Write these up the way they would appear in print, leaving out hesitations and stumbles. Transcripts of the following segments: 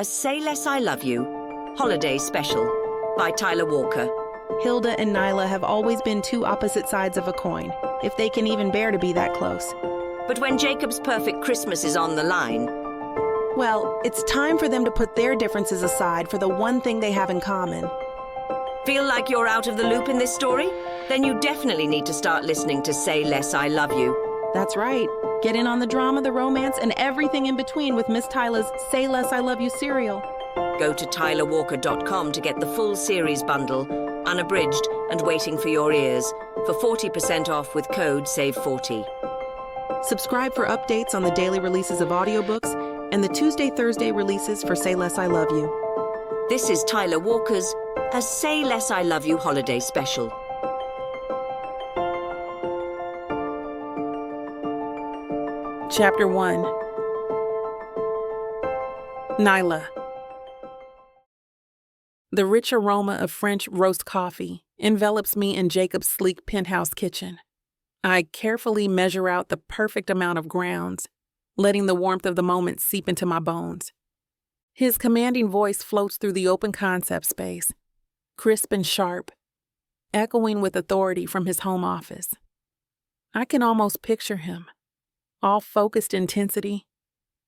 A Say Less I Love You Holiday Special by Tyla Walker. Hilda and Nyla have always been two opposite sides of a coin, if they can even bear to be that close. But when Jacob's perfect Christmas is on the line, well, it's time for them to put their differences aside for the one thing they have in common. feel like you're out of the loop in this story? Then you definitely need to start listening to Say Less I Love You. That's right. Get in on the drama, the romance, and everything in between with Miss Tyla's Say Less I Love You serial. Go to TylaWalker.com to get the full series bundle, unabridged and waiting for your ears, for 40% off with code SAVE40. Subscribe for updates on the daily releases of audiobooks and the Tuesday-Thursday releases for Say Less I Love You. This is Tyla Walker's A Say Less I Love You Holiday Special. Chapter 1. Nyla. The rich aroma of French roast coffee envelops me in Jacob's sleek penthouse kitchen. I carefully measure out the perfect amount of grounds, letting the warmth of the moment seep into my bones. His commanding voice floats through the open concept space, crisp and sharp, echoing with authority from his home office. I can almost picture him, all focused intensity,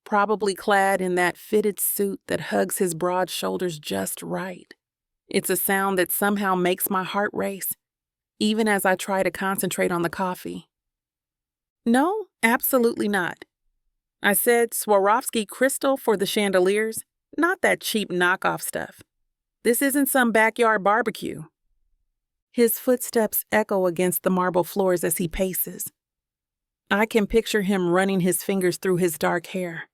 probably clad in that fitted suit that hugs his broad shoulders just right. It's a sound that somehow makes my heart race, even as I try to concentrate on the coffee. No, absolutely not. I said Swarovski crystal for the chandeliers, not that cheap knockoff stuff. This isn't some backyard barbecue. His footsteps echo against the marble floors as he paces. I can picture him running his fingers through his dark hair,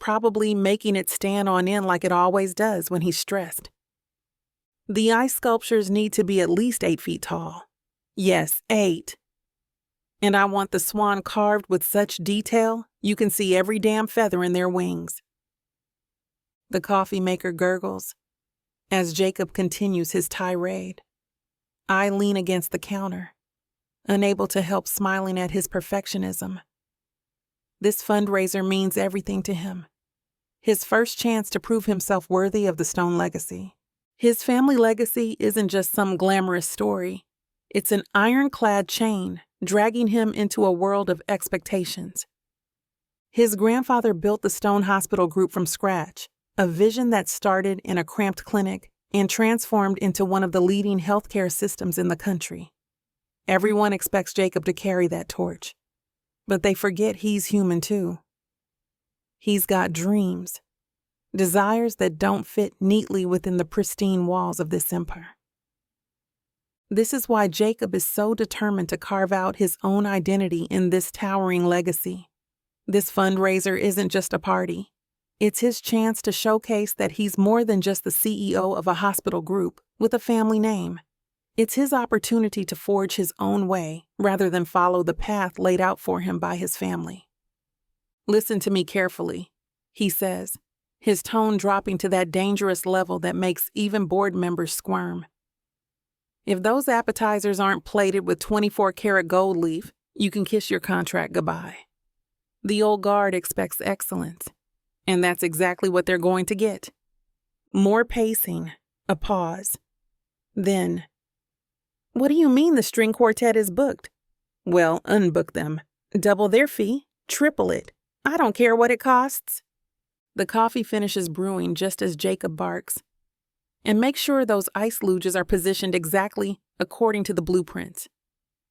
probably making it stand on end like it always does when he's stressed. The ice sculptures need to be at least 8 feet tall. Yes, 8. And I want the swan carved with such detail you can see every damn feather in their wings. The coffee maker gurgles as Jacob continues his tirade. I lean against the counter, unable to help smiling at his perfectionism. This fundraiser means everything to him. His first chance to prove himself worthy of the Stone legacy. His family legacy isn't just some glamorous story. It's an ironclad chain dragging him into a world of expectations. His grandfather built the Stone Hospital Group from scratch, a vision that started in a cramped clinic and transformed into one of the leading healthcare systems in the country. Everyone expects Jacob to carry that torch, but they forget he's human too. He's got dreams, desires that don't fit neatly within the pristine walls of this empire. This is why Jacob is so determined to carve out his own identity in this towering legacy. This fundraiser isn't just a party. It's his chance to showcase that he's more than just the CEO of a hospital group with a family name. It's his opportunity to forge his own way rather than follow the path laid out for him by his family. Listen to me carefully, he says, his tone dropping to that dangerous level that makes even board members squirm. If those appetizers aren't plated with 24-karat gold leaf, you can kiss your contract goodbye. The old guard expects excellence, and that's exactly what they're going to get. More pacing, a pause. Then, what do you mean the string quartet is booked? Well, unbook them. Double their fee, triple it. I don't care what it costs. The coffee finishes brewing just as Jacob barks. And make sure those ice luges are positioned exactly according to the blueprints.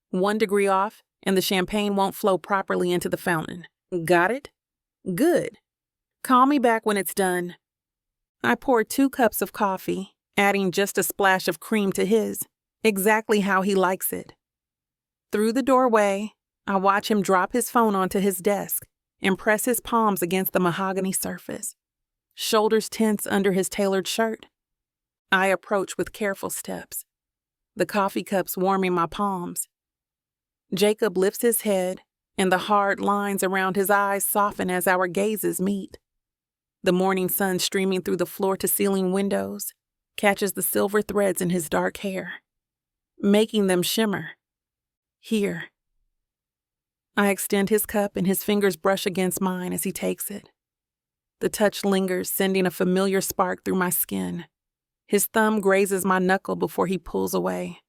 1 degree off, and the champagne won't flow properly into the fountain. Got it? Good. Call me back when it's done. I pour 2 cups of coffee, adding just a splash of cream to his, exactly how he likes it. Through the doorway, I watch him drop his phone onto his desk and press his palms against the mahogany surface. Shoulders tense under his tailored shirt. I approach with careful steps, the coffee cups warming my palms. Jacob lifts his head, and the hard lines around his eyes soften as our gazes meet. The morning sun streaming through the floor-to-ceiling windows catches the silver threads in his dark hair, making them shimmer. Here. I extend his cup and his fingers brush against mine as he takes it. The touch lingers, sending a familiar spark through my skin. His thumb grazes my knuckle before he pulls away.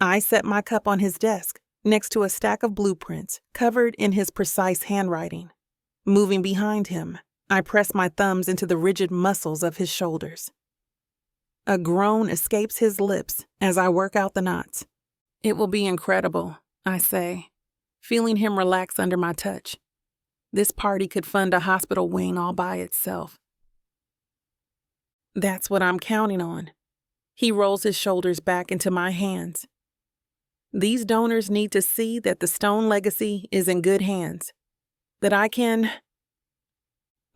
I set my cup on his desk, next to a stack of blueprints, covered in his precise handwriting. Moving behind him, I press my thumbs into the rigid muscles of his shoulders. A groan escapes his lips as I work out the knots. It will be incredible, I say, feeling him relax under my touch. This party could fund a hospital wing all by itself. That's what I'm counting on. He rolls his shoulders back into my hands. These donors need to see that the Stone legacy is in good hands.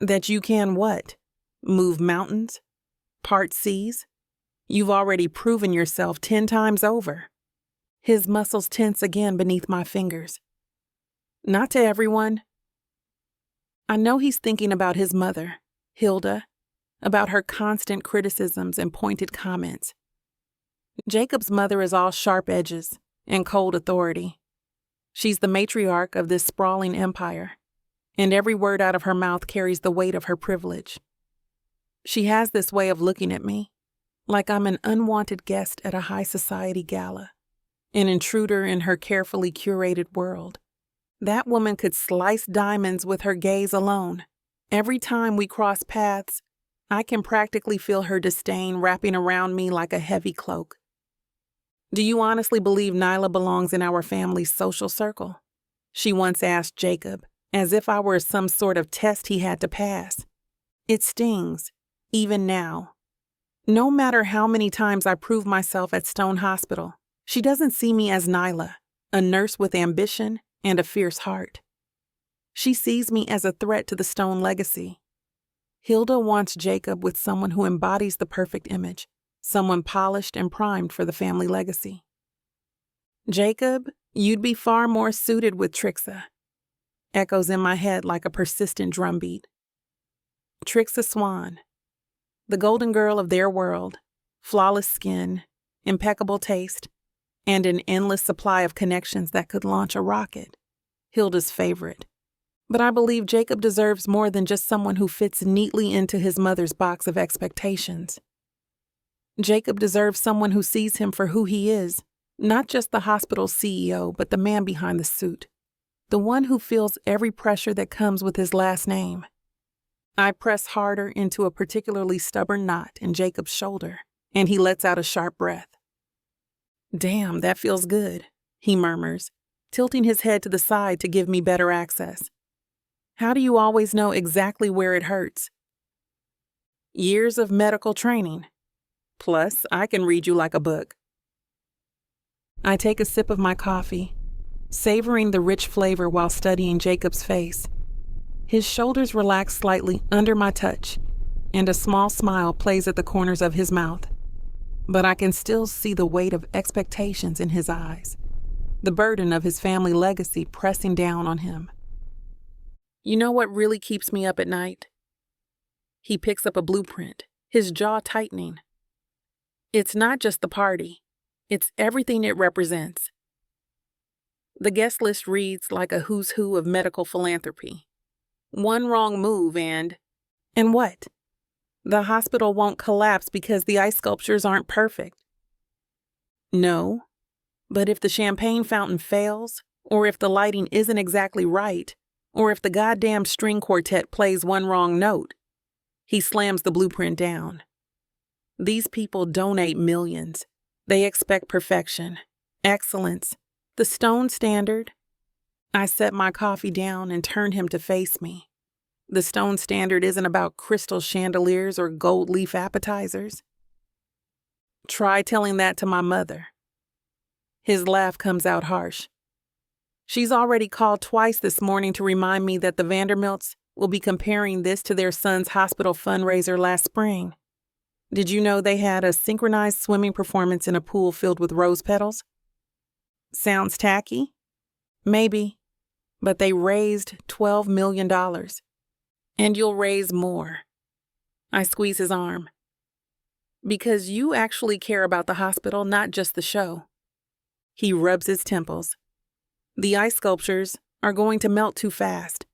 That you can what? Move mountains? Part seas? You've already proven yourself 10 times over. His muscles tense again beneath my fingers. Not to everyone. I know he's thinking about his mother, Hilda, about her constant criticisms and pointed comments. Jacob's mother is all sharp edges and cold authority. She's the matriarch of this sprawling empire, and every word out of her mouth carries the weight of her privilege. She has this way of looking at me, like I'm an unwanted guest at a high society gala, an intruder in her carefully curated world. That woman could slice diamonds with her gaze alone. Every time we cross paths, I can practically feel her disdain wrapping around me like a heavy cloak. Do you honestly believe Nyla belongs in our family's social circle? She once asked Jacob, as if I were some sort of test he had to pass. It stings, even now. No matter how many times I prove myself at Stone Hospital, she doesn't see me as Nyla, a nurse with ambition and a fierce heart. She sees me as a threat to the Stone legacy. Hilda wants Jacob with someone who embodies the perfect image, someone polished and primed for the family legacy. Jacob, you'd be far more suited with Trixa, echoes in my head like a persistent drumbeat. Trixa Swan, the golden girl of their world, flawless skin, impeccable taste, and an endless supply of connections that could launch a rocket. Hilda's favorite. But I believe Jacob deserves more than just someone who fits neatly into his mother's box of expectations. Jacob deserves someone who sees him for who he is, not just the hospital's CEO, but the man behind the suit, the one who feels every pressure that comes with his last name. I press harder into a particularly stubborn knot in Jacob's shoulder, and he lets out a sharp breath. Damn, that feels good, he murmurs, tilting his head to the side to give me better access. How do you always know exactly where it hurts? Years of medical training. Plus, I can read you like a book. I take a sip of my coffee, savoring the rich flavor while studying Jacob's face. His shoulders relax slightly under my touch, and a small smile plays at the corners of his mouth. But I can still see the weight of expectations in his eyes, the burden of his family legacy pressing down on him. You know what really keeps me up at night? He picks up a blueprint, his jaw tightening. It's not just the party. It's everything it represents. The guest list reads like a who's who of medical philanthropy. One wrong move and what? The hospital won't collapse because the ice sculptures aren't perfect. No, but if the champagne fountain fails, or if the lighting isn't exactly right, or if the goddamn string quartet plays one wrong note, he slams the blueprint down. These people donate millions. They expect perfection, excellence, the Stone standard. I set my coffee down and turn him to face me. The Stone standard isn't about crystal chandeliers or gold leaf appetizers. Try telling that to my mother. His laugh comes out harsh. She's already called twice this morning to remind me that the Vanderbilts will be comparing this to their son's hospital fundraiser last spring. Did you know they had a synchronized swimming performance in a pool filled with rose petals? Sounds tacky? Maybe, but they raised $12 million. And you'll raise more. I squeeze his arm. Because you actually care about the hospital, not just the show. He rubs his temples. The ice sculptures are going to melt too fast.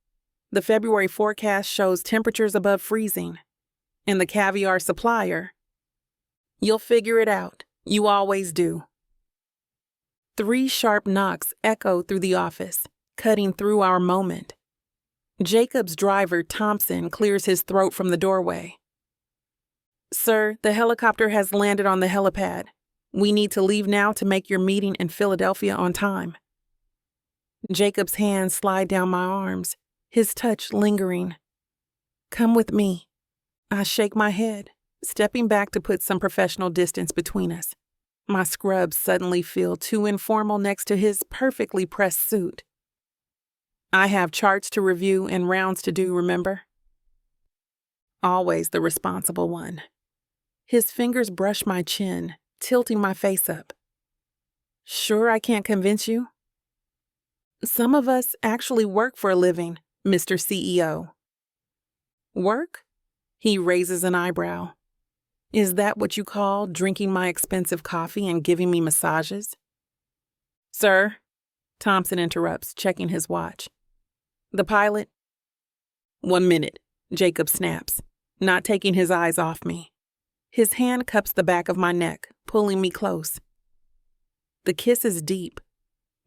The February forecast shows temperatures above freezing. And the caviar supplier, you'll figure it out. You always do. 3 sharp knocks echo through the office, cutting through our moment. Jacob's driver, Thompson, clears his throat from the doorway. Sir, the helicopter has landed on the helipad. We need to leave now to make your meeting in Philadelphia on time. Jacob's hands slide down my arms, his touch lingering. Come with me. I shake my head, stepping back to put some professional distance between us. My scrubs suddenly feel too informal next to his perfectly pressed suit. I have charts to review and rounds to do, remember? Always the responsible one. His fingers brush my chin, tilting my face up. Sure I can't convince you? Some of us actually work for a living, Mr. CEO. Work? He raises an eyebrow. Is that what you call drinking my expensive coffee and giving me massages? Sir, Thompson interrupts, checking his watch. The pilot? 1 minute, Jacob snaps, not taking his eyes off me. His hand cups the back of my neck, pulling me close. The kiss is deep,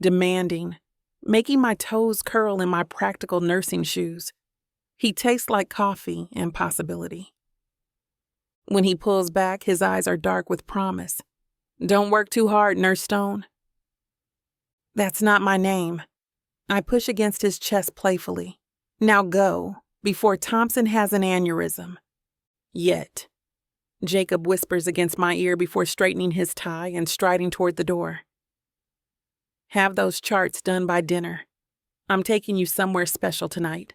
demanding, making my toes curl in my practical nursing shoes. He tastes like coffee and possibility. When he pulls back, his eyes are dark with promise. Don't work too hard, Nurse Stone. That's not my name. I push against his chest playfully. Now go, before Thompson has an aneurysm. Yet. Jacob whispers against my ear before straightening his tie and striding toward the door. Have those charts done by dinner. I'm taking you somewhere special tonight.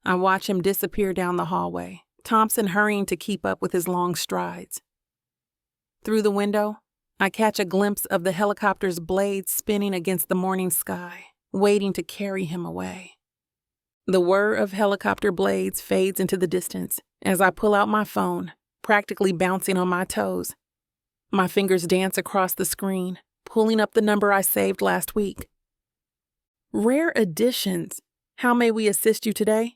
I watch him disappear down the hallway, Thompson hurrying to keep up with his long strides. Through the window, I catch a glimpse of the helicopter's blades spinning against the morning sky, waiting to carry him away. The whir of helicopter blades fades into the distance as I pull out my phone, practically bouncing on my toes. My fingers dance across the screen, pulling up the number I saved last week. Rare editions. How may we assist you today?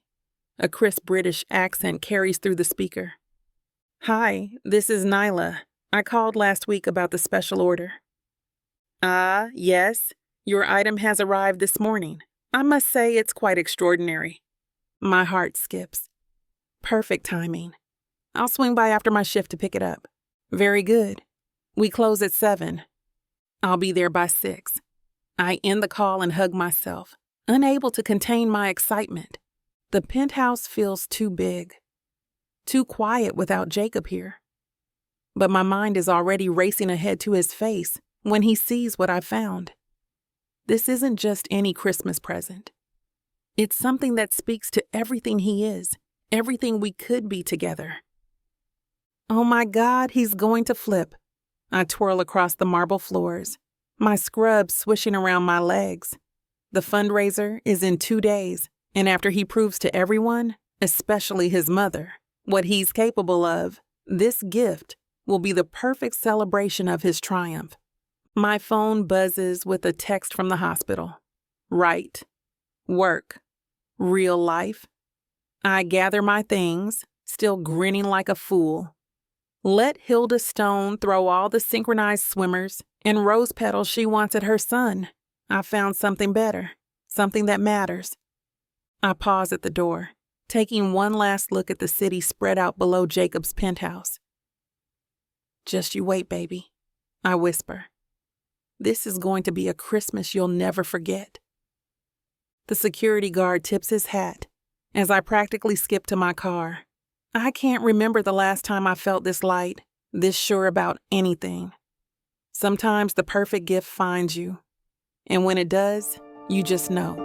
A crisp British accent carries through the speaker. Hi, this is Nyla. I called last week about the special order. Ah, yes. Your item has arrived this morning. I must say it's quite extraordinary. My heart skips. Perfect timing. I'll swing by after my shift to pick it up. Very good. We close at 7. I'll be there by 6. I end the call and hug myself, unable to contain my excitement. The penthouse feels too big, too quiet without Jacob here. But my mind is already racing ahead to his face when he sees what I found. This isn't just any Christmas present. It's something that speaks to everything he is, everything we could be together. Oh my God, he's going to flip. I twirl across the marble floors, my scrubs swishing around my legs. The fundraiser is in 2 days, and after he proves to everyone, especially his mother, what he's capable of, this gift will be the perfect celebration of his triumph. My phone buzzes with a text from the hospital. Right. Work. Real life. I gather my things, still grinning like a fool. Let Hilda Stone throw all the synchronized swimmers and rose petals she wants at her son. I found something better, something that matters. I pause at the door, taking one last look at the city spread out below Jacob's penthouse. Just you wait, baby, I whisper. This is going to be a Christmas you'll never forget. The security guard tips his hat as I practically skip to my car. I can't remember the last time I felt this light, this sure about anything. Sometimes the perfect gift finds you, and when it does, you just know.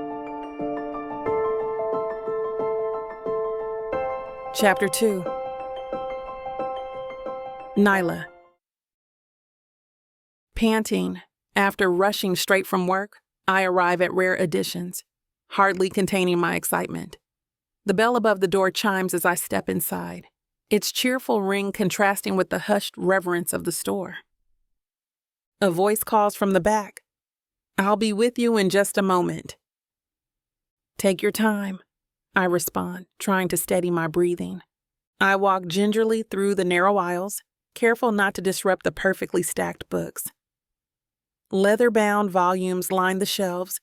Chapter 2. Nyla. Panting, after rushing straight from work, I arrive at Rare Editions, hardly containing my excitement. The bell above the door chimes as I step inside, its cheerful ring contrasting with the hushed reverence of the store. A voice calls from the back. I'll be with you in just a moment. Take your time, I respond, trying to steady my breathing. I walk gingerly through the narrow aisles, careful not to disrupt the perfectly stacked books. Leather-bound volumes line the shelves,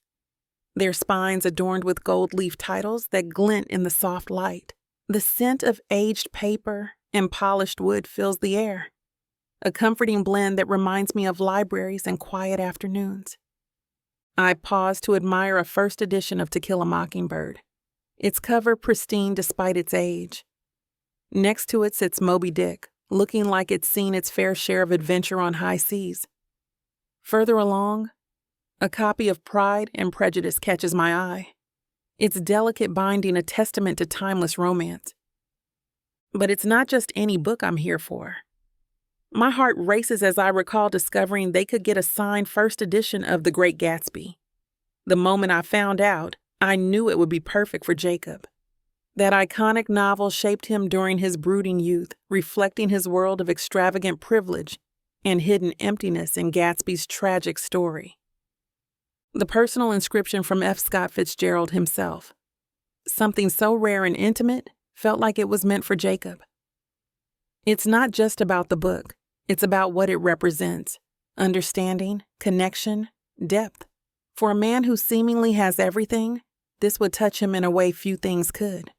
their spines adorned with gold-leaf titles that glint in the soft light. The scent of aged paper and polished wood fills the air, a comforting blend that reminds me of libraries and quiet afternoons. I pause to admire a first edition of To Kill a Mockingbird, its cover pristine despite its age. Next to it sits Moby Dick, looking like it's seen its fair share of adventure on high seas. Further along, a copy of Pride and Prejudice catches my eye, its delicate binding a testament to timeless romance. But it's not just any book I'm here for. My heart races as I recall discovering they could get a signed first edition of The Great Gatsby. The moment I found out, I knew it would be perfect for Jacob. That iconic novel shaped him during his brooding youth, reflecting his world of extravagant privilege and hidden emptiness in Gatsby's tragic story. The personal inscription from F. Scott Fitzgerald himself. Something so rare and intimate felt like it was meant for Jacob. It's not just about the book. It's about what it represents. Understanding, connection, depth. For a man who seemingly has everything, this would touch him in a way few things could.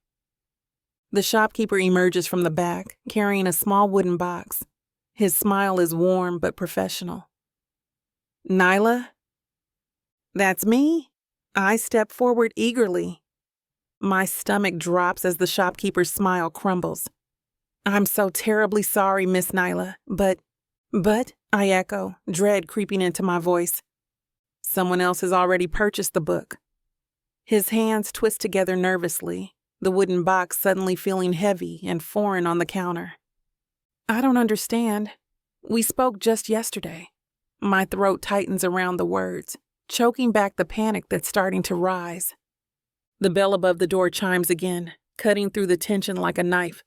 The shopkeeper emerges from the back, carrying a small wooden box. His smile is warm but professional. Nyla? That's me? I step forward eagerly. My stomach drops as the shopkeeper's smile crumbles. I'm so terribly sorry, Miss Nyla, but, I echo, dread creeping into my voice. Someone else has already purchased the book. His hands twist together nervously, the wooden box suddenly feeling heavy and foreign on the counter. I don't understand. We spoke just yesterday. My throat tightens around the words, choking back the panic that's starting to rise. The bell above the door chimes again, cutting through the tension like a knife.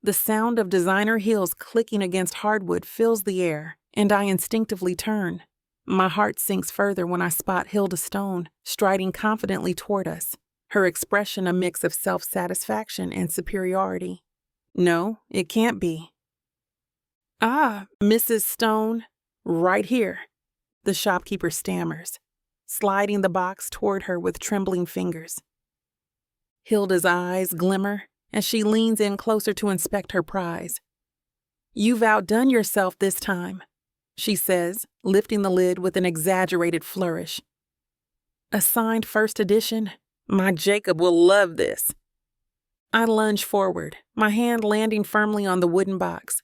The sound of designer heels clicking against hardwood fills the air, and I instinctively turn. My heart sinks further when I spot Hilda Stone striding confidently toward us, her expression a mix of self-satisfaction and superiority. No, it can't be. Ah, Mrs. Stone, right here, the shopkeeper stammers, sliding the box toward her with trembling fingers. Hilda's eyes glimmer as she leans in closer to inspect her prize. You've outdone yourself this time, she says, lifting the lid with an exaggerated flourish. A signed first edition? My Jacob will love this. I lunge forward, my hand landing firmly on the wooden box.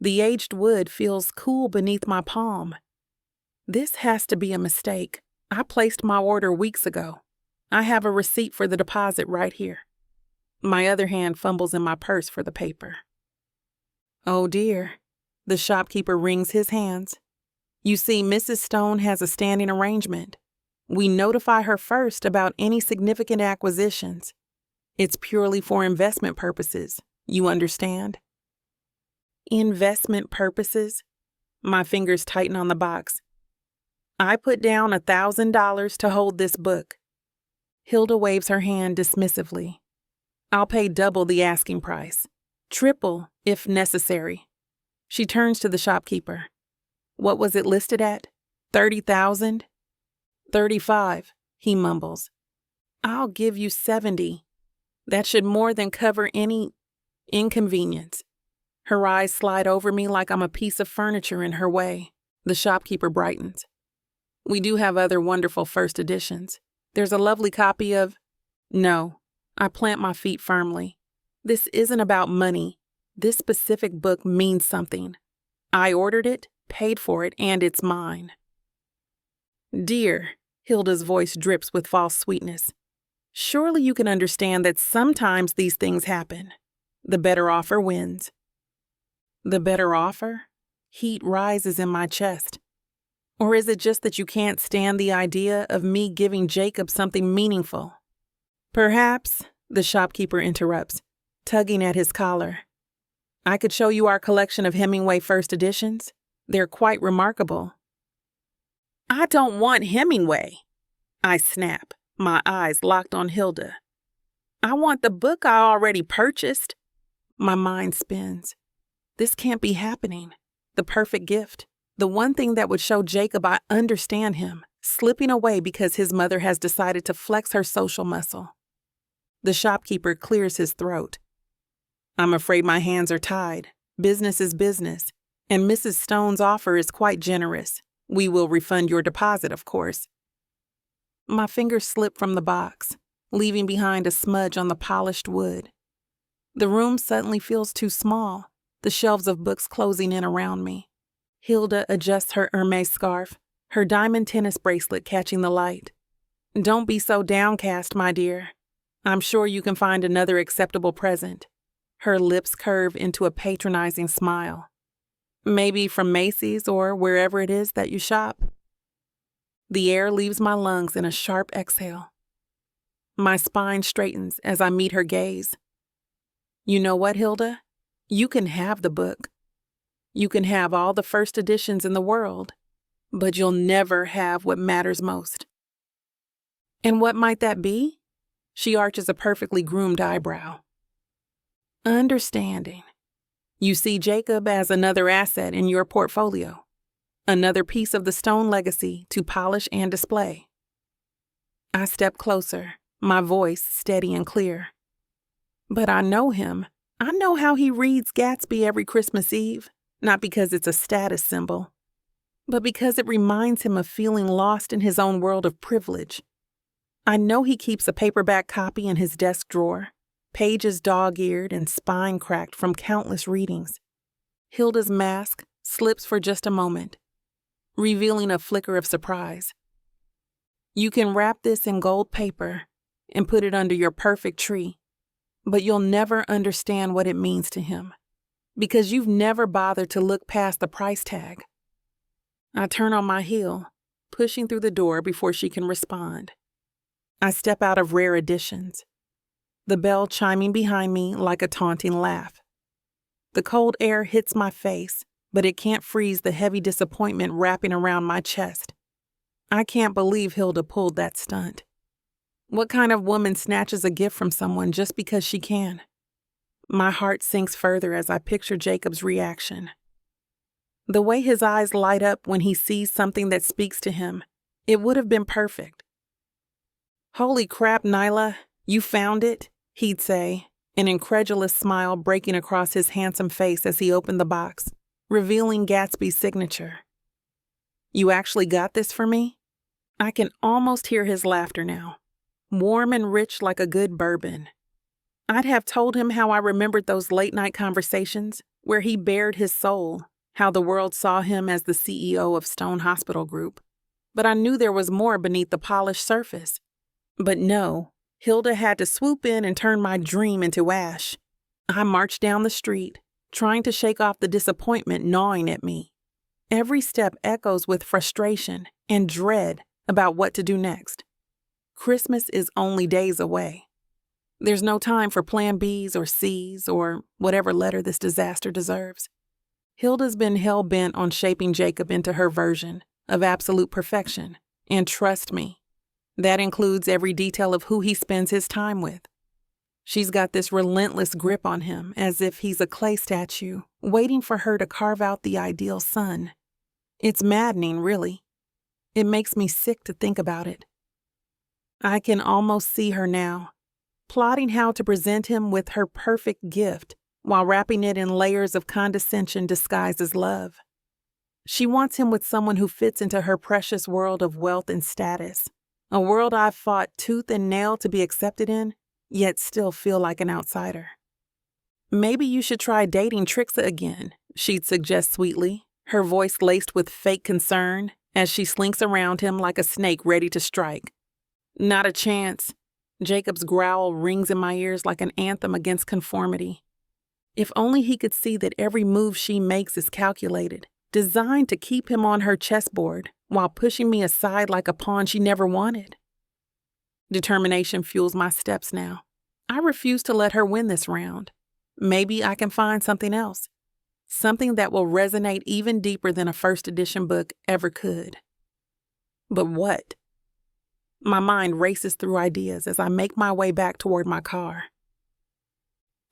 The aged wood feels cool beneath my palm. This has to be a mistake. I placed my order weeks ago. I have a receipt for the deposit right here. My other hand fumbles in my purse for the paper. Oh dear. The shopkeeper wrings his hands. You see, Mrs. Stone has a standing arrangement. We notify her first about any significant acquisitions. It's purely for investment purposes, you understand? Investment purposes? My fingers tighten on the box. I put down $1,000 to hold this book. Hilda waves her hand dismissively. I'll pay double the asking price. Triple, if necessary. She turns to the shopkeeper. What was it listed at? 30,000? 35, he mumbles. I'll give you 70. That should more than cover any inconvenience. Her eyes slide over me like I'm a piece of furniture in her way. The shopkeeper brightens. We do have other wonderful first editions. There's a lovely copy of... No, I plant my feet firmly. This isn't about money. This specific book means something. I ordered it, paid for it, and it's mine. Dear, Hilda's voice drips with false sweetness. Surely you can understand that sometimes these things happen. The better offer wins. The better offer? Heat rises in my chest. Or is it just that you can't stand the idea of me giving Jacob something meaningful? Perhaps, the shopkeeper interrupts, tugging at his collar. I could show you our collection of Hemingway first editions. They're quite remarkable. I don't want Hemingway, I snap, My eyes locked on Hilda. I want the book I already purchased. My mind spins. This can't be happening. The perfect gift. The one thing that would show Jacob I understand him, slipping away because his mother has decided to flex her social muscle. The shopkeeper clears his throat. I'm afraid my hands are tied. Business is business, and Mrs. Stone's offer is quite generous. We will refund your deposit, of course. My fingers slip from the box, leaving behind a smudge on the polished wood. The room suddenly feels too small, the shelves of books closing in around me. Hilda adjusts her Hermes scarf, her diamond tennis bracelet catching the light. Don't be so downcast, my dear. I'm sure you can find another acceptable present. Her lips curve into a patronizing smile. Maybe from Macy's or wherever it is that you shop. The air leaves my lungs in a sharp exhale. My spine straightens as I meet her gaze. You know what, Hilda? You can have the book. You can have all the first editions in the world, but you'll never have what matters most. And what might that be? She arches a perfectly groomed eyebrow. Understanding. You see Jacob as another asset in your portfolio, another piece of the Stone legacy to polish and display. I step closer, my voice steady and clear. But I know him. I know how he reads Gatsby every Christmas Eve, not because it's a status symbol, but because it reminds him of feeling lost in his own world of privilege. I know he keeps a paperback copy in his desk drawer, pages dog-eared and spine cracked from countless readings. Hilda's mask slips for just a moment, revealing a flicker of surprise. You can wrap this in gold paper and put it under your perfect tree, but you'll never understand what it means to him, because you've never bothered to look past the price tag. I turn on my heel, pushing through the door before she can respond. I step out of Rare Editions, the bell chiming behind me like a taunting laugh. The cold air hits my face, but it can't freeze the heavy disappointment wrapping around my chest. I can't believe Hilda pulled that stunt. What kind of woman snatches a gift from someone just because she can? My heart sinks further as I picture Jacob's reaction. The way his eyes light up when he sees something that speaks to him, it would have been perfect. Holy crap, Nyla, you found it, he'd say, an incredulous smile breaking across his handsome face as he opened the box, revealing Gatsby's signature. You actually got this for me? I can almost hear his laughter now, warm and rich like a good bourbon. I'd have told him how I remembered those late-night conversations where he bared his soul, how the world saw him as the CEO of Stone Hospital Group. But I knew there was more beneath the polished surface. But no, Hilda had to swoop in and turn my dream into ash. I marched down the street, trying to shake off the disappointment gnawing at me. Every step echoes with frustration and dread about what to do next. Christmas is only days away. There's no time for plan Bs or Cs or whatever letter this disaster deserves. Hilda's been hell-bent on shaping Jacob into her version of absolute perfection, and trust me, that includes every detail of who he spends his time with. She's got this relentless grip on him as if he's a clay statue, waiting for her to carve out the ideal son. It's maddening, really. It makes me sick to think about it. I can almost see her now, plotting how to present him with her perfect gift while wrapping it in layers of condescension disguised as love. She wants him with someone who fits into her precious world of wealth and status, a world I've fought tooth and nail to be accepted in, yet still feel like an outsider. Maybe you should try dating Trixa again, she'd suggest sweetly, her voice laced with fake concern as she slinks around him like a snake ready to strike. Not a chance. Jacob's growl rings in my ears like an anthem against conformity. If only he could see that every move she makes is calculated, designed to keep him on her chessboard while pushing me aside like a pawn she never wanted. Determination fuels my steps now. I refuse to let her win this round. Maybe I can find something else. Something that will resonate even deeper than a first edition book ever could. But what? My mind races through ideas as I make my way back toward my car.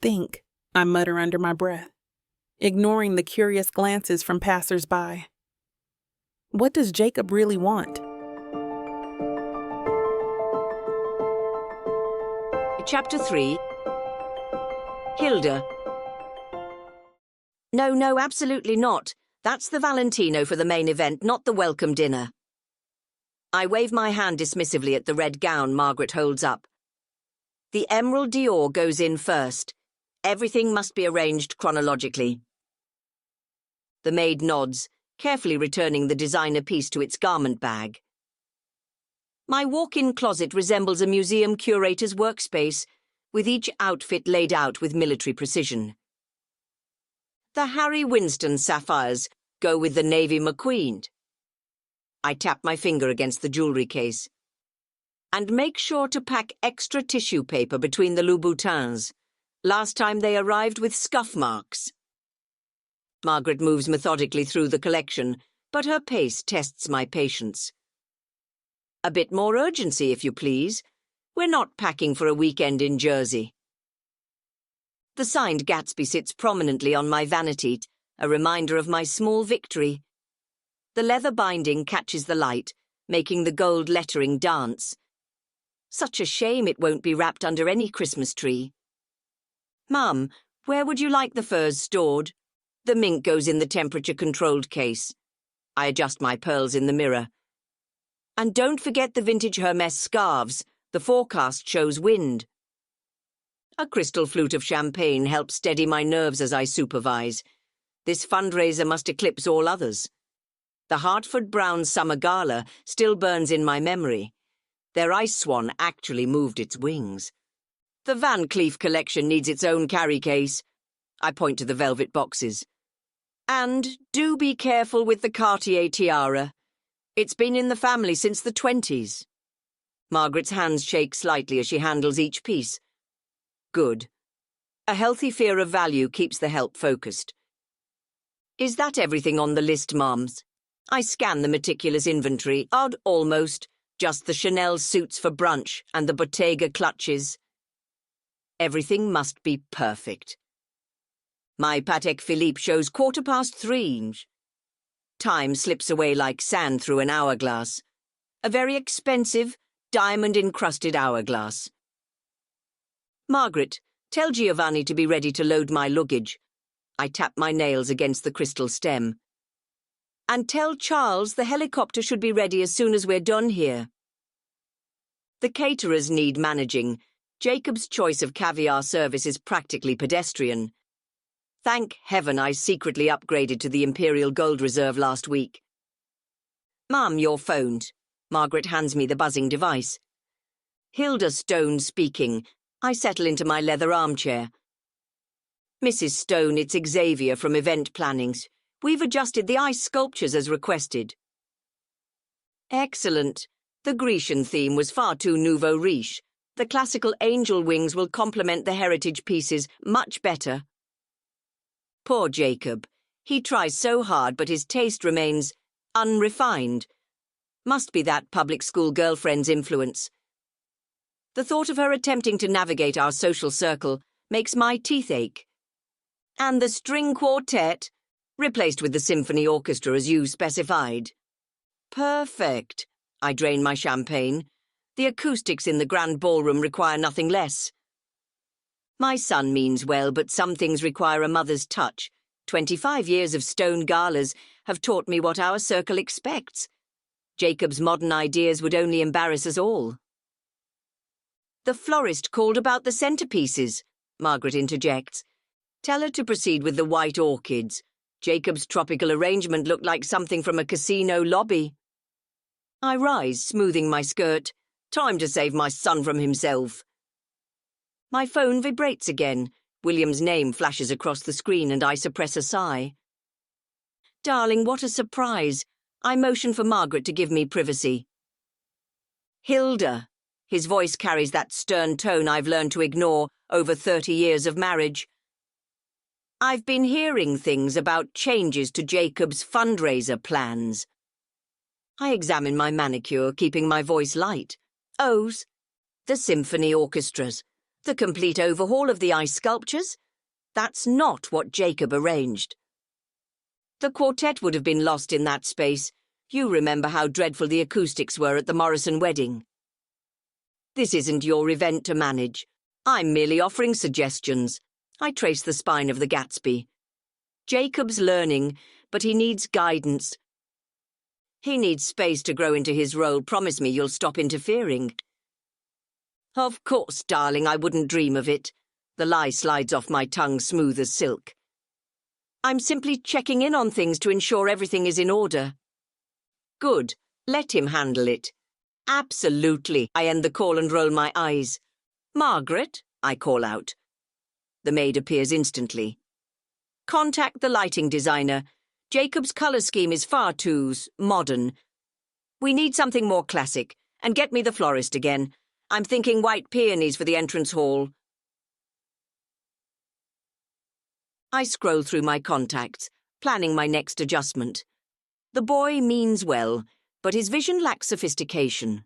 Think, I mutter under my breath, ignoring the curious glances from passers-by. What does Jacob really want? Chapter 3. Hilda. No, absolutely not. That's the Valentino for the main event, not the welcome dinner. I wave my hand dismissively at the red gown Margaret holds up. The emerald Dior goes in first. Everything must be arranged chronologically. The maid nods, carefully returning the designer piece to its garment bag. My walk-in closet resembles a museum curator's workspace, with each outfit laid out with military precision. The Harry Winston sapphires go with the navy McQueen. I tap my finger against the jewelry case. And make sure to pack extra tissue paper between the Louboutins. Last time they arrived with scuff marks. Margaret moves methodically through the collection, but her pace tests my patience. A bit more urgency, if you please. We're not packing for a weekend in Jersey. The signed Gatsby sits prominently on my vanity, a reminder of my small victory. The leather binding catches the light, making the gold lettering dance. Such a shame it won't be wrapped under any Christmas tree. Mum, where would you like the furs stored? The mink goes in the temperature-controlled case. I adjust my pearls in the mirror. And don't forget the vintage Hermes scarves. The forecast shows wind. A crystal flute of champagne helps steady my nerves as I supervise. This fundraiser must eclipse all others. The Hartford Brown Summer Gala still burns in my memory. Their ice swan actually moved its wings. The Van Cleef collection needs its own carry case. I point to the velvet boxes. And do be careful with the Cartier tiara. It's been in the family since the 20s. Margaret's hands shake slightly as she handles each piece. Good. A healthy fear of value keeps the help focused. Is that everything on the list, Mums? I scan the meticulous inventory. Odd, almost. Just the Chanel suits for brunch and the Bottega clutches. Everything must be perfect. My Patek Philippe shows 3:15. Time slips away like sand through an hourglass. A very expensive, diamond-encrusted hourglass. Margaret, tell Giovanni to be ready to load my luggage. I tap my nails against the crystal stem. And tell Charles the helicopter should be ready as soon as we're done here. The caterers need managing. Jacob's choice of caviar service is practically pedestrian. Thank heaven I secretly upgraded to the Imperial Gold Reserve last week. Mum, you're phoned. Margaret hands me the buzzing device. Hilda Stone speaking. I settle into my leather armchair. Mrs. Stone, it's Xavier from Event Plannings. We've adjusted the ice sculptures as requested. Excellent. The Grecian theme was far too nouveau riche. The classical angel wings will complement the heritage pieces much better. Poor Jacob. He tries so hard, but his taste remains unrefined. Must be that public school girlfriend's influence. The thought of her attempting to navigate our social circle makes my teeth ache. And the string quartet, replaced with the symphony orchestra as you specified. Perfect. I drain my champagne. The acoustics in the grand ballroom require nothing less. My son means well, but some things require a mother's touch. 25 years of Stone galas have taught me what our circle expects. Jacob's modern ideas would only embarrass us all. The florist called about the centerpieces, Margaret interjects. Tell her to proceed with the white orchids. Jacob's tropical arrangement looked like something from a casino lobby. I rise, smoothing my skirt. Time to save my son from himself. My phone vibrates again. William's name flashes across the screen and I suppress a sigh. Darling, what a surprise. I motion for Margaret to give me privacy. Hilda. His voice carries that stern tone I've learned to ignore over 30 years of marriage. I've been hearing things about changes to Jacob's fundraiser plans. I examine my manicure, keeping my voice light. O's, the symphony orchestras, the complete overhaul of the ice sculptures. That's not what Jacob arranged. The quartet would have been lost in that space. You remember how dreadful the acoustics were at the Morrison wedding. This isn't your event to manage. I'm merely offering suggestions. I trace the spine of the Gatsby. Jacob's learning, but he needs guidance. He needs space to grow into his role. Promise me you'll stop interfering. Of course, darling, I wouldn't dream of it. The lie slides off my tongue smooth as silk. I'm simply checking in on things to ensure everything is in order. Good. Let him handle it. Absolutely. I end the call and roll my eyes. Margaret, I call out. The maid appears instantly. Contact the lighting designer. Jacob's colour scheme is far too modern. We need something more classic. And get me the florist again. I'm thinking white peonies for the entrance hall. I scroll through my contacts, planning my next adjustment. The boy means well, but his vision lacks sophistication.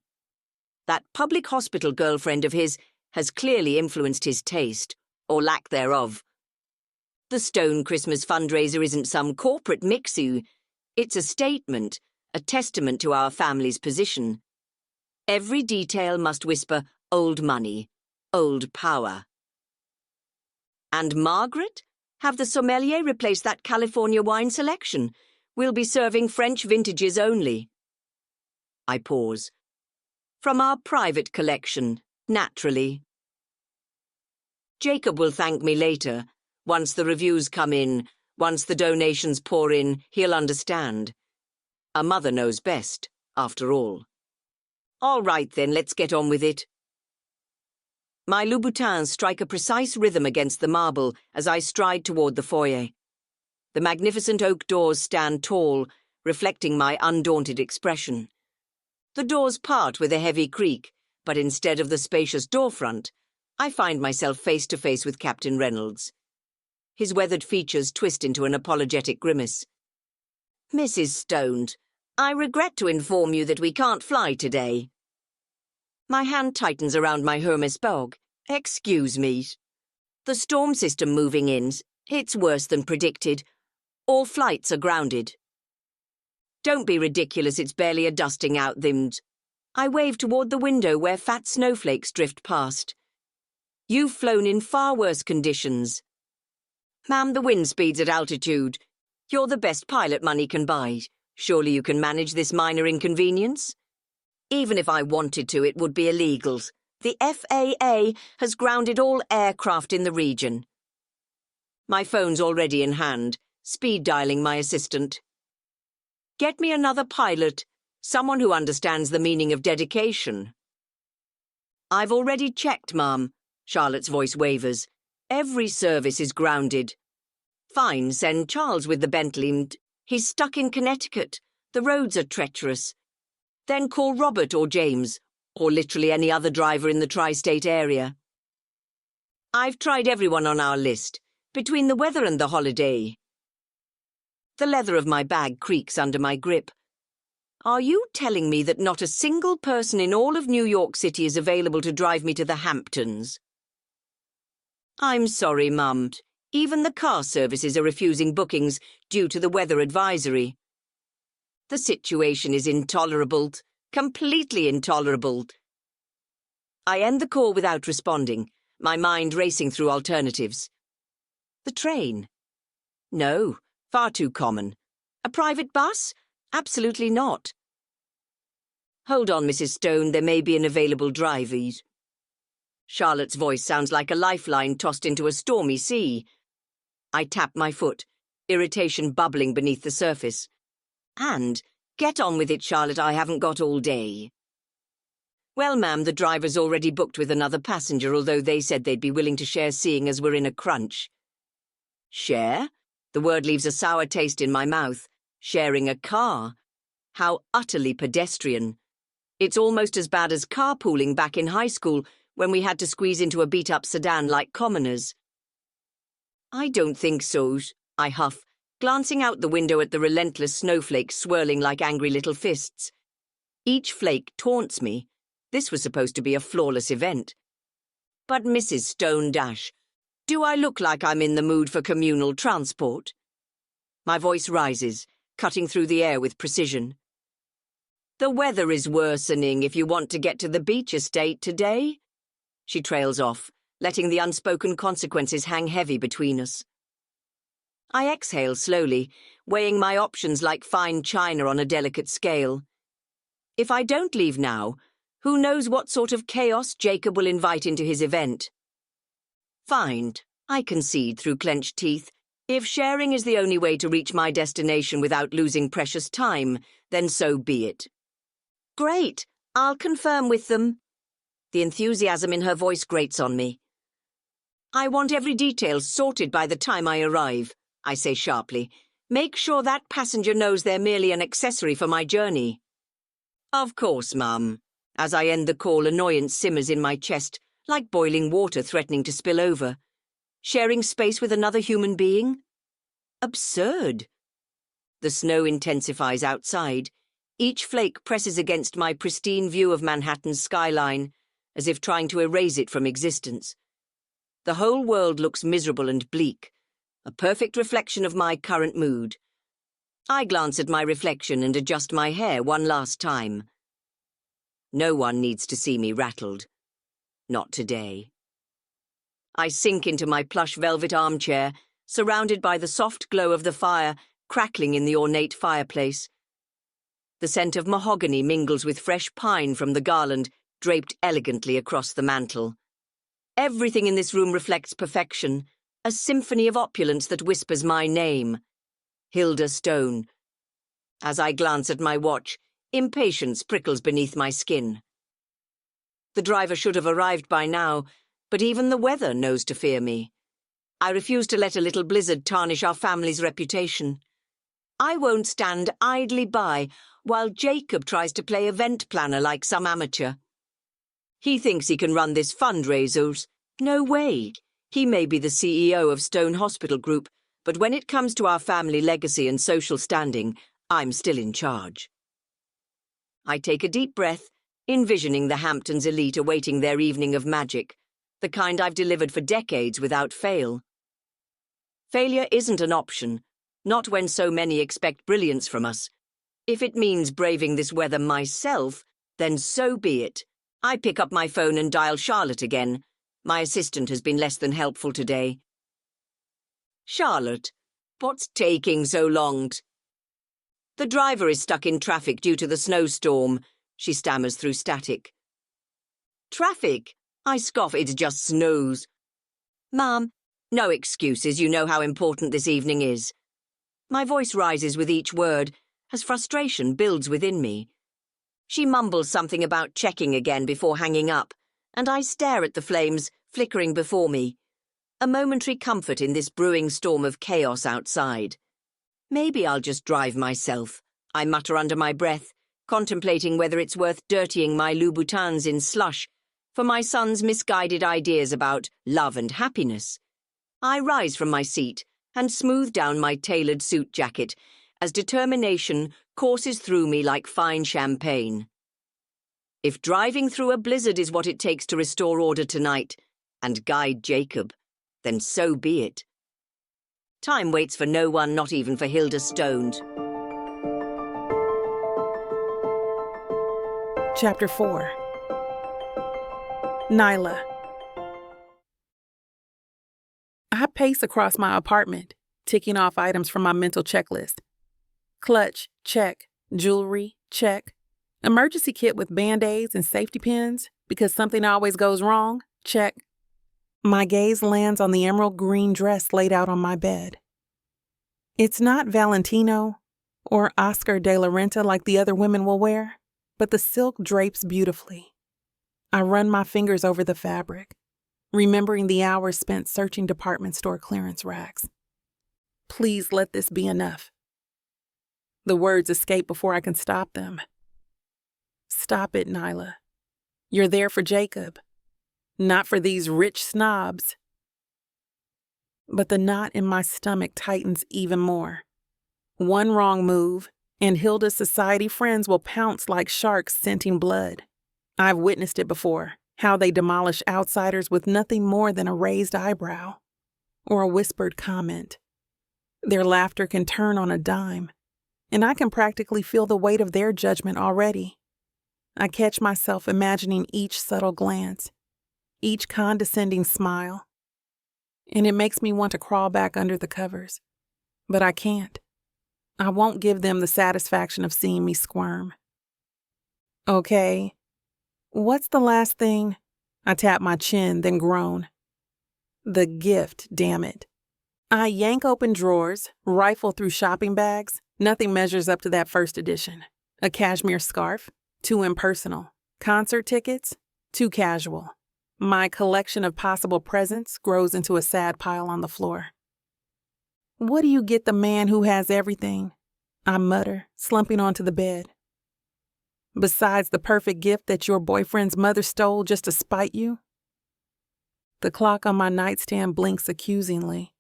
That public hospital girlfriend of his has clearly influenced his taste, or lack thereof. The Stone Christmas fundraiser isn't some corporate mix-u. It's a statement, a testament to our family's position. Every detail must whisper old money, old power. And Margaret? Have the sommelier replace that California wine selection. We'll be serving French vintages only. I pause. From our private collection, naturally. Jacob will thank me later. Once the reviews come in, once the donations pour in, he'll understand. A mother knows best, after all. All right then, let's get on with it. My Louboutins strike a precise rhythm against the marble as I stride toward the foyer. The magnificent oak doors stand tall, reflecting my undaunted expression. The doors part with a heavy creak, but instead of the spacious doorfront, I find myself face to face with Captain Reynolds. His weathered features twist into an apologetic grimace. Mrs. Stone, I regret to inform you that we can't fly today. My hand tightens around my Hermes bag. Excuse me. The storm system moving in. It's worse than predicted. All flights are grounded. Don't be ridiculous, it's barely a dusting out, thimmed. I wave toward the window where fat snowflakes drift past. You've flown in far worse conditions. Ma'am, the wind speeds at altitude. You're the best pilot money can buy. Surely you can manage this minor inconvenience? Even if I wanted to, it would be illegal. The FAA has grounded all aircraft in the region. My phone's already in hand, speed dialing my assistant. Get me another pilot, someone who understands the meaning of dedication. I've already checked, ma'am. Charlotte's voice wavers. Every service is grounded. Fine, send Charles with the Bentley. He's stuck in Connecticut. The roads are treacherous. Then call Robert or James, or literally any other driver in the tri-state area. I've tried everyone on our list, between the weather and the holiday. The leather of my bag creaks under my grip. Are you telling me that not a single person in all of New York City is available to drive me to the Hamptons? I'm sorry, Mum. Even the car services are refusing bookings due to the weather advisory. The situation is intolerable, completely intolerable. I end the call without responding, my mind racing through alternatives. The train? No, far too common. A private bus? Absolutely not. Hold on, Mrs. Stone, there may be an available driver. Charlotte's voice sounds like a lifeline tossed into a stormy sea. I tap my foot, irritation bubbling beneath the surface. And, get on with it, Charlotte, I haven't got all day. Well, ma'am, the driver's already booked with another passenger, although they said they'd be willing to share seeing as we're in a crunch. Share? The word leaves a sour taste in my mouth. Sharing a car? How utterly pedestrian. It's almost as bad as carpooling back in high school when we had to squeeze into a beat-up sedan like commoners. I don't think so, I huff, glancing out the window at the relentless snowflakes swirling like angry little fists. Each flake taunts me. This was supposed to be a flawless event. But Mrs. Stone Dash, do I look like I'm in the mood for communal transport? My voice rises, cutting through the air with precision. The weather is worsening if you want to get to the beach estate today. She trails off, letting the unspoken consequences hang heavy between us. I exhale slowly, weighing my options like fine china on a delicate scale. If I don't leave now, who knows what sort of chaos Jacob will invite into his event? Fine, I concede through clenched teeth. If sharing is the only way to reach my destination without losing precious time, then so be it. Great, I'll confirm with them. The enthusiasm in her voice grates on me. I want every detail sorted by the time I arrive, I say sharply. Make sure that passenger knows they're merely an accessory for my journey. Of course, Mum. As I end the call, annoyance simmers in my chest, like boiling water threatening to spill over. Sharing space with another human being? Absurd. The snow intensifies outside. Each flake presses against my pristine view of Manhattan's skyline, as if trying to erase it from existence. The whole world looks miserable and bleak, a perfect reflection of my current mood. I glance at my reflection and adjust my hair one last time. No one needs to see me rattled. Not today. I sink into my plush velvet armchair, surrounded by the soft glow of the fire crackling in the ornate fireplace. The scent of mahogany mingles with fresh pine from the garland draped elegantly across the mantel. Everything in this room reflects perfection, a symphony of opulence that whispers my name. Hilda Stone. As I glance at my watch, impatience prickles beneath my skin. The driver should have arrived by now, but even the weather knows to fear me. I refuse to let a little blizzard tarnish our family's reputation. I won't stand idly by while Jacob tries to play event planner like some amateur. He thinks he can run this fundraisers. No way. He may be the CEO of Stone Hospital Group, but when it comes to our family legacy and social standing, I'm still in charge. I take a deep breath, envisioning the Hamptons elite awaiting their evening of magic, the kind I've delivered for decades without fail. Failure isn't an option, not when so many expect brilliance from us. If it means braving this weather myself, then so be it. I pick up my phone and dial Charlotte again. My assistant has been less than helpful today. Charlotte, what's taking so long? The driver is stuck in traffic due to the snowstorm, she stammers through static. Traffic? I scoff, it just snows. Ma'am, no excuses, you know how important this evening is. My voice rises with each word, as frustration builds within me. She mumbles something about checking again before hanging up, and I stare at the flames flickering before me. A momentary comfort in this brewing storm of chaos outside. Maybe I'll just drive myself, I mutter under my breath, contemplating whether it's worth dirtying my Louboutins in slush for my son's misguided ideas about love and happiness. I rise from my seat and smooth down my tailored suit jacket as determination courses through me like fine champagne. If driving through a blizzard is what it takes to restore order tonight and guide Jacob, then so be it. Time waits for no one, not even for Hilda Stone. Chapter 4. Nyla. I pace across my apartment, ticking off items from my mental checklist. Clutch, check. Jewelry, check. Emergency kit with Band-Aids and safety pins, because something always goes wrong, check. My gaze lands on the emerald green dress laid out on my bed. It's not Valentino or Oscar de la Renta like the other women will wear, but the silk drapes beautifully. I run my fingers over the fabric, remembering the hours spent searching department store clearance racks. Please let this be enough. The words escape before I can stop them. Stop it, Nyla. You're there for Jacob, not for these rich snobs. But the knot in my stomach tightens even more. One wrong move, and Hilda's society friends will pounce like sharks scenting blood. I've witnessed it before, how they demolish outsiders with nothing more than a raised eyebrow or a whispered comment. Their laughter can turn on a dime, and I can practically feel the weight of their judgment already. I catch myself imagining each subtle glance, each condescending smile, and it makes me want to crawl back under the covers. But I can't. I won't give them the satisfaction of seeing me squirm. Okay, what's the last thing? I tap my chin, then groan. The gift, damn it. I yank open drawers, rifle through shopping bags. Nothing measures up to that first edition. A cashmere scarf, too impersonal. Concert tickets, too casual. My collection of possible presents grows into a sad pile on the floor. What do you get the man who has everything? I mutter, slumping onto the bed. Besides the perfect gift that your boyfriend's mother stole just to spite you? The clock on my nightstand blinks accusingly.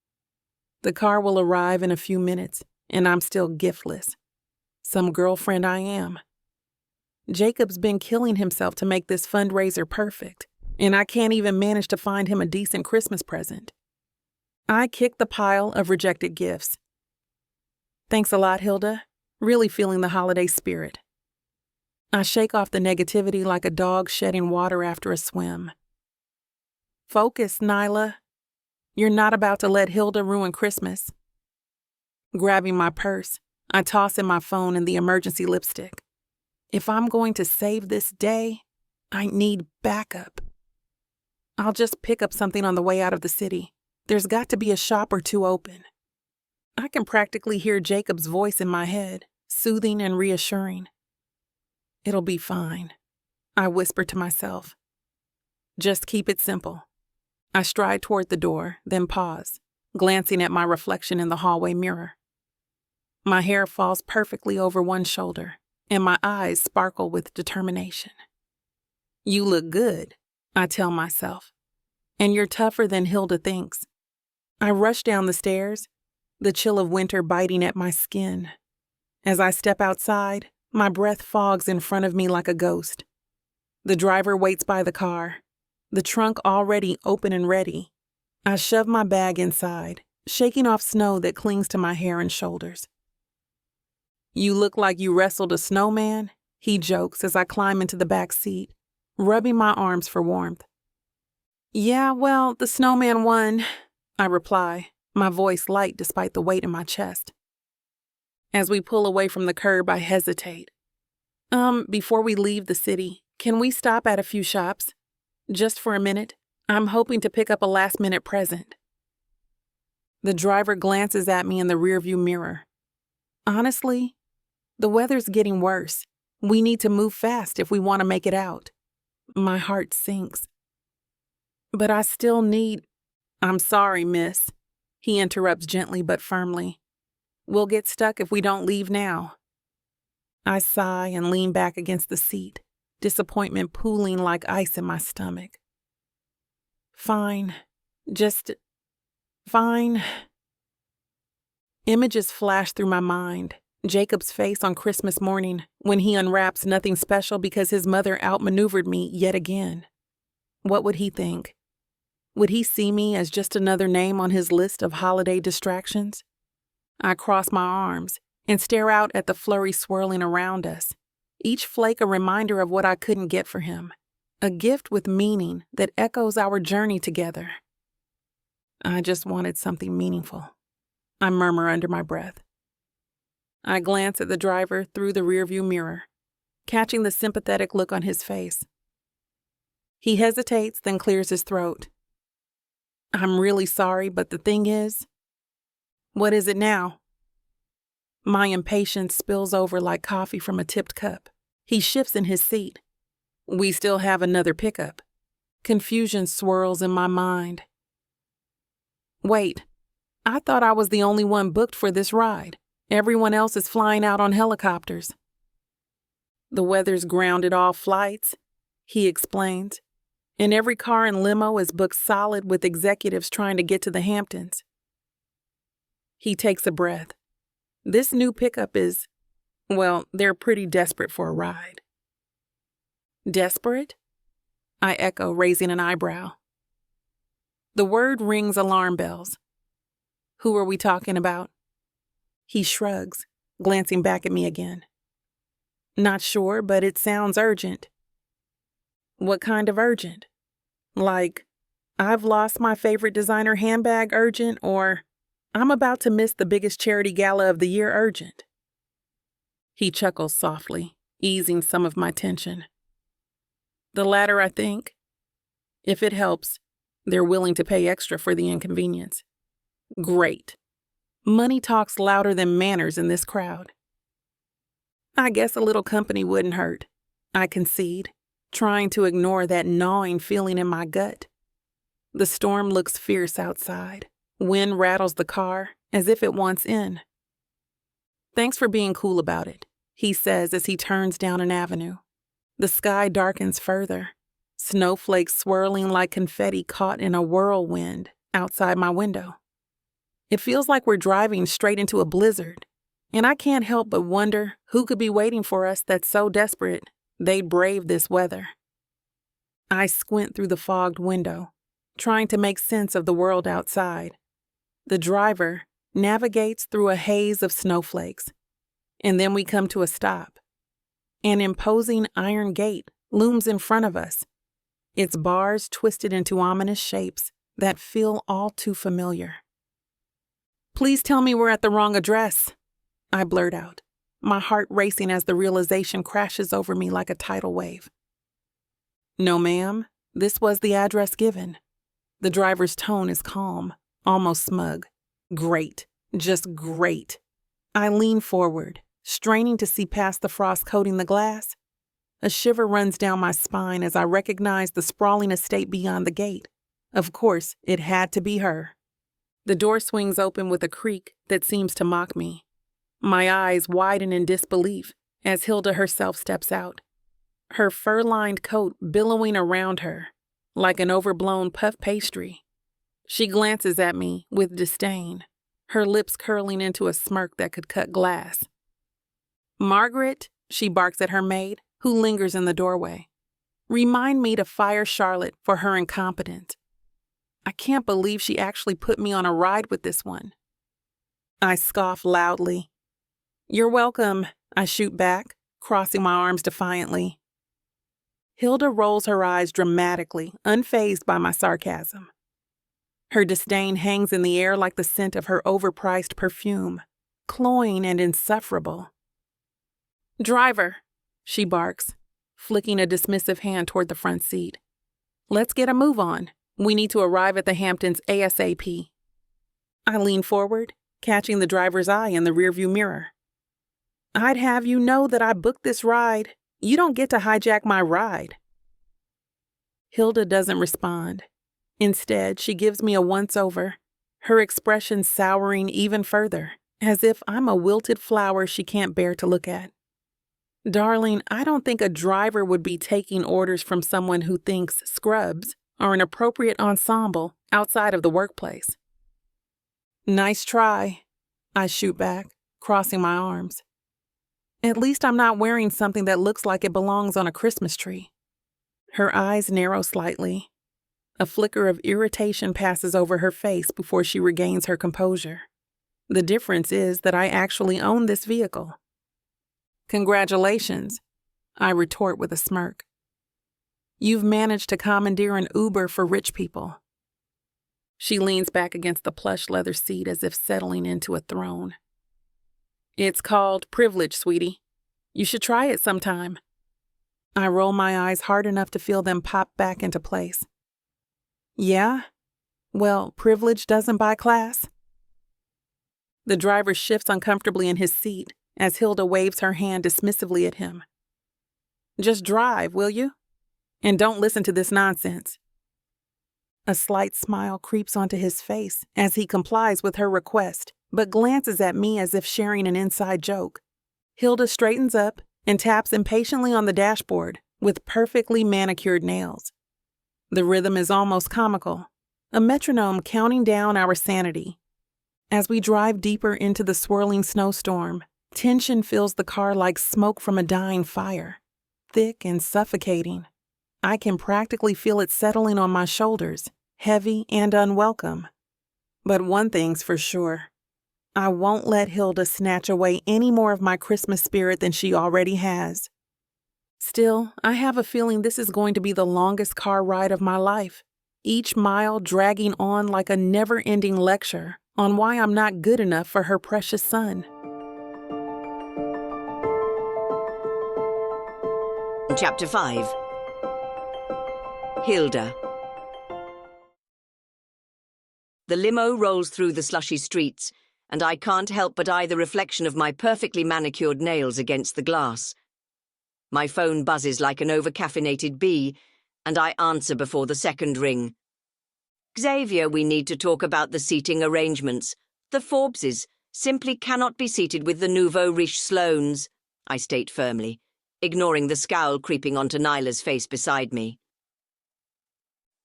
The car will arrive in a few minutes, and I'm still giftless. Some girlfriend I am. Jacob's been killing himself to make this fundraiser perfect, and I can't even manage to find him a decent Christmas present. I kick the pile of rejected gifts. Thanks a lot, Hilda. Really feeling the holiday spirit. I shake off the negativity like a dog shedding water after a swim. Focus, Nyla. You're not about to let Hilda ruin Christmas. Grabbing my purse, I toss in my phone and the emergency lipstick. If I'm going to save this day, I need backup. I'll just pick up something on the way out of the city. There's got to be a shop or two open. I can practically hear Jacob's voice in my head, soothing and reassuring. It'll be fine, I whisper to myself. Just keep it simple. I stride toward the door, then pause, glancing at my reflection in the hallway mirror. My hair falls perfectly over one shoulder, and my eyes sparkle with determination. You look good, I tell myself, and you're tougher than Hilda thinks. I rush down the stairs, the chill of winter biting at my skin. As I step outside, my breath fogs in front of me like a ghost. The driver waits by the car, the trunk already open and ready. I shove my bag inside, shaking off snow that clings to my hair and shoulders. You look like you wrestled a snowman, he jokes as I climb into the back seat, rubbing my arms for warmth. Yeah, well, the snowman won, I reply, my voice light despite the weight in my chest. As we pull away from the curb, I hesitate. Before we leave the city, can we stop at a few shops? Just for a minute. I'm hoping to pick up a last-minute present. The driver glances at me in the rearview mirror. Honestly, the weather's getting worse. We need to move fast if we want to make it out. My heart sinks. But I still need... I'm sorry, miss. He interrupts gently but firmly. We'll get stuck if we don't leave now. I sigh and lean back against the seat, disappointment pooling like ice in my stomach. Fine. Just... fine. Images flash through my mind. Jacob's face on Christmas morning when he unwraps nothing special because his mother outmaneuvered me yet again. What would he think? Would he see me as just another name on his list of holiday distractions? I cross my arms and stare out at the flurry swirling around us, each flake a reminder of what I couldn't get for him, a gift with meaning that echoes our journey together. I just wanted something meaningful, I murmur under my breath. I glance at the driver through the rearview mirror, catching the sympathetic look on his face. He hesitates, then clears his throat. I'm really sorry, but the thing is... What is it now? My impatience spills over like coffee from a tipped cup. He shifts in his seat. We still have another pickup. Confusion swirls in my mind. Wait, I thought I was the only one booked for this ride. Everyone else is flying out on helicopters. The weather's grounded all flights, he explains, and every car and limo is booked solid with executives trying to get to the Hamptons. He takes a breath. This new pickup is, well, they're pretty desperate for a ride. Desperate? I echo, raising an eyebrow. The word rings alarm bells. Who are we talking about? He shrugs, glancing back at me again. Not sure, but it sounds urgent. What kind of urgent? Like, I've lost my favorite designer handbag urgent, or I'm about to miss the biggest charity gala of the year urgent? He chuckles softly, easing some of my tension. The latter, I think. If it helps, they're willing to pay extra for the inconvenience. Great. Money talks louder than manners in this crowd. I guess a little company wouldn't hurt, I concede, trying to ignore that gnawing feeling in my gut. The storm looks fierce outside. Wind rattles the car as if it wants in. Thanks for being cool about it, he says as he turns down an avenue. The sky darkens further, snowflakes swirling like confetti caught in a whirlwind outside my window. It feels like we're driving straight into a blizzard, and I can't help but wonder who could be waiting for us that's so desperate they'd brave this weather. I squint through the fogged window, trying to make sense of the world outside. The driver navigates through a haze of snowflakes, and then we come to a stop. An imposing iron gate looms in front of us, its bars twisted into ominous shapes that feel all too familiar. Please tell me we're at the wrong address, I blurt out, my heart racing as the realization crashes over me like a tidal wave. No, ma'am, this was the address given. The driver's tone is calm, almost smug. Great, just great. I lean forward, straining to see past the frost coating the glass. A shiver runs down my spine as I recognize the sprawling estate beyond the gate. Of course, it had to be her. The door swings open with a creak that seems to mock me. My eyes widen in disbelief as Hilda herself steps out, her fur-lined coat billowing around her like an overblown puff pastry. She glances at me with disdain, her lips curling into a smirk that could cut glass. Margaret, she barks at her maid, who lingers in the doorway. Remind me to fire Charlotte for her incompetence. I can't believe she actually put me on a ride with this one. I scoff loudly. You're welcome, I shoot back, crossing my arms defiantly. Hilda rolls her eyes dramatically, unfazed by my sarcasm. Her disdain hangs in the air like the scent of her overpriced perfume, cloying and insufferable. Driver, she barks, flicking a dismissive hand toward the front seat. Let's get a move on. We need to arrive at the Hamptons ASAP. I lean forward, catching the driver's eye in the rearview mirror. I'd have you know that I booked this ride. You don't get to hijack my ride. Hilda doesn't respond. Instead, she gives me a once-over, her expression souring even further, as if I'm a wilted flower she can't bear to look at. Darling, I don't think a driver would be taking orders from someone who thinks scrubs are an appropriate ensemble outside of the workplace. Nice try, I shoot back, crossing my arms. At least I'm not wearing something that looks like it belongs on a Christmas tree. Her eyes narrow slightly. A flicker of irritation passes over her face before she regains her composure. The difference is that I actually own this vehicle. Congratulations, I retort with a smirk. You've managed to commandeer an Uber for rich people. She leans back against the plush leather seat as if settling into a throne. It's called privilege, sweetie. You should try it sometime. I roll my eyes hard enough to feel them pop back into place. Yeah? Well, privilege doesn't buy class. The driver shifts uncomfortably in his seat as Hilda waves her hand dismissively at him. Just drive, will you? And don't listen to this nonsense. A slight smile creeps onto his face as he complies with her request, but glances at me as if sharing an inside joke. Hilda straightens up and taps impatiently on the dashboard with perfectly manicured nails. The rhythm is almost comical, a metronome counting down our sanity. As we drive deeper into the swirling snowstorm, tension fills the car like smoke from a dying fire. thick and suffocating. I can practically feel it settling on my shoulders, heavy and unwelcome. But one thing's for sure. I won't let Hilda snatch away any more of my Christmas spirit than she already has. Still, I have a feeling this is going to be the longest car ride of my life, each mile dragging on like a never-ending lecture on why I'm not good enough for her precious son. Chapter 5. Hilda. The limo rolls through the slushy streets, and I can't help but eye the reflection of my perfectly manicured nails against the glass. My phone buzzes like an over-caffeinated bee, and I answer before the second ring. Xavier, we need to talk about the seating arrangements. The Forbeses simply cannot be seated with the nouveau riche Sloanes, I state firmly, ignoring the scowl creeping onto Nyla's face beside me.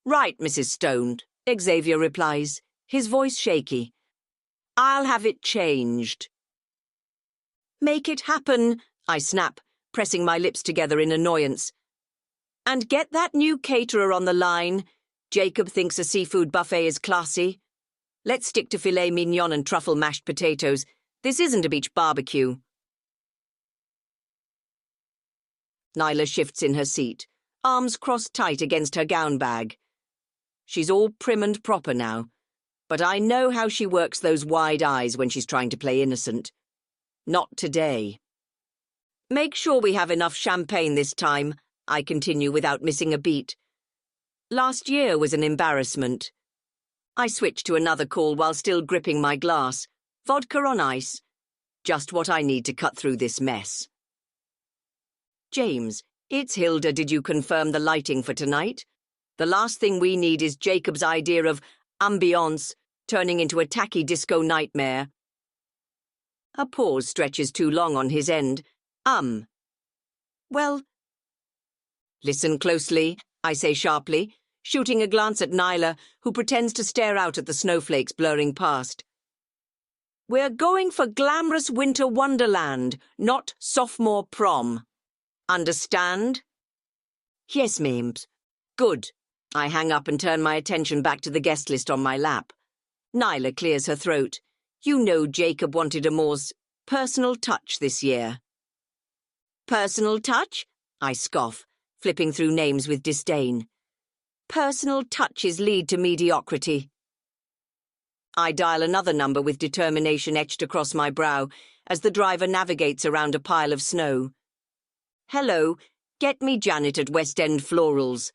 Right, Mrs. Stone, Xavier replies, his voice shaky. I'll have it changed. Make it happen, I snap, pressing my lips together in annoyance. And get that new caterer on the line. Jacob thinks a seafood buffet is classy. Let's stick to filet mignon and truffle mashed potatoes. This isn't a beach barbecue. Nyla shifts in her seat, arms crossed tight against her gown bag. She's all prim and proper now, but I know how she works those wide eyes when she's trying to play innocent. Not today. Make sure we have enough champagne this time, I continue without missing a beat. Last year was an embarrassment. I switch to another call while still gripping my glass. Vodka on ice. Just what I need to cut through this mess. James, it's Hilda. Did you confirm the lighting for tonight? The last thing we need is Jacob's idea of ambiance turning into a tacky disco nightmare. A pause stretches too long on his end. Well, listen closely, I say sharply, shooting a glance at Nyla, who pretends to stare out at the snowflakes blurring past. We're going for glamorous winter wonderland, not sophomore prom. Understand? Yes, Mims. Good. I hang up and turn my attention back to the guest list on my lap. Nyla clears her throat. You know Jacob wanted a more personal touch this year. Personal touch? I scoff, flipping through names with disdain. Personal touches lead to mediocrity. I dial another number with determination etched across my brow as the driver navigates around a pile of snow. Hello, get me Janet at West End Florals.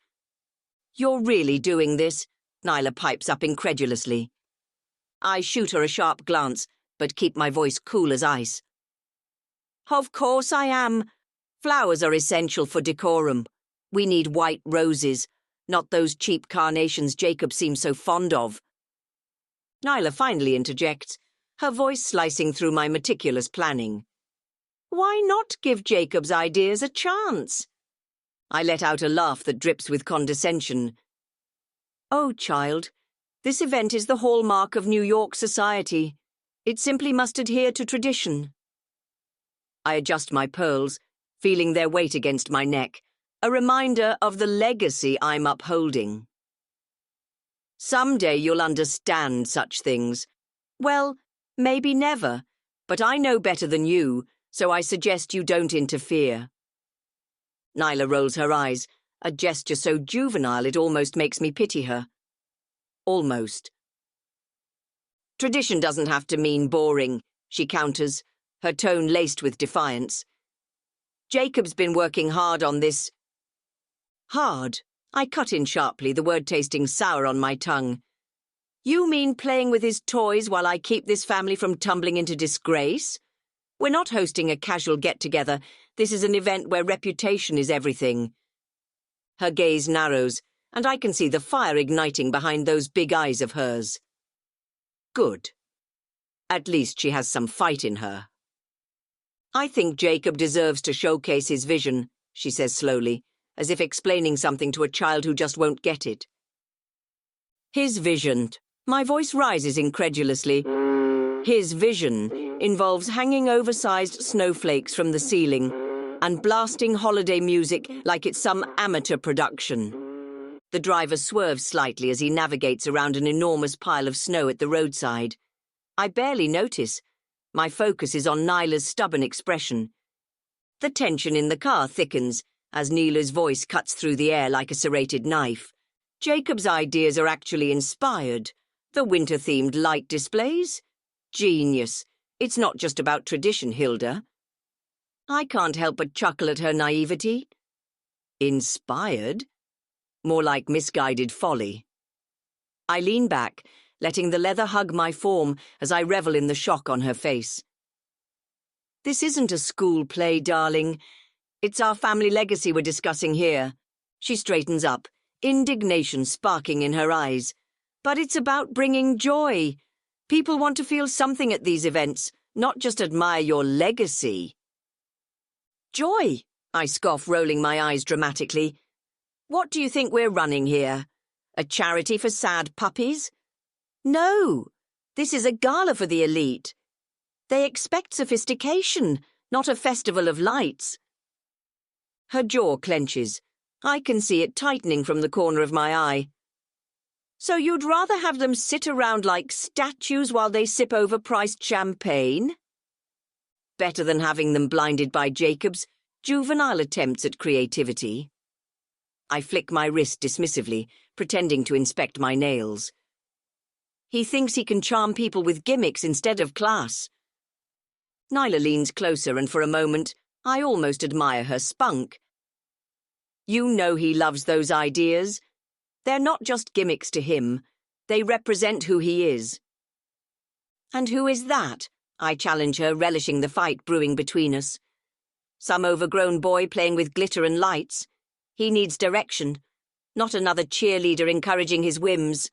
You're really doing this? Nyla pipes up incredulously. I shoot her a sharp glance, but keep my voice cool as ice. Of course I am. Flowers are essential for decorum. We need white roses, not those cheap carnations Jacob seems so fond of. Nyla finally interjects, her voice slicing through my meticulous planning. Why not give Jacob's ideas a chance? I let out a laugh that drips with condescension. Oh, child, this event is the hallmark of New York society. It simply must adhere to tradition. I adjust my pearls, feeling their weight against my neck, a reminder of the legacy I'm upholding. Someday you'll understand such things. Well, maybe never, but I know better than you, so I suggest you don't interfere. Nyla rolls her eyes, a gesture so juvenile it almost makes me pity her. Almost. Tradition doesn't have to mean boring, she counters, her tone laced with defiance. Jacob's been working hard on this. Hard? I cut in sharply, the word tasting sour on my tongue. You mean playing with his toys while I keep this family from tumbling into disgrace? We're not hosting a casual get-together. This is an event where reputation is everything. Her gaze narrows, and I can see the fire igniting behind those big eyes of hers. Good. At least she has some fight in her. I think Jacob deserves to showcase his vision, she says slowly, as if explaining something to a child who just won't get it. His vision. My voice rises incredulously. His vision involves hanging oversized snowflakes from the ceiling, and blasting holiday music like it's some amateur production. The driver swerves slightly as he navigates around an enormous pile of snow at the roadside. I barely notice. My focus is on Nyla's stubborn expression. The tension in the car thickens as Nyla's voice cuts through the air like a serrated knife. Jacob's ideas are actually inspired. The winter-themed light displays? Genius. It's not just about tradition, Hilda. I can't help but chuckle at her naivety. Inspired? More like misguided folly. I lean back, letting the leather hug my form as I revel in the shock on her face. This isn't a school play, darling. It's our family legacy we're discussing here. She straightens up, indignation sparking in her eyes. But it's about bringing joy. People want to feel something at these events, not just admire your legacy. Joy, I scoff, rolling my eyes dramatically. What do you think we're running here? A charity for sad puppies? No, this is a gala for the elite. They expect sophistication, not a festival of lights. Her jaw clenches. I can see it tightening from the corner of my eye. So you'd rather have them sit around like statues while they sip overpriced champagne? Better than having them blinded by Jacob's juvenile attempts at creativity. I flick my wrist dismissively, pretending to inspect my nails. He thinks he can charm people with gimmicks instead of class. Nyla leans closer, and for a moment, I almost admire her spunk. You know he loves those ideas. They're not just gimmicks to him. They represent who he is. And who is that? I challenge her, relishing the fight brewing between us. Some overgrown boy playing with glitter and lights. He needs direction, not another cheerleader encouraging his whims.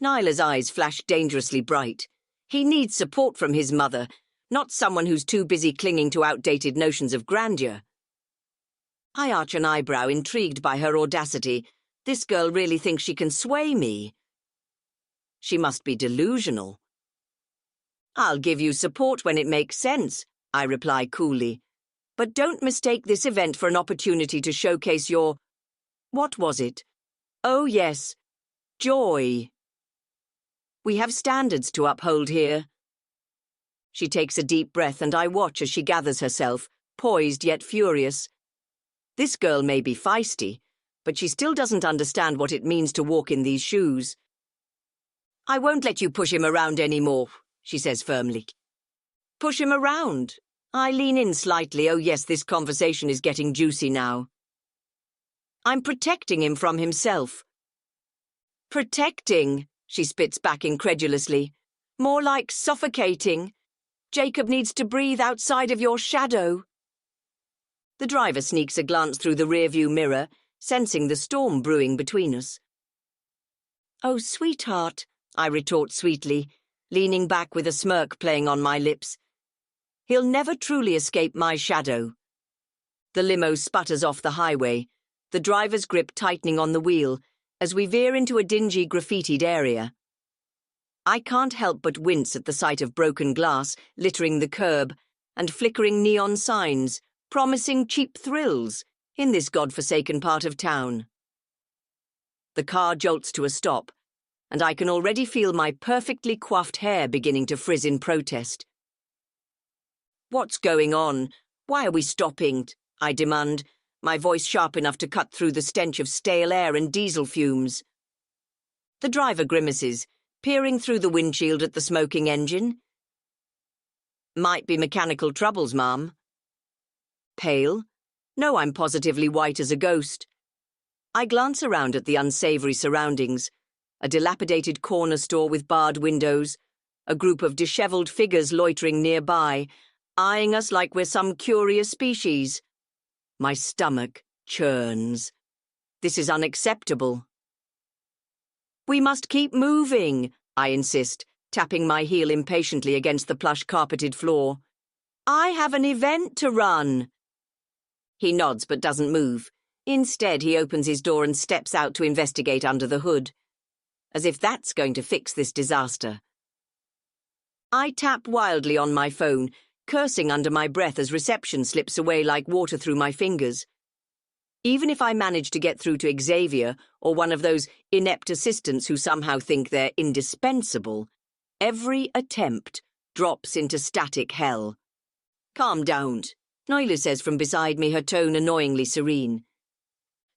Nyla's eyes flash dangerously bright. He needs support from his mother, not someone who's too busy clinging to outdated notions of grandeur. I arch an eyebrow, intrigued by her audacity. This girl really thinks she can sway me. She must be delusional. I'll give you support when it makes sense, I reply coolly. But don't mistake this event for an opportunity to showcase your... What was it? Oh, yes. Joy. We have standards to uphold here. She takes a deep breath, and I watch as she gathers herself, poised yet furious. This girl may be feisty, but she still doesn't understand what it means to walk in these shoes. I won't let you push him around anymore, she says firmly. Push him around? I lean in slightly. Oh yes, this conversation is getting juicy now. I'm protecting him from himself. Protecting, she spits back incredulously. More like suffocating. Jacob needs to breathe outside of your shadow. The driver sneaks a glance through the rearview mirror, sensing the storm brewing between us. Oh, sweetheart, I retort sweetly, leaning back with a smirk playing on my lips. He'll never truly escape my shadow. The limo sputters off the highway, the driver's grip tightening on the wheel as we veer into a dingy graffitied area. I can't help but wince at the sight of broken glass littering the curb and flickering neon signs promising cheap thrills in this godforsaken part of town. The car jolts to a stop, and I can already feel my perfectly coiffed hair beginning to frizz in protest. What's going on? Why are we stopping? I demand, my voice sharp enough to cut through the stench of stale air and diesel fumes. The driver grimaces, peering through the windshield at the smoking engine. Might be mechanical troubles, Mum. Pale? No, I'm positively white as a ghost. I glance around at the unsavory surroundings, a dilapidated corner store with barred windows, a group of disheveled figures loitering nearby, eyeing us like we're some curious species. My stomach churns. This is unacceptable. We must keep moving, I insist, tapping my heel impatiently against the plush carpeted floor. I have an event to run. He nods but doesn't move. Instead, he opens his door and steps out to investigate under the hood. As if that's going to fix this disaster. I tap wildly on my phone, cursing under my breath as reception slips away like water through my fingers. Even if I manage to get through to Xavier or one of those inept assistants who somehow think they're indispensable, every attempt drops into static hell. "Calm down," Tyla says from beside me, her tone annoyingly serene.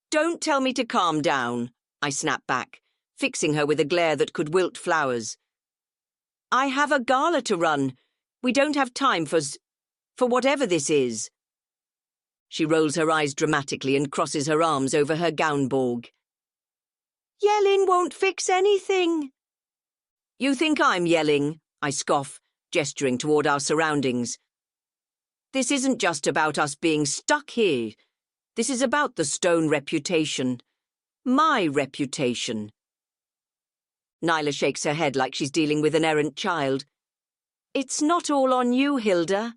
"Don't tell me to calm down," I snap back, fixing her with a glare that could wilt flowers. "I have a gala to run. We don't have time for whatever this is." She rolls her eyes dramatically and crosses her arms over her gown borg. "Yelling won't fix anything." "You think I'm yelling?" I scoff, gesturing toward our surroundings. "This isn't just about us being stuck here. This is about the Stone reputation. My reputation." Tyla shakes her head like she's dealing with an errant child. "It's not all on you, Hilda."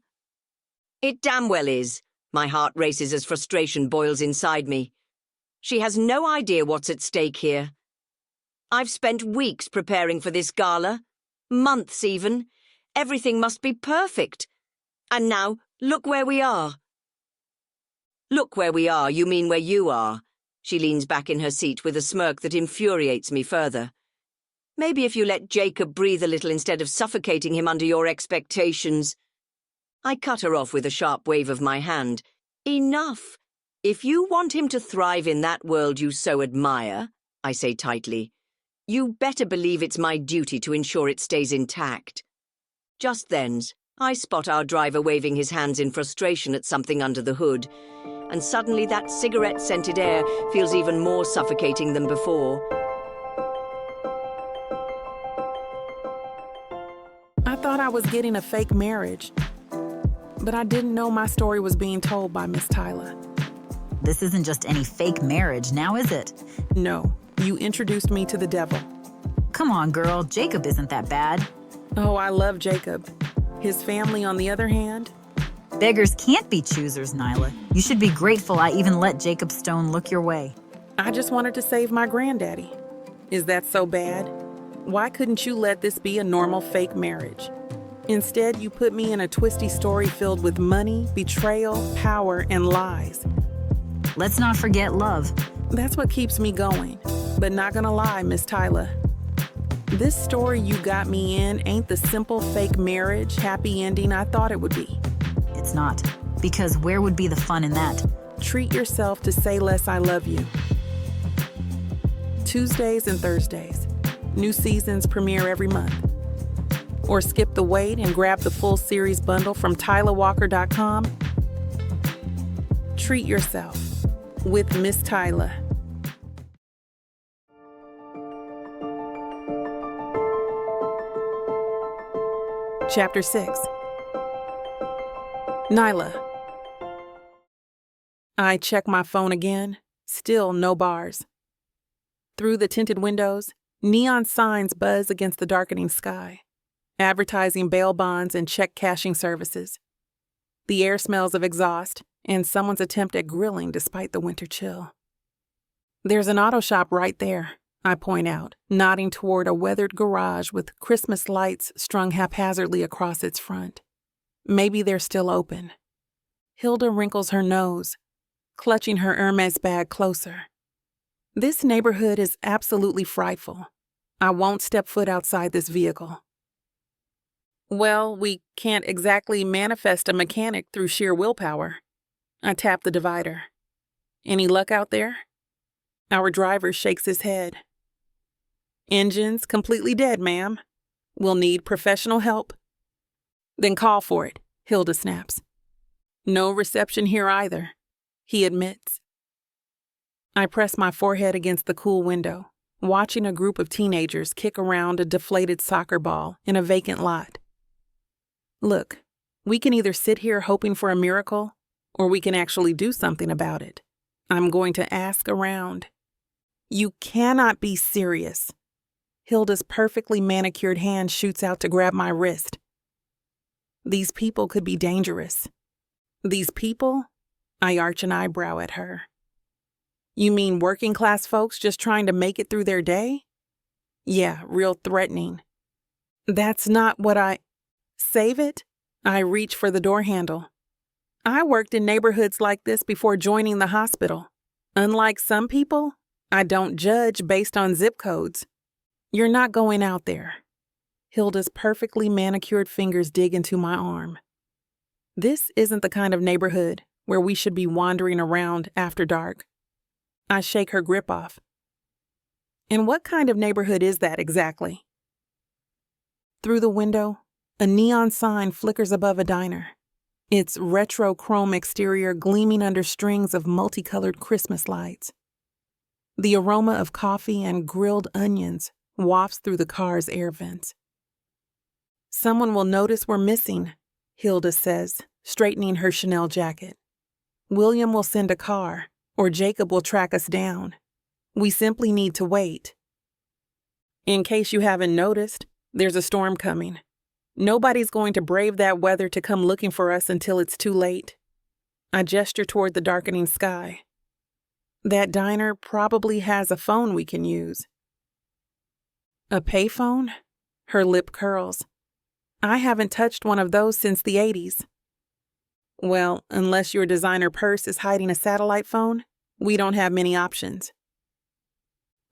"It damn well is." My heart races as frustration boils inside me. She has no idea what's at stake here. I've spent weeks preparing for this gala. Months even. Everything must be perfect. And now, look where we are. "Look where we are, you mean where you are?" She leans back in her seat with a smirk that infuriates me further. "Maybe if you let Jacob breathe a little instead of suffocating him under your expectations." I cut her off with a sharp wave of my hand. "Enough. If you want him to thrive in that world you so admire," I say tightly, "you better believe it's my duty to ensure it stays intact." Just then, I spot our driver waving his hands in frustration at something under the hood, and suddenly that cigarette-scented air feels even more suffocating than before. I thought I was getting a fake marriage, but I didn't know my story was being told by Miss Tyla. This isn't just any fake marriage, now is it? No, you introduced me to the devil. Come on, girl, Jacob isn't that bad. Oh, I love Jacob. His family, on the other hand? Beggars can't be choosers, Nyla. You should be grateful I even let Jacob Stone look your way. I just wanted to save my granddaddy. Is that so bad? Why couldn't you let this be a normal fake marriage? Instead, you put me in a twisty story filled with money, betrayal, power, and lies. Let's not forget love. That's what keeps me going. But not gonna lie, Miss Tyla. This story you got me in ain't the simple fake marriage, happy ending I thought it would be. It's not. Because where would be the fun in that? Treat yourself to Say Less I Love You. Tuesdays and Thursdays. New seasons premiere every month. Or skip the wait and grab the full series bundle from TylaWalker.com. Treat yourself with Miss Tyla. Chapter 6. Nyla. I check my phone again. Still no bars. Through the tinted windows, neon signs buzz against the darkening sky, advertising bail bonds and check cashing services. The air smells of exhaust and someone's attempt at grilling despite the winter chill. There's an auto shop right there, I point out, nodding toward a weathered garage with Christmas lights strung haphazardly across its front. Maybe they're still open. Hilda wrinkles her nose, clutching her Hermes bag closer. This neighborhood is absolutely frightful. I won't step foot outside this vehicle. Well, we can't exactly manifest a mechanic through sheer willpower. I tap the divider. Any luck out there? Our driver shakes his head. Engine's completely dead, ma'am. We'll need professional help. Then call for it, Hilda snaps. No reception here either, he admits. I press my forehead against the cool window, watching a group of teenagers kick around a deflated soccer ball in a vacant lot. Look, we can either sit here hoping for a miracle, or we can actually do something about it. I'm going to ask around. You cannot be serious. Hilda's perfectly manicured hand shoots out to grab my wrist. These people could be dangerous. These people? I arch an eyebrow at her. You mean working class folks just trying to make it through their day? Yeah, real threatening. That's not what Save it? I reach for the door handle. I worked in neighborhoods like this before joining the hospital. Unlike some people, I don't judge based on zip codes. You're not going out there. Hilda's perfectly manicured fingers dig into my arm. This isn't the kind of neighborhood where we should be wandering around after dark. I shake her grip off. And what kind of neighborhood is that exactly? Through the window, a neon sign flickers above a diner, its retro chrome exterior gleaming under strings of multicolored Christmas lights. The aroma of coffee and grilled onions wafts through the car's air vents. Someone will notice we're missing, Hilda says, straightening her Chanel jacket. William will send a car, or Jacob will track us down. We simply need to wait. In case you haven't noticed, there's a storm coming. Nobody's going to brave that weather to come looking for us until it's too late. I gesture toward the darkening sky. That diner probably has a phone we can use. A payphone? Her lip curls. I haven't touched one of those since the 80s. Well, unless your designer purse is hiding a satellite phone, we don't have many options.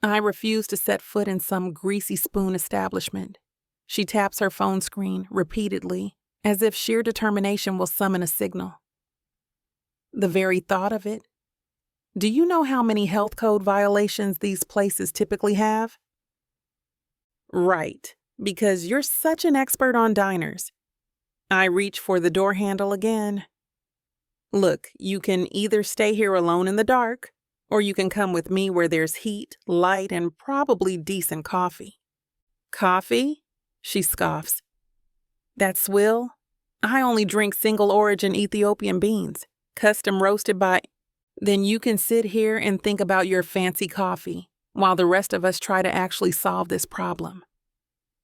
I refuse to set foot in some greasy spoon establishment. She taps her phone screen repeatedly, as if sheer determination will summon a signal. The very thought of it. Do you know how many health code violations these places typically have? Right, because you're such an expert on diners. I reach for the door handle again. Look, you can either stay here alone in the dark, or you can come with me where there's heat, light, and probably decent coffee. Coffee? She scoffs. That swill? I only drink single-origin Ethiopian beans, custom roasted by... Then you can sit here and think about your fancy coffee, while the rest of us try to actually solve this problem.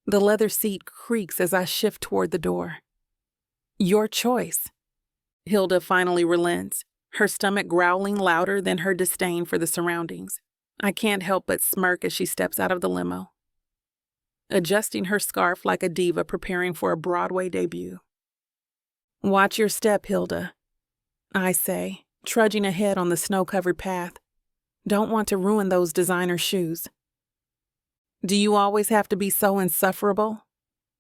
The leather seat creaks as I shift toward the door. Your choice. Hilda finally relents, her stomach growling louder than her disdain for the surroundings. I can't help but smirk as she steps out of the limo, adjusting her scarf like a diva preparing for a Broadway debut. Watch your step, Hilda, I say, trudging ahead on the snow-covered path. Don't want to ruin those designer shoes. Do you always have to be so insufferable?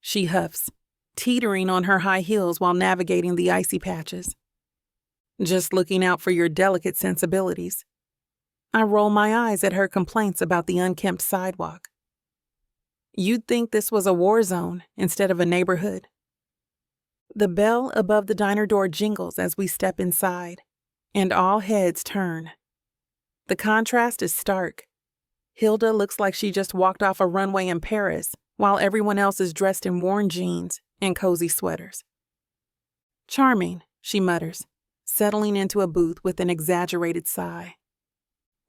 She huffs, teetering on her high heels while navigating the icy patches. Just looking out for your delicate sensibilities. I roll my eyes at her complaints about the unkempt sidewalk. You'd think this was a war zone instead of a neighborhood. The bell above the diner door jingles as we step inside, and all heads turn. The contrast is stark. Hilda looks like she just walked off a runway in Paris, while everyone else is dressed in worn jeans and cozy sweaters. Charming, she mutters, settling into a booth with an exaggerated sigh.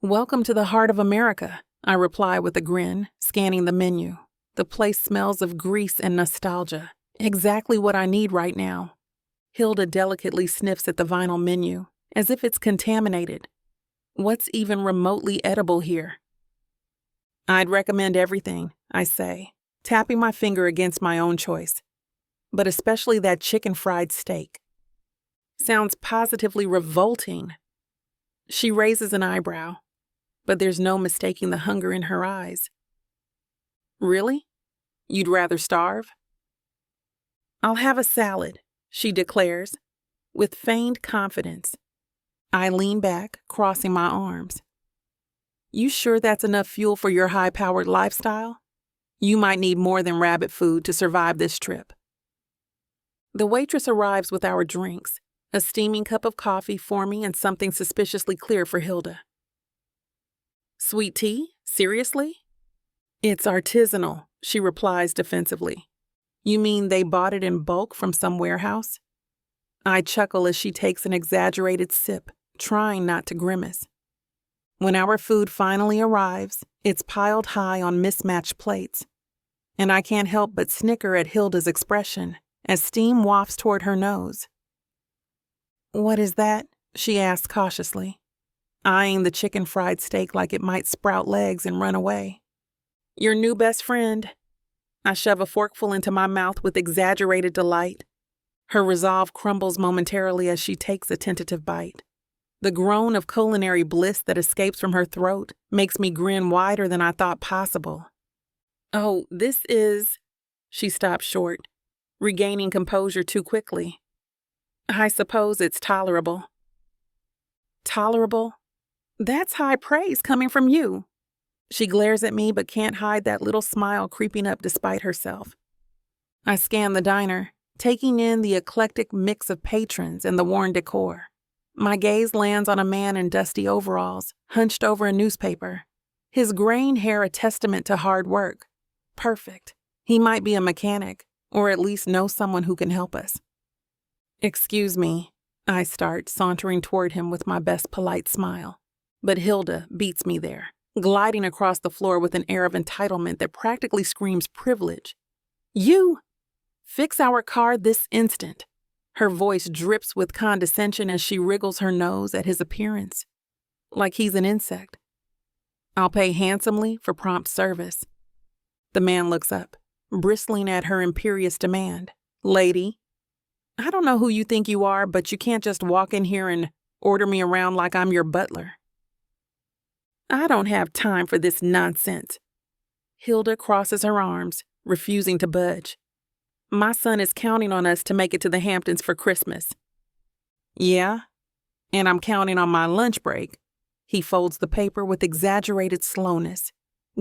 Welcome to the heart of America, I reply with a grin, scanning the menu. The place smells of grease and nostalgia. Exactly what I need right now. Hilda delicately sniffs at the vinyl menu, as if it's contaminated. What's even remotely edible here? I'd recommend everything, I say, tapping my finger against my own choice. But especially that chicken fried steak. Sounds positively revolting. She raises an eyebrow, but there's no mistaking the hunger in her eyes. Really? You'd rather starve? I'll have a salad, she declares, with feigned confidence. I lean back, crossing my arms. You sure that's enough fuel for your high-powered lifestyle? You might need more than rabbit food to survive this trip. The waitress arrives with our drinks, a steaming cup of coffee for me and something suspiciously clear for Hilda. Sweet tea? Seriously? It's artisanal, she replies defensively. You mean they bought it in bulk from some warehouse? I chuckle as she takes an exaggerated sip, trying not to grimace. When our food finally arrives, it's piled high on mismatched plates, and I can't help but snicker at Hilda's expression as steam wafts toward her nose. What is that? She asks cautiously, eyeing the chicken fried steak like it might sprout legs and run away. Your new best friend. I shove a forkful into my mouth with exaggerated delight. Her resolve crumbles momentarily as she takes a tentative bite. The groan of culinary bliss that escapes from her throat makes me grin wider than I thought possible. Oh, this is... She stops short, regaining composure too quickly. I suppose it's tolerable. Tolerable? That's high praise coming from you. She glares at me but can't hide that little smile creeping up despite herself. I scan the diner, taking in the eclectic mix of patrons and the worn decor. My gaze lands on a man in dusty overalls, hunched over a newspaper. His graying hair a testament to hard work. Perfect. He might be a mechanic, or at least know someone who can help us. Excuse me, I start, sauntering toward him with my best polite smile. But Hilda beats me there, gliding across the floor with an air of entitlement that practically screams privilege. You! Fix our car this instant. Her voice drips with condescension as she wriggles her nose at his appearance, like he's an insect. I'll pay handsomely for prompt service. The man looks up, bristling at her imperious demand. Lady, I don't know who you think you are, but you can't just walk in here and order me around like I'm your butler. I don't have time for this nonsense. Hilda crosses her arms, refusing to budge. My son is counting on us to make it to the Hamptons for Christmas. Yeah, and I'm counting on my lunch break. He folds the paper with exaggerated slowness,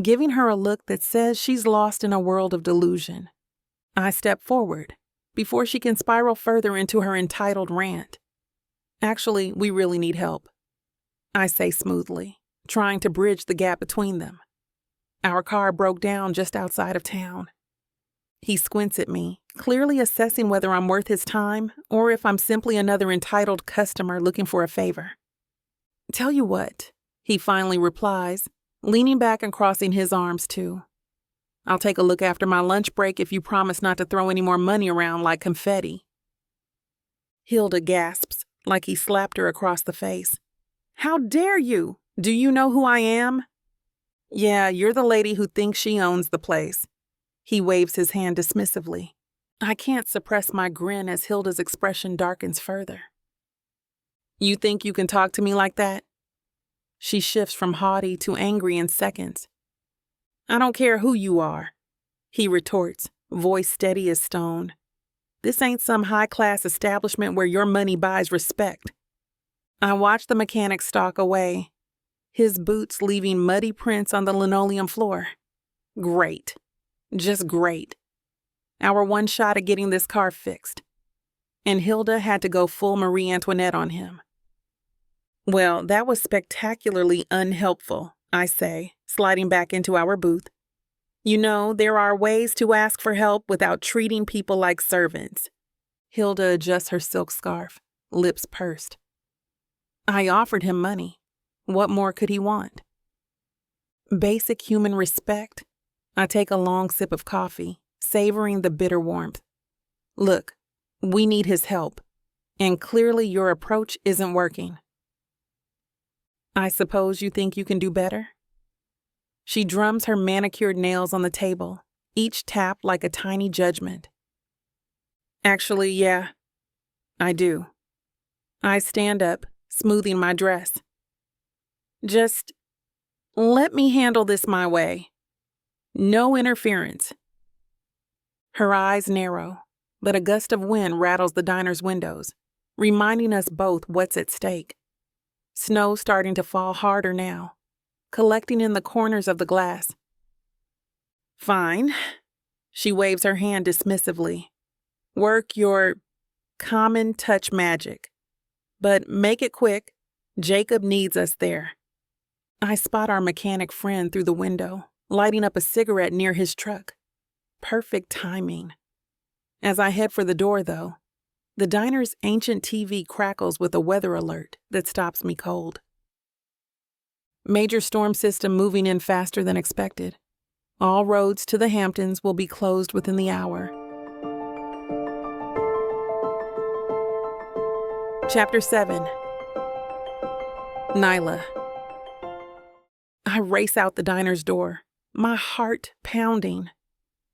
giving her a look that says she's lost in a world of delusion. I step forward before she can spiral further into her entitled rant. Actually, we really need help, I say smoothly, trying to bridge the gap between them. Our car broke down just outside of town. He squints at me, clearly assessing whether I'm worth his time or if I'm simply another entitled customer looking for a favor. Tell you what, he finally replies, leaning back and crossing his arms too. I'll take a look after my lunch break if you promise not to throw any more money around like confetti. Hilda gasps, like he slapped her across the face. How dare you? Do you know who I am? Yeah, you're the lady who thinks she owns the place. He waves his hand dismissively. I can't suppress my grin as Hilda's expression darkens further. You think you can talk to me like that? She shifts from haughty to angry in seconds. I don't care who you are, he retorts, voice steady as stone. This ain't some high-class establishment where your money buys respect. I watch the mechanic stalk away, his boots leaving muddy prints on the linoleum floor. Great. Just great. Our one shot at getting this car fixed. And Hilda had to go full Marie Antoinette on him. Well, that was spectacularly unhelpful, I say, sliding back into our booth. You know, there are ways to ask for help without treating people like servants. Hilda adjusts her silk scarf, lips pursed. I offered him money. What more could he want? Basic human respect. I take a long sip of coffee, savoring the bitter warmth. Look, we need his help, and clearly your approach isn't working. I suppose you think you can do better? She drums her manicured nails on the table, each tap like a tiny judgment. Actually, yeah, I do. I stand up, smoothing my dress. Just let me handle this my way. No interference. Her eyes narrow, but a gust of wind rattles the diner's windows, reminding us both what's at stake. Snow starting to fall harder now, collecting in the corners of the glass. Fine. She waves her hand dismissively. Work your common touch magic. But make it quick. Jacob needs us there. I spot our mechanic friend through the window, lighting up a cigarette near his truck. Perfect timing. As I head for the door, though, the diner's ancient TV crackles with a weather alert that stops me cold. Major storm system moving in faster than expected. All roads to the Hamptons will be closed within the hour. Chapter 7. Nyla. I race out the diner's door, my heart pounding,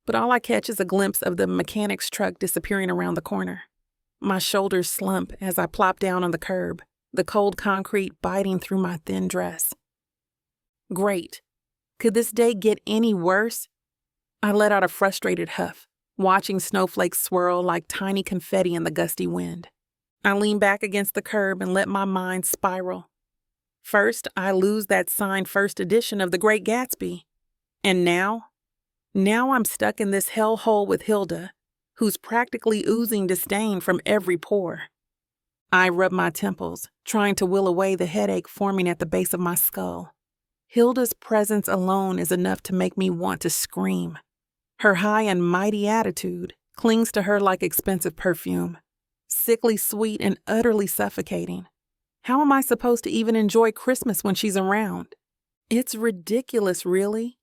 but all I catch is a glimpse of the mechanic's truck disappearing around the corner. My shoulders slump as I plop down on the curb, the cold concrete biting through my thin dress. Great. Could this day get any worse? I let out a frustrated huff, watching snowflakes swirl like tiny confetti in the gusty wind. I lean back against the curb and let my mind spiral. First, I lose that signed first edition of The Great Gatsby. And now I'm stuck in this hellhole with Hilda, who's practically oozing disdain from every pore. I rub my temples, trying to will away the headache forming at the base of my skull. Hilda's presence alone is enough to make me want to scream. Her high and mighty attitude clings to her like expensive perfume, sickly sweet and utterly suffocating. How am I supposed to even enjoy Christmas when she's around? It's ridiculous, really.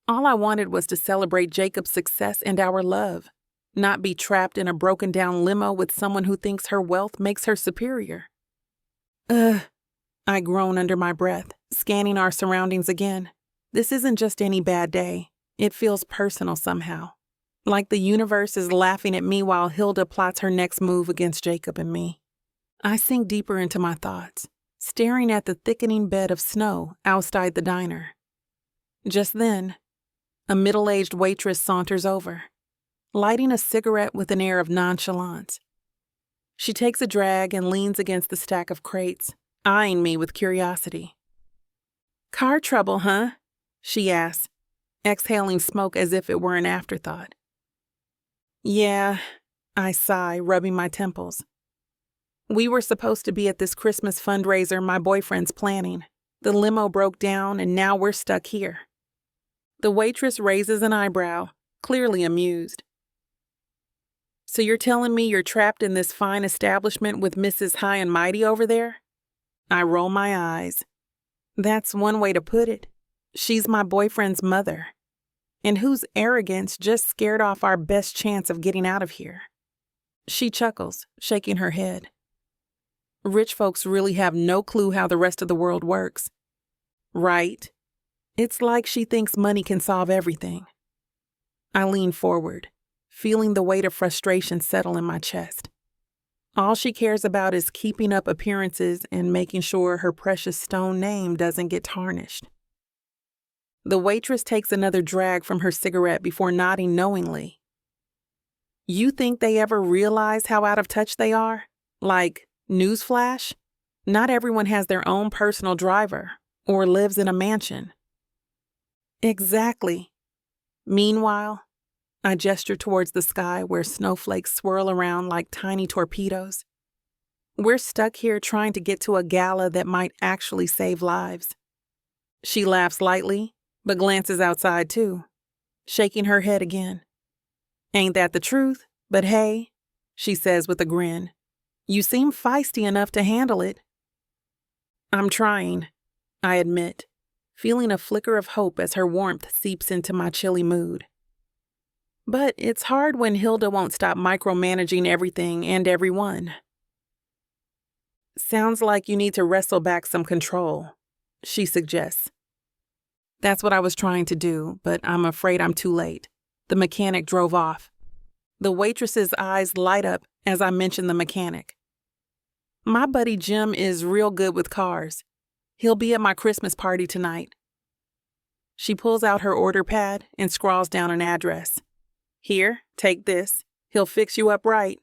All I wanted was to celebrate Jacob's success and our love, not be trapped in a broken-down limo with someone who thinks her wealth makes her superior. Ugh, I groan under my breath, scanning our surroundings again. This isn't just any bad day. It feels personal somehow, like the universe is laughing at me while Hilda plots her next move against Jacob and me. I sink deeper into my thoughts, staring at the thickening bed of snow outside the diner. Just then, a middle-aged waitress saunters over, lighting a cigarette with an air of nonchalance. She takes a drag and leans against the stack of crates, eyeing me with curiosity. "Car trouble, huh?" she asks, exhaling smoke as if it were an afterthought. "Yeah," I sigh, rubbing my temples. "We were supposed to be at this Christmas fundraiser my boyfriend's planning. The limo broke down and now we're stuck here." The waitress raises an eyebrow, clearly amused. "So you're telling me you're trapped in this fine establishment with Mrs. High and Mighty over there?" I roll my eyes. That's one way to put it. She's my boyfriend's mother, and whose arrogance just scared off our best chance of getting out of here. She chuckles, shaking her head. Rich folks really have no clue how the rest of the world works. Right? It's like she thinks money can solve everything. I lean forward, feeling the weight of frustration settle in my chest. All she cares about is keeping up appearances and making sure her precious stone name doesn't get tarnished. The waitress takes another drag from her cigarette before nodding knowingly. "You think they ever realize how out of touch they are? Like, newsflash? Not everyone has their own personal driver or lives in a mansion." Exactly. Meanwhile, I gesture towards the sky where snowflakes swirl around like tiny torpedoes. We're stuck here trying to get to a gala that might actually save lives. She laughs lightly, but glances outside too, shaking her head again. "Ain't that the truth? But hey," she says with a grin, "you seem feisty enough to handle it." "I'm trying," I admit, feeling a flicker of hope as her warmth seeps into my chilly mood. But it's hard when Hilda won't stop micromanaging everything and everyone. "Sounds like you need to wrestle back some control," she suggests. That's what I was trying to do, but I'm afraid I'm too late. The mechanic drove off. The waitress's eyes light up as I mention the mechanic. "My buddy Jim is real good with cars. He'll be at my Christmas party tonight." She pulls out her order pad and scrawls down an address. "Here, take this. He'll fix you up right."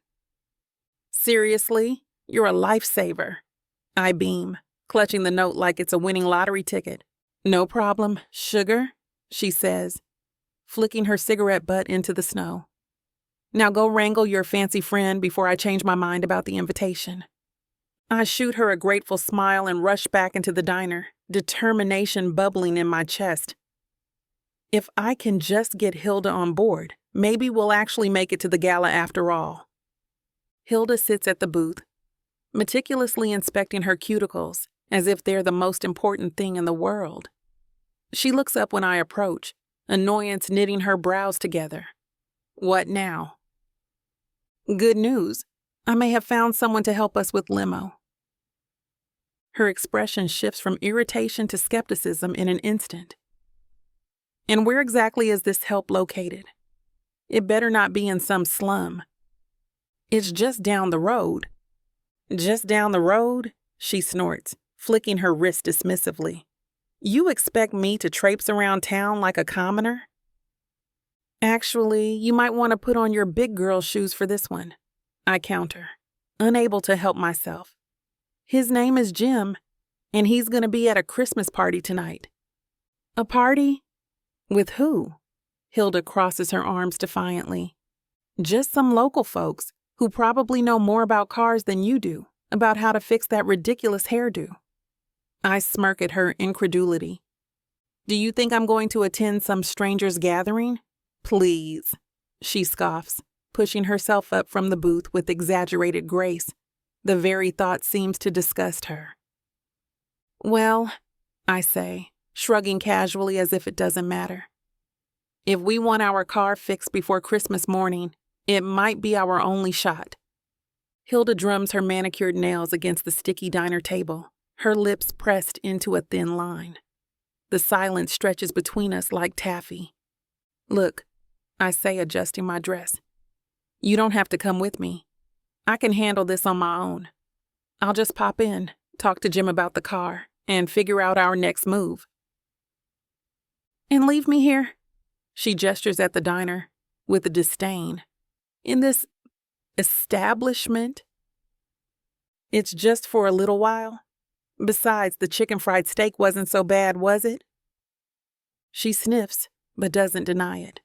"Seriously? You're a lifesaver." I beam, clutching the note like it's a winning lottery ticket. "No problem, sugar," she says, flicking her cigarette butt into the snow. "Now go wrangle your fancy friend before I change my mind about the invitation." I shoot her a grateful smile and rush back into the diner, determination bubbling in my chest. If I can just get Hilda on board, maybe we'll actually make it to the gala after all. Hilda sits at the booth, meticulously inspecting her cuticles as if they're the most important thing in the world. She looks up when I approach, annoyance knitting her brows together. What now? "Good news. I may have found someone to help us with limo." Her expression shifts from irritation to skepticism in an instant. "And where exactly is this help located? It better not be in some slum." It's just down the road. Just down the road? She snorts, flicking her wrist dismissively. You expect me to traipse around town like a commoner? Actually, you might want to put on your big girl shoes for this one, I counter, unable to help myself. His name is Jim, and he's going to be at a Christmas party tonight. A party? With who? Hilda crosses her arms defiantly. Just some local folks who probably know more about cars than you do, about how to fix that ridiculous hairdo. I smirk at her incredulity. Do you think I'm going to attend some stranger's gathering? Please, she scoffs, pushing herself up from the booth with exaggerated grace. The very thought seems to disgust her. Well, I say, shrugging casually as if it doesn't matter. If we want our car fixed before Christmas morning, it might be our only shot. Hilda drums her manicured nails against the sticky diner table, her lips pressed into a thin line. The silence stretches between us like taffy. Look, I say, adjusting my dress. You don't have to come with me. I can handle this on my own. I'll just pop in, talk to Jim about the car, and figure out our next move. And leave me here? She gestures at the diner with disdain. In this establishment? It's just for a little while. Besides, the chicken fried steak wasn't so bad, was it? She sniffs, but doesn't deny it.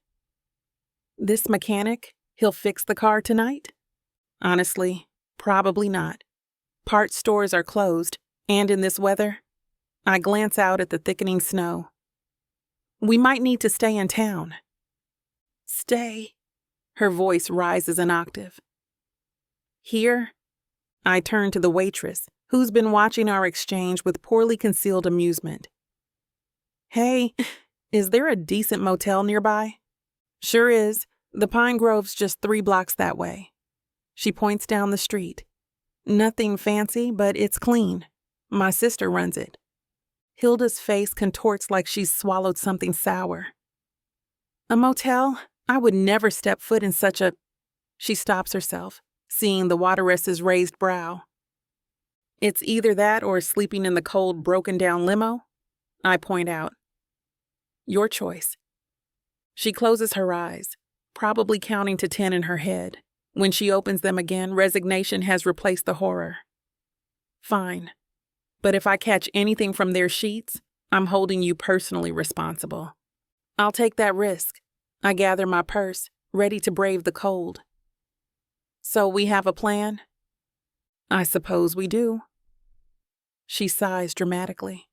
This mechanic, he'll fix the car tonight? Honestly, probably not. Parts stores are closed, and in this weather, I glance out at the thickening snow. We might need to stay in town. Stay? Her voice rises an octave. Here, I turn to the waitress, who's been watching our exchange with poorly concealed amusement. Hey, is there a decent motel nearby? Sure is. The Pine Grove's just 3 blocks that way. She points down the street. Nothing fancy, but it's clean. My sister runs it. Hilda's face contorts like she's swallowed something sour. A motel? I would never step foot in such a... She stops herself, seeing the waiteress's raised brow. It's either that or sleeping in the cold, broken-down limo, I point out. Your choice. She closes her eyes, probably counting to 10 in her head. When she opens them again, resignation has replaced the horror. Fine. But if I catch anything from their sheets, I'm holding you personally responsible. I'll take that risk. I gather my purse, ready to brave the cold. So we have a plan? I suppose we do. She sighs dramatically.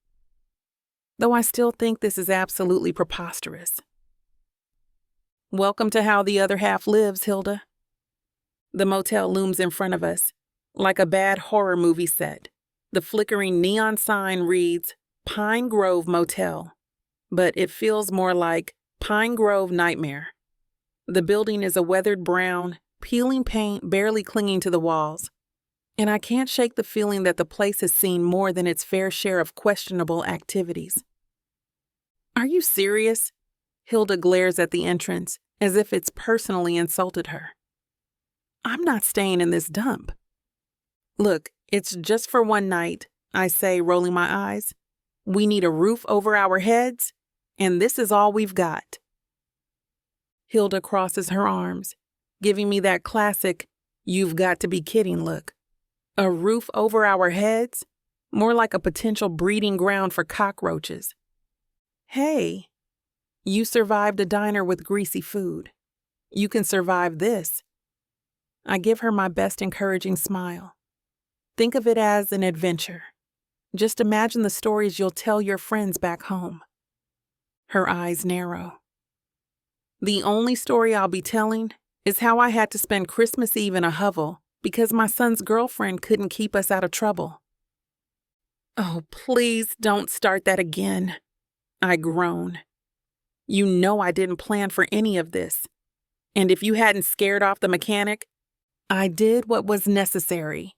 Though I still think this is absolutely preposterous. Welcome to how the other half lives, Hilda. The motel looms in front of us, like a bad horror movie set. The flickering neon sign reads, Pine Grove Motel, but it feels more like Pine Grove Nightmare. The building is a weathered brown, peeling paint barely clinging to the walls, and I can't shake the feeling that the place has seen more than its fair share of questionable activities. Are you serious? Hilda glares at the entrance, as if it's personally insulted her. I'm not staying in this dump. Look, it's just for one night, I say, rolling my eyes. We need a roof over our heads, and this is all we've got. Hilda crosses her arms, giving me that classic, you've got to be kidding look. A roof over our heads? More like a potential breeding ground for cockroaches. Hey, you survived a diner with greasy food. You can survive this. I give her my best encouraging smile. Think of it as an adventure. Just imagine the stories you'll tell your friends back home. Her eyes narrow. The only story I'll be telling is how I had to spend Christmas Eve in a hovel because my son's girlfriend couldn't keep us out of trouble. Oh, please don't start that again, I groan. You know I didn't plan for any of this. And if you hadn't scared off the mechanic, I did what was necessary.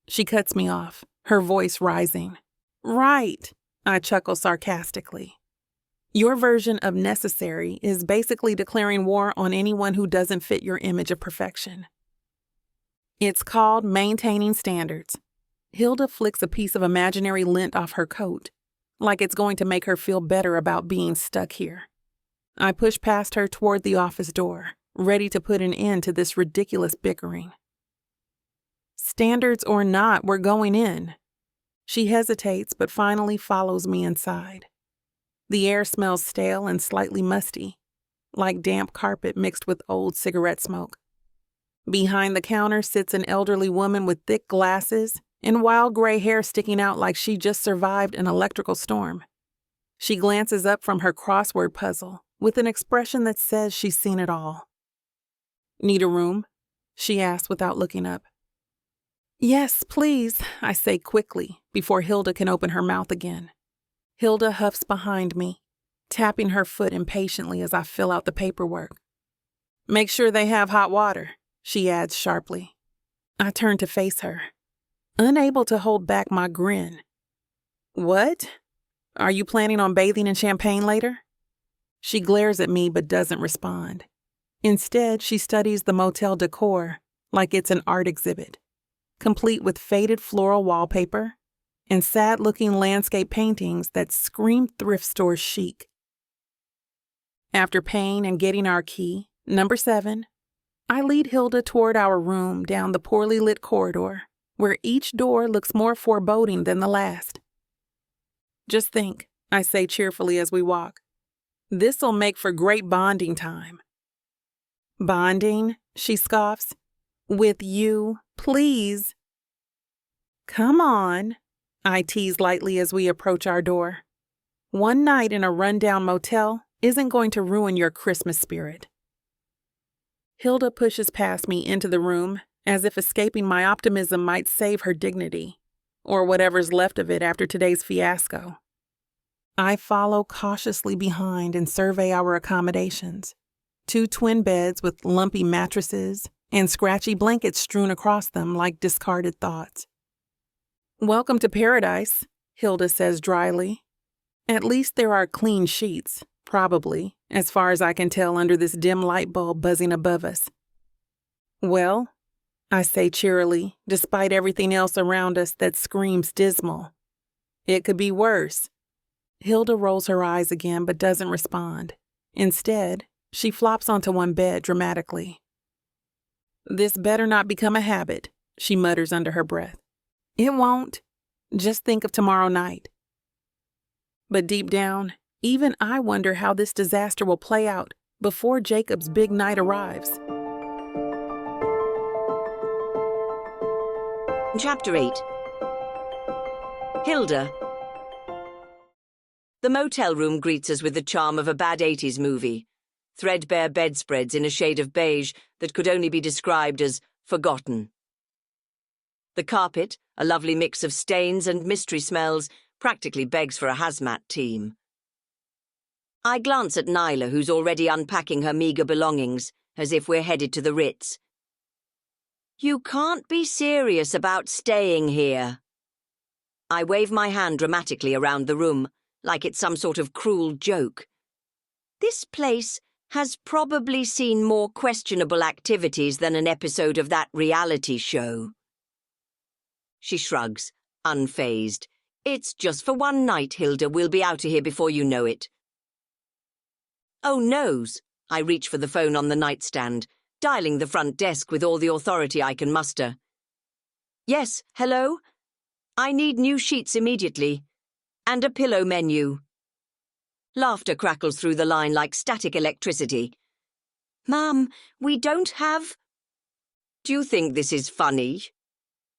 She cuts me off, her voice rising. Right, I chuckle sarcastically. Your version of necessary is basically declaring war on anyone who doesn't fit your image of perfection. It's called maintaining standards. Hilda flicks a piece of imaginary lint off her coat, like it's going to make her feel better about being stuck here. I push past her toward the office door, ready to put an end to this ridiculous bickering. Standards or not, we're going in. She hesitates, but finally follows me inside. The air smells stale and slightly musty, like damp carpet mixed with old cigarette smoke. Behind the counter sits an elderly woman with thick glasses and wild gray hair sticking out like she just survived an electrical storm. She glances up from her crossword puzzle with an expression that says she's seen it all. "Need a room?" she asks without looking up. "Yes, please," I say quickly before Hilda can open her mouth again. Hilda huffs behind me, tapping her foot impatiently as I fill out the paperwork. "Make sure they have hot water," she adds sharply. I turn to face her, unable to hold back my grin. "What? Are you planning on bathing in champagne later?" She glares at me but doesn't respond. Instead, she studies the motel decor like it's an art exhibit, complete with faded floral wallpaper and sad-looking landscape paintings that scream thrift store chic. After paying and getting our key, number 7, I lead Hilda toward our room down the poorly lit corridor, where each door looks more foreboding than the last. "Just think," I say cheerfully as we walk. "This'll make for great bonding time." "Bonding?" she scoffs. "With you, please." "Come on," I tease lightly as we approach our door. One night in a rundown motel isn't going to ruin your Christmas spirit. Hilda pushes past me into the room, as if escaping my optimism might save her dignity, or whatever's left of it after today's fiasco. I follow cautiously behind and survey our accommodations. 2 twin beds with lumpy mattresses and scratchy blankets strewn across them like discarded thoughts. "Welcome to paradise," Hilda says dryly. "At least there are clean sheets, probably, as far as I can tell under this dim light bulb buzzing above us." "Well," I say cheerily, despite everything else around us that screams dismal, "it could be worse." Hilda rolls her eyes again but doesn't respond. Instead, she flops onto one bed dramatically. "This better not become a habit," she mutters under her breath. "It won't. Just think of tomorrow night." But deep down, even I wonder how this disaster will play out before Jacob's big night arrives. Chapter 8. Hilda. The motel room greets us with the charm of a bad 80s movie. Threadbare bedspreads in a shade of beige that could only be described as forgotten. The carpet, a lovely mix of stains and mystery smells, practically begs for a hazmat team. I glance at Nyla, who's already unpacking her meagre belongings, as if we're headed to the Ritz. "You can't be serious about staying here." I wave my hand dramatically around the room, like it's some sort of cruel joke. This place has probably seen more questionable activities than an episode of that reality show. She shrugs, unfazed. "It's just for one night, Hilda. We'll be out of here before you know it." "Oh, noes." I reach for the phone on the nightstand, dialing the front desk with all the authority I can muster. "Yes, hello? I need new sheets immediately. And a pillow menu." Laughter crackles through the line like static electricity. "Ma'am, we don't have—" "Do you think this is funny?"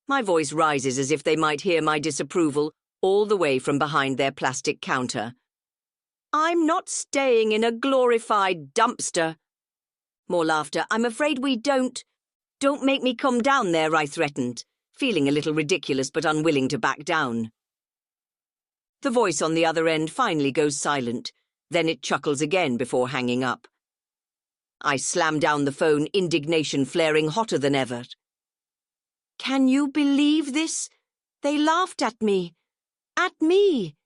My voice rises as if they might hear my disapproval all the way from behind their plastic counter. "I'm not staying in a glorified dumpster." More laughter. "I'm afraid we don't—" "Don't make me come down there," I threatened, feeling a little ridiculous but unwilling to back down. The voice on the other end finally goes silent. Then it chuckles again before hanging up. I slam down the phone, indignation flaring hotter than ever. "Can you believe this? They laughed at me. At me!"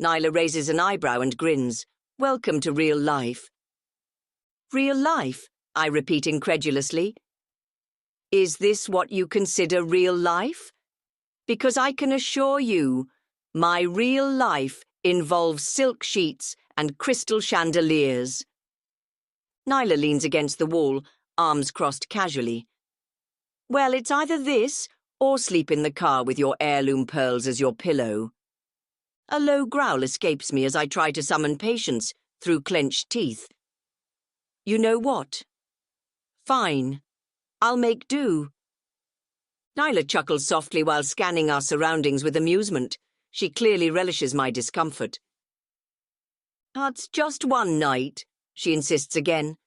Nyla raises an eyebrow and grins. "Welcome to real life." "Real life?" I repeat incredulously. Is this what you consider real life? Because I can assure you, my real life involves silk sheets and crystal chandeliers. Nyla leans against the wall, arms crossed casually. Well, it's either this or sleep in the car with your heirloom pearls as your pillow. A low growl escapes me as I try to summon patience through clenched teeth. You know what? Fine. I'll make do. Nyla chuckles softly while scanning our surroundings with amusement. She clearly relishes my discomfort. It's just one night, she insists again.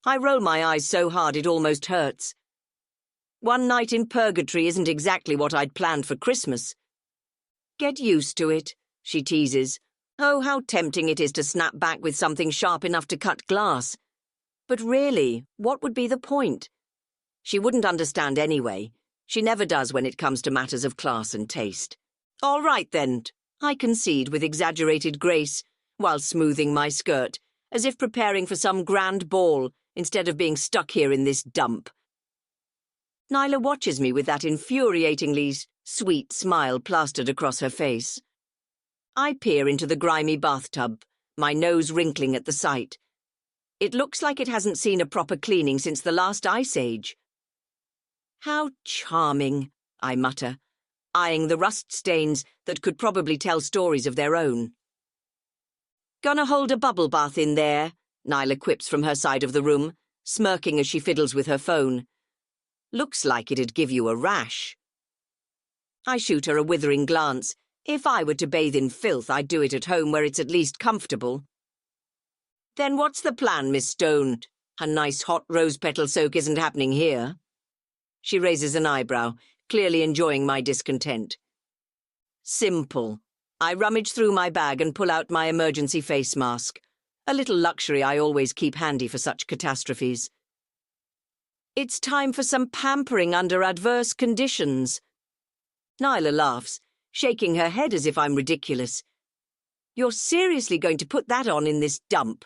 I roll my eyes so hard it almost hurts. One night in purgatory isn't exactly what I'd planned for Christmas. Get used to it, she teases. Oh, how tempting it is to snap back with something sharp enough to cut glass. But really, what would be the point? She wouldn't understand anyway. She never does when it comes to matters of class and taste. All right, then, I concede with exaggerated grace, while smoothing my skirt, as if preparing for some grand ball, instead of being stuck here in this dump. Nyla watches me with that infuriatingly sweet smile plastered across her face. I peer into the grimy bathtub, my nose wrinkling at the sight. It looks like it hasn't seen a proper cleaning since the last ice age. How charming, I mutter, eyeing the rust stains that could probably tell stories of their own. Gonna hold a bubble bath in there, Nyla quips from her side of the room, smirking as she fiddles with her phone. Looks like it'd give you a rash. I shoot her a withering glance. If I were to bathe in filth, I'd do it at home where it's at least comfortable. Then what's the plan, Miss Stone? A nice hot rose petal soak isn't happening here. She raises an eyebrow, clearly enjoying my discontent. Simple. I rummage through my bag and pull out my emergency face mask, a little luxury I always keep handy for such catastrophes. It's time for some pampering under adverse conditions. Nyla laughs, shaking her head as if I'm ridiculous. You're seriously going to put that on in this dump?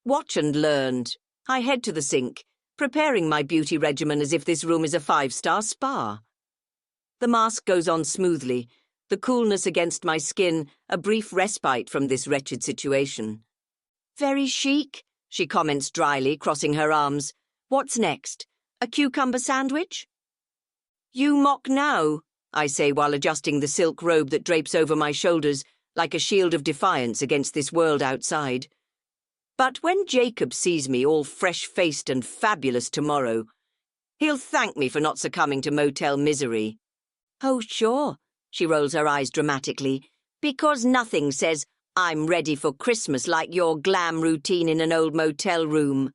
Watch and learn. I head to the sink, preparing my beauty regimen as if this room is a 5-star spa. The mask goes on smoothly, the coolness against my skin a brief respite from this wretched situation. Very chic, she comments dryly, crossing her arms. What's next? A cucumber sandwich? You mock now, I say while adjusting the silk robe that drapes over my shoulders like a shield of defiance against this world outside. But when Jacob sees me all fresh-faced and fabulous tomorrow, he'll thank me for not succumbing to motel misery. Oh, sure, she rolls her eyes dramatically, because nothing says, I'm ready for Christmas like your glam routine in an old motel room.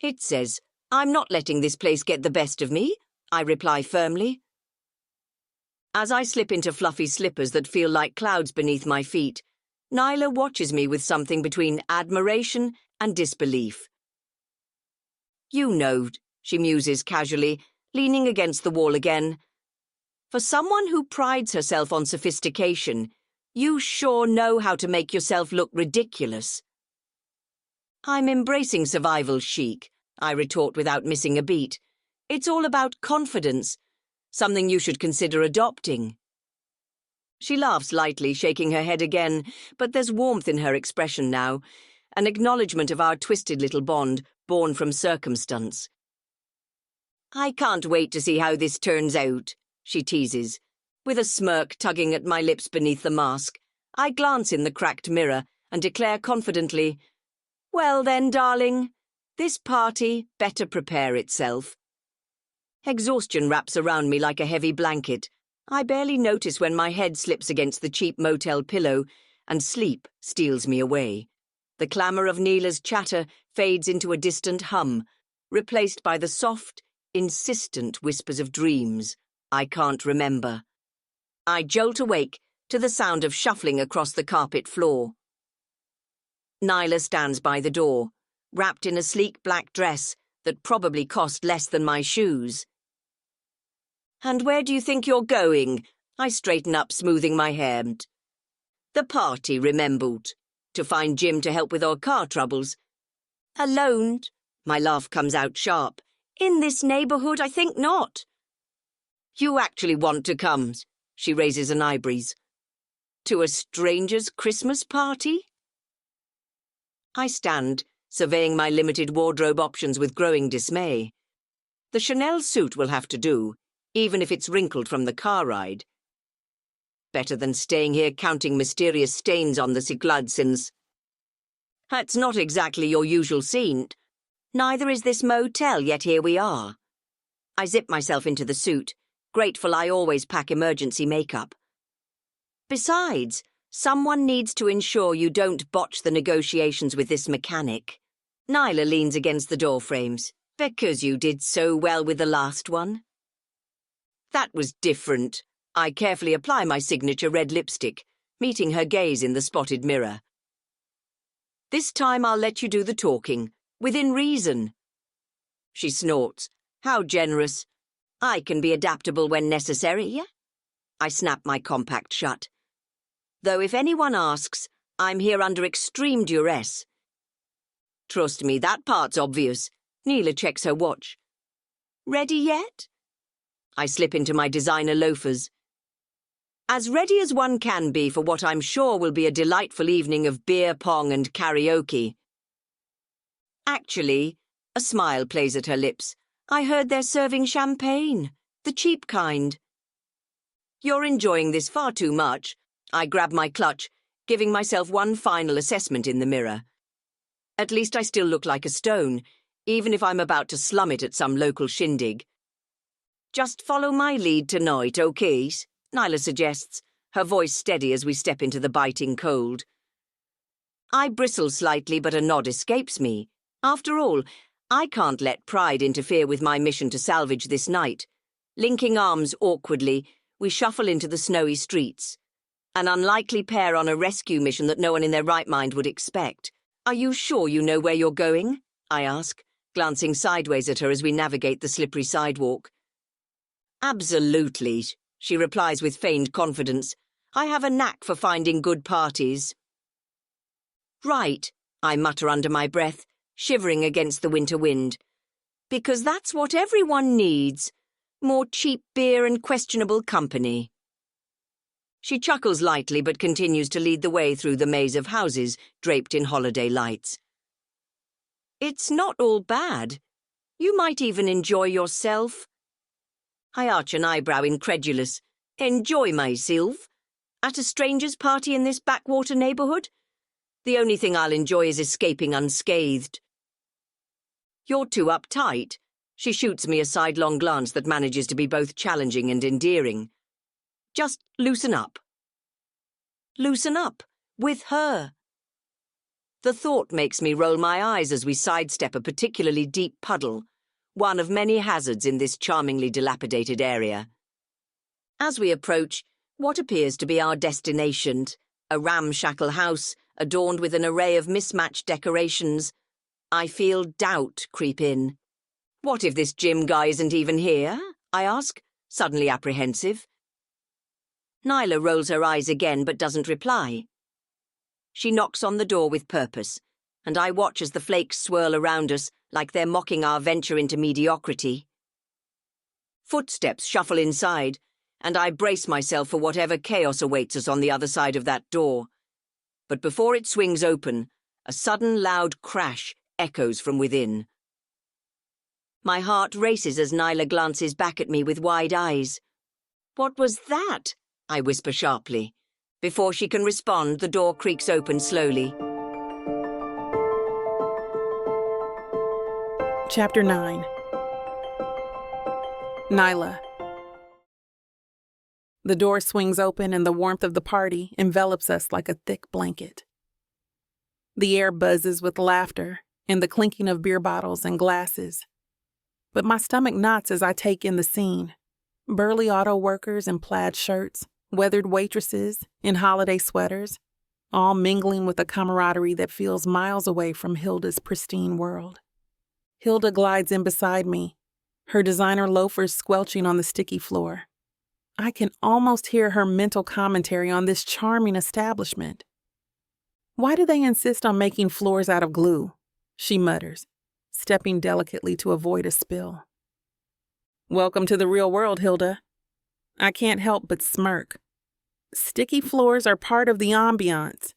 It says, I'm not letting this place get the best of me, I reply firmly. As I slip into fluffy slippers that feel like clouds beneath my feet, Nyla watches me with something between admiration and disbelief. You know, she muses casually, leaning against the wall again. For someone who prides herself on sophistication, you sure know how to make yourself look ridiculous. I'm embracing survival chic, I retort without missing a beat. It's all about confidence, something you should consider adopting. She laughs lightly, shaking her head again, but there's warmth in her expression now, an acknowledgement of our twisted little bond, born from circumstance. I can't wait to see how this turns out, she teases. With a smirk tugging at my lips beneath the mask, I glance in the cracked mirror and declare confidently, Well then, darling, this party better prepare itself. Exhaustion wraps around me like a heavy blanket. I barely notice when my head slips against the cheap motel pillow and sleep steals me away. The clamour of Neela's chatter fades into a distant hum, replaced by the soft, insistent whispers of dreams I can't remember. I jolt awake to the sound of shuffling across the carpet floor. Nyla stands by the door, wrapped in a sleek black dress that probably cost less than my shoes. And where do you think you're going? I straighten up, smoothing my hair. The party, remembered. To find Jim to help with our car troubles. Alone? My laugh comes out sharp. In this neighborhood, I think not. You actually want to come? She raises an eyebrows. To a stranger's Christmas party? I stand, surveying my limited wardrobe options with growing dismay. The Chanel suit will have to do, even if it's wrinkled from the car ride. Better than staying here counting mysterious stains on the sigladsins. That's not exactly your usual scene. Neither is this motel, yet here we are. I zip myself into the suit, grateful I always pack emergency makeup. Besides, someone needs to ensure you don't botch the negotiations with this mechanic. Nyla leans against the door frames. Because you did so well with the last one. That was different. I carefully apply my signature red lipstick, meeting her gaze in the spotted mirror. This time I'll let you do the talking, within reason. She snorts. How generous. I can be adaptable when necessary. I snap my compact shut. Though if anyone asks, I'm here under extreme duress. Trust me, that part's obvious. Neela checks her watch. Ready yet? I slip into my designer loafers. As ready as one can be for what I'm sure will be a delightful evening of beer pong and karaoke. Actually, a smile plays at her lips. I heard they're serving champagne, the cheap kind. You're enjoying this far too much. I grab my clutch, giving myself one final assessment in the mirror. At least I still look like a stone, even if I'm about to slum it at some local shindig. Just follow my lead tonight, okay? Nyla suggests, her voice steady as we step into the biting cold. I bristle slightly, but a nod escapes me. After all, I can't let pride interfere with my mission to salvage this night. Linking arms awkwardly, we shuffle into the snowy streets. An unlikely pair on a rescue mission that no one in their right mind would expect. Are you sure you know where you're going? I ask, glancing sideways at her as we navigate the slippery sidewalk. Absolutely, she replies with feigned confidence. I have a knack for finding good parties. Right, I mutter under my breath, shivering against the winter wind. Because that's what everyone needs. More cheap beer and questionable company. She chuckles lightly but continues to lead the way through the maze of houses draped in holiday lights. It's not all bad. You might even enjoy yourself. I arch an eyebrow, incredulous. Enjoy myself? At a stranger's party in this backwater neighborhood? The only thing I'll enjoy is escaping unscathed. You're too uptight. She shoots me a sidelong glance that manages to be both challenging and endearing. Just loosen up. Loosen up. With her. The thought makes me roll my eyes as we sidestep a particularly deep puddle, one of many hazards in this charmingly dilapidated area. As we approach what appears to be our destination, a ramshackle house adorned with an array of mismatched decorations, I feel doubt creep in. What if this gym guy isn't even here? I ask, suddenly apprehensive. Nyla rolls her eyes again but doesn't reply. She knocks on the door with purpose, and I watch as the flakes swirl around us like they're mocking our venture into mediocrity. Footsteps shuffle inside, and I brace myself for whatever chaos awaits us on the other side of that door. But before it swings open, a sudden loud crash echoes from within. My heart races as Nyla glances back at me with wide eyes. What was that? I whisper sharply. Before she can respond, the door creaks open slowly. Chapter 9. Nyla. The door swings open and the warmth of the party envelops us like a thick blanket. The air buzzes with laughter and the clinking of beer bottles and glasses. But my stomach knots as I take in the scene. Burly auto workers in plaid shirts, weathered waitresses in holiday sweaters, all mingling with a camaraderie that feels miles away from Hilda's pristine world. Hilda glides in beside me, her designer loafers squelching on the sticky floor. I can almost hear her mental commentary on this charming establishment. Why do they insist on making floors out of glue? She mutters, stepping delicately to avoid a spill. Welcome to the real world, Hilda. I can't help but smirk. Sticky floors are part of the ambiance.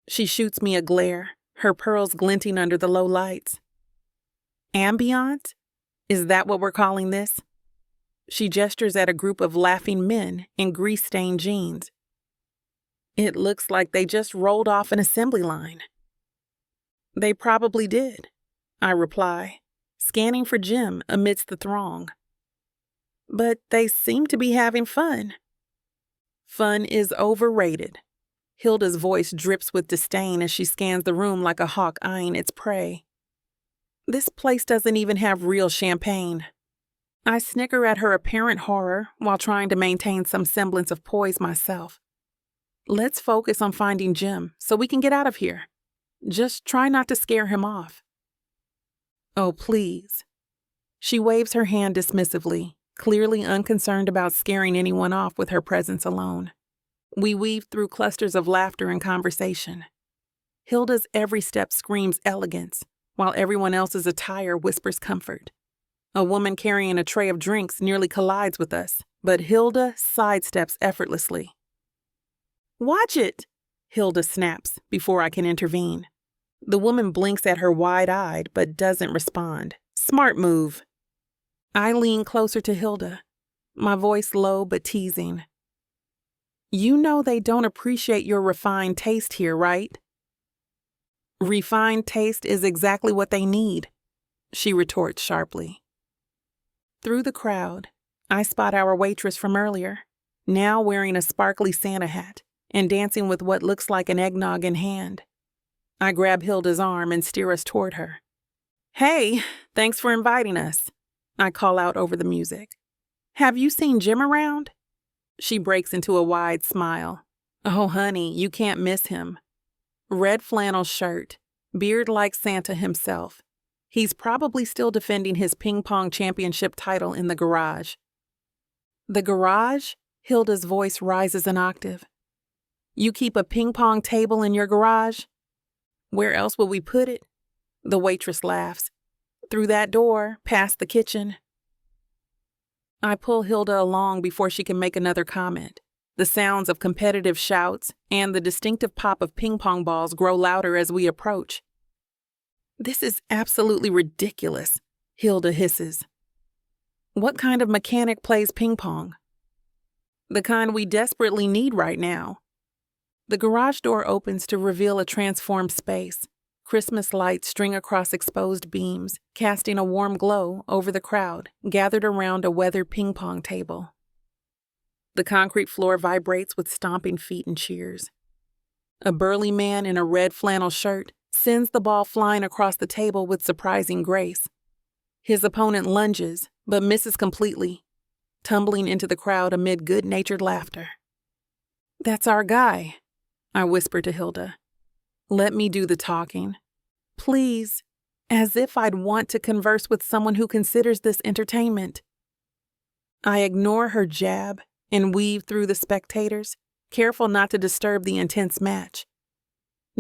She shoots me a glare, her pearls glinting under the low lights. Ambiance? Is that what we're calling this? She gestures at a group of laughing men in grease-stained jeans. It looks like they just rolled off an assembly line. They probably did, I reply, scanning for Jim amidst the throng. But they seem to be having fun. Fun is overrated. Hilda's voice drips with disdain as she scans the room like a hawk eyeing its prey. This place doesn't even have real champagne. I snicker at her apparent horror while trying to maintain some semblance of poise myself. Let's focus on finding Jim so we can get out of here. Just try not to scare him off. Oh, please. She waves her hand dismissively, clearly unconcerned about scaring anyone off with her presence alone. We weave through clusters of laughter and conversation. Hilda's every step screams elegance, while everyone else's attire whispers comfort. A woman carrying a tray of drinks nearly collides with us, but Hilda sidesteps effortlessly. Watch it, Hilda snaps before I can intervene. The woman blinks at her wide-eyed but doesn't respond. Smart move. I lean closer to Hilda, my voice low but teasing. You know they don't appreciate your refined taste here, right? Refined taste is exactly what they need, she retorts sharply. Through the crowd, I spot our waitress from earlier, now wearing a sparkly Santa hat and dancing with what looks like an eggnog in hand. I grab Hilda's arm and steer us toward her. Hey, thanks for inviting us, I call out over the music. Have you seen Jim around? She breaks into a wide smile. Oh, honey, you can't miss him. Red flannel shirt, beard like Santa himself. He's probably still defending his ping pong championship title in the garage. The garage? Hilda's voice rises an octave. You keep a ping pong table in your garage? Where else would we put it? The waitress laughs. Through that door, past the kitchen. I pull Hilda along before she can make another comment. The sounds of competitive shouts and the distinctive pop of ping pong balls grow louder as we approach. This is absolutely ridiculous, Hilda hisses. What kind of mechanic plays ping pong? The kind we desperately need right now. The garage door opens to reveal a transformed space. Christmas lights string across exposed beams, casting a warm glow over the crowd gathered around a weathered ping pong table. The concrete floor vibrates with stomping feet and cheers. A burly man in a red flannel shirt sends the ball flying across the table with surprising grace. His opponent lunges, but misses completely, tumbling into the crowd amid good-natured laughter. That's our guy, I whisper to Hilda. Let me do the talking. Please, as if I'd want to converse with someone who considers this entertainment. I ignore her jab and weave through the spectators, careful not to disturb the intense match.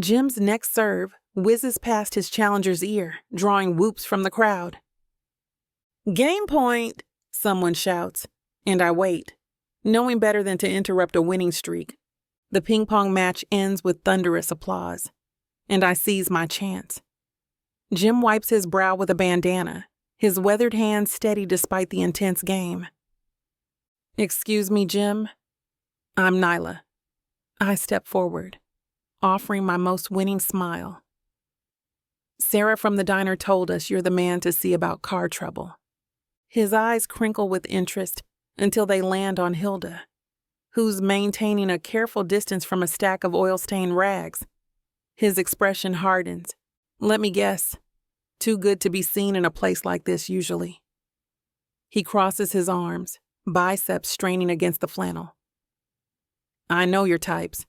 Jim's next serve whizzes past his challenger's ear, drawing whoops from the crowd. Game point, someone shouts, and I wait, knowing better than to interrupt a winning streak. The ping pong match ends with thunderous applause, and I seize my chance. Jim wipes his brow with a bandana, his weathered hands steady despite the intense game. Excuse me, Jim. I'm Nyla. I step forward, offering my most winning smile. Sarah from the diner told us you're the man to see about car trouble. His eyes crinkle with interest until they land on Hilda, who's maintaining a careful distance from a stack of oil-stained rags. His expression hardens. Let me guess, too good to be seen in a place like this usually. He crosses his arms, biceps straining against the flannel. I know your types.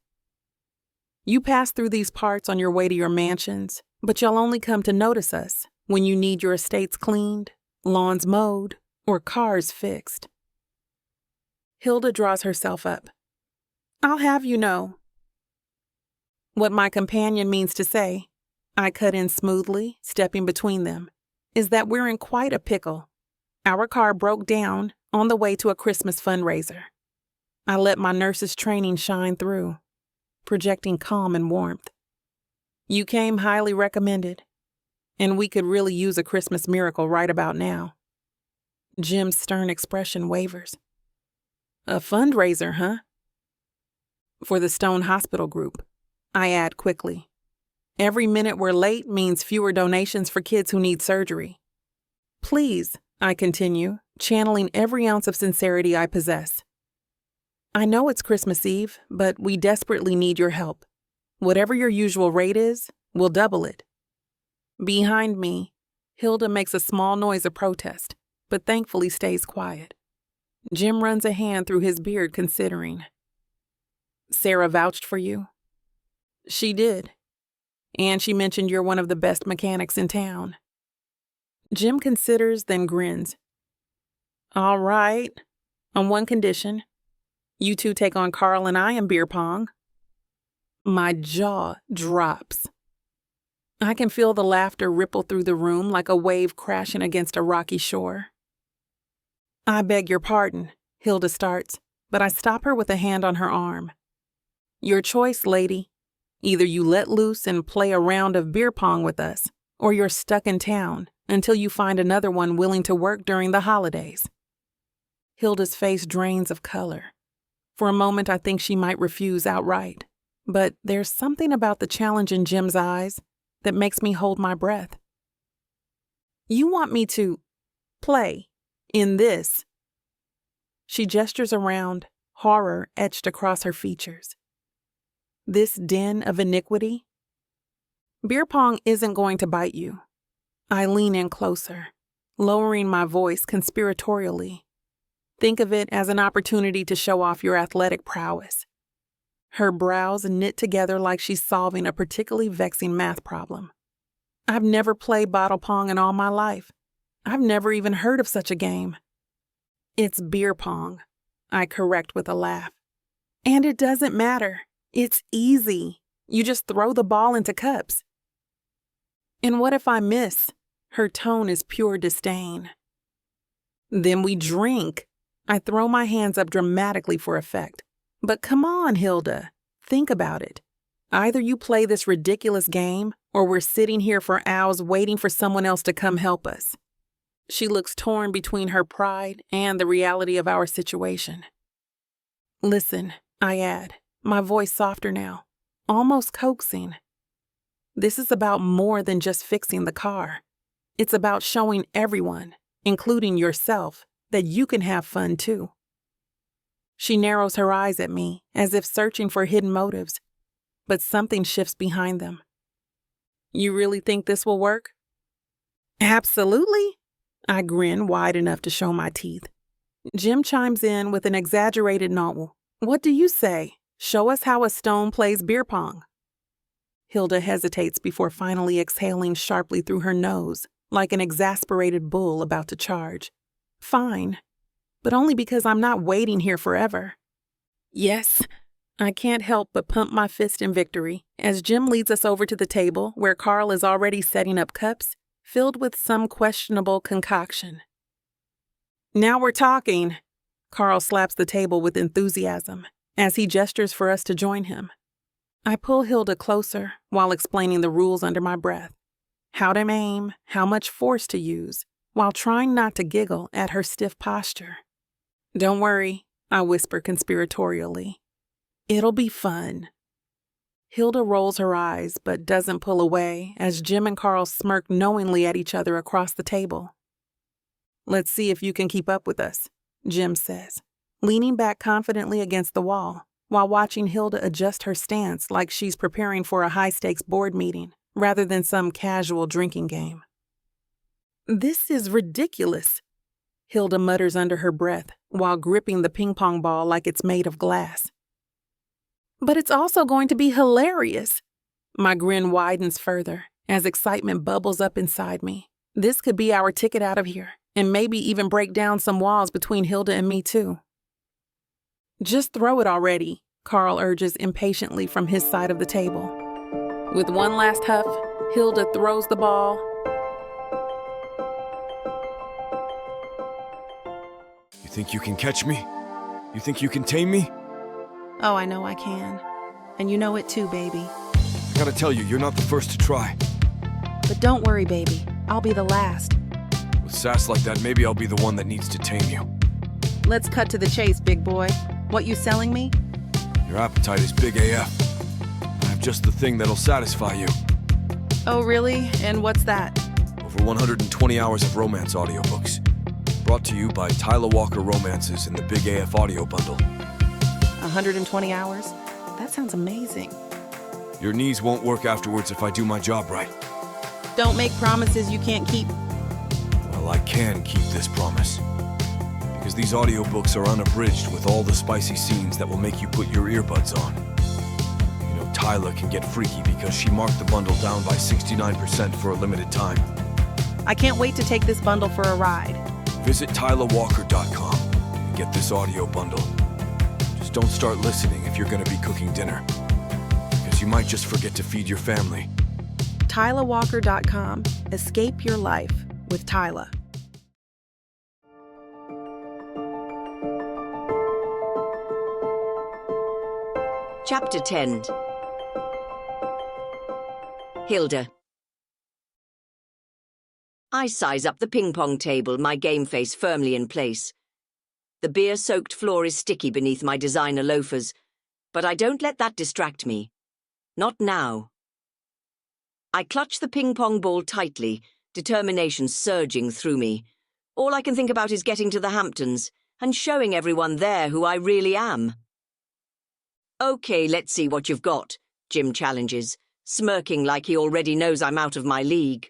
You pass through these parts on your way to your mansions, but you'll only come to notice us when you need your estates cleaned, lawns mowed, or cars fixed. Hilda draws herself up. I'll have you know. What my companion means to say, I cut in smoothly, stepping between them, is that we're in quite a pickle. Our car broke down on the way to a Christmas fundraiser. I let my nurse's training shine through, projecting calm and warmth. You came highly recommended, and we could really use a Christmas miracle right about now. Jim's stern expression wavers. A fundraiser, huh? For the Stone Hospital Group, I add quickly. Every minute we're late means fewer donations for kids who need surgery. Please, I continue, channeling every ounce of sincerity I possess. I know it's Christmas Eve, but we desperately need your help. Whatever your usual rate is, we'll double it. Behind me, Hilda makes a small noise of protest, but thankfully stays quiet. Jim runs a hand through his beard, considering. Sarah vouched for you? She did. And she mentioned you're one of the best mechanics in town. Jim considers, then grins. All right. On one condition. You two take on Carl and I in beer pong. My jaw drops. I can feel the laughter ripple through the room like a wave crashing against a rocky shore. I beg your pardon, Hilda starts, but I stop her with a hand on her arm. Your choice, lady. Either you let loose and play a round of beer pong with us, or you're stuck in town until you find another one willing to work during the holidays. Hilda's face drains of color. For a moment, I think she might refuse outright, but there's something about the challenge in Jim's eyes that makes me hold my breath. You want me to play in this? She gestures around, horror etched across her features. This den of iniquity? Beer pong isn't going to bite you. I lean in closer, lowering my voice conspiratorially. Think of it as an opportunity to show off your athletic prowess. Her brows knit together like she's solving a particularly vexing math problem. I've never played bottle pong in all my life. I've never even heard of such a game. It's beer pong, I correct with a laugh. And it doesn't matter. It's easy. You just throw the ball into cups. And what if I miss? Her tone is pure disdain. Then we drink. I throw my hands up dramatically for effect. But come on, Hilda. Think about it. Either you play this ridiculous game, or we're sitting here for hours waiting for someone else to come help us. She looks torn between her pride and the reality of our situation. Listen, I add, my voice softer now, almost coaxing. This is about more than just fixing the car. It's about showing everyone, including yourself, that you can have fun too. She narrows her eyes at me, as if searching for hidden motives, but something shifts behind them. You really think this will work? Absolutely. I grin wide enough to show my teeth. Jim chimes in with an exaggerated novel. What do you say? Show us how a stone plays beer pong. Hilda hesitates before finally exhaling sharply through her nose, like an exasperated bull about to charge. Fine, but only because I'm not waiting here forever. Yes, I can't help but pump my fist in victory as Jim leads us over to the table where Carl is already setting up cups filled with some questionable concoction. Now we're talking. Carl slaps the table with enthusiasm as he gestures for us to join him. I pull Hilda closer while explaining the rules under my breath. How to aim, how much force to use, while trying not to giggle at her stiff posture. Don't worry, I whisper conspiratorially. It'll be fun. Hilda rolls her eyes but doesn't pull away as Jim and Carl smirk knowingly at each other across the table. Let's see if you can keep up with us, Jim says, leaning back confidently against the wall while watching Hilda adjust her stance like she's preparing for a high-stakes board meeting rather than some casual drinking game. This is ridiculous, Hilda mutters under her breath while gripping the ping-pong ball like it's made of glass. But it's also going to be hilarious. My grin widens further as excitement bubbles up inside me. This could be our ticket out of here, and maybe even break down some walls between Hilda and me too. Just throw it already, Carl urges impatiently from his side of the table. With one last huff, Hilda throws the ball. think you can catch me? You think you can tame me? Oh, I know I can. And you know it too, baby. I gotta tell you, you're not the first to try. But don't worry, baby. I'll be the last. With sass like that, maybe I'll be the one that needs to tame you. Let's cut to the chase, big boy. What you selling me? Your appetite is big AF. I have just the thing that'll satisfy you. Oh, really? And what's that? Over 120 hours of romance audiobooks. Brought to you by Tyla Walker Romances in the Big AF Audio Bundle. 120 hours? That sounds amazing. Your knees won't work afterwards if I do my job right. Don't make promises you can't keep. Well, I can keep this promise. Because these audiobooks are unabridged with all the spicy scenes that will make you put your earbuds on. You know, Tyla can get freaky because she marked the bundle down by 69% for a limited time. I can't wait to take this bundle for a ride. Visit TylaWalker.com and get this audio bundle. Just don't start listening if you're going to be cooking dinner. Because you might just forget to feed your family. TylaWalker.com. Escape your life with Tyla. Chapter 10. Hilda. I size up the ping-pong table, my game face firmly in place. The beer-soaked floor is sticky beneath my designer loafers, but I don't let that distract me. Not now. I clutch the ping-pong ball tightly, determination surging through me. All I can think about is getting to the Hamptons and showing everyone there who I really am. Okay, let's see what you've got, Jim challenges, smirking like he already knows I'm out of my league.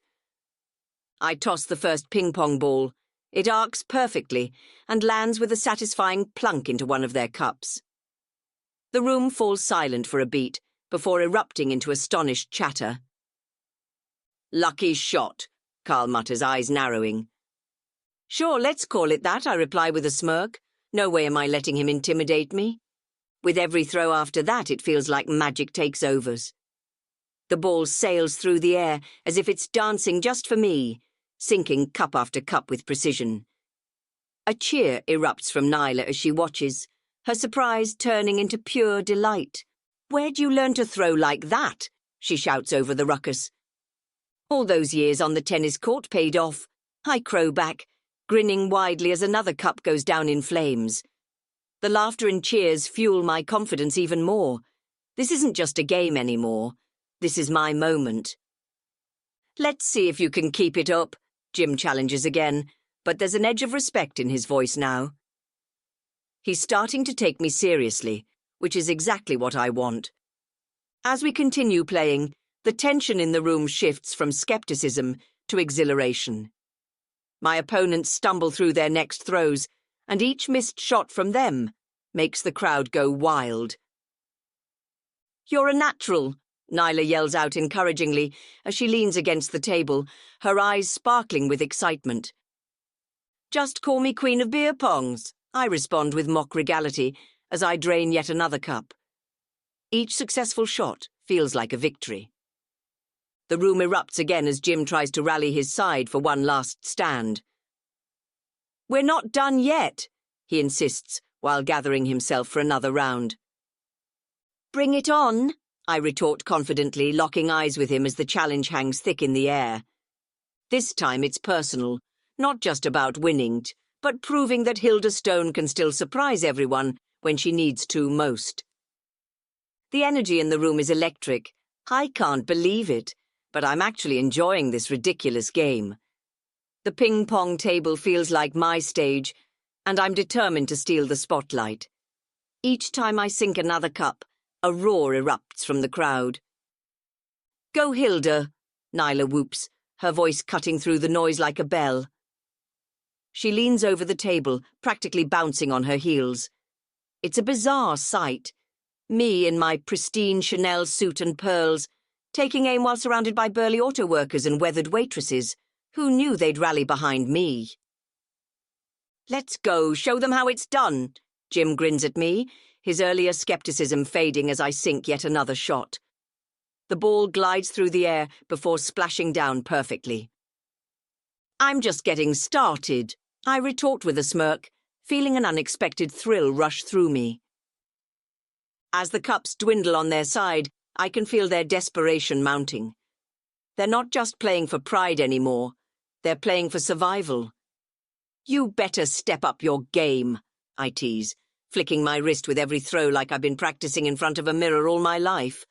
I toss the first ping-pong ball. It arcs perfectly and lands with a satisfying plunk into one of their cups. The room falls silent for a beat before erupting into astonished chatter. Lucky shot, Carl mutters, eyes narrowing. Sure, let's call it that, I reply with a smirk. No way am I letting him intimidate me. With every throw after that, it feels like magic takes overs. The ball sails through the air as if it's dancing just for me, sinking cup after cup with precision. A cheer erupts from Nyla as she watches, her surprise turning into pure delight. Where'd you learn to throw like that? She shouts over the ruckus. All those years on the tennis court paid off. I crow back, grinning widely as another cup goes down in flames. The laughter and cheers fuel my confidence even more. This isn't just a game anymore. This is my moment. Let's see if you can keep it up, Jim challenges again, but there's an edge of respect in his voice now. He's starting to take me seriously, which is exactly what I want. As we continue playing, the tension in the room shifts from skepticism to exhilaration. My opponents stumble through their next throws, and each missed shot from them makes the crowd go wild. You're a natural, Nyla yells out encouragingly as she leans against the table, her eyes sparkling with excitement. Just call me Queen of Beer Pongs, I respond with mock regality as I drain yet another cup. Each successful shot feels like a victory. The room erupts again as Jim tries to rally his side for one last stand. We're not done yet, he insists while gathering himself for another round. Bring it on, I retort confidently, locking eyes with him as the challenge hangs thick in the air. This time it's personal, not just about winning, but proving that Hilda Stone can still surprise everyone when she needs to most. The energy in the room is electric. I can't believe it, but I'm actually enjoying this ridiculous game. The ping-pong table feels like my stage, and I'm determined to steal the spotlight. Each time I sink another cup, a roar erupts from the crowd. Go Hilda, Nyla whoops, her voice cutting through the noise like a bell. She leans over the table, practically bouncing on her heels. It's a bizarre sight. Me in my pristine Chanel suit and pearls, taking aim while surrounded by burly auto workers and weathered waitresses. Who knew they'd rally behind me? Let's go, show them how it's done, Jim grins at me, his earlier skepticism fading as I sink yet another shot. The ball glides through the air before splashing down perfectly. I'm just getting started, I retort with a smirk, feeling an unexpected thrill rush through me. As the cups dwindle on their side, I can feel their desperation mounting. They're not just playing for pride anymore, they're playing for survival. You better step up your game, I tease, flicking my wrist with every throw like I've been practicing in front of a mirror all my life.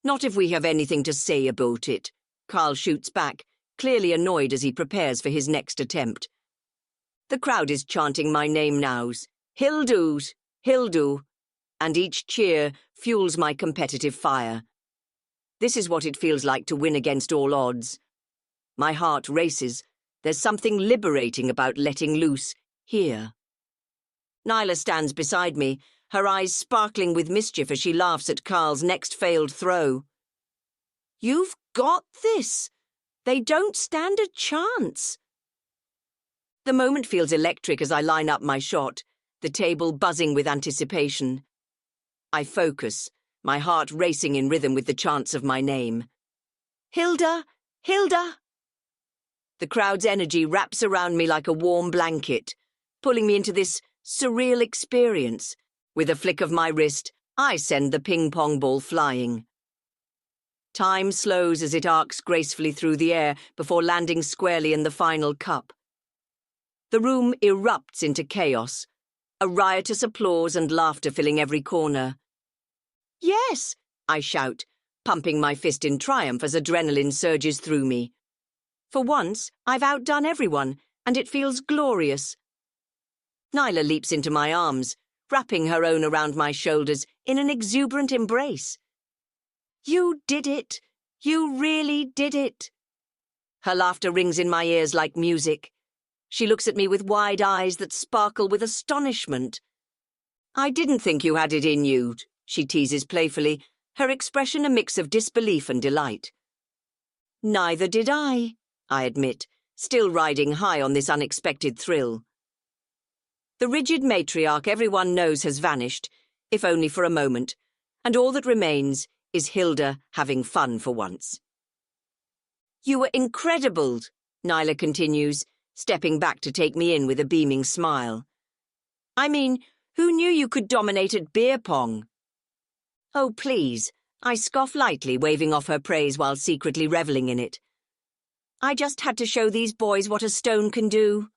Not if we have anything to say about it, Carl shoots back, clearly annoyed as he prepares for his next attempt. The crowd is chanting my name nows, Hildu's, Hildu, and each cheer fuels my competitive fire. This is what it feels like to win against all odds. My heart races. There's something liberating about letting loose here. Nyla stands beside me, her eyes sparkling with mischief as she laughs at Carl's next failed throw. You've got this. They don't stand a chance. The moment feels electric as I line up my shot, the table buzzing with anticipation. I focus, my heart racing in rhythm with the chants of my name. Hilda! Hilda! The crowd's energy wraps around me like a warm blanket, pulling me into this surreal experience. With a flick of my wrist, I send the ping-pong ball flying. Time slows as it arcs gracefully through the air before landing squarely in the final cup. The room erupts into chaos, a riotous applause and laughter filling every corner. Yes, I shout, pumping my fist in triumph as adrenaline surges through me. For once, I've outdone everyone, and it feels glorious. Nyla leaps into my arms, wrapping her own around my shoulders in an exuberant embrace. You did it! You really did it! Her laughter rings in my ears like music. She looks at me with wide eyes that sparkle with astonishment. I didn't think you had it in you, she teases playfully, her expression a mix of disbelief and delight. Neither did I admit, still riding high on this unexpected thrill. The rigid matriarch everyone knows has vanished, if only for a moment, and all that remains is Hilda having fun for once. You were incredible, Nyla continues, stepping back to take me in with a beaming smile. I mean, who knew you could dominate at beer pong? Oh, please, I scoff lightly, waving off her praise while secretly reveling in it. I just had to show these boys what a stone can do.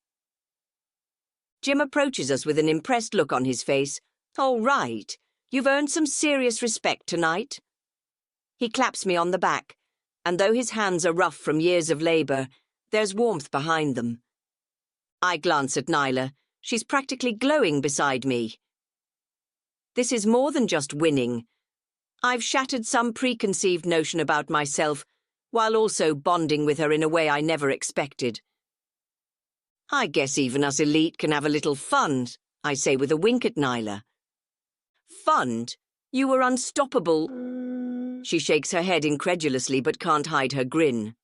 Jim approaches us with an impressed look on his face. All right, you've earned some serious respect tonight. He claps me on the back, and though his hands are rough from years of labor, there's warmth behind them. I glance at Nyla. She's practically glowing beside me. This is more than just winning. I've shattered some preconceived notion about myself, while also bonding with her in a way I never expected. I guess even us elite can have a little fun, I say with a wink at Nyla. Fun? You were unstoppable. She shakes her head incredulously but can't hide her grin.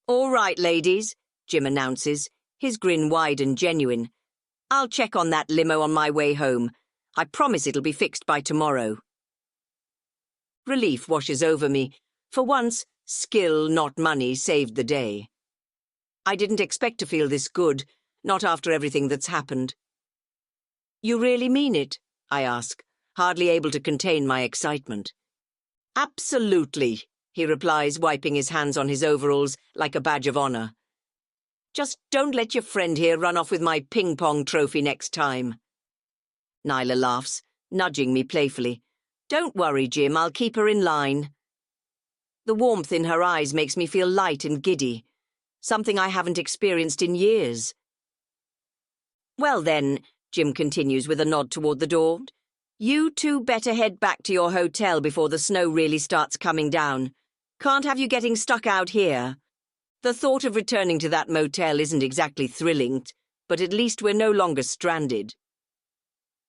All right, ladies, Jim announces, his grin wide and genuine. I'll check on that limo on my way home. I promise it'll be fixed by tomorrow. Relief washes over me. For once, skill, not money, saved the day. I didn't expect to feel this good, not after everything that's happened. You really mean it? I ask, hardly able to contain my excitement. Absolutely, he replies, wiping his hands on his overalls like a badge of honor. Just don't let your friend here run off with my ping-pong trophy next time. Nyla laughs, nudging me playfully. Don't worry, Jim, I'll keep her in line. The warmth in her eyes makes me feel light and giddy, something I haven't experienced in years. Well then, Jim continues with a nod toward the door, you two better head back to your hotel before the snow really starts coming down. Can't have you getting stuck out here. The thought of returning to that motel isn't exactly thrilling, but at least we're no longer stranded.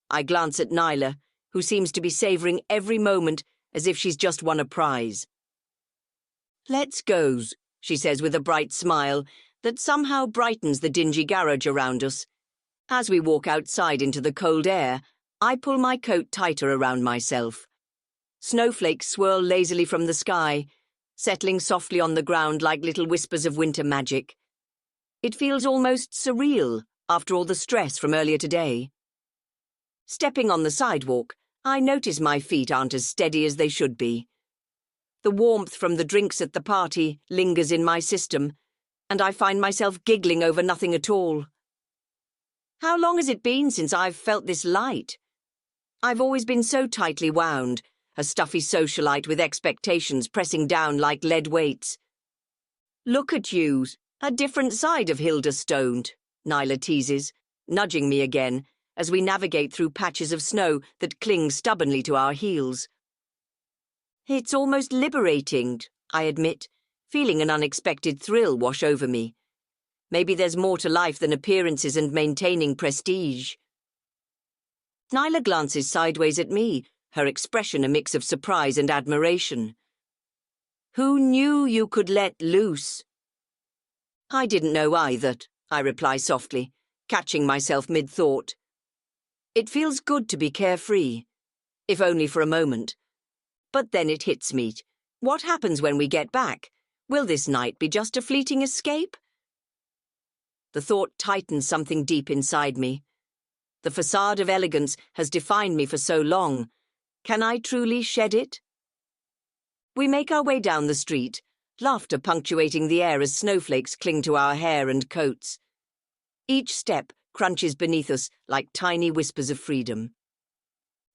I glance at Nyla, who seems to be savoring every moment as if she's just won a prize. Let's go, she says with a bright smile that somehow brightens the dingy garage around us. As we walk outside into the cold air, I pull my coat tighter around myself. Snowflakes swirl lazily from the sky, settling softly on the ground like little whispers of winter magic. It feels almost surreal, after all the stress from earlier today. Stepping on the sidewalk, I notice my feet aren't as steady as they should be. The warmth from the drinks at the party lingers in my system, and I find myself giggling over nothing at all. How long has it been since I've felt this light? I've always been so tightly wound, a stuffy socialite with expectations pressing down like lead weights. Look at you, a different side of Hilda Stone, Nyla teases, nudging me again as we navigate through patches of snow that cling stubbornly to our heels. It's almost liberating, I admit, feeling an unexpected thrill wash over me. Maybe there's more to life than appearances and maintaining prestige. Nyla glances sideways at me, her expression a mix of surprise and admiration. Who knew you could let loose? I didn't know either, I reply softly, catching myself mid-thought. It feels good to be carefree, if only for a moment. But then it hits me. What happens when we get back? Will this night be just a fleeting escape? The thought tightens something deep inside me. The facade of elegance has defined me for so long. Can I truly shed it? We make our way down the street, laughter punctuating the air as snowflakes cling to our hair and coats. Each step crunches beneath us like tiny whispers of freedom.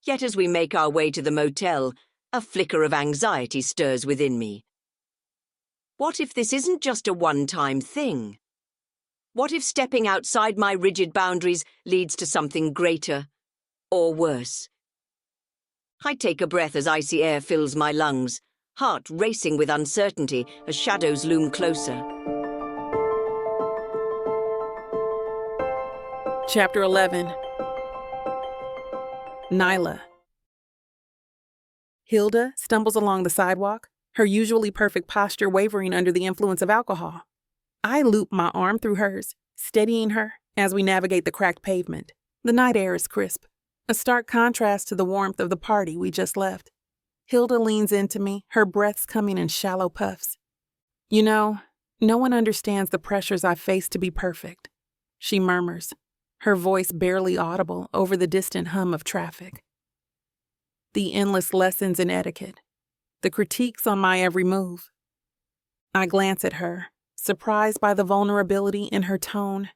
Yet as we make our way to the motel, a flicker of anxiety stirs within me. What if this isn't just a one-time thing? What if stepping outside my rigid boundaries leads to something greater, or worse? I take a breath as icy air fills my lungs, heart racing with uncertainty as shadows loom closer. Chapter 11. Nyla. Hilda stumbles along the sidewalk, her usually perfect posture wavering under the influence of alcohol. I loop my arm through hers, steadying her as we navigate the cracked pavement. The night air is crisp, a stark contrast to the warmth of the party we just left. Hilda leans into me, her breaths coming in shallow puffs. You know, no one understands the pressures I face to be perfect, she murmurs, her voice barely audible over the distant hum of traffic. The endless lessons in etiquette, the critiques on my every move. I glance at her, surprised by the vulnerability in her tone.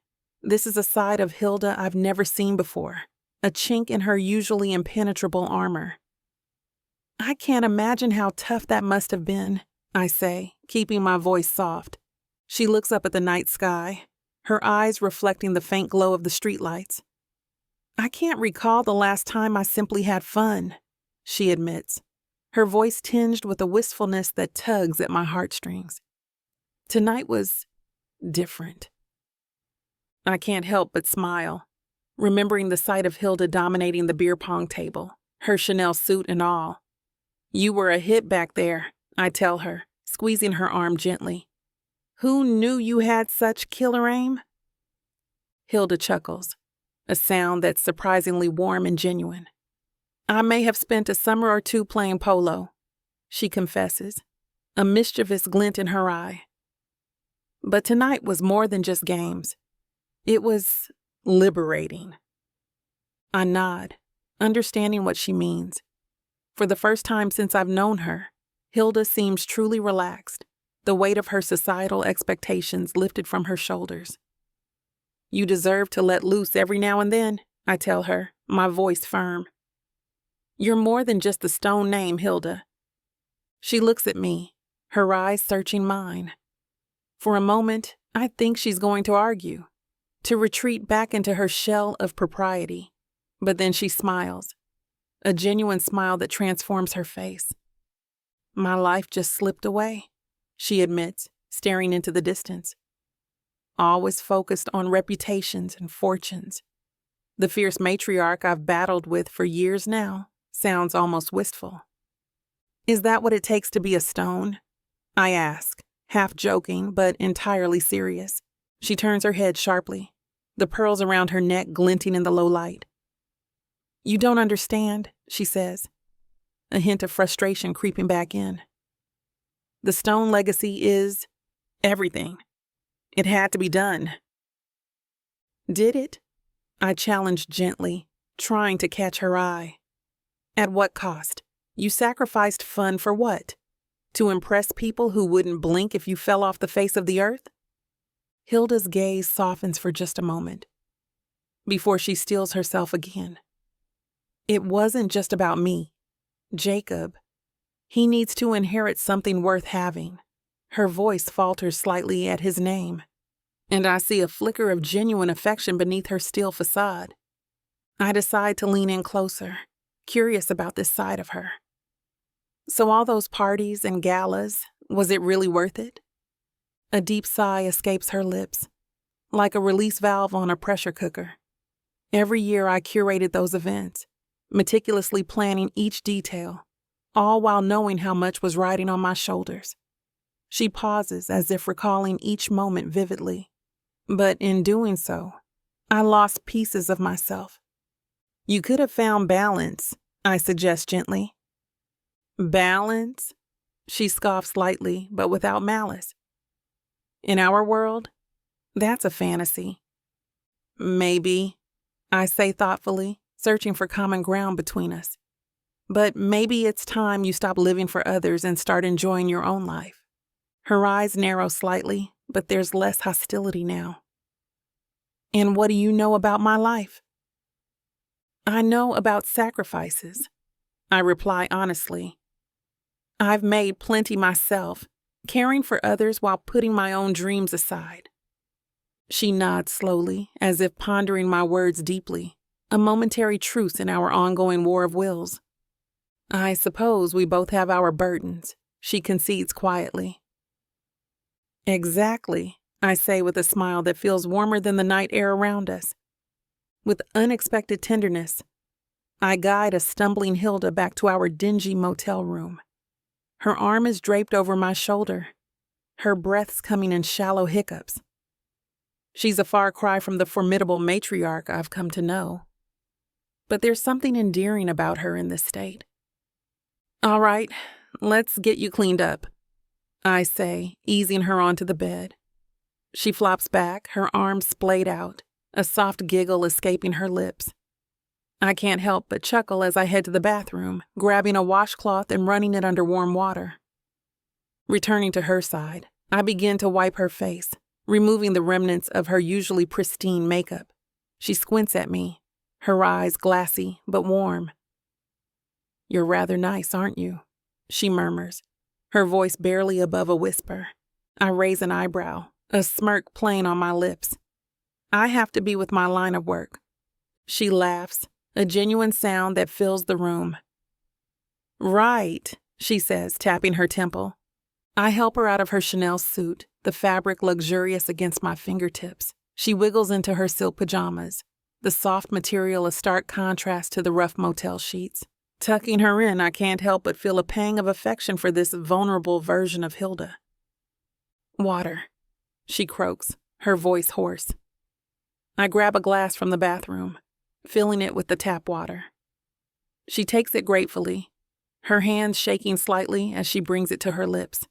This is a side of Hilda I've never seen before, a chink in her usually impenetrable armor. I can't imagine how tough that must have been, I say, keeping my voice soft. She looks up at the night sky, her eyes reflecting the faint glow of the streetlights. I can't recall the last time I simply had fun, she admits, her voice tinged with a wistfulness that tugs at my heartstrings. Tonight was different. I can't help but smile, remembering the sight of Hilda dominating the beer pong table, her Chanel suit and all. You were a hit back there, I tell her, squeezing her arm gently. Who knew you had such killer aim? Hilda chuckles, a sound that's surprisingly warm and genuine. I may have spent a summer or two playing polo, she confesses, a mischievous glint in her eye. But tonight was more than just games. It was liberating. I nod, understanding what she means. For the first time since I've known her, Hilda seems truly relaxed, the weight of her societal expectations lifted from her shoulders. You deserve to let loose every now and then, I tell her, my voice firm. You're more than just the Stone name, Hilda. She looks at me, her eyes searching mine. For a moment, I think she's going to argue, to retreat back into her shell of propriety. But then she smiles, a genuine smile that transforms her face. My life just slipped away, she admits, staring into the distance. Always focused on reputations and fortunes. The fierce matriarch I've battled with for years now sounds almost wistful. Is that what it takes to be a Stone? I ask, half joking but entirely serious. She turns her head sharply, the pearls around her neck glinting in the low light. You don't understand, she says, a hint of frustration creeping back in. The Stone legacy is everything. It had to be done. Did it? I challenged gently, trying to catch her eye. At what cost? You sacrificed fun for what? To impress people who wouldn't blink if you fell off the face of the earth? Hilda's gaze softens for just a moment, before she steels herself again. It wasn't just about me. Jacob. He needs to inherit something worth having. Her voice falters slightly at his name, and I see a flicker of genuine affection beneath her steel facade. I decide to lean in closer, curious about this side of her. So all those parties and galas, was it really worth it? A deep sigh escapes her lips, like a release valve on a pressure cooker. Every year I curated those events, meticulously planning each detail, all while knowing how much was riding on my shoulders. She pauses as if recalling each moment vividly, but in doing so, I lost pieces of myself. You could have found balance, I suggest gently. Balance? She scoffs lightly, but without malice. In our world, that's a fantasy. Maybe, I say thoughtfully, searching for common ground between us. But maybe it's time you stop living for others and start enjoying your own life. Her eyes narrow slightly, but there's less hostility now. And what do you know about my life? I know about sacrifices, I reply honestly. I've made plenty myself, caring for others while putting my own dreams aside. She nods slowly, as if pondering my words deeply, a momentary truce in our ongoing war of wills. I suppose we both have our burdens, she concedes quietly. Exactly, I say with a smile that feels warmer than the night air around us. With unexpected tenderness, I guide a stumbling Hilda back to our dingy motel room. Her arm is draped over my shoulder, her breaths coming in shallow hiccups. She's a far cry from the formidable matriarch I've come to know. But there's something endearing about her in this state. All right, let's get you cleaned up, I say, easing her onto the bed. She flops back, her arms splayed out, a soft giggle escaping her lips. I can't help but chuckle as I head to the bathroom, grabbing a washcloth and running it under warm water. Returning to her side, I begin to wipe her face, removing the remnants of her usually pristine makeup. She squints at me, her eyes glassy but warm. You're rather nice, aren't you? She murmurs, her voice barely above a whisper. I raise an eyebrow, a smirk playing on my lips. I have to be with my line of work. She laughs, a genuine sound that fills the room. Right, she says, tapping her temple. I help her out of her Chanel suit, the fabric luxurious against my fingertips. She wiggles into her silk pajamas, the soft material a stark contrast to the rough motel sheets. Tucking her in, I can't help but feel a pang of affection for this vulnerable version of Hilda. Water, she croaks, her voice hoarse. I grab a glass from the bathroom, filling it with the tap water. She takes it gratefully, her hands shaking slightly as she brings it to her lips.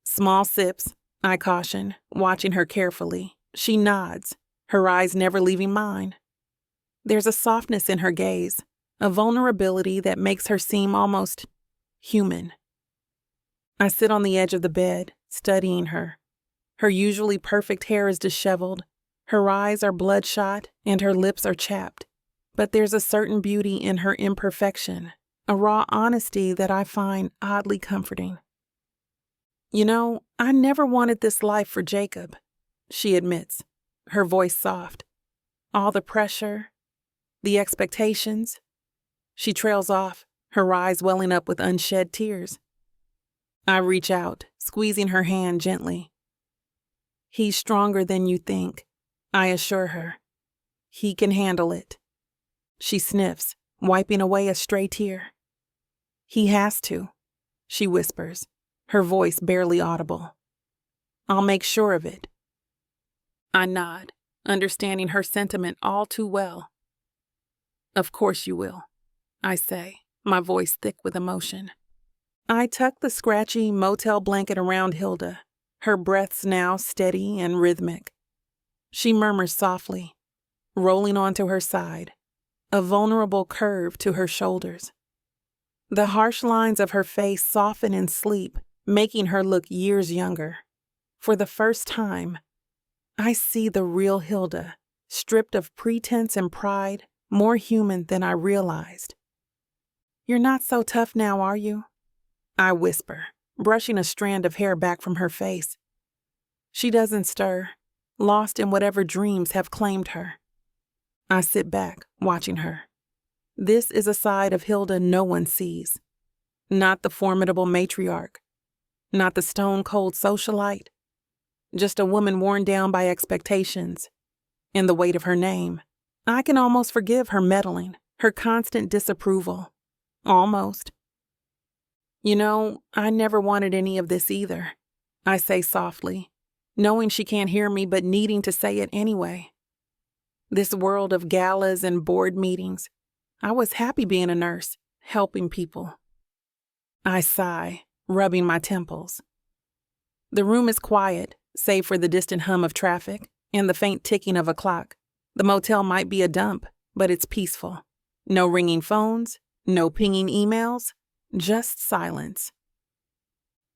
Small sips, I caution, watching her carefully. She nods, her eyes never leaving mine. There's a softness in her gaze, a vulnerability that makes her seem almost human. I sit on the edge of the bed, studying her. Her usually perfect hair is disheveled, her eyes are bloodshot, and her lips are chapped. But there's a certain beauty in her imperfection, a raw honesty that I find oddly comforting. You know, I never wanted this life for Jacob, she admits, her voice soft. All the pressure, the expectations. She trails off, her eyes welling up with unshed tears. I reach out, squeezing her hand gently. He's stronger than you think, I assure her. He can handle it. She sniffs, wiping away a stray tear. He has to, she whispers, her voice barely audible. I'll make sure of it. I nod, understanding her sentiment all too well. Of course you will, I say, my voice thick with emotion. I tuck the scratchy motel blanket around Hilda, her breaths now steady and rhythmic. She murmurs softly, rolling onto her side, a vulnerable curve to her shoulders. The harsh lines of her face soften in sleep, making her look years younger. For the first time, I see the real Hilda, stripped of pretense and pride, more human than I realized. "You're not so tough now, are you?" I whisper, brushing a strand of hair back from her face. She doesn't stir, lost in whatever dreams have claimed her. I sit back, watching her. This is a side of Hilda no one sees. Not the formidable matriarch, not the stone-cold socialite, just a woman worn down by expectations and the weight of her name. I can almost forgive her meddling, her constant disapproval. Almost. "You know, I never wanted any of this either," I say softly, knowing she can't hear me but needing to say it anyway. This world of galas and board meetings, I was happy being a nurse, helping people. I sigh, rubbing my temples. The room is quiet, save for the distant hum of traffic and the faint ticking of a clock. The motel might be a dump, but it's peaceful. No ringing phones, no pinging emails, just silence.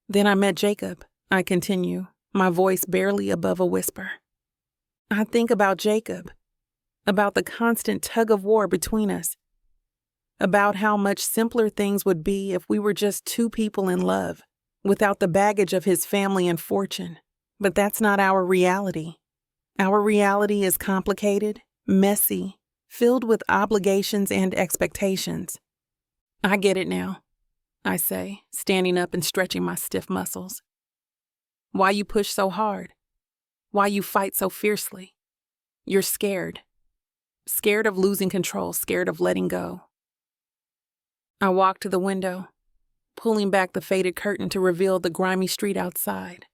"Then I met Jacob," I continue, my voice barely above a whisper. I think about Jacob, about the constant tug-of-war between us, about how much simpler things would be if we were just two people in love, without the baggage of his family and fortune. But that's not our reality. Our reality is complicated, messy, filled with obligations and expectations. "I get it now," I say, standing up and stretching my stiff muscles. "Why you push so hard? Why you fight so fiercely? You're scared. Scared of losing control, scared of letting go." I walk to the window, pulling back the faded curtain to reveal the grimy street outside.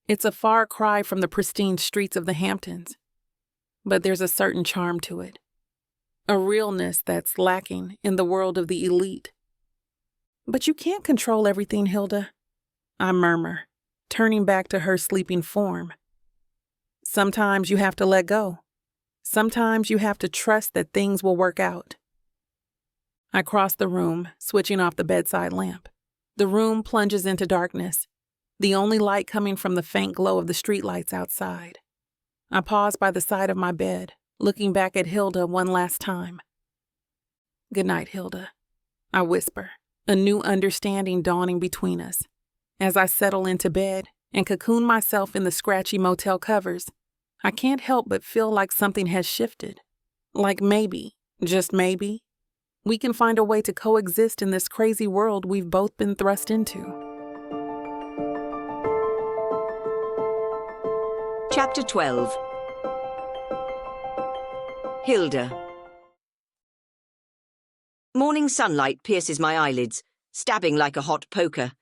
It's a far cry from the pristine streets of the Hamptons, but there's a certain charm to it, a realness that's lacking in the world of the elite. "But you can't control everything, Hilda," I murmur, turning back to her sleeping form. "Sometimes you have to let go. Sometimes you have to trust that things will work out." I cross the room, switching off the bedside lamp. The room plunges into darkness, the only light coming from the faint glow of the streetlights outside. I pause by the side of my bed, looking back at Hilda one last time. "Good night, Hilda," I whisper, a new understanding dawning between us. As I settle into bed and cocoon myself in the scratchy motel covers, I can't help but feel like something has shifted. Like maybe, just maybe, we can find a way to coexist in this crazy world we've both been thrust into. Chapter 12. Hilda. Morning sunlight pierces my eyelids, stabbing like a hot poker.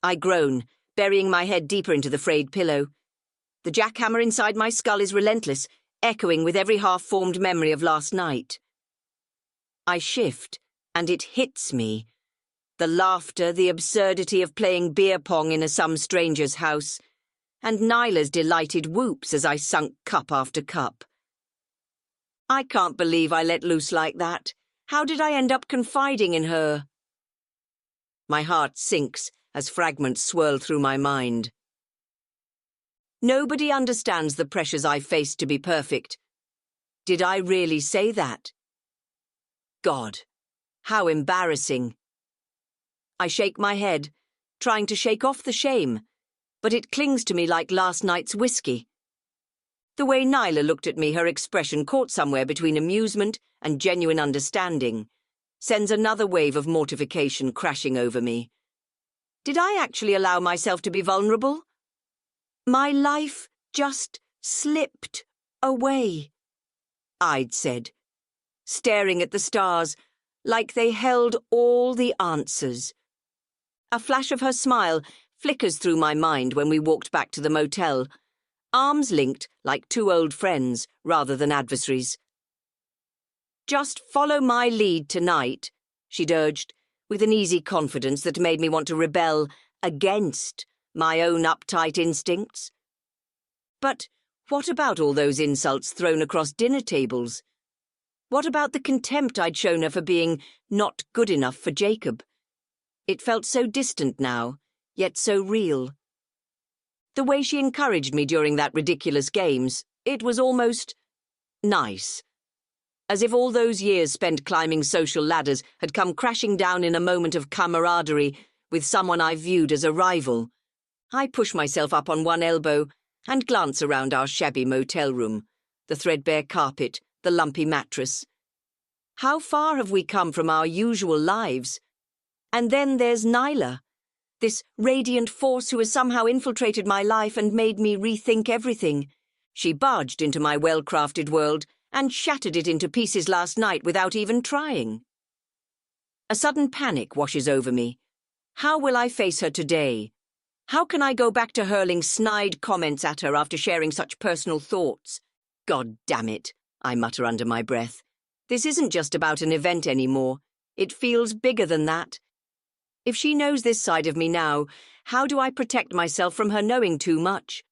I groan, burying my head deeper into the frayed pillow. The jackhammer inside my skull is relentless, echoing with every half-formed memory of last night. I shift, and it hits me. The laughter, the absurdity of playing beer pong in some stranger's house, and Nyla's delighted whoops as I sunk cup after cup. I can't believe I let loose like that. How did I end up confiding in her? My heart sinks as fragments swirl through my mind. Nobody understands the pressures I face to be perfect. Did I really say that? God, how embarrassing. I shake my head, trying to shake off the shame, but it clings to me like last night's whiskey. The way Nyla looked at me, her expression caught somewhere between amusement and genuine understanding, sends another wave of mortification crashing over me. Did I actually allow myself to be vulnerable? My life just slipped away, I'd said, staring at the stars like they held all the answers. A flash of her smile flickers through my mind when we walked back to the motel, arms linked like two old friends rather than adversaries. "Just follow my lead tonight," she'd urged, with an easy confidence that made me want to rebel against my own uptight instincts. But What about all those insults thrown across dinner tables? What about the contempt I'd shown her for being not good enough for Jacob? It felt so distant now, yet so real. The way she encouraged me during that ridiculous games, it was almost nice. As if all those years spent climbing social ladders had come crashing down in a moment of camaraderie with someone I viewed as a rival. I push myself up on one elbow and glance around our shabby motel room, the threadbare carpet, the lumpy mattress. How far have we come from our usual lives? And then there's Nyla, this radiant force who has somehow infiltrated my life and made me rethink everything. She barged into my well-crafted world and shattered it into pieces last night without even trying. A sudden panic washes over me. How will I face her today? How can I go back to hurling snide comments at her after sharing such personal thoughts? God damn it, I mutter under my breath. This isn't just about an event anymore. It feels bigger than that. If she knows this side of me now, how do I protect myself from her knowing too much?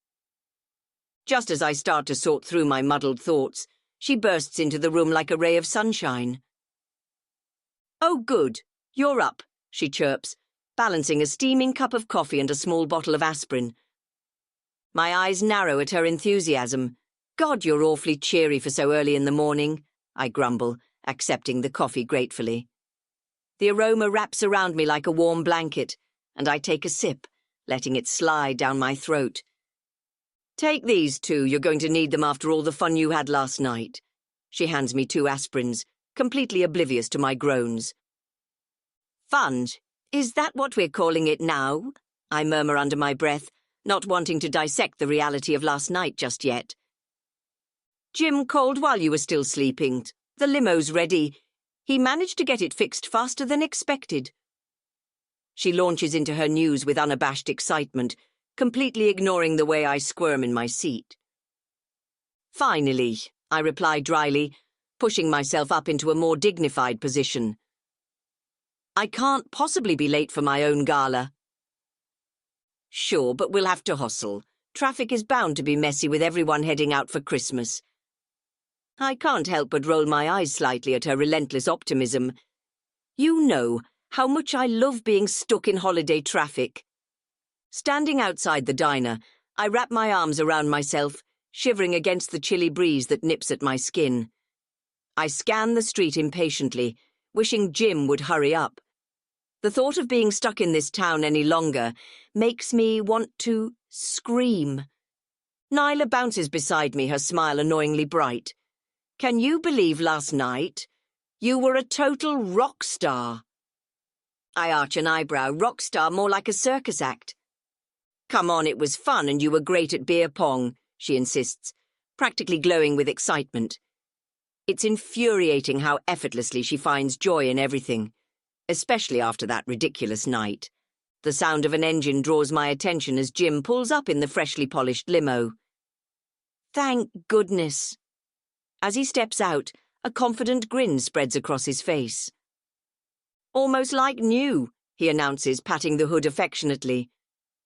Just as I start to sort through my muddled thoughts, she bursts into the room like a ray of sunshine. "Oh, good. You're up," she chirps, balancing a steaming cup of coffee and a small bottle of aspirin. My eyes narrow at her enthusiasm. "God, you're awfully cheery for so early in the morning," I grumble, accepting the coffee gratefully. The aroma wraps around me like a warm blanket, and I take a sip, letting it slide down my throat. "Take these two, you're going to need them after all the fun you had last night." She hands me 2 aspirins, completely oblivious to my groans. "Fun? Is that what we're calling it now?" I murmur under my breath, not wanting to dissect the reality of last night just yet. "Jim called while you were still sleeping. The limo's ready. He managed to get it fixed faster than expected." She launches into her news with unabashed excitement, completely ignoring the way I squirm in my seat. "Finally," I reply dryly, pushing myself up into a more dignified position. "I can't possibly be late for my own gala." "Sure, but we'll have to hustle. Traffic is bound to be messy with everyone heading out for Christmas." I can't help but roll my eyes slightly at her relentless optimism. You know how much I love being stuck in holiday traffic. Standing outside the diner, I wrap my arms around myself, shivering against the chilly breeze that nips at my skin. I scan the street impatiently, wishing Jim would hurry up. The thought of being stuck in this town any longer makes me want to scream. Nyla bounces beside me, her smile annoyingly bright. "Can you believe last night? You were a total rock star." I arch an eyebrow. Rock star, more like a circus act. "Come on, it was fun and you were great at beer pong," she insists, practically glowing with excitement. It's infuriating how effortlessly she finds joy in everything, especially after that ridiculous night. The sound of an engine draws my attention as Jim pulls up in the freshly polished limo. Thank goodness. As he steps out, a confident grin spreads across his face. "Almost like new," he announces, patting the hood affectionately.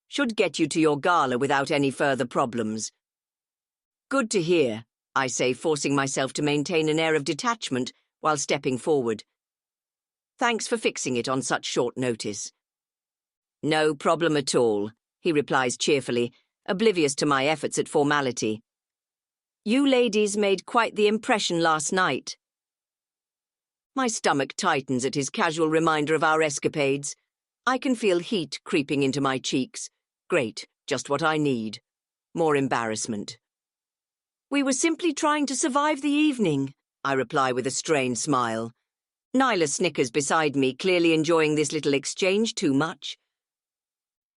"Should get you to your gala without any further problems." "Good to hear," I say, forcing myself to maintain an air of detachment while stepping forward. "Thanks for fixing it on such short notice." "No problem at all," he replies cheerfully, oblivious to my efforts at formality. "You ladies made quite the impression last night." My stomach tightens at his casual reminder of our escapades. I can feel heat creeping into my cheeks. Great, just what I need. More embarrassment. "We were simply trying to survive the evening," I reply with a strained smile. Nyla snickers beside me, clearly enjoying this little exchange too much.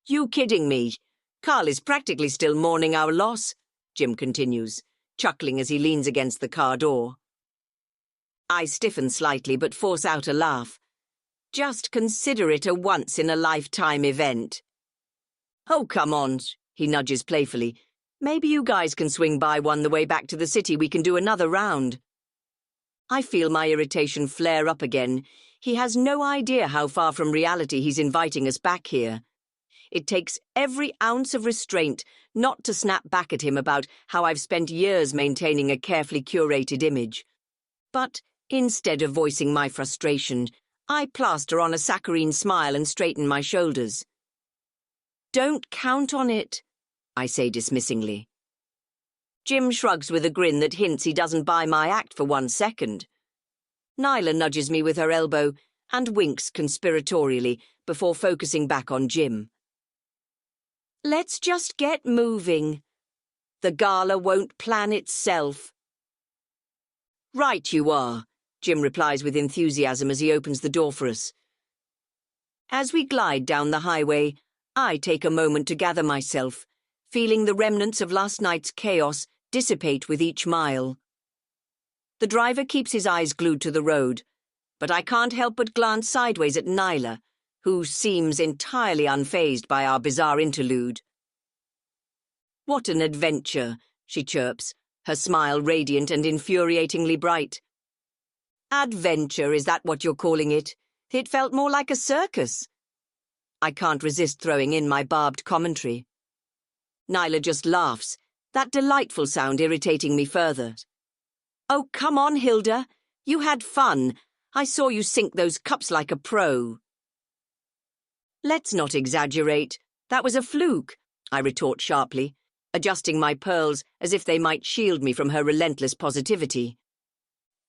"You kidding me? Carl is practically still mourning our loss," Jim continues, chuckling as he leans against the car door. I stiffen slightly but force out a laugh. "Just consider it a once-in-a-lifetime event." "Oh, come on," he nudges playfully. "Maybe you guys can swing by one the way back to the city. We can do another round." I feel my irritation flare up again. He has no idea how far from reality he's inviting us back here. It takes every ounce of restraint not to snap back at him about how I've spent years maintaining a carefully curated image. But instead of voicing my frustration, I plaster on a saccharine smile and straighten my shoulders. "Don't count on it," I say dismissingly. Jim shrugs with a grin that hints he doesn't buy my act for 1 second. Nyla nudges me with her elbow and winks conspiratorially before focusing back on Jim. "Let's just get moving. The gala won't plan itself." "Right you are," Jim replies with enthusiasm as he opens the door for us. As we glide down the highway, I take a moment to gather myself, feeling the remnants of last night's chaos dissipate with each mile. The driver keeps his eyes glued to the road, but I can't help but glance sideways at Nyla, who seems entirely unfazed by our bizarre interlude. "What an adventure," she chirps, her smile radiant and infuriatingly bright. "Adventure, is that what you're calling it? It felt more like a circus." I can't resist throwing in my barbed commentary. Nyla just laughs, that delightful sound irritating me further. "Oh, come on, Hilda. You had fun. I saw you sink those cups like a pro." "Let's not exaggerate. That was a fluke," I retort sharply, adjusting my pearls as if they might shield me from her relentless positivity.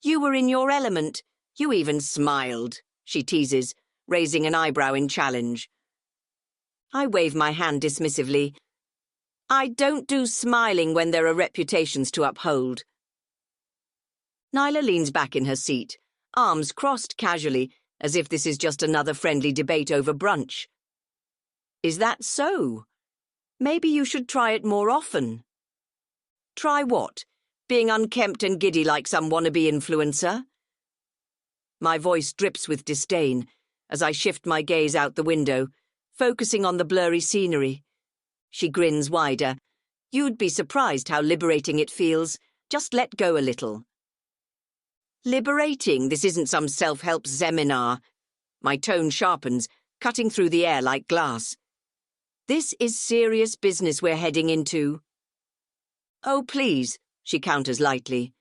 "You were in your element. You even smiled," she teases, raising an eyebrow in challenge. I wave my hand dismissively. I don't do smiling when there are reputations to uphold. Nyla leans back in her seat, arms crossed casually, as if this is just another friendly debate over brunch. "Is that so? Maybe you should try it more often." "Try what? Being unkempt and giddy like some wannabe influencer?" My voice drips with disdain as I shift my gaze out the window, focusing on the blurry scenery. She grins wider. "You'd be surprised how liberating it feels. Just let go a little." "Liberating? This isn't some self-help seminar." My tone sharpens, cutting through the air like glass. "This is serious business we're heading into." "Oh, please," she counters lightly.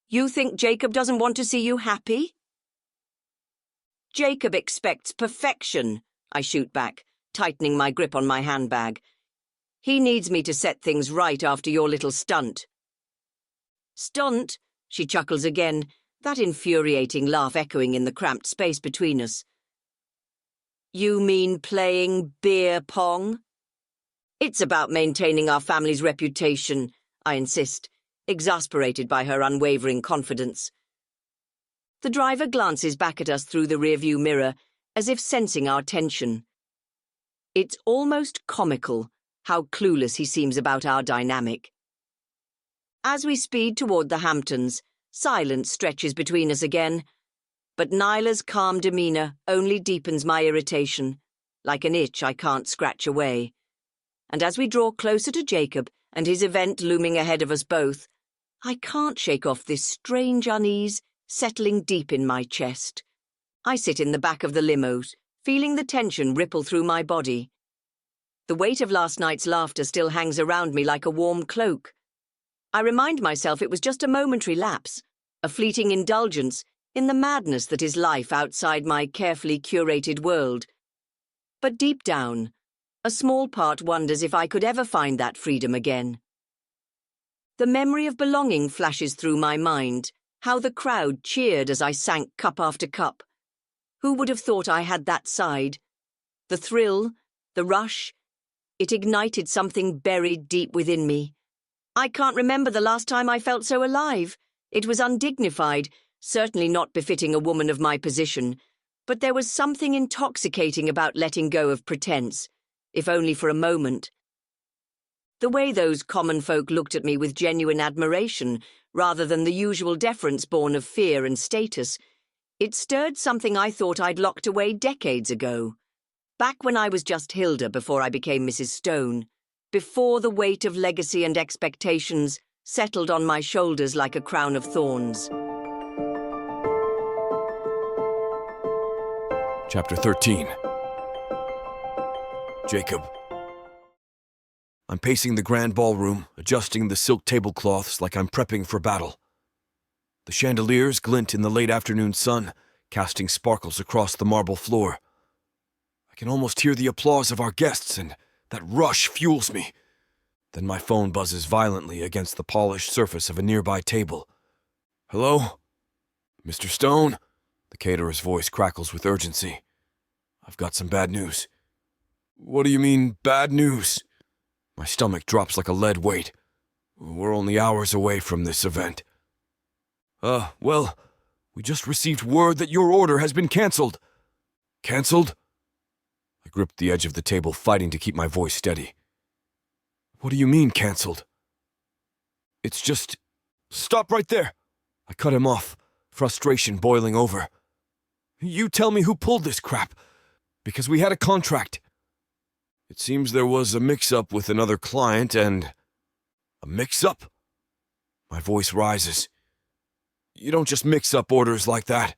"You think Jacob doesn't want to see you happy?" "Jacob expects perfection," I shoot back, tightening my grip on my handbag. "He needs me to set things right after your little stunt." "Stunt?" She chuckles again, that infuriating laugh echoing in the cramped space between us. "You mean playing beer pong?" "It's about maintaining our family's reputation," I insist, exasperated by her unwavering confidence. The driver glances back at us through the rearview mirror, as if sensing our tension. It's almost comical how clueless he seems about our dynamic. As we speed toward the Hamptons, silence stretches between us again, but Nyla's calm demeanor only deepens my irritation, like an itch I can't scratch away. And as we draw closer to Jacob and his event looming ahead of us both, I can't shake off this strange unease settling deep in my chest. I sit in the back of the limo, feeling the tension ripple through my body. The weight of last night's laughter still hangs around me like a warm cloak. I remind myself it was just a momentary lapse, a fleeting indulgence in the madness that is life outside my carefully curated world. But deep down, a small part wonders if I could ever find that freedom again. The memory of belonging flashes through my mind, how the crowd cheered as I sank cup after cup. Who would have thought I had that side? The thrill, the rush, it ignited something buried deep within me. I can't remember the last time I felt so alive. It was undignified, certainly not befitting a woman of my position, but there was something intoxicating about letting go of pretense, if only for a moment. The way those common folk looked at me with genuine admiration, rather than the usual deference born of fear and status, it stirred something I thought I'd locked away decades ago. Back when I was just Hilda before I became Mrs. Stone, before the weight of legacy and expectations settled on my shoulders like a crown of thorns. Chapter 13. Jacob. I'm pacing the grand ballroom, adjusting the silk tablecloths like I'm prepping for battle. The chandeliers glint in the late afternoon sun, casting sparkles across the marble floor. I can almost hear the applause of our guests, and that rush fuels me. Then my phone buzzes violently against the polished surface of a nearby table. Hello? Mr. Stone? The caterer's voice crackles with urgency. I've got some bad news. What do you mean, bad news? My stomach drops like a lead weight. We're only hours away from this event. Well, we just received word that your order has been canceled. Canceled? I gripped the edge of the table, fighting to keep my voice steady. What do you mean, canceled? It's just... Stop right there! I cut him off, frustration boiling over. You tell me who pulled this crap, because we had a contract. It seems there was a mix-up with another client and... A mix-up? My voice rises. You don't just mix up orders like that.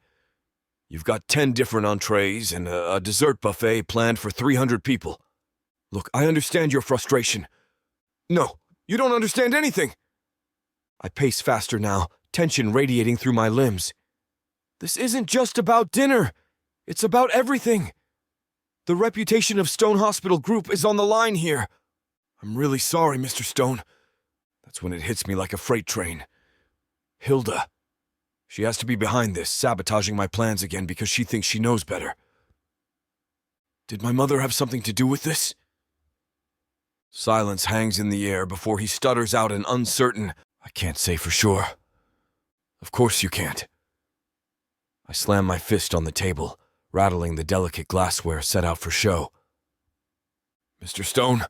You've got 10 different entrees and a dessert buffet planned for 300 people. Look, I understand your frustration. No, you don't understand anything. I pace faster now, tension radiating through my limbs. This isn't just about dinner. It's about everything. The reputation of Stone Hospital Group is on the line here. I'm really sorry, Mr. Stone. That's when it hits me like a freight train. Hilda. She has to be behind this, sabotaging my plans again because she thinks she knows better. Did my mother have something to do with this? Silence hangs in the air before he stutters out an uncertain, I can't say for sure. Of course you can't. I slam my fist on the table, rattling the delicate glassware set out for show. Mr. Stone?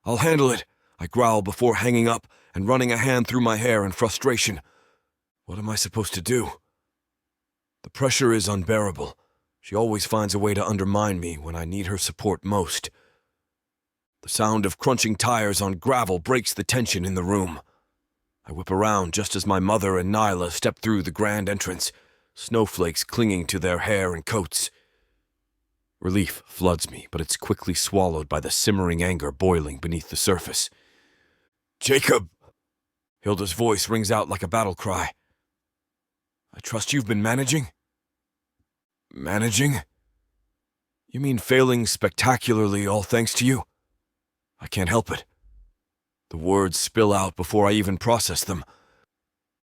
I'll handle it, I growl before hanging up and running a hand through my hair in frustration. What am I supposed to do? The pressure is unbearable. She always finds a way to undermine me when I need her support most. The sound of crunching tires on gravel breaks the tension in the room. I whip around just as my mother and Nyla step through the grand entrance, snowflakes clinging to their hair and coats. Relief floods me, but it's quickly swallowed by the simmering anger boiling beneath the surface. Jacob! Hilda's voice rings out like a battle cry. I trust you've been managing? Managing? You mean failing spectacularly all thanks to you? I can't help it. The words spill out before I even process them.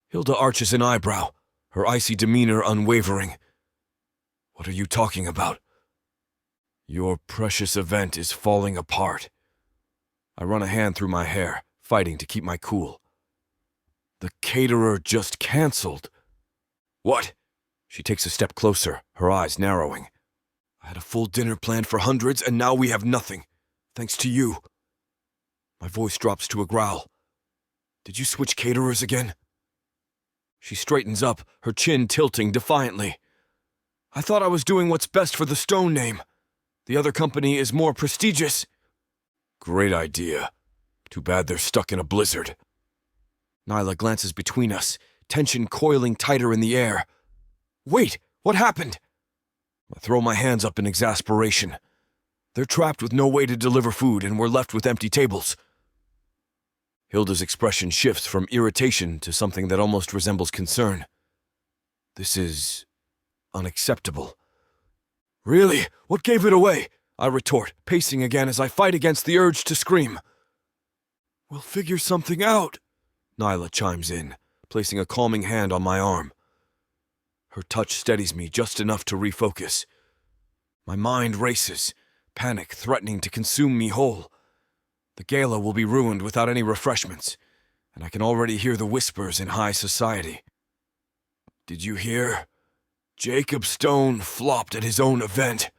Hilda arches an eyebrow, her icy demeanor unwavering. What are you talking about? Your precious event is falling apart. I run a hand through my hair, fighting to keep my cool. The caterer just canceled. What? She takes a step closer, her eyes narrowing. I had a full dinner planned for hundreds, and now we have nothing. Thanks to you. My voice drops to a growl. Did you switch caterers again? She straightens up, her chin tilting defiantly. I thought I was doing what's best for the Stone name. The other company is more prestigious. Great idea. Too bad they're stuck in a blizzard. Nyla glances between us, tension coiling tighter in the air. Wait, what happened? I throw my hands up in exasperation. They're trapped with no way to deliver food, and we're left with empty tables. Hilda's expression shifts from irritation to something that almost resembles concern. This is unacceptable. Really? What gave it away? I retort, pacing again as I fight against the urge to scream. We'll figure something out, Nyla chimes in, placing a calming hand on my arm. Her touch steadies me just enough to refocus. My mind races, panic threatening to consume me whole. The gala will be ruined without any refreshments, and I can already hear the whispers in high society. Did you hear? Jacob Stone flopped at his own event.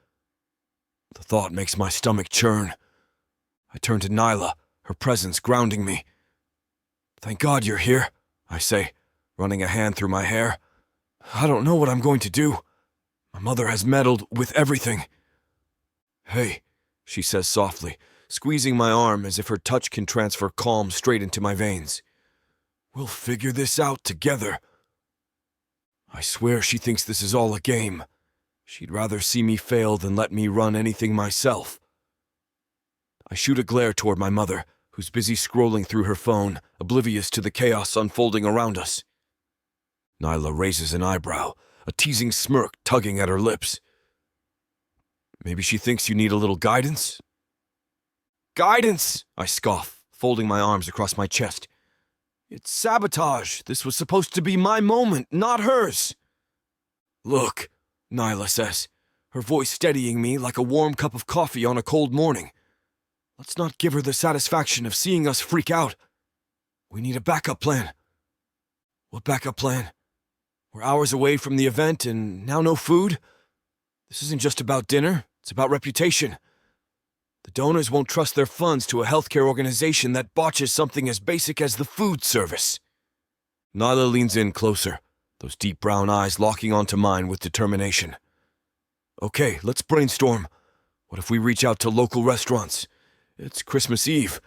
The thought makes my stomach churn. I turn to Nyla, her presence grounding me. Thank God you're here, I say, running a hand through my hair. I don't know what I'm going to do. My mother has meddled with everything. Hey, she says softly, squeezing my arm as if her touch can transfer calm straight into my veins. We'll figure this out together. I swear she thinks this is all a game. She'd rather see me fail than let me run anything myself. I shoot a glare toward my mother, who's busy scrolling through her phone, oblivious to the chaos unfolding around us. Nyla raises an eyebrow, a teasing smirk tugging at her lips. Maybe she thinks you need a little guidance? Guidance! I scoff, folding my arms across my chest. It's sabotage. This was supposed to be my moment, not hers. Look, Nyla says, her voice steadying me like a warm cup of coffee on a cold morning. Let's not give her the satisfaction of seeing us freak out. We need a backup plan. What backup plan? We're hours away from the event and now no food? This isn't just about dinner, it's about reputation. The donors won't trust their funds to a healthcare organization that botches something as basic as the food service. Nyla leans in closer, those deep brown eyes locking onto mine with determination. Okay, let's brainstorm. What if we reach out to local restaurants? It's Christmas Eve.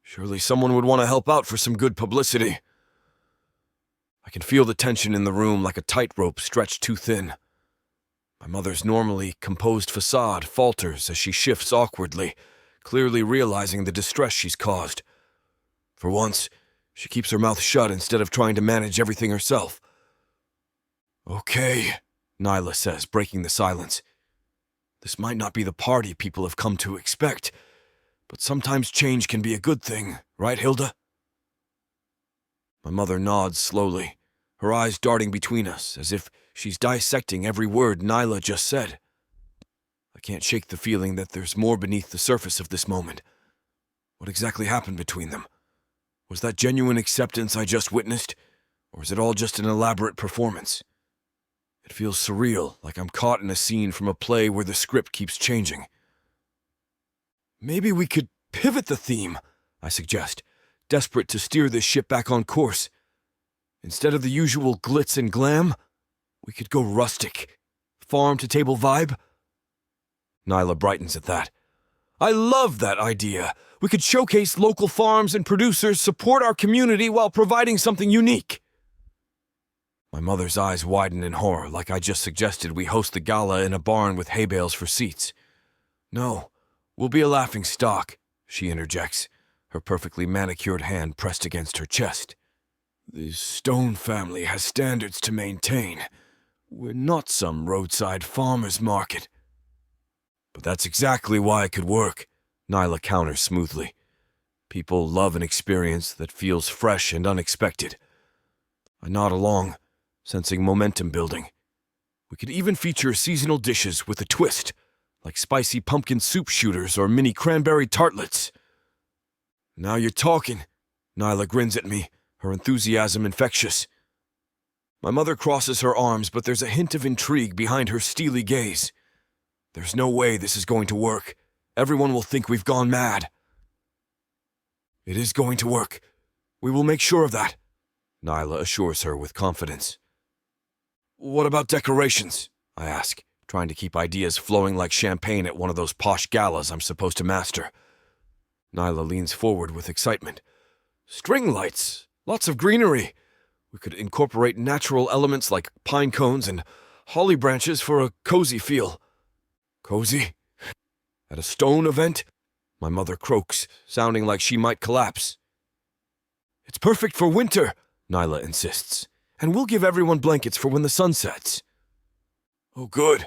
Surely someone would want to help out for some good publicity. I can feel the tension in the room like a tightrope stretched too thin. My mother's normally composed facade falters as she shifts awkwardly, clearly realizing the distress she's caused. For once, she keeps her mouth shut instead of trying to manage everything herself. Okay, Nyla says, breaking the silence. This might not be the party people have come to expect, but sometimes change can be a good thing, right, Hilda? My mother nods slowly, her eyes darting between us as if she's dissecting every word Nyla just said. I can't shake the feeling that there's more beneath the surface of this moment. What exactly happened between them? Was that genuine acceptance I just witnessed, or is it all just an elaborate performance? It feels surreal, like I'm caught in a scene from a play where the script keeps changing. Maybe we could pivot the theme, I suggest, desperate to steer this ship back on course. Instead of the usual glitz and glam, we could go rustic, farm-to-table vibe. Nyla brightens at that. I love that idea. We could showcase local farms and producers, support our community while providing something unique. My mother's eyes widen in horror, like I just suggested we host the gala in a barn with hay bales for seats. No, we'll be a laughing stock, she interjects, her perfectly manicured hand pressed against her chest. The Stone family has standards to maintain. We're not some roadside farmer's market. But that's exactly why it could work, Nyla counters smoothly. People love an experience that feels fresh and unexpected. I nod along, sensing momentum building. We could even feature seasonal dishes with a twist, like spicy pumpkin soup shooters or mini cranberry tartlets. Now you're talking, Nyla grins at me, her enthusiasm infectious. My mother crosses her arms, but there's a hint of intrigue behind her steely gaze. There's no way this is going to work. Everyone will think we've gone mad. It is going to work. We will make sure of that, Nyla assures her with confidence. What about decorations? I ask, trying to keep ideas flowing like champagne at one of those posh galas I'm supposed to master. Nyla leans forward with excitement. String lights, lots of greenery. We could incorporate natural elements like pine cones and holly branches for a cozy feel. Cozy? At a stone event? My mother croaks, sounding like she might collapse. It's perfect for winter, Nyla insists, and we'll give everyone blankets for when the sun sets. Oh, good.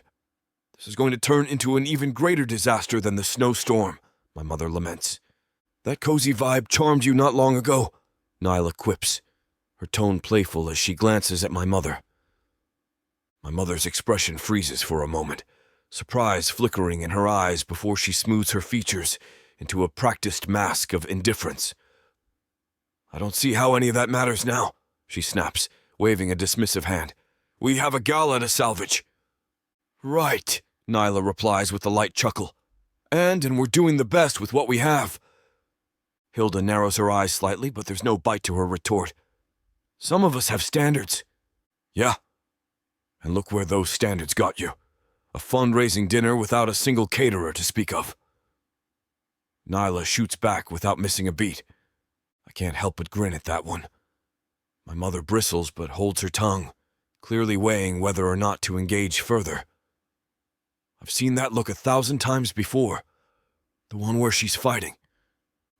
This is going to turn into an even greater disaster than the snowstorm, my mother laments. That cozy vibe charmed you not long ago, Nyla quips, her tone playful as she glances at my mother. My mother's expression freezes for a moment, surprise flickering in her eyes before she smooths her features into a practiced mask of indifference. I don't see how any of that matters now, she snaps, waving a dismissive hand. We have a gala to salvage. Right, Nyla replies with a light chuckle. And we're doing the best with what we have. Hilda narrows her eyes slightly, but there's no bite to her retort. Some of us have standards. Yeah. And look where those standards got you. A fundraising dinner without a single caterer to speak of. Nyla shoots back without missing a beat. I can't help but grin at that one. My mother bristles but holds her tongue, clearly weighing whether or not to engage further. I've seen that look 1,000 times before. The one where she's fighting.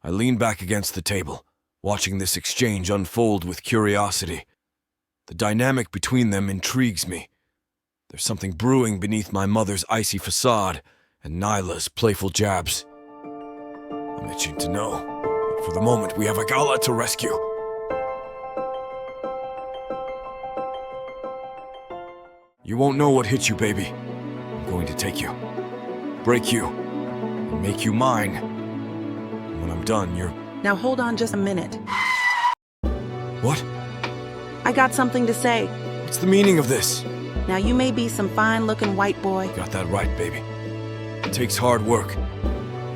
I lean back against the table, watching this exchange unfold with curiosity. The dynamic between them intrigues me. There's something brewing beneath my mother's icy facade and Nyla's playful jabs. I'm itching to know, but for the moment we have a Gala to rescue. You won't know what hit you, baby. I'm going to take you, break you, and make you mine. And when I'm done, you're... Now hold on just a minute. What? I got something to say. What's the meaning of this? Now you may be some fine-looking white boy, Got that right, baby. It takes hard work.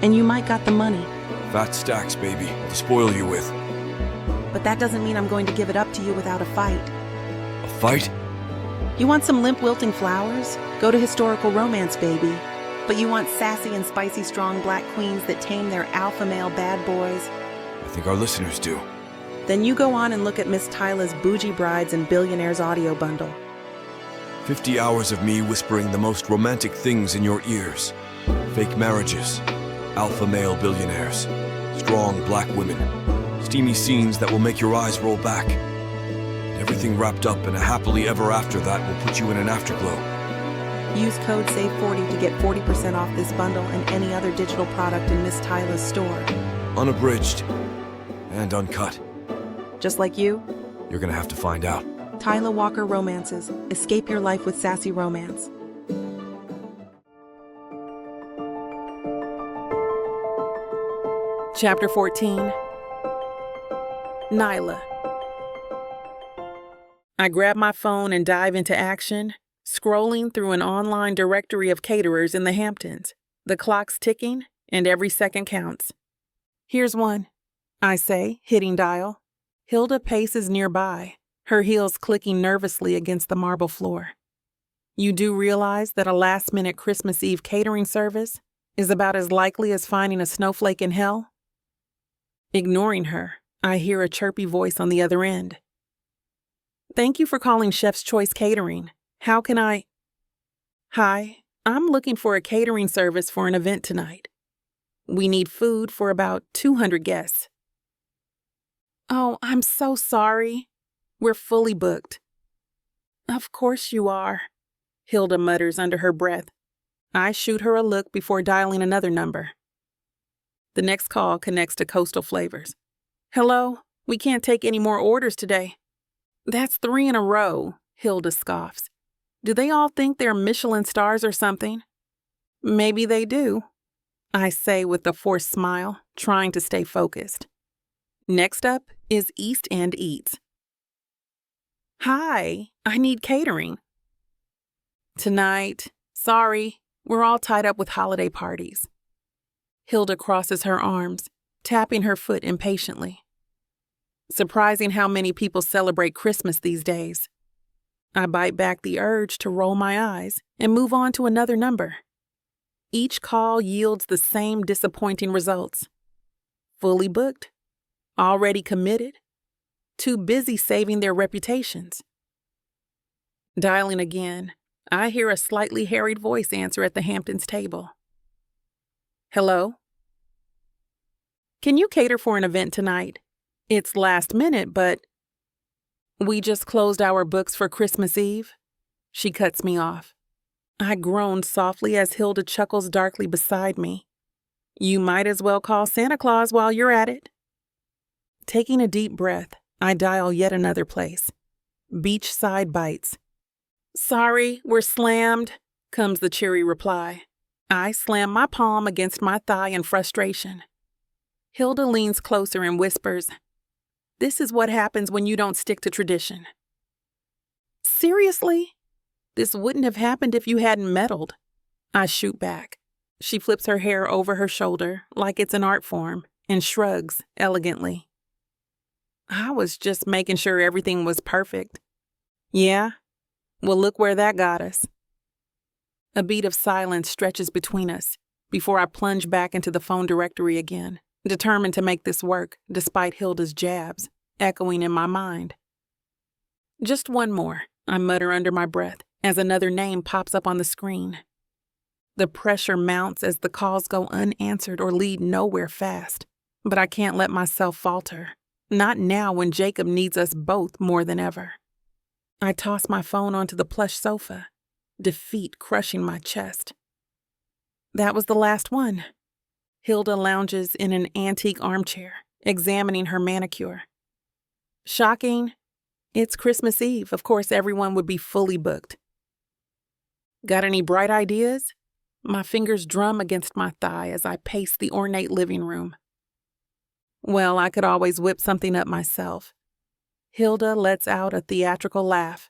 and you might got the money, Fat stacks, baby, to spoil you with. but that doesn't mean I'm going to give it up to you without a fight. A fight? You want some limp wilting flowers? Go to historical romance, baby. But you want sassy and spicy strong black queens that tame their alpha male bad boys? I think our listeners do. Then you go on and look at Miss Tyla's Bougie Brides and Billionaires audio bundle. 50 hours of me whispering the most romantic things in your ears. Fake marriages, alpha male billionaires, strong black women, steamy scenes that will make your eyes roll back. And everything wrapped up in a happily ever after that will put you in an afterglow. Use code SAVE40 to get 40% off this bundle and any other digital product in Miss Tyla's store. Unabridged and uncut. Just like you, You're gonna have to find out. Tyla Walker Romances. Escape your life with sassy romance. Chapter 14. Nyla. I grab my phone and dive into action, scrolling through an online directory of caterers in the Hamptons. The clock's ticking, and every second counts. Here's one, I say, hitting dial. Hilda paces nearby, her heels clicking nervously against the marble floor. You do realize that a last-minute Christmas Eve catering service is about as likely as finding a snowflake in hell? Ignoring her, I hear a chirpy voice on the other end. Thank you for calling Chef's Choice Catering. How can I... Hi, I'm looking for a catering service for an event tonight. We need food for about 200 guests. Oh, I'm so sorry. We're fully booked. Of course you are, Hilda mutters under her breath. I shoot her a look before dialing another number. The next call connects to Coastal Flavors. Hello, we can't take any more orders today. That's 3 in a row, Hilda scoffs. Do they all think they're Michelin stars or something? Maybe they do, I say with a forced smile, trying to stay focused. Next up is East End Eats. Hi, I need catering. Tonight, sorry, we're all tied up with holiday parties. Hilda crosses her arms, tapping her foot impatiently. Surprising how many people celebrate Christmas these days. I bite back the urge to roll my eyes and move on to another number. Each call yields the same disappointing results. Fully booked, already committed, too busy saving their reputations. Dialing again, I hear a slightly harried voice answer at the Hamptons table. Hello? Can you cater for an event tonight? It's last minute, but... We just closed our books for Christmas Eve. She cuts me off. I groan softly as Hilda chuckles darkly beside me. You might as well call Santa Claus while you're at it. Taking a deep breath, I dial yet another place. Beachside Bites. Sorry, we're slammed, comes the cheery reply. I slam my palm against my thigh in frustration. Hilda leans closer and whispers, This is what happens when you don't stick to tradition. Seriously? This wouldn't have happened if you hadn't meddled. I shoot back. She flips her hair over her shoulder like it's an art form and shrugs elegantly. I was just making sure everything was perfect. Yeah? Well, look where that got us. A beat of silence stretches between us before I plunge back into the phone directory again, determined to make this work despite Hilda's jabs echoing in my mind. Just one more, I mutter under my breath as another name pops up on the screen. The pressure mounts as the calls go unanswered or lead nowhere fast. But I can't let myself falter. Not now when Jacob needs us both more than ever. I toss my phone onto the plush sofa, defeat crushing my chest. That was the last one. Hilda lounges in an antique armchair, examining her manicure. Shocking. It's Christmas Eve. Of course, everyone would be fully booked. Got any bright ideas? My fingers drum against my thigh as I pace the ornate living room. Well, I could always whip something up myself. Hilda lets out a theatrical laugh.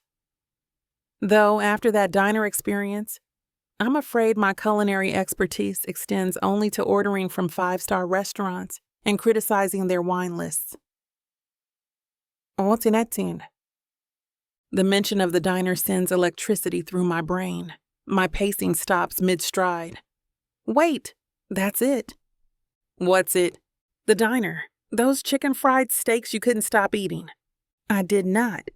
Though after that diner experience, I'm afraid my culinary expertise extends only to ordering from 5-star restaurants and criticizing their wine lists. What's in that tin? The mention of the diner sends electricity through my brain. My pacing stops mid-stride. Wait, that's it. What's it? The diner. Those chicken fried steaks you couldn't stop eating. I did not.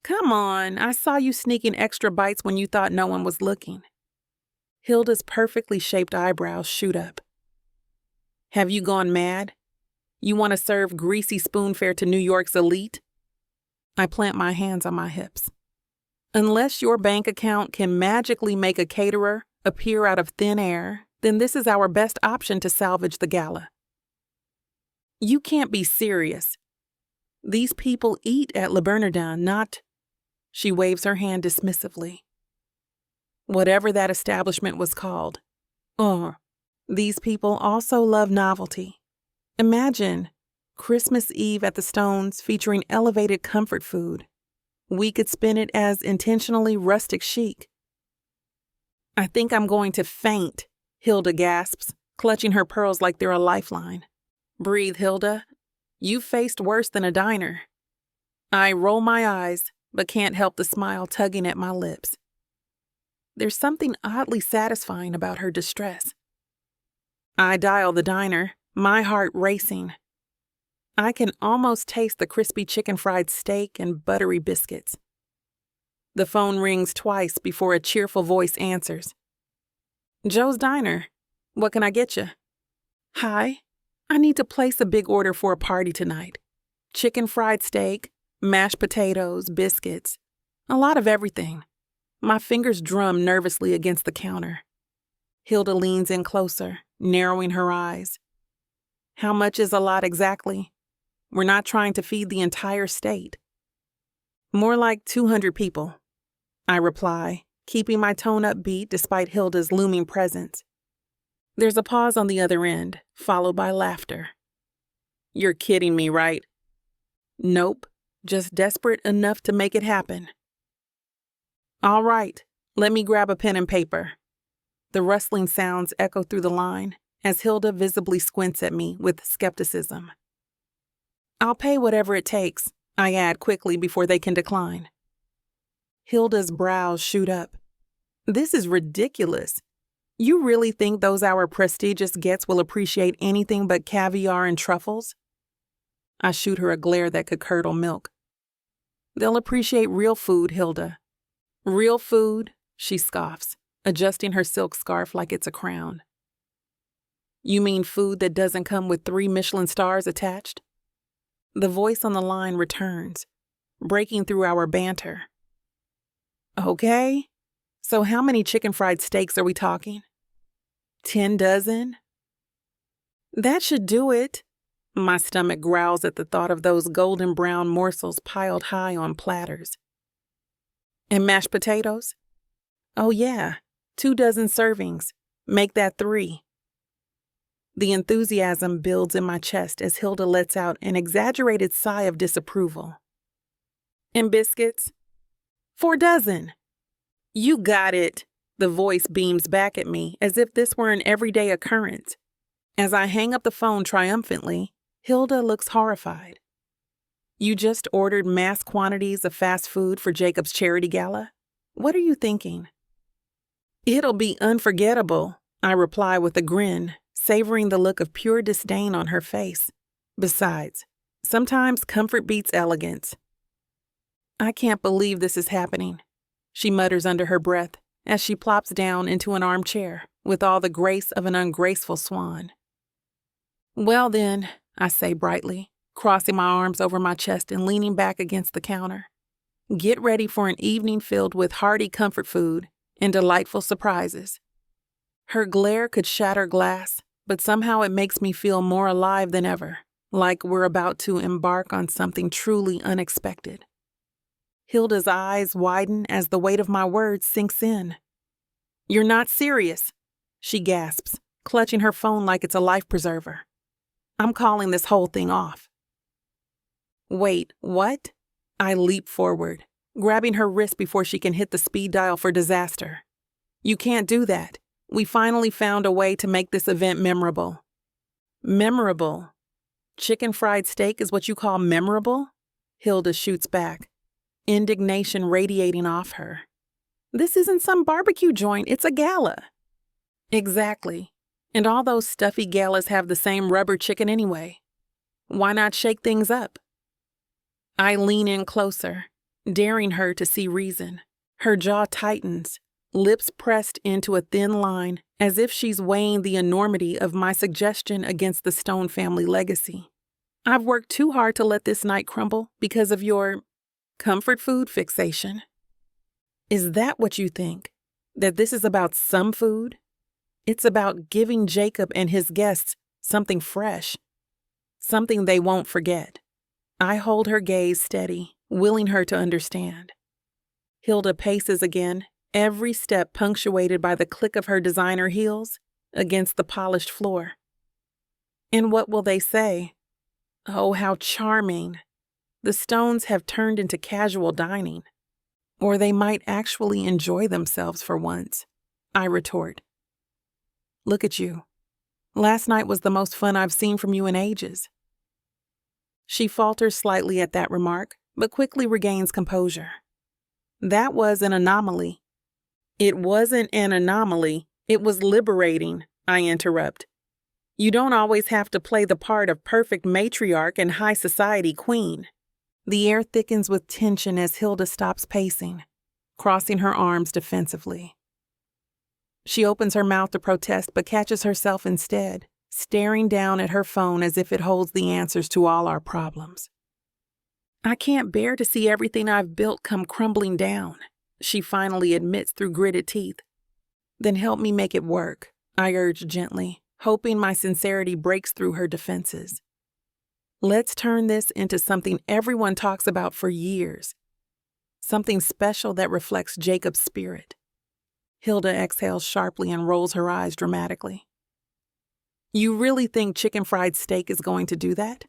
Come on, I saw you sneaking extra bites when you thought no one was looking. Hilda's perfectly shaped eyebrows shoot up. Have you gone mad? You want to serve greasy spoon fare to New York's elite? I plant my hands on my hips. Unless your bank account can magically make a caterer appear out of thin air, then this is our best option to salvage the gala. You can't be serious. These people eat at Le Bernardin, not... She waves her hand dismissively. Whatever that establishment was called. Or, these people also love novelty. Imagine Christmas Eve at the Stones featuring elevated comfort food. We could spin it as intentionally rustic chic. I think I'm going to faint, Hilda gasps, clutching her pearls like they're a lifeline. Breathe, Hilda. You've faced worse than a diner. I roll my eyes, but can't help the smile tugging at my lips. There's something oddly satisfying about her distress. I dial the diner, my heart racing. I can almost taste the crispy chicken fried steak and buttery biscuits. The phone rings twice before a cheerful voice answers. Joe's Diner. What can I get you? Hi. I need to place a big order for a party tonight. Chicken fried steak, mashed potatoes, biscuits, a lot of everything. My fingers drum nervously against the counter. Hilda leans in closer, narrowing her eyes. How much is a lot exactly? We're not trying to feed the entire state. More like 200 people, I reply, keeping my tone upbeat despite Hilda's looming presence. There's a pause on the other end, followed by laughter. You're kidding me, right? Nope, just desperate enough to make it happen. All right, let me grab a pen and paper. The rustling sounds echo through the line as Hilda visibly squints at me with skepticism. I'll pay whatever it takes, I add quickly before they can decline. Hilda's brows shoot up. This is ridiculous. You really think those our prestigious guests will appreciate anything but caviar and truffles? I shoot her a glare that could curdle milk. They'll appreciate real food, Hilda. Real food, she scoffs, adjusting her silk scarf like it's a crown. You mean food that doesn't come with 3 Michelin stars attached? The voice on the line returns, breaking through our banter. Okay, so how many chicken fried steaks are we talking? 10 dozen? That should do it. My stomach growls at the thought of those golden brown morsels piled high on platters. And mashed potatoes? Oh yeah, 2 dozen servings. Make that 3. The enthusiasm builds in my chest as Hilda lets out an exaggerated sigh of disapproval. And biscuits? 4 dozen. You got it. The voice beams back at me as if this were an everyday occurrence. As I hang up the phone triumphantly, Hilda looks horrified. You just ordered mass quantities of fast food for Jacob's charity gala? What are you thinking? It'll be unforgettable, I reply with a grin, savoring the look of pure disdain on her face. Besides, sometimes comfort beats elegance. I can't believe this is happening, she mutters under her breath, as she plops down into an armchair with all the grace of an ungraceful swan. "Well then," I say brightly, crossing my arms over my chest and leaning back against the counter. "Get ready for an evening filled with hearty comfort food and delightful surprises." Her glare could shatter glass, but somehow it makes me feel more alive than ever, like we're about to embark on something truly unexpected. Hilda's eyes widen as the weight of my words sinks in. "You're not serious," she gasps, clutching her phone like it's a life preserver. "I'm calling this whole thing off." "Wait, what?" I leap forward, grabbing her wrist before she can hit the speed dial for disaster. "You can't do that. We finally found a way to make this event memorable." "Memorable? Chicken fried steak is what you call memorable?" Hilda shoots back, indignation radiating off her. "This isn't some barbecue joint, it's a gala." "Exactly. And all those stuffy galas have the same rubber chicken anyway. Why not shake things up?" I lean in closer, daring her to see reason. Her jaw tightens, lips pressed into a thin line, as if she's weighing the enormity of my suggestion against the Stone family legacy. "I've worked too hard to let this night crumble because of your comfort food fixation." "Is that what you think? That this is about some food? It's about giving Jacob and his guests something fresh, something they won't forget." I hold her gaze steady, willing her to understand. Hilda paces again, every step punctuated by the click of her designer heels against the polished floor. And what will they say? Oh, how charming. The Stones have turned into casual dining. Or they might actually enjoy themselves for once, I retort. "Look at you. Last night was the most fun I've seen from you in ages." She falters slightly at that remark, but quickly regains composure. "That was an anomaly." "It wasn't an anomaly, it was liberating," I interrupt. "You don't always have to play the part of perfect matriarch and high society queen." The air thickens with tension as Hilda stops pacing, crossing her arms defensively. She opens her mouth to protest but catches herself instead, staring down at her phone as if it holds the answers to all our problems. "I can't bear to see everything I've built come crumbling down," she finally admits through gritted teeth. "Then help me make it work," I urge gently, hoping my sincerity breaks through her defenses. "Let's turn this into something everyone talks about for years. Something special that reflects Jacob's spirit." Hilda exhales sharply and rolls her eyes dramatically. "You really think chicken fried steak is going to do that?"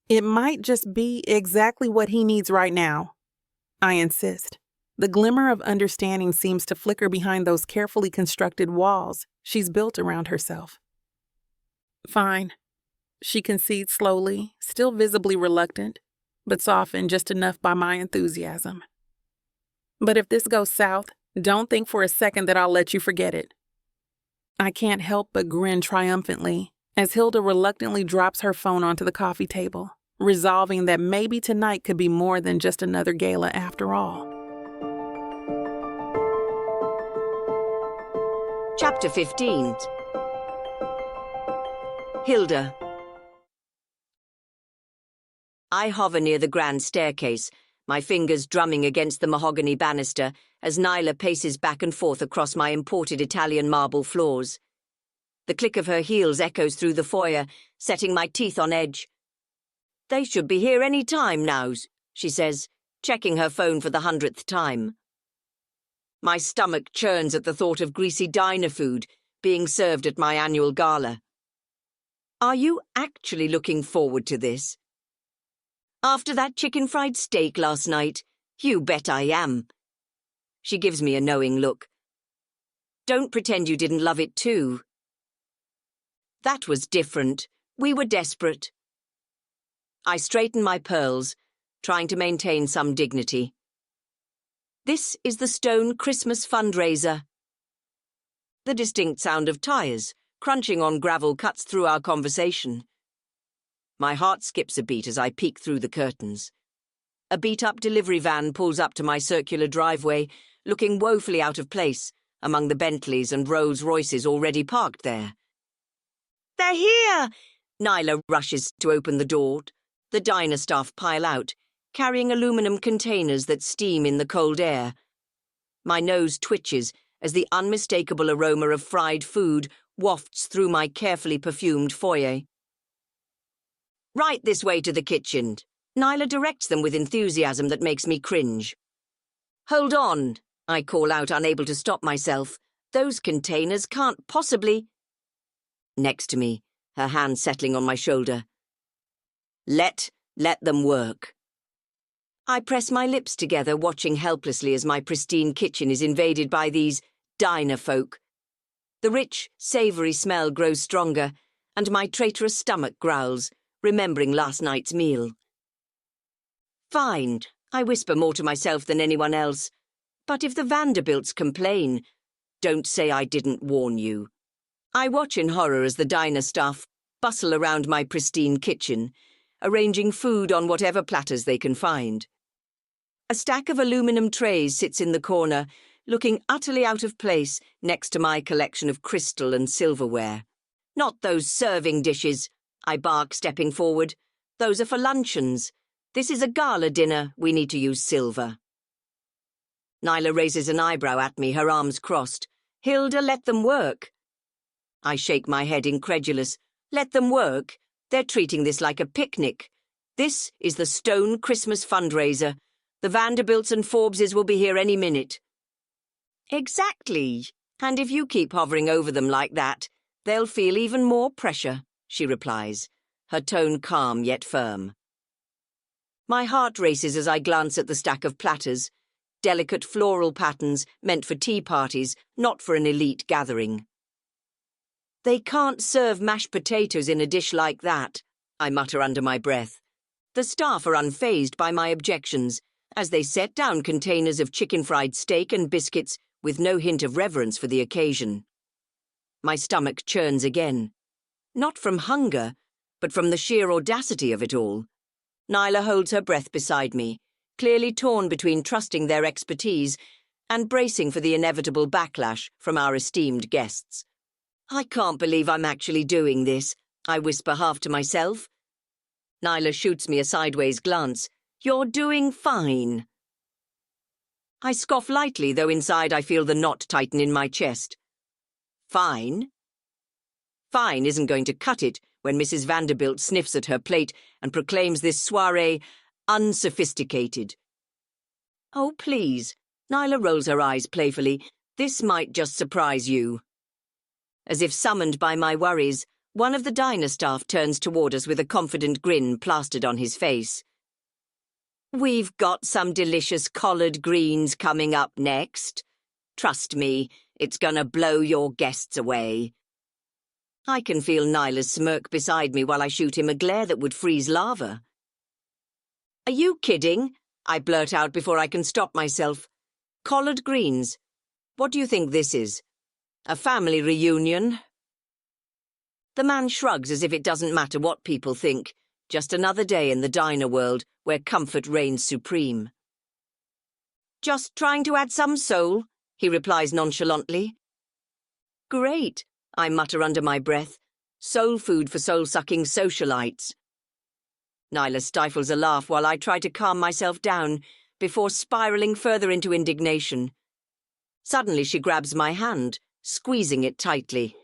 "It might just be exactly what he needs right now," I insist. The glimmer of understanding seems to flicker behind those carefully constructed walls she's built around herself. "Fine," she concedes slowly, still visibly reluctant, but softened just enough by my enthusiasm. "But if this goes south, don't think for a second that I'll let you forget it." I can't help but grin triumphantly as Hilda reluctantly drops her phone onto the coffee table, resolving that maybe tonight could be more than just another gala after all. Chapter 15. Hilda. I hover near the grand staircase, my fingers drumming against the mahogany banister as Nyla paces back and forth across my imported Italian marble floors. The click of her heels echoes through the foyer, setting my teeth on edge. "They should be here any time now," she says, checking her phone for the 100th time. My stomach churns at the thought of greasy diner food being served at my annual gala. "Are you actually looking forward to this?" "After that chicken fried steak last night, you bet I am." She gives me a knowing look. "Don't pretend you didn't love it too." "That was different. We were desperate." I straighten my pearls, trying to maintain some dignity. "This is the Stone Christmas fundraiser." The distinct sound of tires crunching on gravel cuts through our conversation. My heart skips a beat as I peek through the curtains. A beat-up delivery van pulls up to my circular driveway, looking woefully out of place among the Bentleys and Rolls-Royces already parked there. "They're here!" Nyla rushes to open the door. The diner staff pile out, carrying aluminum containers that steam in the cold air. My nose twitches as the unmistakable aroma of fried food wafts through my carefully perfumed foyer. "Right this way to the kitchen." Nyla directs them with enthusiasm that makes me cringe. "Hold on," I call out, unable to stop myself. "Those containers can't possibly—" Next to me, her hand settling on my shoulder. Let them work." I press my lips together, watching helplessly as my pristine kitchen is invaded by these diner folk. The rich, savoury smell grows stronger, and my traitorous stomach growls, remembering last night's meal. "Fine," I whisper more to myself than anyone else. "But if the Vanderbilts complain, don't say I didn't warn you." I watch in horror as the diner staff bustle around my pristine kitchen, arranging food on whatever platters they can find. A stack of aluminum trays sits in the corner, looking utterly out of place next to my collection of crystal and silverware. "Not those serving dishes," I bark, stepping forward. "Those are for luncheons. This is a gala dinner. We need to use silver." Nyla raises an eyebrow at me, her arms crossed. "Hilda, let them work." I shake my head, incredulous. Let them work? They're treating this like a picnic. This is the Stone Christmas fundraiser. The Vanderbilts and Forbeses will be here any minute. "Exactly. And if you keep hovering over them like that, they'll feel even more pressure," she replies, her tone calm yet firm. My heart races as I glance at the stack of platters, delicate floral patterns meant for tea parties, not for an elite gathering. "They can't serve mashed potatoes in a dish like that," I mutter under my breath. The staff are unfazed by my objections, as they set down containers of chicken-fried steak and biscuits with no hint of reverence for the occasion. My stomach churns again. Not from hunger, but from the sheer audacity of it all. Nyla holds her breath beside me, clearly torn between trusting their expertise and bracing for the inevitable backlash from our esteemed guests. "I can't believe I'm actually doing this," I whisper half to myself. Nyla shoots me a sideways glance. "You're doing fine." I scoff lightly, though inside I feel the knot tighten in my chest. Fine? Fine isn't going to cut it when Mrs. Vanderbilt sniffs at her plate and proclaims this soiree unsophisticated. "Oh, please." Nyla rolls her eyes playfully. "This might just surprise you." As if summoned by my worries, one of the diner staff turns toward us with a confident grin plastered on his face. "We've got some delicious collard greens coming up next. Trust me, it's gonna blow your guests away." I can feel Nyla's smirk beside me while I shoot him a glare that would freeze lava. "Are you kidding?" I blurt out before I can stop myself. "Collard greens? What do you think this is? A family reunion?" The man shrugs as if it doesn't matter what people think. Just another day in the diner world where comfort reigns supreme. "Just trying to add some soul," he replies nonchalantly. "Great," I mutter under my breath. "Soul food for soul-sucking socialites." Nyla stifles a laugh while I try to calm myself down before spiraling further into indignation. Suddenly she grabs my hand, squeezing it tightly.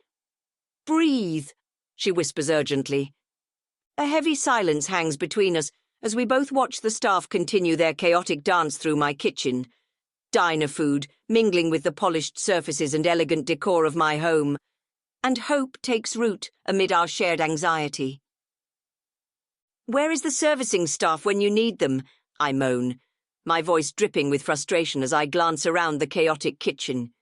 "Breathe," she whispers urgently. A heavy silence hangs between us as we both watch the staff continue their chaotic dance through my kitchen. Diner food, mingling with the polished surfaces and elegant decor of my home. And hope takes root amid our shared anxiety. "Where is the servicing staff when you need them?" I moan, my voice dripping with frustration as I glance around the chaotic kitchen.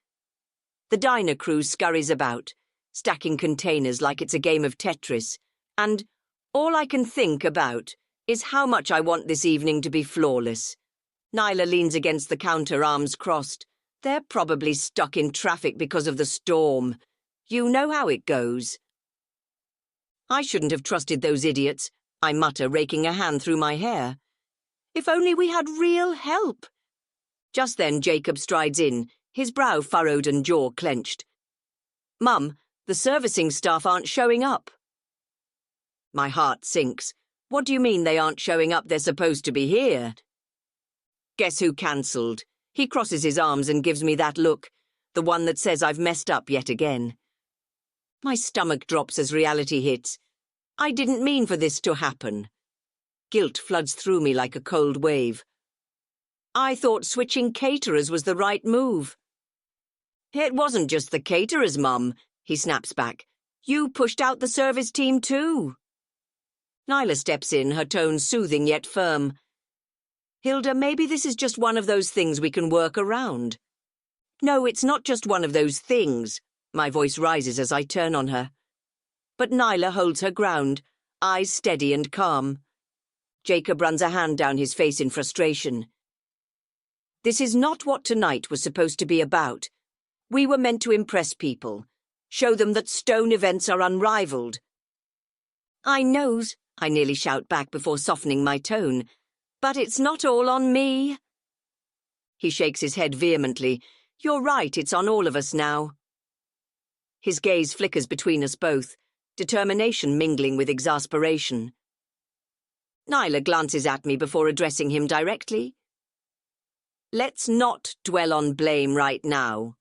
The diner crew scurries about, stacking containers like it's a game of Tetris, and all I can think about is how much I want this evening to be flawless. Nyla leans against the counter, arms crossed. They're probably stuck in traffic because of the storm. You know how it goes. "I shouldn't have trusted those idiots," I mutter, raking a hand through my hair. "If only we had real help. Just then Jacob strides in, his brow furrowed and jaw clenched. "Mum, the servicing staff aren't showing up." My heart sinks. What do you mean they aren't showing up? They're supposed to be here. Guess who cancelled? He crosses his arms and gives me that look, the one that says I've messed up yet again. My stomach drops as reality hits. I didn't mean for this to happen. Guilt floods through me like a cold wave. I thought switching caterers was the right move. It wasn't just the caterers, Mum, he snaps back. You pushed out the service team too. Nyla steps in, her tone soothing yet firm. Hilda, maybe this is just one of those things we can work around. No, it's not just one of those things. My voice rises as I turn on her. But Nyla holds her ground, eyes steady and calm. Jacob runs a hand down his face in frustration. This is not what tonight was supposed to be about. We were meant to impress people, show them that Stone events are unrivaled. I knows, I nearly shout back before softening my tone, but it's not all on me. He shakes his head vehemently. You're right, it's on all of us now. His gaze flickers between us both, determination mingling with exasperation. Nyla glances at me before addressing him directly. Let's not dwell on blame right now.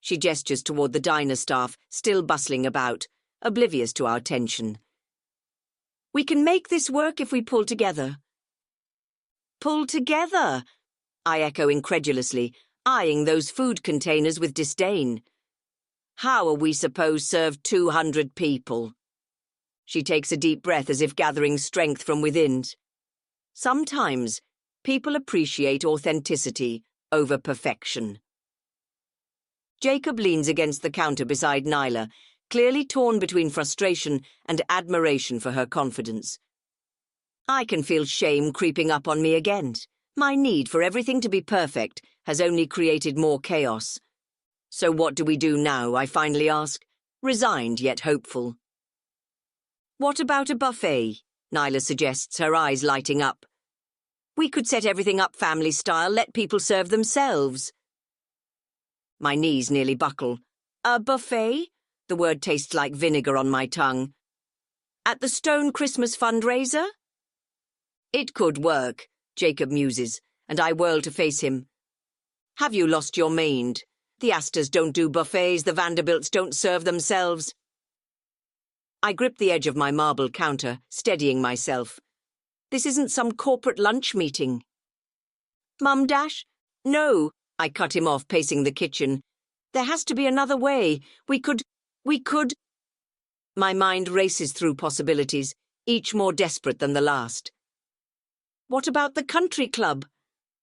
She gestures toward the diner staff, still bustling about, oblivious to our tension. We can make this work if we pull together. Pull together? I echo incredulously, eyeing those food containers with disdain. How are we supposed to serve 200 people? She takes a deep breath as if gathering strength from within. Sometimes, people appreciate authenticity over perfection. Jacob leans against the counter beside Nyla, clearly torn between frustration and admiration for her confidence. I can feel shame creeping up on me again. My need for everything to be perfect has only created more chaos. So what do we do now, I finally ask, resigned yet hopeful. What about a buffet? Nyla suggests, her eyes lighting up. We could set everything up family style, let people serve themselves. My knees nearly buckle. A buffet? The word tastes like vinegar on my tongue. At the Stone Christmas fundraiser? It could work, Jacob muses, and I whirl to face him. Have you lost your mind? The Astors don't do buffets, the Vanderbilts don't serve themselves. I grip the edge of my marble counter, steadying myself. This isn't some corporate lunch meeting. Mum Dash? No, I cut him off, pacing the kitchen. There has to be another way. We could... My mind races through possibilities, each more desperate than the last. What about the country club?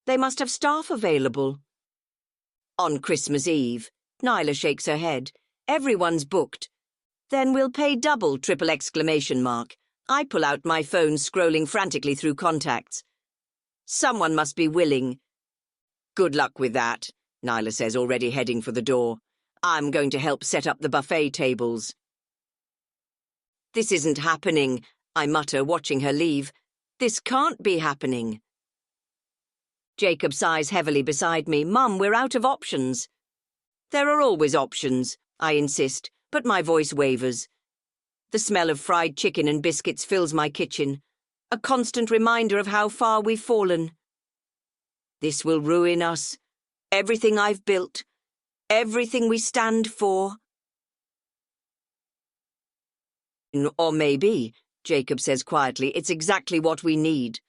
They must have staff available. On Christmas Eve, Nyla shakes her head. Everyone's booked. Then we'll pay double, triple exclamation mark. I pull out my phone, scrolling frantically through contacts. Someone must be willing. Good luck with that, Nyla says, already heading for the door. I'm going to help set up the buffet tables. This isn't happening, I mutter, watching her leave. This can't be happening. Jacob sighs heavily beside me. Mum, we're out of options. There are always options, I insist, but my voice wavers. The smell of fried chicken and biscuits fills my kitchen, a constant reminder of how far we've fallen. This will ruin us. Everything I've built. Everything we stand for. Or maybe, Jacob says quietly, it's exactly what we need.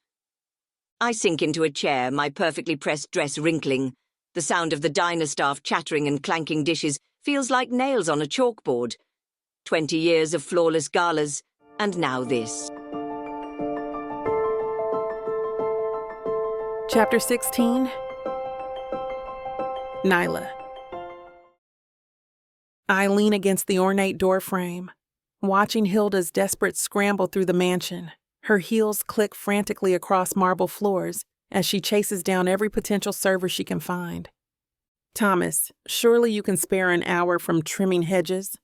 I sink into a chair, my perfectly pressed dress wrinkling. The sound of the diner staff chattering and clanking dishes feels like nails on a chalkboard. 20 years of flawless galas, and now this. Chapter 16. Nyla. I lean against the ornate doorframe, watching Hilda's desperate scramble through the mansion. Her heels click frantically across marble floors as she chases down every potential server she can find. Thomas, surely you can spare an hour from trimming hedges?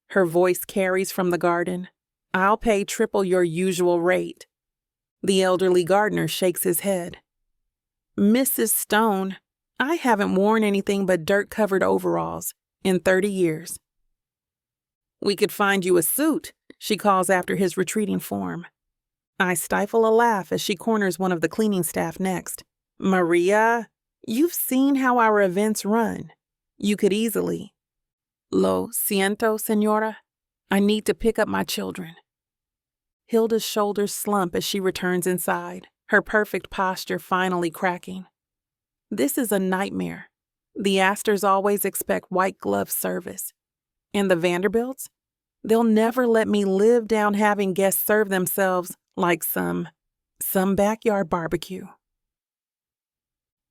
Her voice carries from the garden. I'll pay triple your usual rate. The elderly gardener shakes his head. Mrs. Stone, I haven't worn anything but dirt-covered overalls in 30 years. We could find you a suit, she calls after his retreating form. I stifle a laugh as she corners one of the cleaning staff next. Maria, you've seen how our events run. You could easily. Lo siento, señora. I need to pick up my children. Hilda's shoulders slump as she returns inside, her perfect posture finally cracking. This is a nightmare. The Astors always expect white glove service. And the Vanderbilts? They'll never let me live down having guests serve themselves like some backyard barbecue.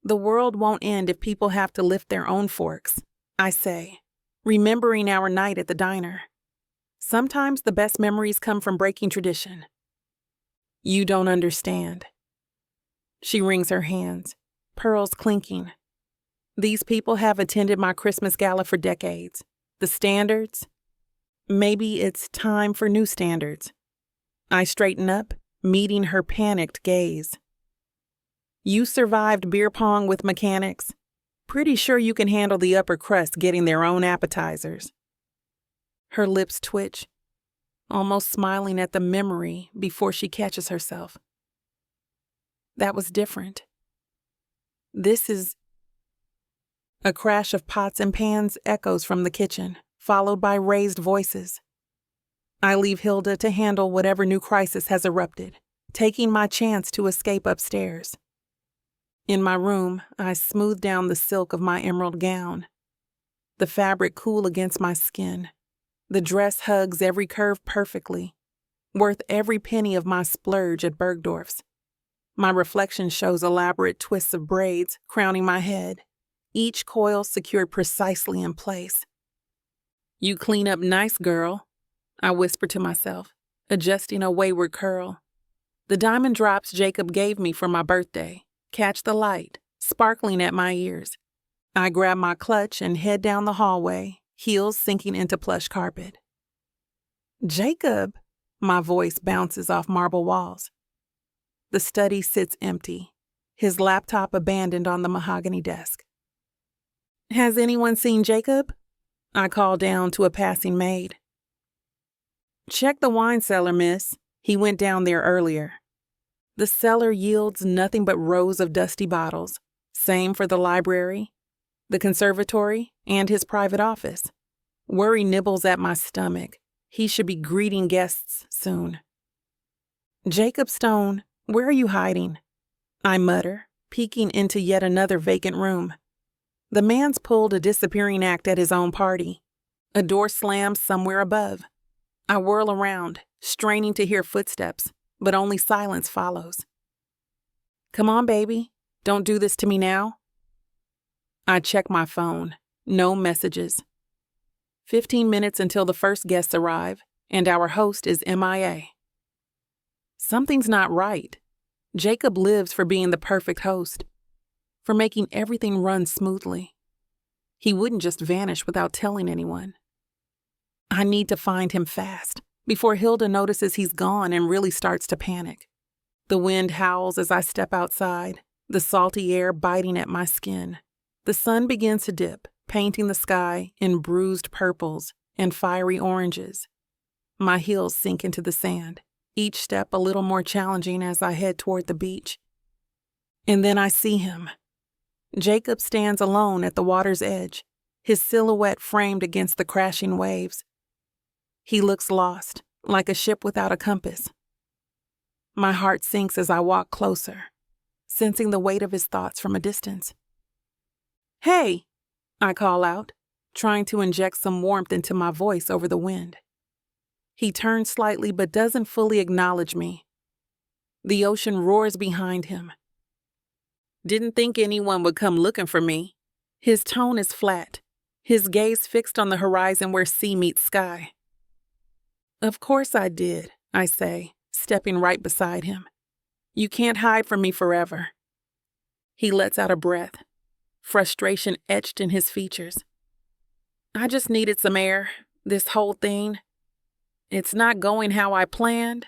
The world won't end if people have to lift their own forks, I say, remembering our night at the diner. Sometimes the best memories come from breaking tradition. You don't understand. She wrings her hands, pearls clinking. These people have attended my Christmas gala for decades. The standards? Maybe it's time for new standards. I straighten up, meeting her panicked gaze. You survived beer pong with mechanics. Pretty sure you can handle the upper crust getting their own appetizers. Her lips twitch, almost smiling at the memory before she catches herself. That was different. This is... A crash of pots and pans echoes from the kitchen, followed by raised voices. I leave Hilda to handle whatever new crisis has erupted, taking my chance to escape upstairs. In my room, I smooth down the silk of my emerald gown. The fabric cool against my skin. The dress hugs every curve perfectly, worth every penny of my splurge at Bergdorf's. My reflection shows elaborate twists of braids crowning my head, each coil secured precisely in place. You clean up nice, girl, I whisper to myself, adjusting a wayward curl. The diamond drops Jacob gave me for my birthday catch the light, sparkling at my ears. I grab my clutch and head down the hallway, heels sinking into plush carpet. Jacob, my voice bounces off marble walls. The study sits empty, his laptop abandoned on the mahogany desk. Has anyone seen Jacob? I call down to a passing maid. Check the wine cellar, miss. He went down there earlier. The cellar yields nothing but rows of dusty bottles. Same for the library, the conservatory, and his private office. Worry nibbles at my stomach. He should be greeting guests soon. Jacob Stone, where are you hiding? I mutter, peeking into yet another vacant room. The man's pulled a disappearing act at his own party. A door slams somewhere above. I whirl around, straining to hear footsteps, but only silence follows. Come on, baby. Don't do this to me now. I check my phone. No messages. 15 minutes until the first guests arrive, and our host is MIA. Something's not right. Jacob lives for being the perfect host, for making everything run smoothly. He wouldn't just vanish without telling anyone. I need to find him fast, before Hilda notices he's gone and really starts to panic. The wind howls as I step outside, the salty air biting at my skin. The sun begins to dip, painting the sky in bruised purples and fiery oranges. My heels sink into the sand, each step a little more challenging as I head toward the beach. And then I see him. Jacob stands alone at the water's edge, his silhouette framed against the crashing waves. He looks lost, like a ship without a compass. My heart sinks as I walk closer, sensing the weight of his thoughts from a distance. Hey, I call out, trying to inject some warmth into my voice over the wind. He turns slightly but doesn't fully acknowledge me. The ocean roars behind him. Didn't think anyone would come looking for me. His tone is flat, his gaze fixed on the horizon where sea meets sky. Of course I did, I say, stepping right beside him. You can't hide from me forever. He lets out a breath, frustration etched in his features. I just needed some air, this whole thing. It's not going how I planned.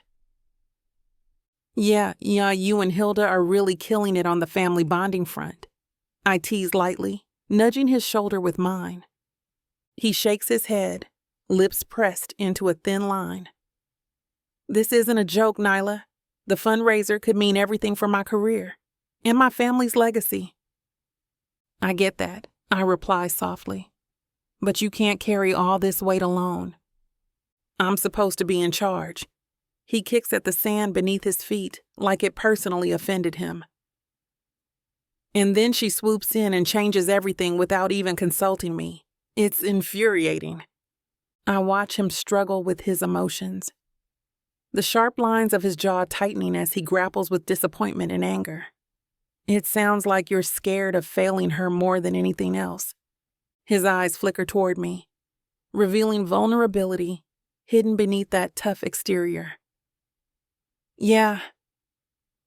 Yeah, you and Hilda are really killing it on the family bonding front. I tease lightly, nudging his shoulder with mine. He shakes his head, lips pressed into a thin line. This isn't a joke, Nyla. The fundraiser could mean everything for my career and my family's legacy. I get that, I reply softly. But you can't carry all this weight alone. I'm supposed to be in charge. He kicks at the sand beneath his feet like it personally offended him. And then she swoops in and changes everything without even consulting me. It's infuriating. I watch him struggle with his emotions, the sharp lines of his jaw tightening as he grapples with disappointment and anger. It sounds like you're scared of failing her more than anything else. His eyes flicker toward me, revealing vulnerability hidden beneath that tough exterior. Yeah,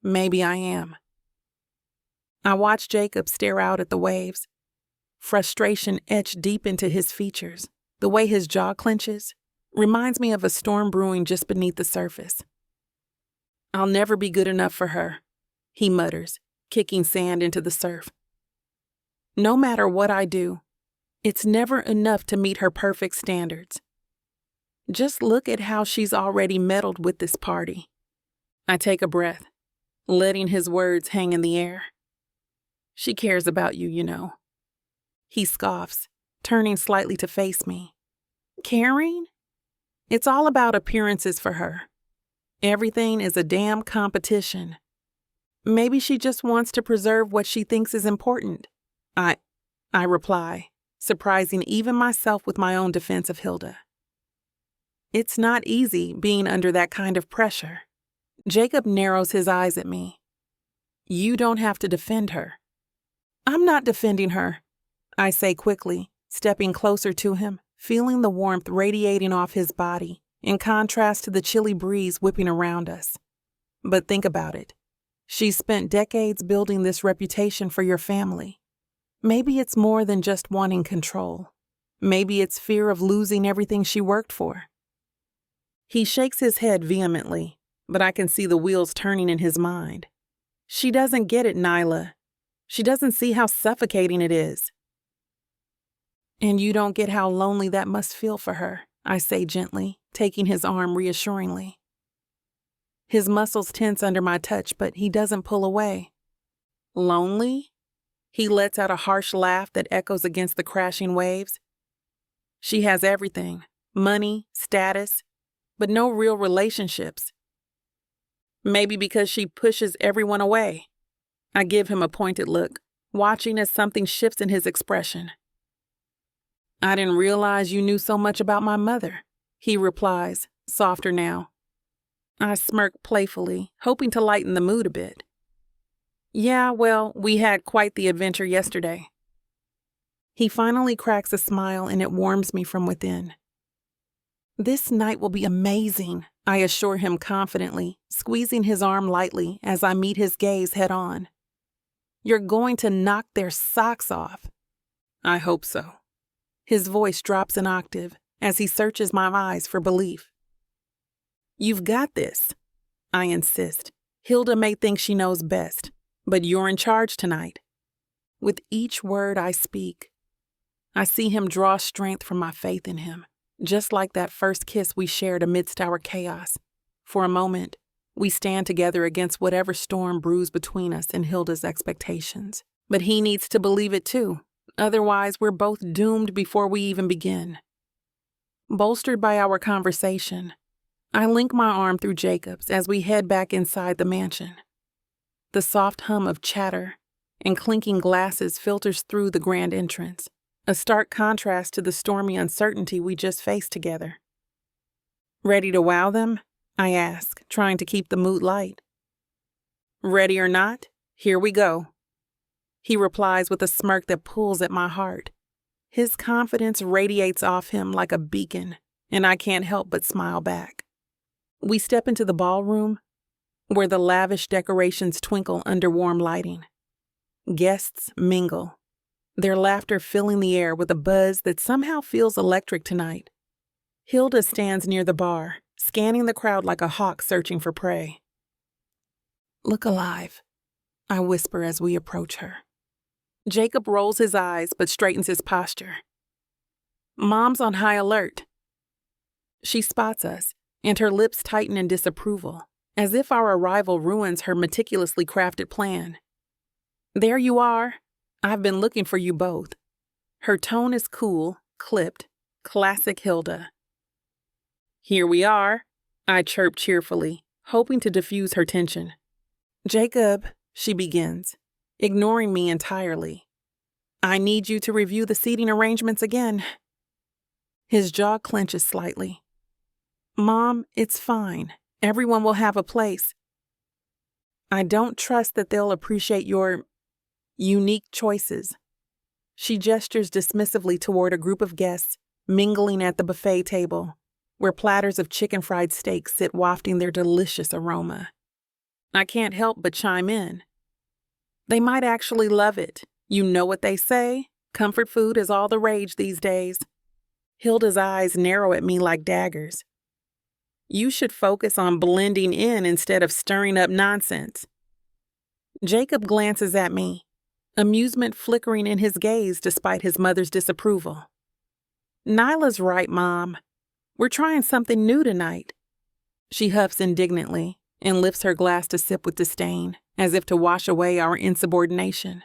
maybe I am. I watch Jacob stare out at the waves, frustration etched deep into his features. The way his jaw clenches reminds me of a storm brewing just beneath the surface. I'll never be good enough for her, he mutters, kicking sand into the surf. No matter what I do, it's never enough to meet her perfect standards. Just look at how she's already meddled with this party. I take a breath, letting his words hang in the air. She cares about you, you know. He scoffs, turning slightly to face me. Caring? It's all about appearances for her. Everything is a damn competition. Maybe she just wants to preserve what she thinks is important. I reply, surprising even myself with my own defense of Hilda. It's not easy being under that kind of pressure. Jacob narrows his eyes at me. You don't have to defend her. I'm not defending her, I say quickly, stepping closer to him, feeling the warmth radiating off his body, in contrast to the chilly breeze whipping around us. But think about it. She's spent decades building this reputation for your family. Maybe it's more than just wanting control. Maybe it's fear of losing everything she worked for. He shakes his head vehemently, but I can see the wheels turning in his mind. She doesn't get it, Nyla. She doesn't see how suffocating it is. And you don't get how lonely that must feel for her, I say gently, taking his arm reassuringly. His muscles tense under my touch, but he doesn't pull away. Lonely? He lets out a harsh laugh that echoes against the crashing waves. She has everything, money, status, but no real relationships. Maybe because she pushes everyone away. I give him a pointed look, watching as something shifts in his expression. I didn't realize you knew so much about my mother, he replies, softer now. I smirk playfully, hoping to lighten the mood a bit. Yeah, well, we had quite the adventure yesterday. He finally cracks a smile and it warms me from within. This night will be amazing, I assure him confidently, squeezing his arm lightly as I meet his gaze head on. You're going to knock their socks off. I hope so. His voice drops an octave as he searches my eyes for belief. You've got this, I insist. Hilda may think she knows best, but you're in charge tonight. With each word I speak, I see him draw strength from my faith in him, just like that first kiss we shared amidst our chaos. For a moment, we stand together against whatever storm brews between us and Hilda's expectations. But he needs to believe it too. Otherwise, we're both doomed before we even begin. Bolstered by our conversation, I link my arm through Jacob's as we head back inside the mansion. The soft hum of chatter and clinking glasses filters through the grand entrance, a stark contrast to the stormy uncertainty we just faced together. Ready to wow them? I ask, trying to keep the mood light. Ready or not, here we go. He replies with a smirk that pulls at my heart. His confidence radiates off him like a beacon, and I can't help but smile back. We step into the ballroom, where the lavish decorations twinkle under warm lighting. Guests mingle, their laughter filling the air with a buzz that somehow feels electric tonight. Hilda stands near the bar, scanning the crowd like a hawk searching for prey. Look alive, I whisper as we approach her. Jacob rolls his eyes but straightens his posture. Mom's on high alert. She spots us, and her lips tighten in disapproval, as if our arrival ruins her meticulously crafted plan. There you are. I've been looking for you both. Her tone is cool, clipped, classic Hilda. Here we are, I chirp cheerfully, hoping to diffuse her tension. Jacob, she begins, ignoring me entirely. I need you to review the seating arrangements again. His jaw clenches slightly. Mom, it's fine. Everyone will have a place. I don't trust that they'll appreciate your unique choices. She gestures dismissively toward a group of guests mingling at the buffet table, where platters of chicken fried steak sit wafting their delicious aroma. I can't help but chime in. They might actually love it. You know what they say? Comfort food is all the rage these days. Hilda's eyes narrow at me like daggers. You should focus on blending in instead of stirring up nonsense. Jacob glances at me, amusement flickering in his gaze despite his mother's disapproval. Nyla's right, Mom. We're trying something new tonight. She huffs indignantly and lifts her glass to sip with disdain, as if to wash away our insubordination.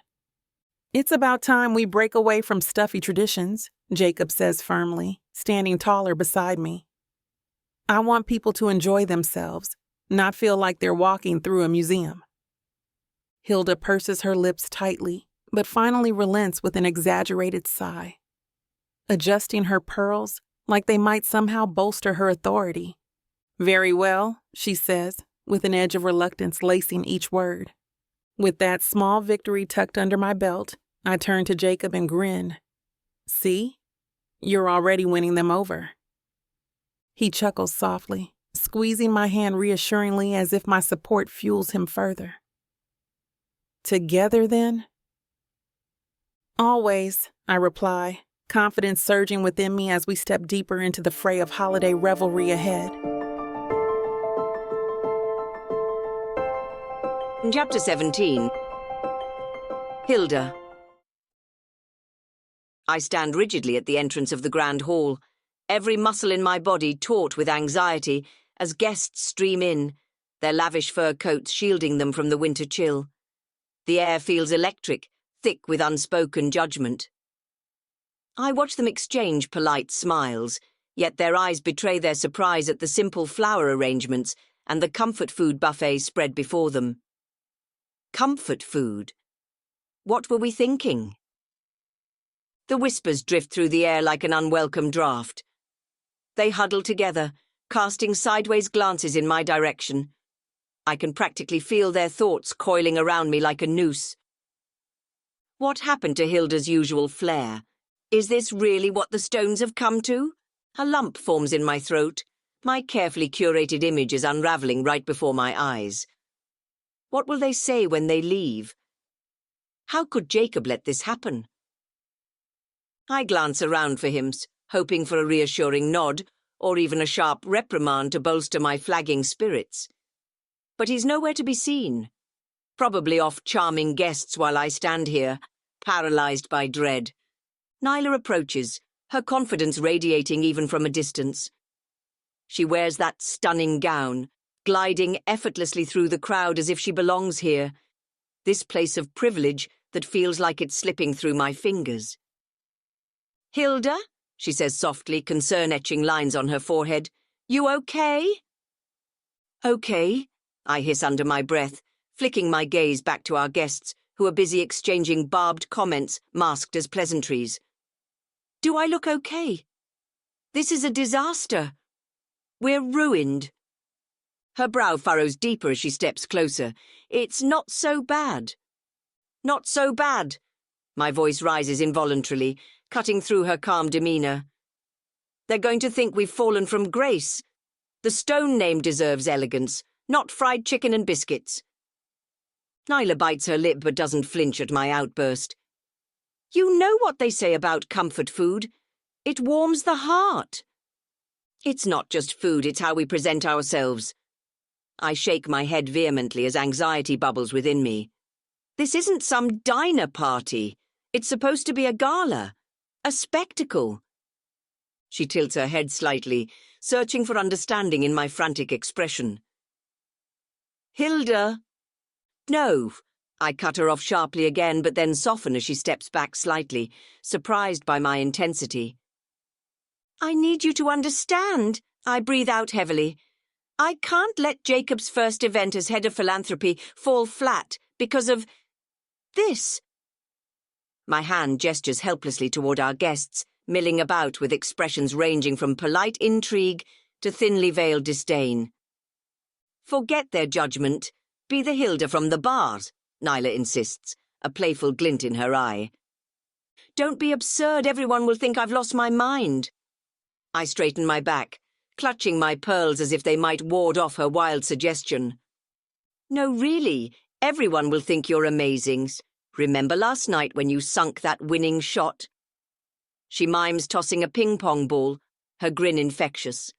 It's about time we break away from stuffy traditions, Jacob says firmly, standing taller beside me. I want people to enjoy themselves, not feel like they're walking through a museum. Hilda purses her lips tightly, but finally relents with an exaggerated sigh. Adjusting her pearls like they might somehow bolster her authority. Very well, she says, with an edge of reluctance lacing each word. With that small victory tucked under my belt, I turn to Jacob and grin. See? You're already winning them over. He chuckles softly, squeezing my hand reassuringly as if my support fuels him further. Together, then? Always, I reply, confidence surging within me as we step deeper into the fray of holiday revelry ahead. Chapter 17. Hilda. I stand rigidly at the entrance of the grand hall, every muscle in my body taut with anxiety as guests stream in, their lavish fur coats shielding them from the winter chill. The air feels electric, thick with unspoken judgment. I watch them exchange polite smiles, yet their eyes betray their surprise at the simple flower arrangements and the comfort food buffet spread before them. Comfort food. What were we thinking? The whispers drift through the air like an unwelcome draft. They huddle together, casting sideways glances in my direction. I can practically feel their thoughts coiling around me like a noose. What happened to Hilda's usual flair? Is this really what the Stones have come to? A lump forms in my throat. My carefully curated image is unraveling right before my eyes. What will they say when they leave? How could Jacob let this happen? I glance around for him, hoping for a reassuring nod or even a sharp reprimand to bolster my flagging spirits. But he's nowhere to be seen. Probably off charming guests while I stand here, paralyzed by dread. Nyla approaches, her confidence radiating even from a distance. She wears that stunning gown, gliding effortlessly through the crowd as if she belongs here, this place of privilege that feels like it's slipping through my fingers. Hilda, she says softly, concern etching lines on her forehead. You okay? Okay, I hiss under my breath, flicking my gaze back to our guests, who are busy exchanging barbed comments masked as pleasantries. Do I look okay? This is a disaster. We're ruined. Her brow furrows deeper as she steps closer. It's not so bad. Not so bad. My voice rises involuntarily, cutting through her calm demeanor. They're going to think we've fallen from grace. The Stone name deserves elegance, not fried chicken and biscuits. Nyla bites her lip but doesn't flinch at my outburst. You know what they say about comfort food. It warms the heart. It's not just food, it's how we present ourselves. I shake my head vehemently as anxiety bubbles within me. This isn't some diner party. It's supposed to be a gala, a spectacle. She tilts her head slightly, searching for understanding in my frantic expression. Hilda. No. I cut her off sharply again, but then soften as she steps back slightly, surprised by my intensity. I need you to understand, I breathe out heavily. I can't let Jacob's first event as head of philanthropy fall flat because of this. My hand gestures helplessly toward our guests, milling about with expressions ranging from polite intrigue to thinly veiled disdain. Forget their judgment. Be the Hilda from the bars, Nyla insists, a playful glint in her eye. Don't be absurd, everyone will think I've lost my mind. I straighten my back, clutching my pearls as if they might ward off her wild suggestion. No, really, everyone will think you're amazing. Remember last night when you sunk that winning shot? She mimes tossing a ping-pong ball, her grin infectious.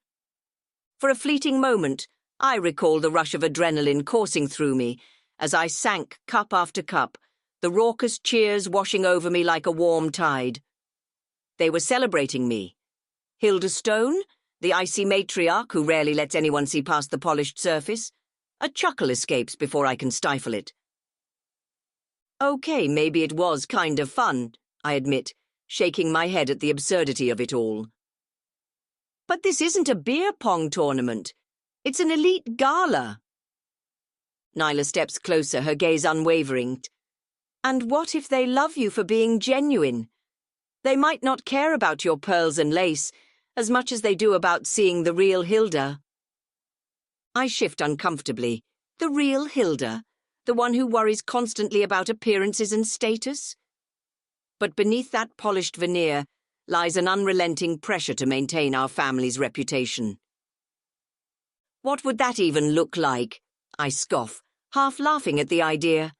For a fleeting moment, I recall the rush of adrenaline coursing through me as I sank cup after cup, the raucous cheers washing over me like a warm tide. They were celebrating me. Hilda Stone, the icy matriarch who rarely lets anyone see past the polished surface. A chuckle escapes before I can stifle it. Okay, maybe it was kind of fun, I admit, shaking my head at the absurdity of it all. But this isn't a beer pong tournament. It's an elite gala. Nyla steps closer, her gaze unwavering. And what if they love you for being genuine? They might not care about your pearls and lace as much as they do about seeing the real Hilda. I shift uncomfortably. The real Hilda? The one who worries constantly about appearances and status? But beneath that polished veneer lies an unrelenting pressure to maintain our family's reputation. What would that even look like? I scoff, half laughing at the idea.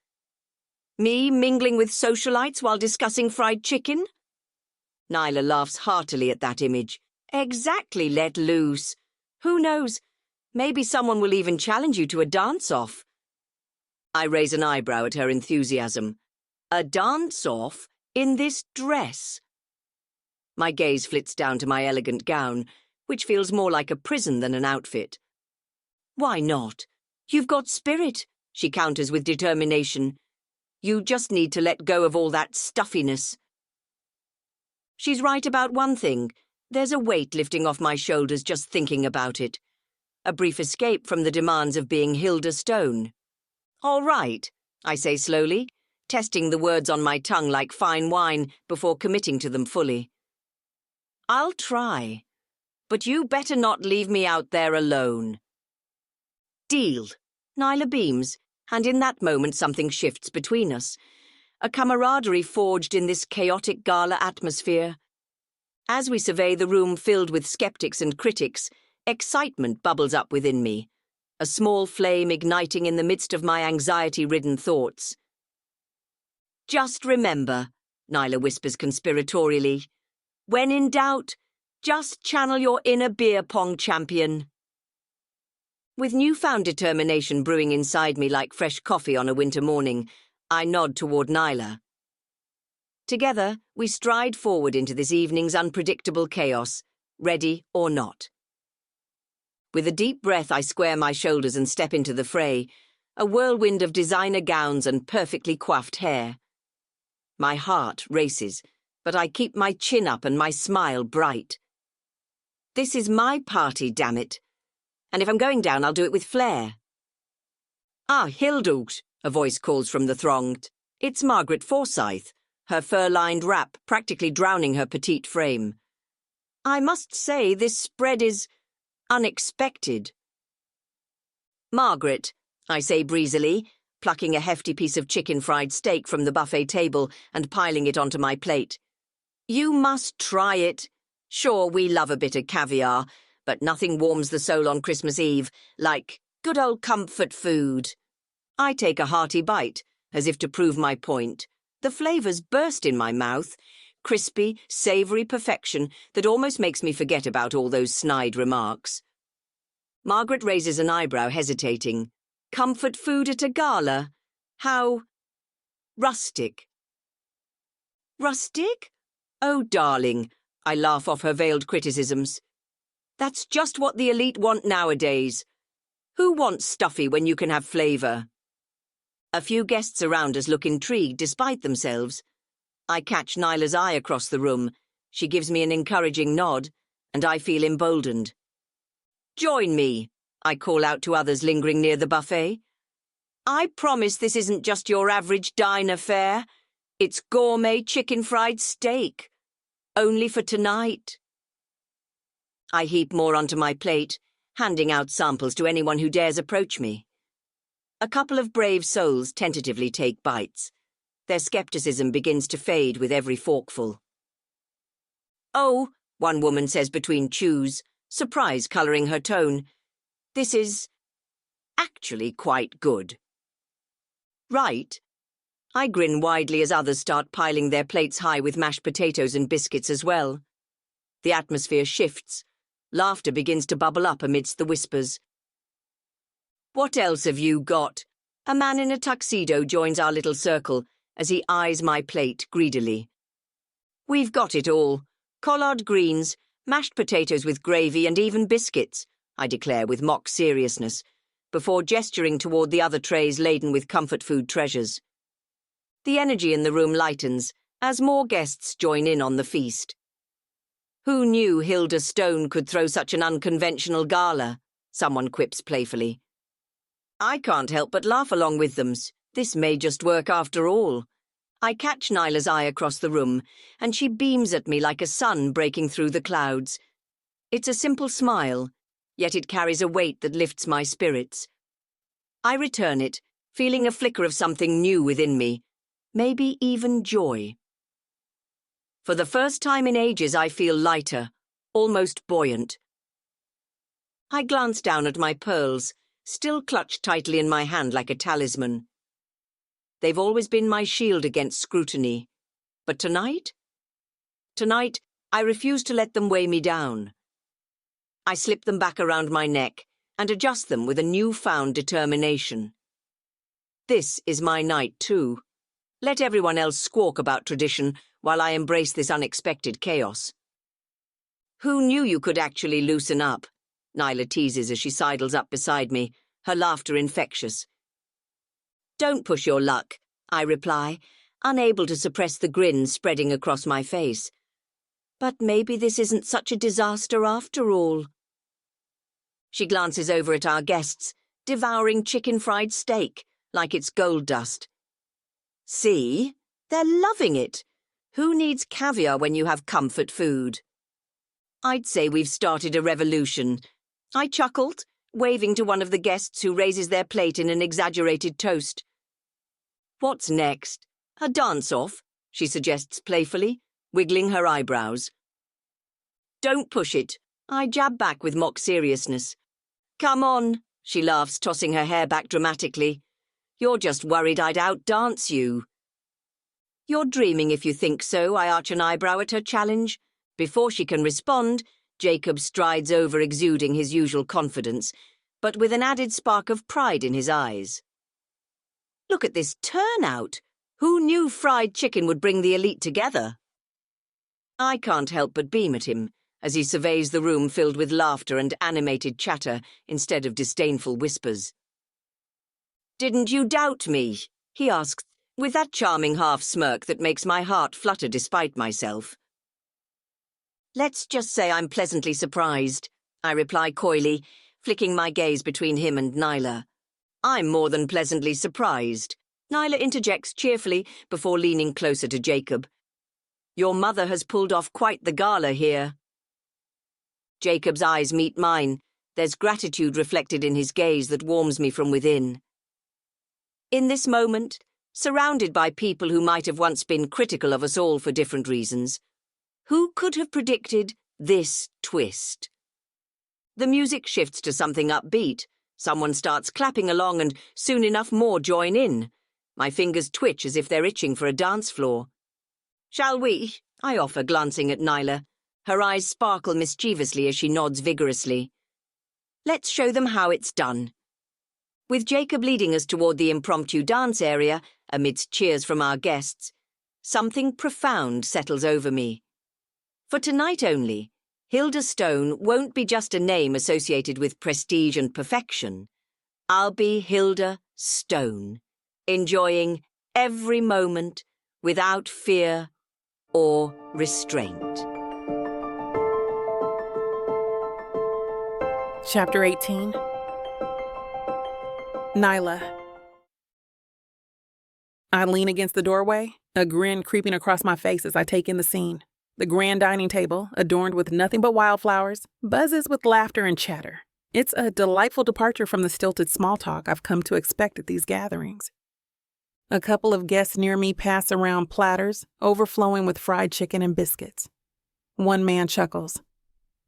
Me mingling with socialites while discussing fried chicken? Nyla laughs heartily at that image. Exactly, let loose. Who knows? Maybe someone will even challenge you to a dance-off. I raise an eyebrow at her enthusiasm. A dance-off? In this dress? My gaze flits down to my elegant gown, which feels more like a prison than an outfit. Why not? You've got spirit, she counters with determination. You just need to let go of all that stuffiness. She's right about one thing. There's a weight lifting off my shoulders just thinking about it. A brief escape from the demands of being Hilda Stone. All right, I say slowly, testing the words on my tongue like fine wine before committing to them fully. I'll try, but you better not leave me out there alone. Deal. Nyla beams, and in that moment something shifts between us. A camaraderie forged in this chaotic gala atmosphere. As we survey the room filled with skeptics and critics, excitement bubbles up within me, a small flame igniting in the midst of my anxiety-ridden thoughts. Just remember, Nyla whispers conspiratorially, when in doubt, just channel your inner beer pong champion. With newfound determination brewing inside me like fresh coffee on a winter morning, I nod toward Nyla. Together, we stride forward into this evening's unpredictable chaos, ready or not. With a deep breath, I square my shoulders and step into the fray, a whirlwind of designer gowns and perfectly coiffed hair. My heart races, but I keep my chin up and my smile bright. This is my party, damn it. And if I'm going down, I'll do it with flair. Ah, Hilda, a voice calls from the throng. It's Margaret Forsyth, her fur-lined wrap practically drowning her petite frame. I must say this spread is unexpected. Margaret, I say breezily, plucking a hefty piece of chicken fried steak from the buffet table and piling it onto my plate. You must try it. Sure, we love a bit of caviar, but nothing warms the soul on Christmas Eve like good old comfort food. I take a hearty bite, as if to prove my point. The flavours burst in my mouth, crispy, savoury perfection that almost makes me forget about all those snide remarks. Margaret raises an eyebrow, hesitating. Comfort food at a gala? How rustic. Rustic? Oh, darling, I laugh off her veiled criticisms. That's just what the elite want nowadays. Who wants stuffy when you can have flavour? A few guests around us look intrigued despite themselves. I catch Nyla's eye across the room. She gives me an encouraging nod, and I feel emboldened. Join me, I call out to others lingering near the buffet. I promise this isn't just your average diner fare. It's gourmet chicken fried steak. Only for tonight. I heap more onto my plate, handing out samples to anyone who dares approach me. A couple of brave souls tentatively take bites. Their skepticism begins to fade with every forkful. Oh, one woman says between chews, surprise colouring her tone. This is actually quite good. Right. I grin widely as others start piling their plates high with mashed potatoes and biscuits as well. The atmosphere shifts. Laughter begins to bubble up amidst the whispers. What else have you got? A man in a tuxedo joins our little circle as he eyes my plate greedily. We've got it all. Collard greens, mashed potatoes with gravy and even biscuits, I declare with mock seriousness, before gesturing toward the other trays laden with comfort food treasures. The energy in the room lightens as more guests join in on the feast. Who knew Hilda Stone could throw such an unconventional gala? Someone quips playfully. I can't help but laugh along with them. This may just work after all. I catch Nyla's eye across the room, and she beams at me like a sun breaking through the clouds. It's a simple smile, yet it carries a weight that lifts my spirits. I return it, feeling a flicker of something new within me, maybe even joy. For the first time in ages, I feel lighter, almost buoyant. I glance down at my pearls, still clutched tightly in my hand like a talisman. They've always been my shield against scrutiny. But tonight? Tonight, I refuse to let them weigh me down. I slip them back around my neck and adjust them with a newfound determination. This is my night, too. Let everyone else squawk about tradition while I embrace this unexpected chaos. Who knew you could actually loosen up? Nyla teases as she sidles up beside me, her laughter infectious. Don't push your luck, I reply, unable to suppress the grin spreading across my face. But maybe this isn't such a disaster after all. She glances over at our guests, devouring chicken fried steak like it's gold dust. See? They're loving it. Who needs caviar when you have comfort food? I'd say we've started a revolution. I chuckled, waving to one of the guests who raises their plate in an exaggerated toast. What's next? A dance-off, she suggests playfully, wiggling her eyebrows. Don't push it, I jab back with mock seriousness. Come on, she laughs, tossing her hair back dramatically. You're just worried I'd outdance you. You're dreaming if you think so, I arch an eyebrow at her challenge. Before she can respond, Jacob strides over, exuding his usual confidence, but with an added spark of pride in his eyes. Look at this turnout! Who knew fried chicken would bring the elite together? I can't help but beam at him as he surveys the room filled with laughter and animated chatter instead of disdainful whispers. Didn't you doubt me? He asks, with that charming half-smirk that makes my heart flutter despite myself. Let's just say I'm pleasantly surprised, I reply coyly, flicking my gaze between him and Nyla. I'm more than pleasantly surprised, Nyla interjects cheerfully before leaning closer to Jacob. Your mother has pulled off quite the gala here. Jacob's eyes meet mine. There's gratitude reflected in his gaze that warms me from within. In this moment, surrounded by people who might have once been critical of us all for different reasons, who could have predicted this twist? The music shifts to something upbeat. Someone starts clapping along and soon enough more join in. My fingers twitch as if they're itching for a dance floor. Shall we? I offer, glancing at Nyla. Her eyes sparkle mischievously as she nods vigorously. Let's show them how it's done. With Jacob leading us toward the impromptu dance area, amidst cheers from our guests, something profound settles over me. For tonight only, Hilda Stone won't be just a name associated with prestige and perfection. I'll be Hilda Stone, enjoying every moment without fear or restraint. Chapter 18. Nyla. I lean against the doorway, a grin creeping across my face as I take in the scene. The grand dining table, adorned with nothing but wildflowers, buzzes with laughter and chatter. It's a delightful departure from the stilted small talk I've come to expect at these gatherings. A couple of guests near me pass around platters, overflowing with fried chicken and biscuits. One man chuckles.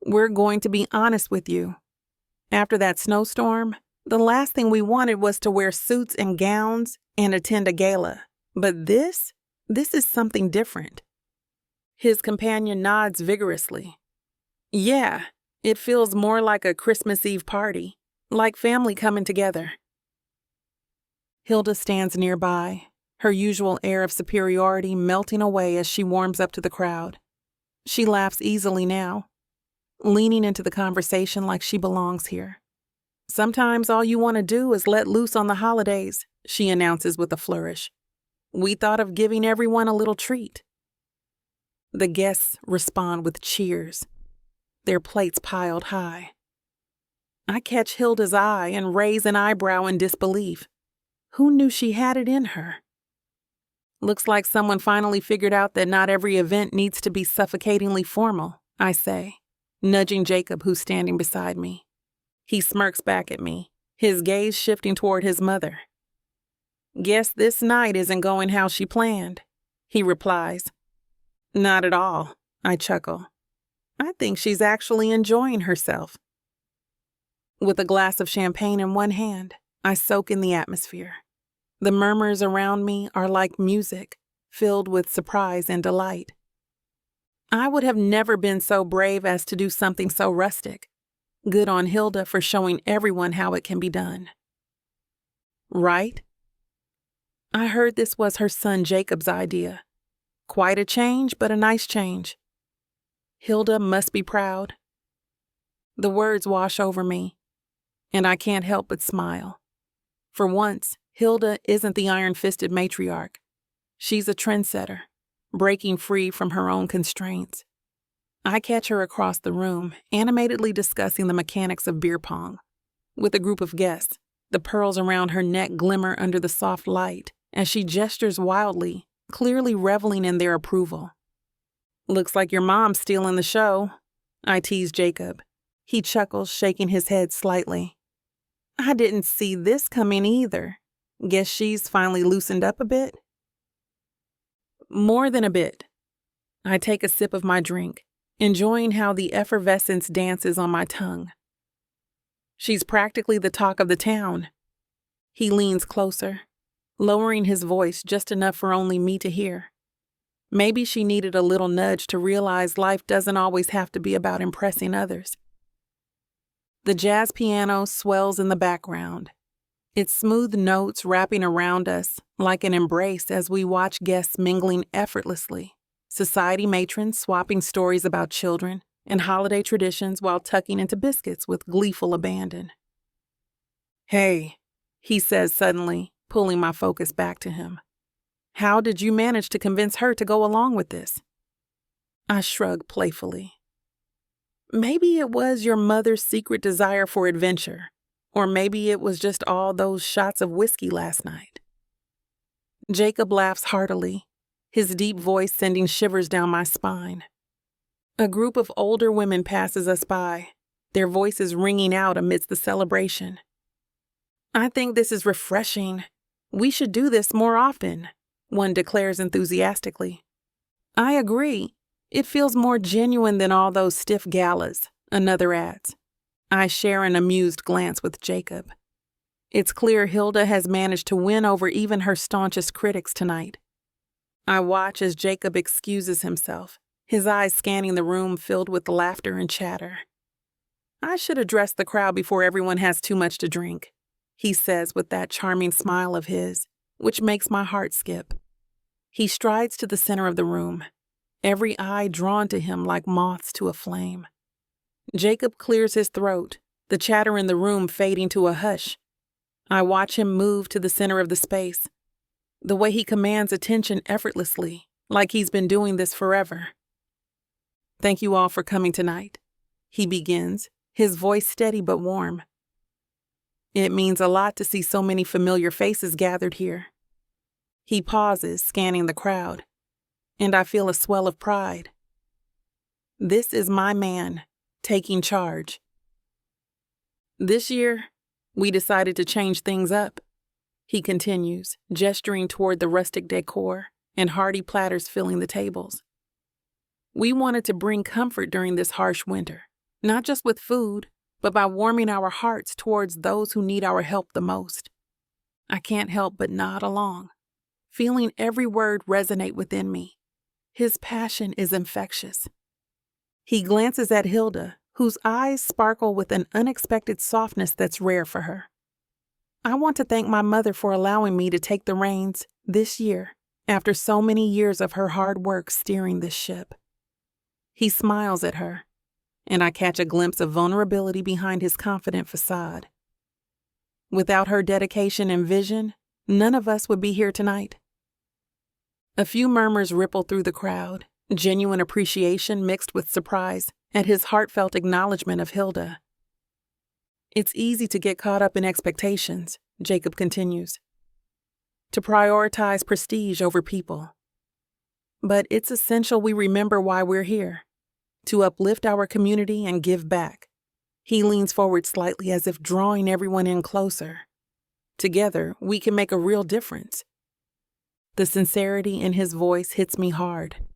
"We're going to be honest with you. After that snowstorm, the last thing we wanted was to wear suits and gowns and attend a gala. But this is something different." His companion nods vigorously. "Yeah, it feels more like a Christmas Eve party, like family coming together." Hilda stands nearby, her usual air of superiority melting away as she warms up to the crowd. She laughs easily now, leaning into the conversation like she belongs here. "Sometimes all you want to do is let loose on the holidays," she announces with a flourish. "We thought of giving everyone a little treat." The guests respond with cheers, their plates piled high. I catch Hilda's eye and raise an eyebrow in disbelief. Who knew she had it in her? "Looks like someone finally figured out that not every event needs to be suffocatingly formal," I say, nudging Jacob, who's standing beside me. He smirks back at me, his gaze shifting toward his mother. "Guess this night isn't going how she planned," he replies. "Not at all," I chuckle. "I think she's actually enjoying herself." With a glass of champagne in one hand, I soak in the atmosphere. The murmurs around me are like music, filled with surprise and delight. I would have never been so brave as to do something so rustic. Good on Hilda for showing everyone how it can be done. Right? I heard this was her son Jacob's idea. Quite a change, but a nice change. Hilda must be proud. The words wash over me, and I can't help but smile. For once, Hilda isn't the iron-fisted matriarch. She's a trendsetter, breaking free from her own constraints. I catch her across the room, animatedly discussing the mechanics of beer pong. With a group of guests, the pearls around her neck glimmer under the soft light as she gestures wildly, clearly reveling in their approval. "Looks like your mom's stealing the show," I tease Jacob. He chuckles, shaking his head slightly. "I didn't see this coming either. Guess she's finally loosened up a bit?" More than a bit. I take a sip of my drink, enjoying how the effervescence dances on my tongue. "She's practically the talk of the town." He leans closer, lowering his voice just enough for only me to hear. Maybe she needed a little nudge to realize life doesn't always have to be about impressing others. The jazz piano swells in the background, its smooth notes wrapping around us like an embrace as we watch guests mingling effortlessly, society matrons swapping stories about children and holiday traditions while tucking into biscuits with gleeful abandon. "Hey," he says suddenly, pulling my focus back to him. "How did you manage to convince her to go along with this?" I shrug playfully. "Maybe it was your mother's secret desire for adventure, or maybe it was just all those shots of whiskey last night." Jacob laughs heartily, his deep voice sending shivers down my spine. A group of older women passes us by, their voices ringing out amidst the celebration. "I think this is refreshing. We should do this more often," one declares enthusiastically. "I agree. It feels more genuine than all those stiff galas," another adds. I share an amused glance with Jacob. It's clear Hilda has managed to win over even her staunchest critics tonight. I watch as Jacob excuses himself, his eyes scanning the room filled with laughter and chatter. "I should address the crowd before everyone has too much to drink," he says with that charming smile of his, which makes my heart skip. He strides to the center of the room, every eye drawn to him like moths to a flame. Jacob clears his throat, the chatter in the room fading to a hush. I watch him move to the center of the space, the way he commands attention effortlessly, like he's been doing this forever. "Thank you all for coming tonight," he begins, his voice steady but warm. "It means a lot to see so many familiar faces gathered here." He pauses, scanning the crowd, and I feel a swell of pride. This is my man, taking charge. "This year, we decided to change things up," he continues, gesturing toward the rustic decor and hearty platters filling the tables. "We wanted to bring comfort during this harsh winter, not just with food, but by warming our hearts towards those who need our help the most." I can't help but nod along, feeling every word resonate within me. His passion is infectious. He glances at Hilda, whose eyes sparkle with an unexpected softness that's rare for her. "I want to thank my mother for allowing me to take the reins this year, after so many years of her hard work steering this ship." He smiles at her, and I catch a glimpse of vulnerability behind his confident facade. Without her dedication and vision, none of us would be here tonight. A few murmurs ripple through the crowd, genuine appreciation mixed with surprise at his heartfelt acknowledgement of Hilda. "It's easy to get caught up in expectations," Jacob continues, "to prioritize prestige over people. But it's essential we remember why we're here, to uplift our community and give back." He leans forward slightly as if drawing everyone in closer. "Together, we can make a real difference." The sincerity in his voice hits me hard.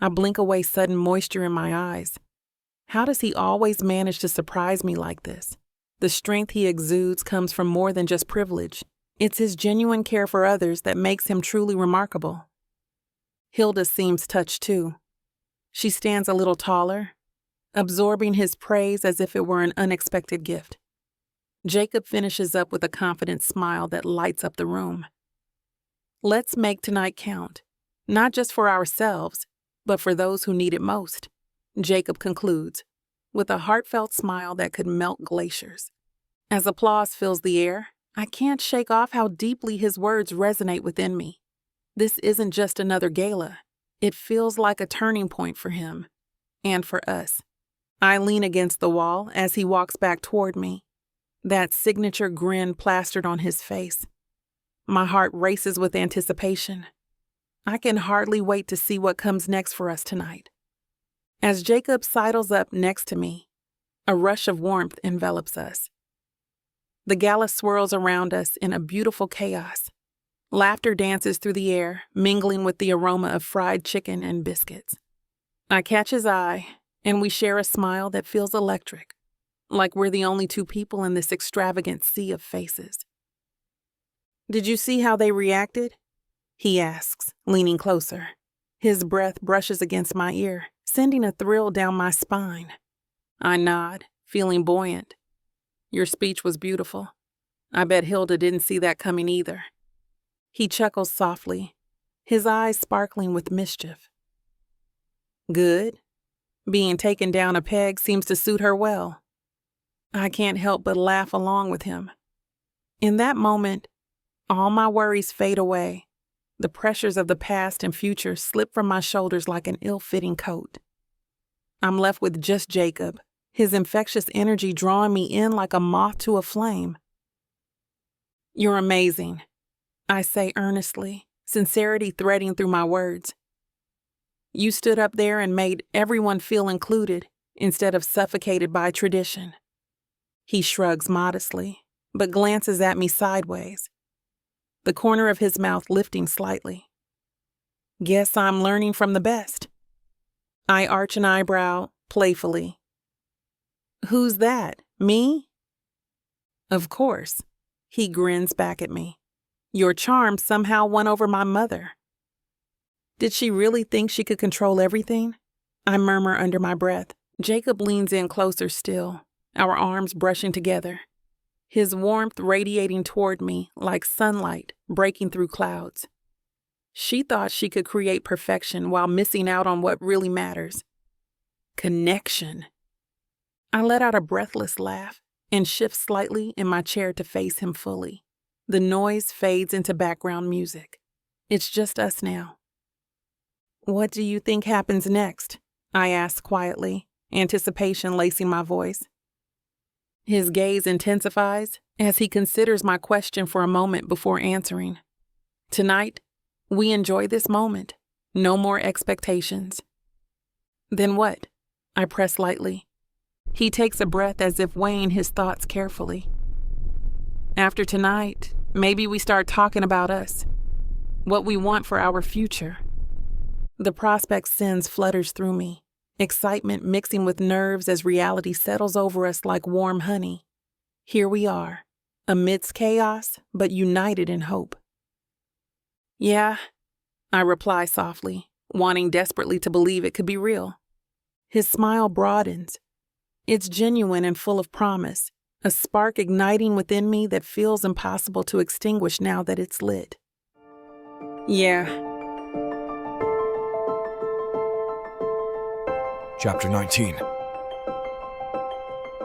I blink away sudden moisture in my eyes. How does he always manage to surprise me like this? The strength he exudes comes from more than just privilege. It's his genuine care for others that makes him truly remarkable. Hilda seems touched too. She stands a little taller, absorbing his praise as if it were an unexpected gift. Jacob finishes up with a confident smile that lights up the room. "Let's make tonight count, not just for ourselves, but for those who need it most," Jacob concludes, with a heartfelt smile that could melt glaciers. As applause fills the air, I can't shake off how deeply his words resonate within me. This isn't just another gala. It feels like a turning point for him, and for us. I lean against the wall as he walks back toward me, that signature grin plastered on his face. My heart races with anticipation. I can hardly wait to see what comes next for us tonight. As Jacob sidles up next to me, a rush of warmth envelops us. The gala swirls around us in a beautiful chaos. Laughter dances through the air, mingling with the aroma of fried chicken and biscuits. I catch his eye, and we share a smile that feels electric, like we're the only two people in this extravagant sea of faces. "Did you see how they reacted?" he asks, leaning closer. His breath brushes against my ear, sending a thrill down my spine. I nod, feeling buoyant. "Your speech was beautiful. I bet Hilda didn't see that coming either." He chuckles softly, his eyes sparkling with mischief. "Good. Being taken down a peg seems to suit her well." I can't help but laugh along with him. In that moment, all my worries fade away. The pressures of the past and future slip from my shoulders like an ill-fitting coat. I'm left with just Jacob, his infectious energy drawing me in like a moth to a flame. "You're amazing," I say earnestly, sincerity threading through my words. "You stood up there and made everyone feel included instead of suffocated by tradition." He shrugs modestly, but glances at me sideways, the corner of his mouth lifting slightly. "Guess I'm learning from the best." I arch an eyebrow playfully. "Who's that? Me?" "Of course." He grins back at me. "Your charm somehow won over my mother." Did she really think she could control everything? I murmur under my breath. Jacob leans in closer still, our arms brushing together, his warmth radiating toward me like sunlight breaking through clouds. She thought she could create perfection while missing out on what really matters. Connection. I let out a breathless laugh and shift slightly in my chair to face him fully. The noise fades into background music. It's just us now. What do you think happens next? I asked quietly, anticipation lacing my voice. His gaze intensifies as he considers my question for a moment before answering. Tonight, we enjoy this moment. No more expectations. Then what? I press lightly. He takes a breath as if weighing his thoughts carefully. After tonight, maybe we start talking about us. What we want for our future. The prospect sends flutters through me. Excitement mixing with nerves as reality settles over us like warm honey. Here we are, amidst chaos, but united in hope. Yeah, I reply softly, wanting desperately to believe it could be real. His smile broadens. It's genuine and full of promise, a spark igniting within me that feels impossible to extinguish now that it's lit. Yeah. Chapter 19.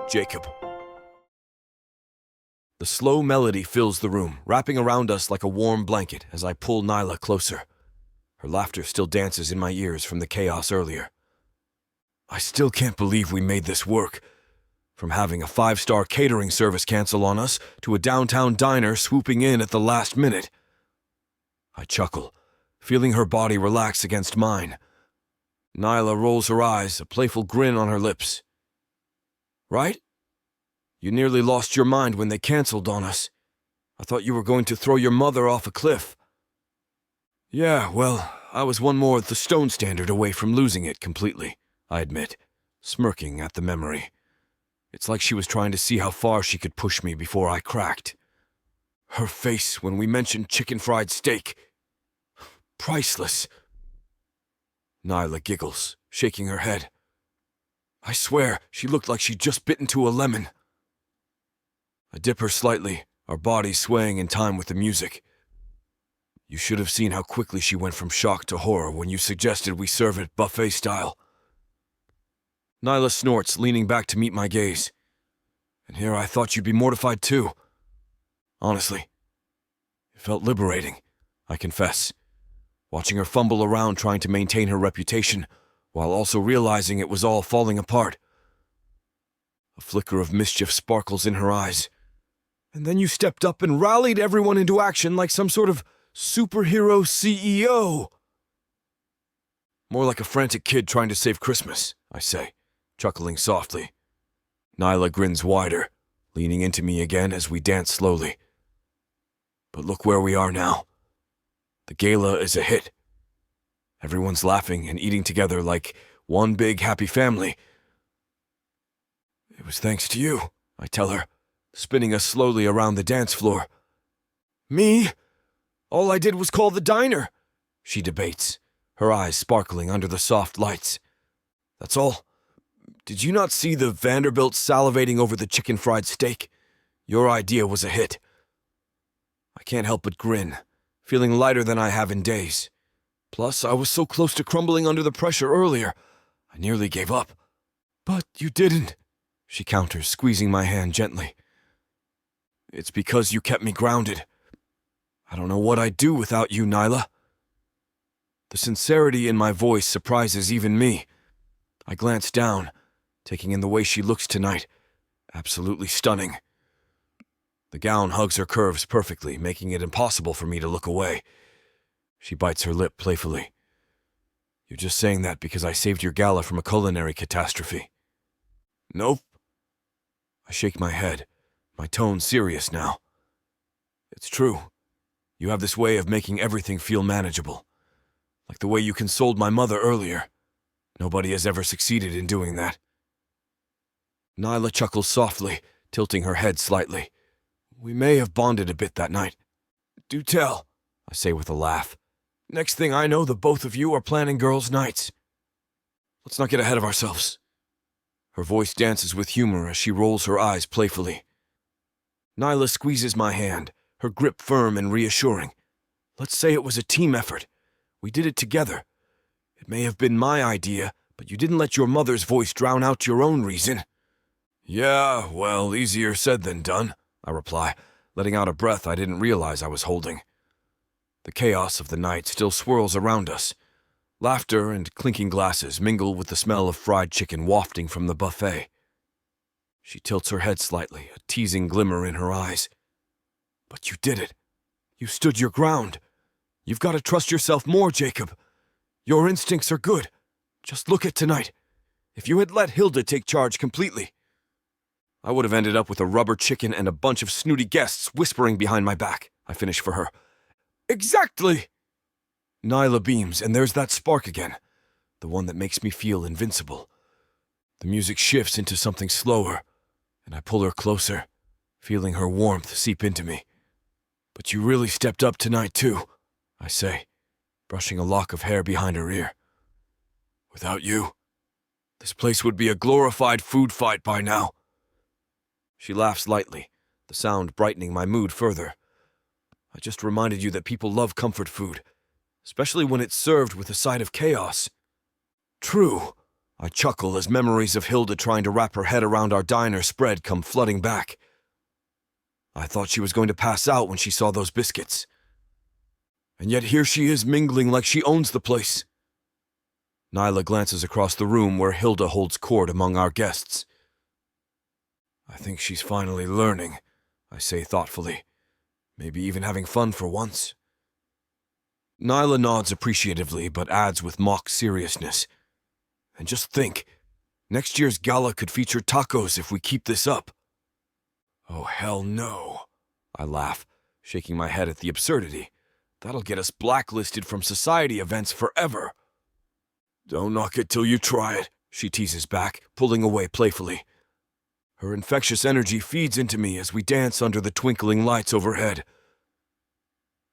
Jacob. The slow melody fills the room, wrapping around us like a warm blanket as I pull Nyla closer. Her laughter still dances in my ears from the chaos earlier. I still can't believe we made this work. From having a 5-star catering service cancel on us to a downtown diner swooping in at the last minute. I chuckle, feeling her body relax against mine. Nyla rolls her eyes, a playful grin on her lips. Right? You nearly lost your mind when they canceled on us. I thought you were going to throw your mother off a cliff. Yeah, well, I was one more the stone standard away from losing it completely, I admit, smirking at the memory. It's like she was trying to see how far she could push me before I cracked. Her face when we mentioned chicken fried steak. Priceless. Nyla giggles, shaking her head. I swear, she looked like she'd just bit into a lemon. I dip her slightly, our bodies swaying in time with the music. You should have seen how quickly she went from shock to horror when you suggested we serve it buffet style. Nyla snorts, leaning back to meet my gaze. And here I thought you'd be mortified too. Honestly, it felt liberating, I confess. Watching her fumble around trying to maintain her reputation, while also realizing it was all falling apart. A flicker of mischief sparkles in her eyes. And then you stepped up and rallied everyone into action like some sort of superhero CEO. More like a frantic kid trying to save Christmas, I say, chuckling softly. Nyla grins wider, leaning into me again as we dance slowly. But look where we are now. The gala is a hit. Everyone's laughing and eating together like one big happy family. It was thanks to you, I tell her, spinning us slowly around the dance floor. Me? All I did was call the diner, she debates, her eyes sparkling under the soft lights. That's all. Did you not see the Vanderbilts salivating over the chicken fried steak? Your idea was a hit. I can't help but grin, feeling lighter than I have in days. Plus, I was so close to crumbling under the pressure earlier. I nearly gave up. But you didn't, she counters, squeezing my hand gently. It's because you kept me grounded. I don't know what I'd do without you, Nyla. The sincerity in my voice surprises even me. I glance down, taking in the way she looks tonight. Absolutely stunning. The gown hugs her curves perfectly, making it impossible for me to look away. She bites her lip playfully. You're just saying that because I saved your gala from a culinary catastrophe. Nope. I shake my head, my tone serious now. It's true. You have this way of making everything feel manageable. Like the way you consoled my mother earlier. Nobody has ever succeeded in doing that. Nyla chuckles softly, tilting her head slightly. We may have bonded a bit that night. Do tell, I say with a laugh. Next thing I know, the both of you are planning girls' nights. Let's not get ahead of ourselves. Her voice dances with humor as she rolls her eyes playfully. Nyla squeezes my hand, her grip firm and reassuring. Let's say it was a team effort, We did it together. It may have been my idea, but you didn't let your mother's voice drown out your own reason." "Yeah, well, easier said than done," I reply, letting out a breath I didn't realize I was holding. The chaos of the night still swirls around us. Laughter and clinking glasses mingle with the smell of fried chicken wafting from the buffet. She tilts her head slightly, a teasing glimmer in her eyes. "But you did it. You stood your ground. You've got to trust yourself more, Jacob. Your instincts are good. Just look at tonight. If you had let Hilda take charge completely, I would have ended up with a rubber chicken and a bunch of snooty guests whispering behind my back," I finish for her. "Exactly!" Nyla beams, and there's that spark again, the one that makes me feel invincible. The music shifts into something slower, and I pull her closer, feeling her warmth seep into me. "But you really stepped up tonight, too," I say, brushing a lock of hair behind her ear. "Without you, this place would be a glorified food fight by now." She laughs lightly, the sound brightening my mood further. "I just reminded you that people love comfort food, especially when it's served with a side of chaos." "True," I chuckle as memories of Hilda trying to wrap her head around our diner spread come flooding back. I thought she was going to pass out when she saw those biscuits. And yet here she is mingling like she owns the place. Nyla glances across the room where Hilda holds court among our guests. "I think she's finally learning," I say thoughtfully. "Maybe even having fun for once." Nyla nods appreciatively, but adds with mock seriousness. "And just think, next year's gala could feature tacos if we keep this up." "Oh, hell no," I laugh, shaking my head at the absurdity. "That'll get us blacklisted from society events forever." "Don't knock it till you try it," she teases back, pulling away playfully. Her infectious energy feeds into me as we dance under the twinkling lights overhead.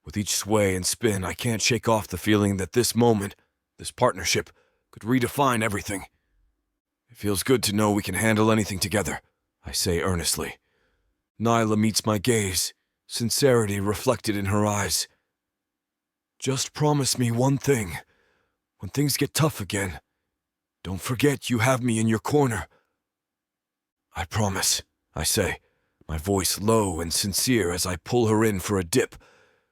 With each sway and spin, I can't shake off the feeling that this moment, this partnership, could redefine everything. "It feels good to know we can handle anything together," I say earnestly. Nyla meets my gaze, sincerity reflected in her eyes. "Just promise me one thing. When things get tough again, don't forget you have me in your corner." "I promise," I say, my voice low and sincere as I pull her in for a dip,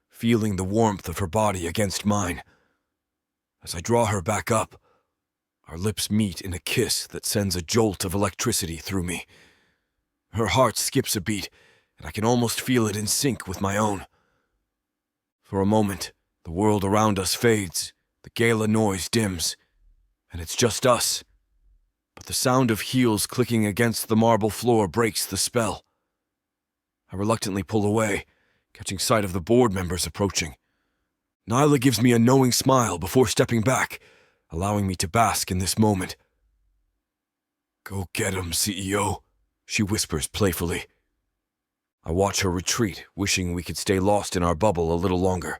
feeling the warmth of her body against mine. As I draw her back up, our lips meet in a kiss that sends a jolt of electricity through me. Her heart skips a beat, and I can almost feel it in sync with my own. For a moment, the world around us fades, the gala noise dims, and it's just us. But the sound of heels clicking against the marble floor breaks the spell. I reluctantly pull away, catching sight of the board members approaching. Nyla gives me a knowing smile before stepping back, allowing me to bask in this moment. "Go get 'em, CEO," she whispers playfully. I watch her retreat, wishing we could stay lost in our bubble a little longer.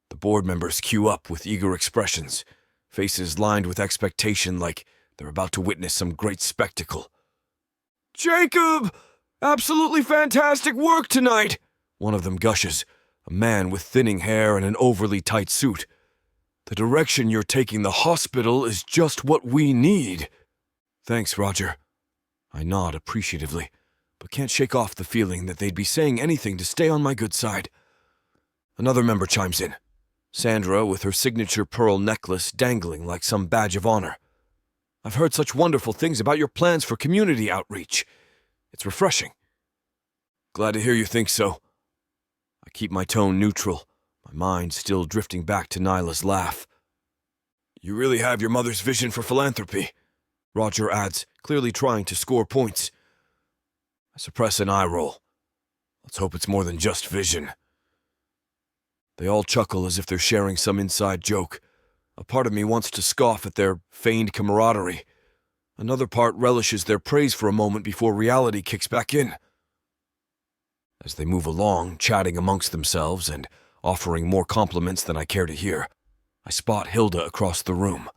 The board members queue up with eager expressions, faces lined with expectation like they're about to witness some great spectacle. "Jacob! Absolutely fantastic work tonight!" one of them gushes, a man with thinning hair and an overly tight suit. "The direction you're taking the hospital is just what we need." "Thanks, Roger." I nod appreciatively, but can't shake off the feeling that they'd be saying anything to stay on my good side. Another member chimes in, Sandra with her signature pearl necklace dangling like some badge of honor. "I've heard such wonderful things about your plans for community outreach. It's refreshing." "Glad to hear you think so." I keep my tone neutral, my mind still drifting back to Nyla's laugh. "You really have your mother's vision for philanthropy," Roger adds, clearly trying to score points. I suppress an eye roll. Let's hope it's more than just vision. They all chuckle as if they're sharing some inside joke. A part of me wants to scoff at their feigned camaraderie. Another part relishes their praise for a moment before reality kicks back in. As they move along, chatting amongst themselves and offering more compliments than I care to hear, I spot Hilda across the room.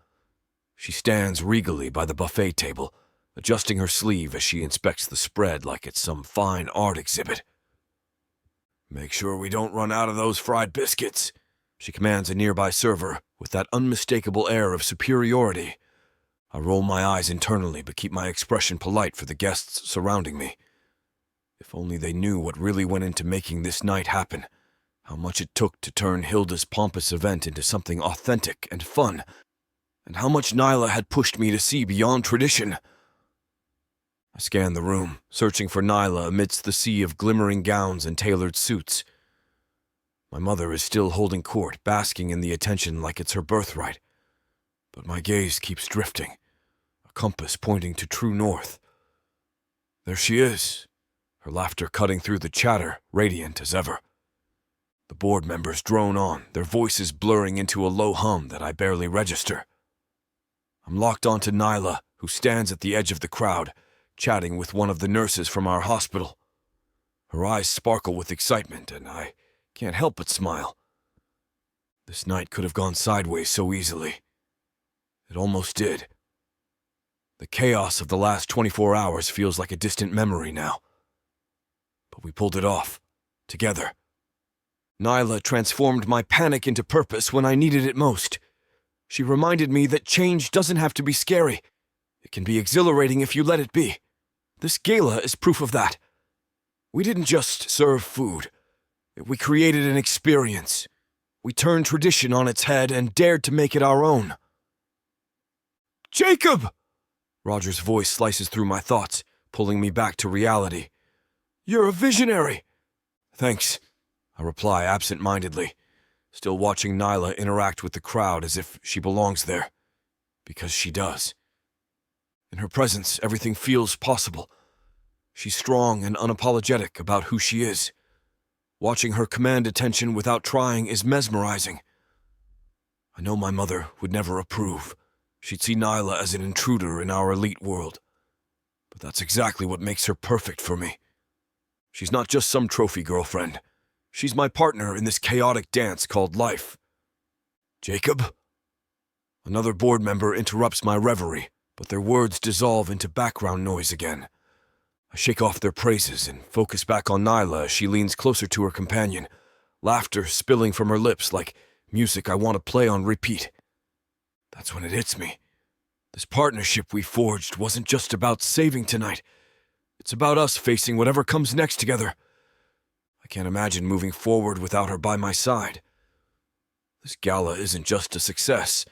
She stands regally by the buffet table, adjusting her sleeve as she inspects the spread like it's some fine art exhibit. "Make sure we don't run out of those fried biscuits," She commands a nearby server with that unmistakable air of superiority. I roll my eyes internally but keep my expression polite for the guests surrounding me. If only they knew what really went into making this night happen, how much it took to turn Hilda's pompous event into something authentic and fun, and how much Nyla had pushed me to see beyond tradition. I scanned the room, searching for Nyla amidst the sea of glimmering gowns and tailored suits. My mother is still holding court, basking in the attention like it's her birthright. But my gaze keeps drifting, a compass pointing to true north. There she is, her laughter cutting through the chatter, radiant as ever. The board members drone on, their voices blurring into a low hum that I barely register. I'm locked onto Nyla, who stands at the edge of the crowd, chatting with one of the nurses from our hospital. Her eyes sparkle with excitement, and I can't help but smile. This night could have gone sideways so easily. It almost did. The chaos of the last 24 hours feels like a distant memory now. But we pulled it off, together. Nyla transformed my panic into purpose when I needed it most. She reminded me that change doesn't have to be scary. It can be exhilarating if you let it be. This gala is proof of that. We didn't just serve food. We created an experience. We turned tradition on its head and dared to make it our own. Jacob! Roger's voice slices through my thoughts, pulling me back to reality. You're a visionary. Thanks, I reply absent-mindedly, still watching Nyla interact with the crowd as if she belongs there. Because she does. In her presence, everything feels possible. She's strong and unapologetic about who she is. Watching her command attention without trying is mesmerizing. I know my mother would never approve. She'd see Nyla as an intruder in our elite world. But that's exactly what makes her perfect for me. She's not just some trophy girlfriend. She's my partner in this chaotic dance called life. Jacob? Another board member interrupts my reverie, but their words dissolve into background noise again. I shake off their praises and focus back on Nyla as she leans closer to her companion, laughter spilling from her lips like music I want to play on repeat. That's when it hits me. This partnership we forged wasn't just about saving tonight. It's about us facing whatever comes next together. I can't imagine moving forward without her by my side. This gala isn't just a success.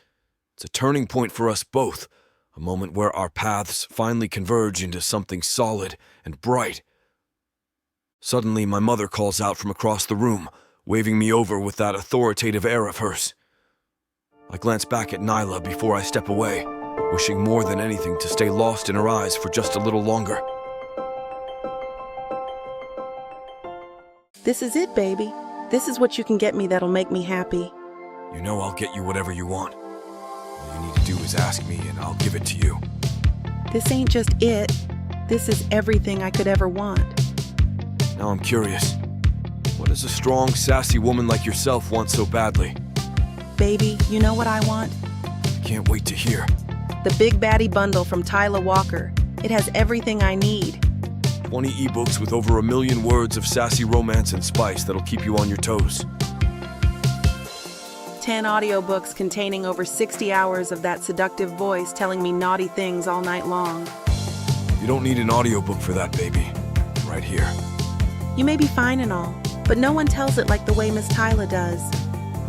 It's a turning point for us both. A moment where our paths finally converge into something solid and bright. Suddenly, my mother calls out from across the room, waving me over with that authoritative air of hers. I glance back at Nyla before I step away, wishing more than anything to stay lost in her eyes for just a little longer. This is it, baby. This is what you can get me that'll make me happy. You know I'll get you whatever you want. All you need to do is ask me and I'll give it to you. This ain't just it. This is everything I could ever want. Now I'm curious. What does a strong, sassy woman like yourself want so badly? Baby, you know what I want? I can't wait to hear. The Big Baddie Bundle from Tyla Walker. It has everything I need. 20 ebooks with over 1 million words of sassy romance and spice that'll keep you on your toes. 10 audiobooks containing over 60 hours of that seductive voice telling me naughty things all night long. You don't need an audiobook for that, baby. Right here. You may be fine and all, but no one tells it like the way Miss Tyla does.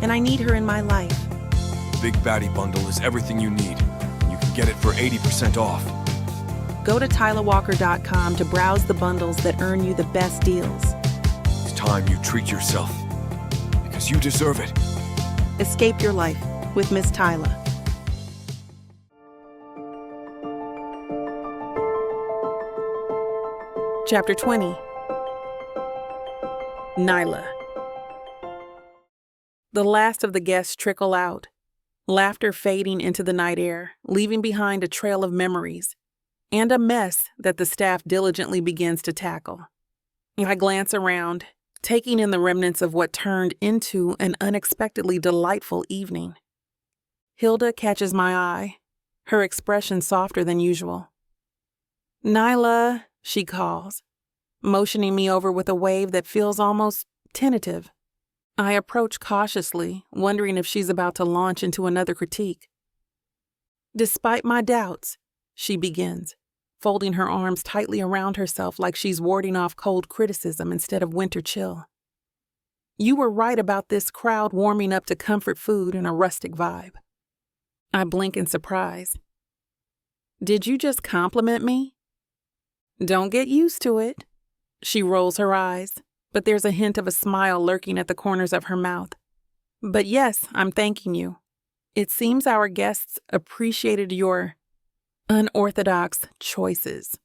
And I need her in my life. The Big Baddie Bundle is everything you need. You can get it for 80% off. Go to TylaWalker.com to browse the bundles that earn you the best deals. It's time you treat yourself. Because you deserve it. Escape your life with Miss Tyla. Chapter 20. Nyla. The last of the guests trickle out, laughter fading into the night air, leaving behind a trail of memories, and a mess that the staff diligently begins to tackle. I glance around, taking in the remnants of what turned into an unexpectedly delightful evening. Hilda catches my eye, her expression softer than usual. Nyla, she calls, motioning me over with a wave that feels almost tentative. I approach cautiously, wondering if she's about to launch into another critique. Despite my doubts, she begins, folding her arms tightly around herself like she's warding off cold criticism instead of winter chill. You were right about this crowd warming up to comfort food and a rustic vibe. I blink in surprise. Did you just compliment me? Don't get used to it. She rolls her eyes, but there's a hint of a smile lurking at the corners of her mouth. But yes, I'm thanking you. It seems our guests appreciated your unorthodox choices.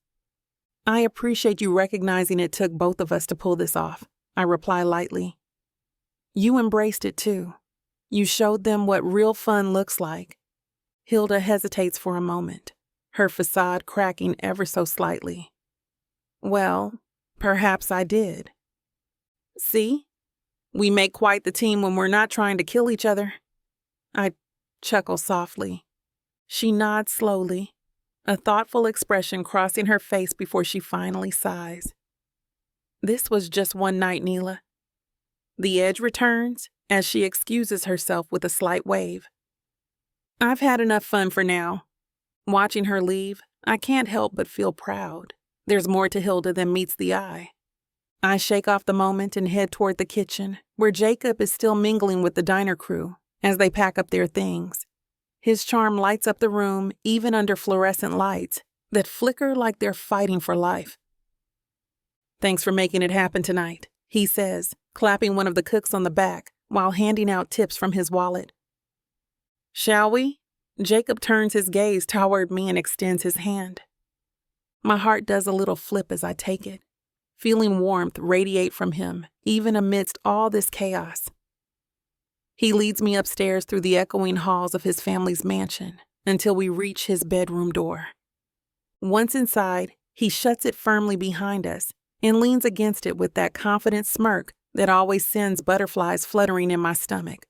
I appreciate you recognizing it took both of us to pull this off, I reply lightly. You embraced it too. You showed them what real fun looks like. Hilda hesitates for a moment, her facade cracking ever so slightly. Well, perhaps I did. See? We make quite the team when we're not trying to kill each other. I chuckle softly. She nods slowly, a thoughtful expression crossing her face before she finally sighs. This was just one night, Neela. The edge returns as she excuses herself with a slight wave. I've had enough fun for now. Watching her leave, I can't help but feel proud. There's more to Hilda than meets the eye. I shake off the moment and head toward the kitchen, where Jacob is still mingling with the diner crew as they pack up their things. His charm lights up the room even under fluorescent lights that flicker like they're fighting for life. Thanks for making it happen tonight, he says, clapping one of the cooks on the back while handing out tips from his wallet. Shall we? Jacob turns his gaze toward me and extends his hand. My heart does a little flip as I take it, feeling warmth radiate from him, even amidst all this chaos. He leads me upstairs through the echoing halls of his family's mansion until we reach his bedroom door. Once inside, he shuts it firmly behind us and leans against it with that confident smirk that always sends butterflies fluttering in my stomach.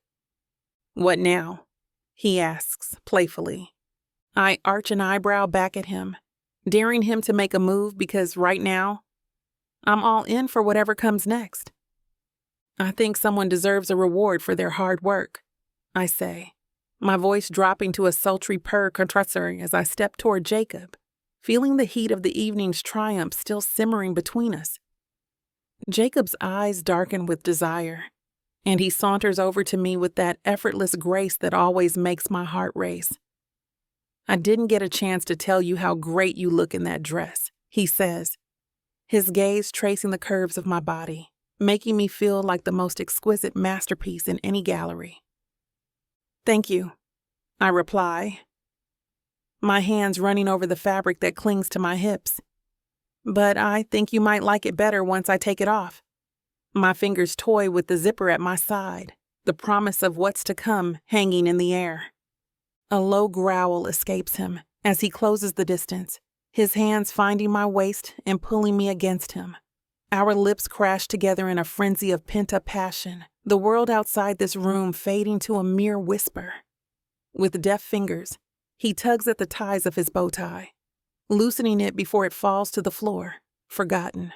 What now? He asks playfully. I arch an eyebrow back at him, daring him to make a move because right now, I'm all in for whatever comes next. I think someone deserves a reward for their hard work, I say, my voice dropping to a sultry purr contrasting as I step toward Jacob, feeling the heat of the evening's triumph still simmering between us. Jacob's eyes darken with desire, and he saunters over to me with that effortless grace that always makes my heart race. I didn't get a chance to tell you how great you look in that dress, he says, his gaze tracing the curves of my body, making me feel like the most exquisite masterpiece in any gallery. Thank you, I reply, my hands running over the fabric that clings to my hips. But I think you might like it better once I take it off. My fingers toy with the zipper at my side, the promise of what's to come hanging in the air. A low growl escapes him as he closes the distance, his hands finding my waist and pulling me against him. Our lips crash together in a frenzy of pent-up passion, the world outside this room fading to a mere whisper. With deft fingers, he tugs at the ties of his bow tie, loosening it before it falls to the floor, forgotten.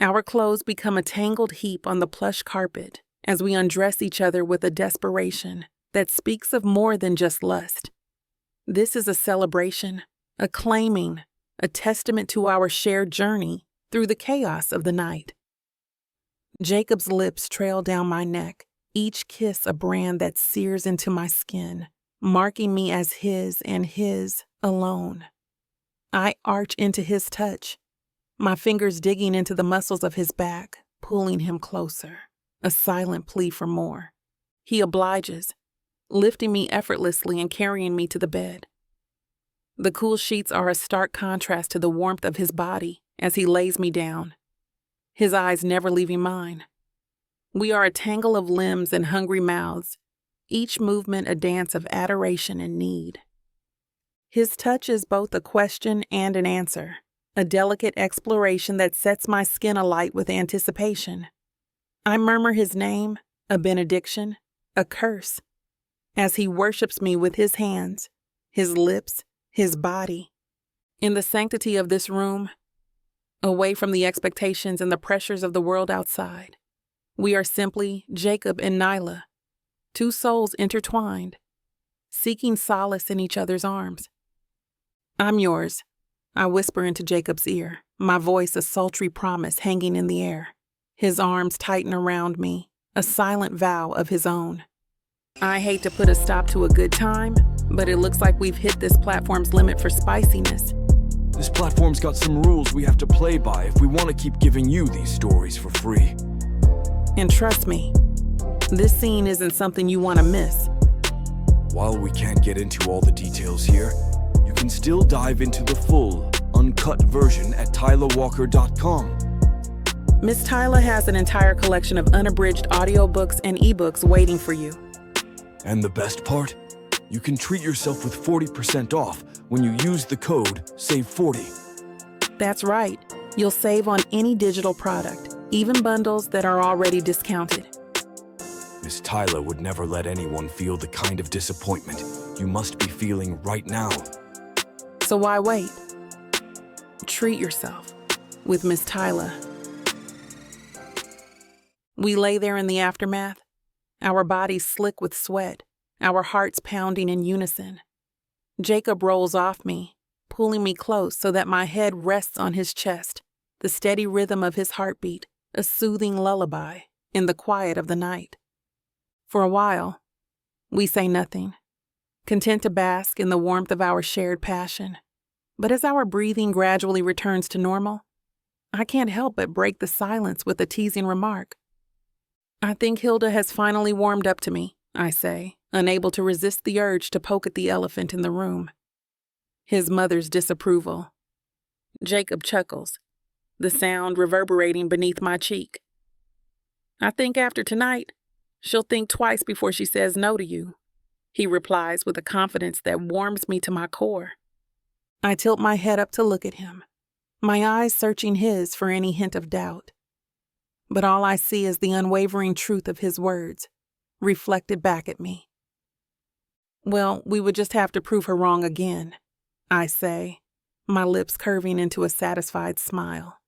Our clothes become a tangled heap on the plush carpet as we undress each other with a desperation that speaks of more than just lust. This is a celebration, a claiming, a testament to our shared journey through the chaos of the night. Jacob's lips trail down my neck, each kiss a brand that sears into my skin, marking me as his and his alone. I arch into his touch, my fingers digging into the muscles of his back, pulling him closer, a silent plea for more. He obliges, lifting me effortlessly and carrying me to the bed. The cool sheets are a stark contrast to the warmth of his body as he lays me down, his eyes never leaving mine. We are a tangle of limbs and hungry mouths, each movement a dance of adoration and need. His touch is both a question and an answer, a delicate exploration that sets my skin alight with anticipation. I murmur his name, a benediction, a curse, as he worships me with his hands, his lips, his body. In the sanctity of this room, away from the expectations and the pressures of the world outside, We are simply Jacob and Nyla, two souls intertwined, seeking solace in each other's arms. I'm yours, I whisper into Jacob's ear, my voice a sultry promise hanging in the air. His arms tighten around me, a silent vow of his own. I hate to put a stop to a good time, but it looks like we've hit this platform's limit for spiciness. This platform's got some rules we have to play by if we want to keep giving you these stories for free. And trust me, this scene isn't something you want to miss. While we can't get into all the details here, you can still dive into the full, uncut version at tylawalker.com. Miss Tyla has an entire collection of unabridged audiobooks and ebooks waiting for you. And the best part? You can treat yourself with 40% off when you use the code SAVE40. That's right. You'll save on any digital product, even bundles that are already discounted. Miss Tyla would never let anyone feel the kind of disappointment you must be feeling right now. So why wait? Treat yourself with Miss Tyla. We lay there in the aftermath, our bodies slick with sweat, our hearts pounding in unison. Jacob rolls off me, pulling me close so that my head rests on his chest, the steady rhythm of his heartbeat, a soothing lullaby in the quiet of the night. For a while, we say nothing, content to bask in the warmth of our shared passion. But as our breathing gradually returns to normal, I can't help but break the silence with a teasing remark. I think Hilda has finally warmed up to me, I say, unable to resist the urge to poke at the elephant in the room. His mother's disapproval. Jacob chuckles, the sound reverberating beneath my cheek. I think after tonight, she'll think twice before she says no to you, he replies with a confidence that warms me to my core. I tilt my head up to look at him, my eyes searching his for any hint of doubt. But all I see is the unwavering truth of his words, reflected back at me. Well, we would just have to prove her wrong again, I say, my lips curving into a satisfied smile.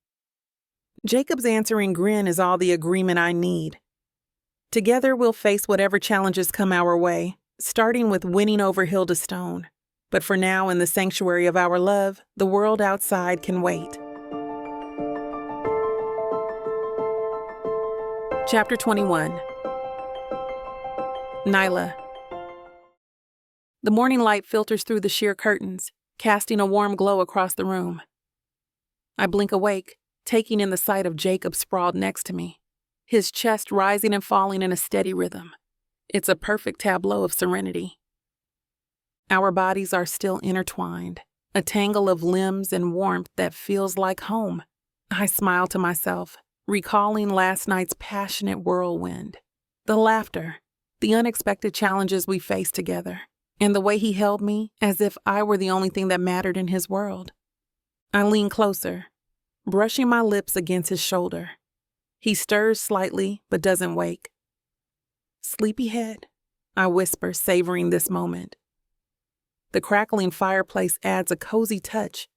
Jacob's answering grin is all the agreement I need. Together we'll face whatever challenges come our way, starting with winning over Hilda Stone. But for now, in the sanctuary of our love, the world outside can wait. Chapter 21. Nyla. The morning light filters through the sheer curtains, casting a warm glow across the room. I blink awake, taking in the sight of Jacob sprawled next to me, his chest rising and falling in a steady rhythm. It's a perfect tableau of serenity. Our bodies are still intertwined, a tangle of limbs and warmth that feels like home. I smile to myself, recalling last night's passionate whirlwind, the laughter, the unexpected challenges we faced together, and the way he held me as if I were the only thing that mattered in his world. I lean closer, brushing my lips against his shoulder. He stirs slightly but doesn't wake. Sleepyhead, I whisper, savoring this moment. The crackling fireplace adds a cozy touch,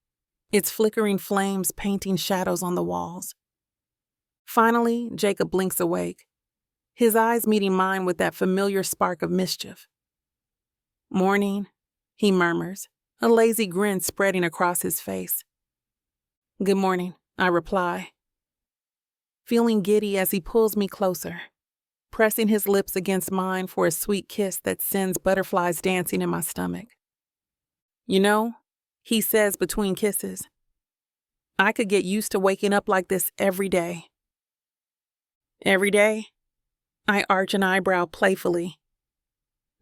its flickering flames painting shadows on the walls. Finally, Jacob blinks awake, his eyes meeting mine with that familiar spark of mischief. Morning, he murmurs, a lazy grin spreading across his face. Good morning, I reply, feeling giddy as he pulls me closer, pressing his lips against mine for a sweet kiss that sends butterflies dancing in my stomach. You know, he says between kisses, I could get used to waking up like this every day. Every day? I arch an eyebrow playfully.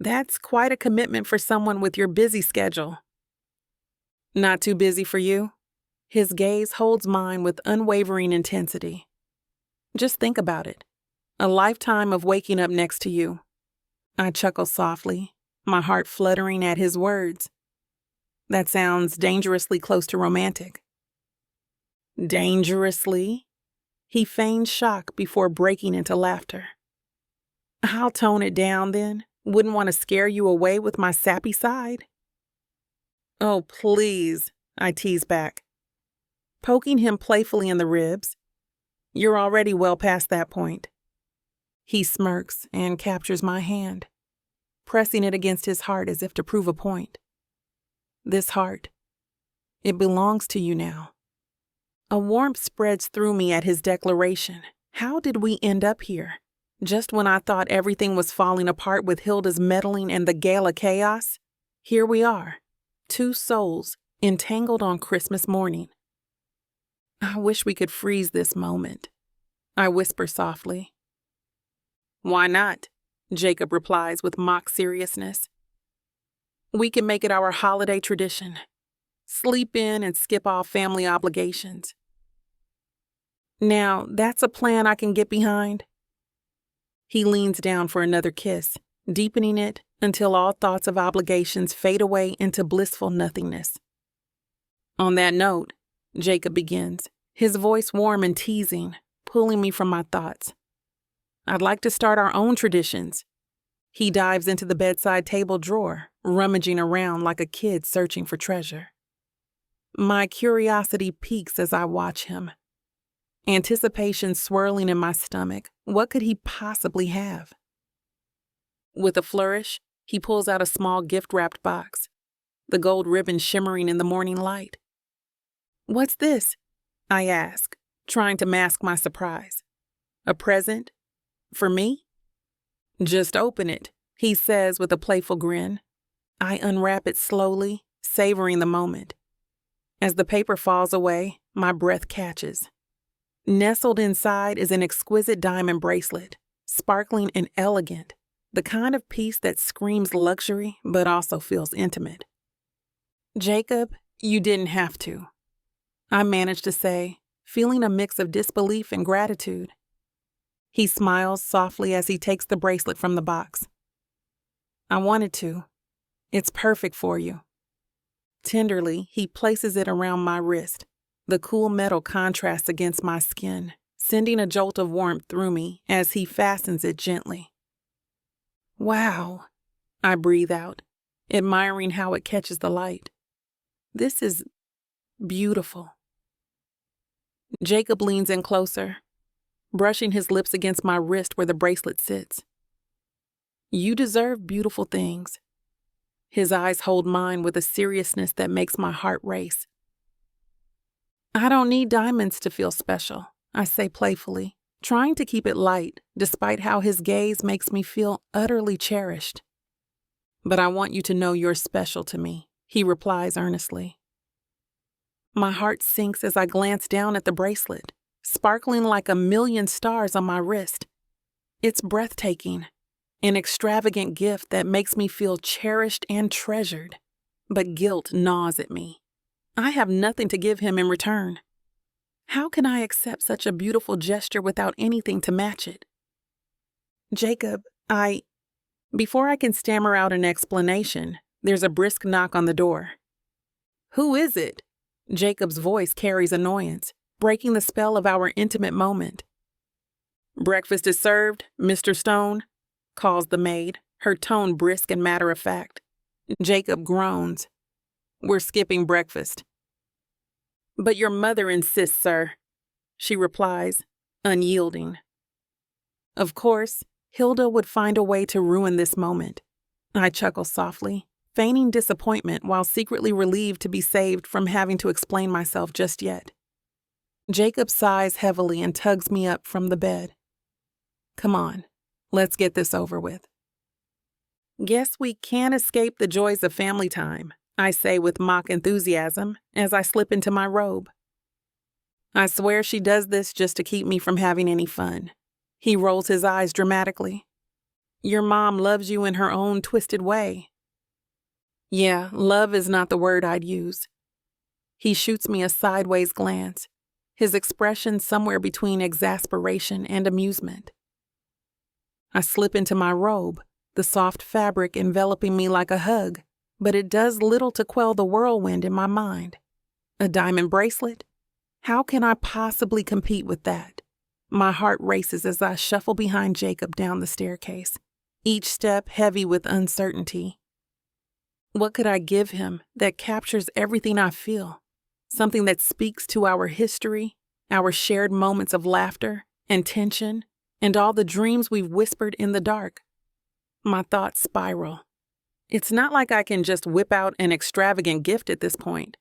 That's quite a commitment for someone with your busy schedule. Not too busy for you? His gaze holds mine with unwavering intensity. Just think about it. A lifetime of waking up next to you. I chuckle softly, my heart fluttering at his words. That sounds dangerously close to romantic. Dangerously? He feigns shock before breaking into laughter. I'll tone it down then. Wouldn't want to scare you away with my sappy side. Oh, please, I tease back, poking him playfully in the ribs. You're already well past that point. He smirks and captures my hand, pressing it against his heart as if to prove a point. This heart, it belongs to you now. A warmth spreads through me at his declaration. How did we end up here? Just when I thought everything was falling apart with Hilda's meddling and the Gala chaos, here we are, two souls entangled on Christmas morning. I wish we could freeze this moment, I whisper softly. Why not? Jacob replies with mock seriousness. We can make it our holiday tradition. Sleep in and skip all family obligations. Now, that's a plan I can get behind. He leans down for another kiss, deepening it until all thoughts of obligations fade away into blissful nothingness. On that note, Jacob begins, his voice warm and teasing, pulling me from my thoughts. I'd like to start our own traditions. He dives into the bedside table drawer, rummaging around like a kid searching for treasure. My curiosity peaks as I watch him. Anticipation swirling in my stomach. What could he possibly have? With a flourish, he pulls out a small gift-wrapped box, the gold ribbon shimmering in the morning light. What's this? I ask, trying to mask my surprise. A present? For me? Just open it, he says with a playful grin. I unwrap it slowly, savoring the moment. As the paper falls away, my breath catches. Nestled inside is an exquisite diamond bracelet, sparkling and elegant, the kind of piece that screams luxury but also feels intimate. Jacob, you didn't have to, I managed to say, feeling a mix of disbelief and gratitude. He smiles softly as he takes the bracelet from the box. I wanted to. It's perfect for you. Tenderly, he places it around my wrist. The cool metal contrasts against my skin, sending a jolt of warmth through me as he fastens it gently. Wow, I breathe out, admiring how it catches the light. This is beautiful. Jacob leans in closer, brushing his lips against my wrist where the bracelet sits. You deserve beautiful things. His eyes hold mine with a seriousness that makes my heart race. I don't need diamonds to feel special, I say playfully, trying to keep it light despite how his gaze makes me feel utterly cherished. But I want you to know you're special to me, he replies earnestly. My heart sinks as I glance down at the bracelet, sparkling like a million stars on my wrist. It's breathtaking, an extravagant gift that makes me feel cherished and treasured, but guilt gnaws at me. I have nothing to give him in return. How can I accept such a beautiful gesture without anything to match it? Jacob, Before I can stammer out an explanation, there's a brisk knock on the door. Who is it? Jacob's voice carries annoyance, breaking the spell of our intimate moment. Breakfast is served, Mr. Stone, calls the maid, her tone brisk and matter-of-fact. Jacob groans. We're skipping breakfast. But your mother insists, sir, she replies, unyielding. Of course, Hilda would find a way to ruin this moment. I chuckle softly, feigning disappointment while secretly relieved to be saved from having to explain myself just yet. Jacob sighs heavily and tugs me up from the bed. Come on, let's get this over with. Guess we can't escape the joys of family time, I say with mock enthusiasm as I slip into my robe. I swear she does this just to keep me from having any fun. He rolls his eyes dramatically. Your mom loves you in her own twisted way. Yeah, love is not the word I'd use. He shoots me a sideways glance, his expression somewhere between exasperation and amusement. I slip into my robe, the soft fabric enveloping me like a hug, but it does little to quell the whirlwind in my mind. A diamond bracelet? How can I possibly compete with that? My heart races as I shuffle behind Jacob down the staircase, each step heavy with uncertainty. What could I give him that captures everything I feel? Something that speaks to our history, our shared moments of laughter and tension, And all the dreams we've whispered in the dark. My thoughts spiral. It's not like I can just whip out an extravagant gift at this point.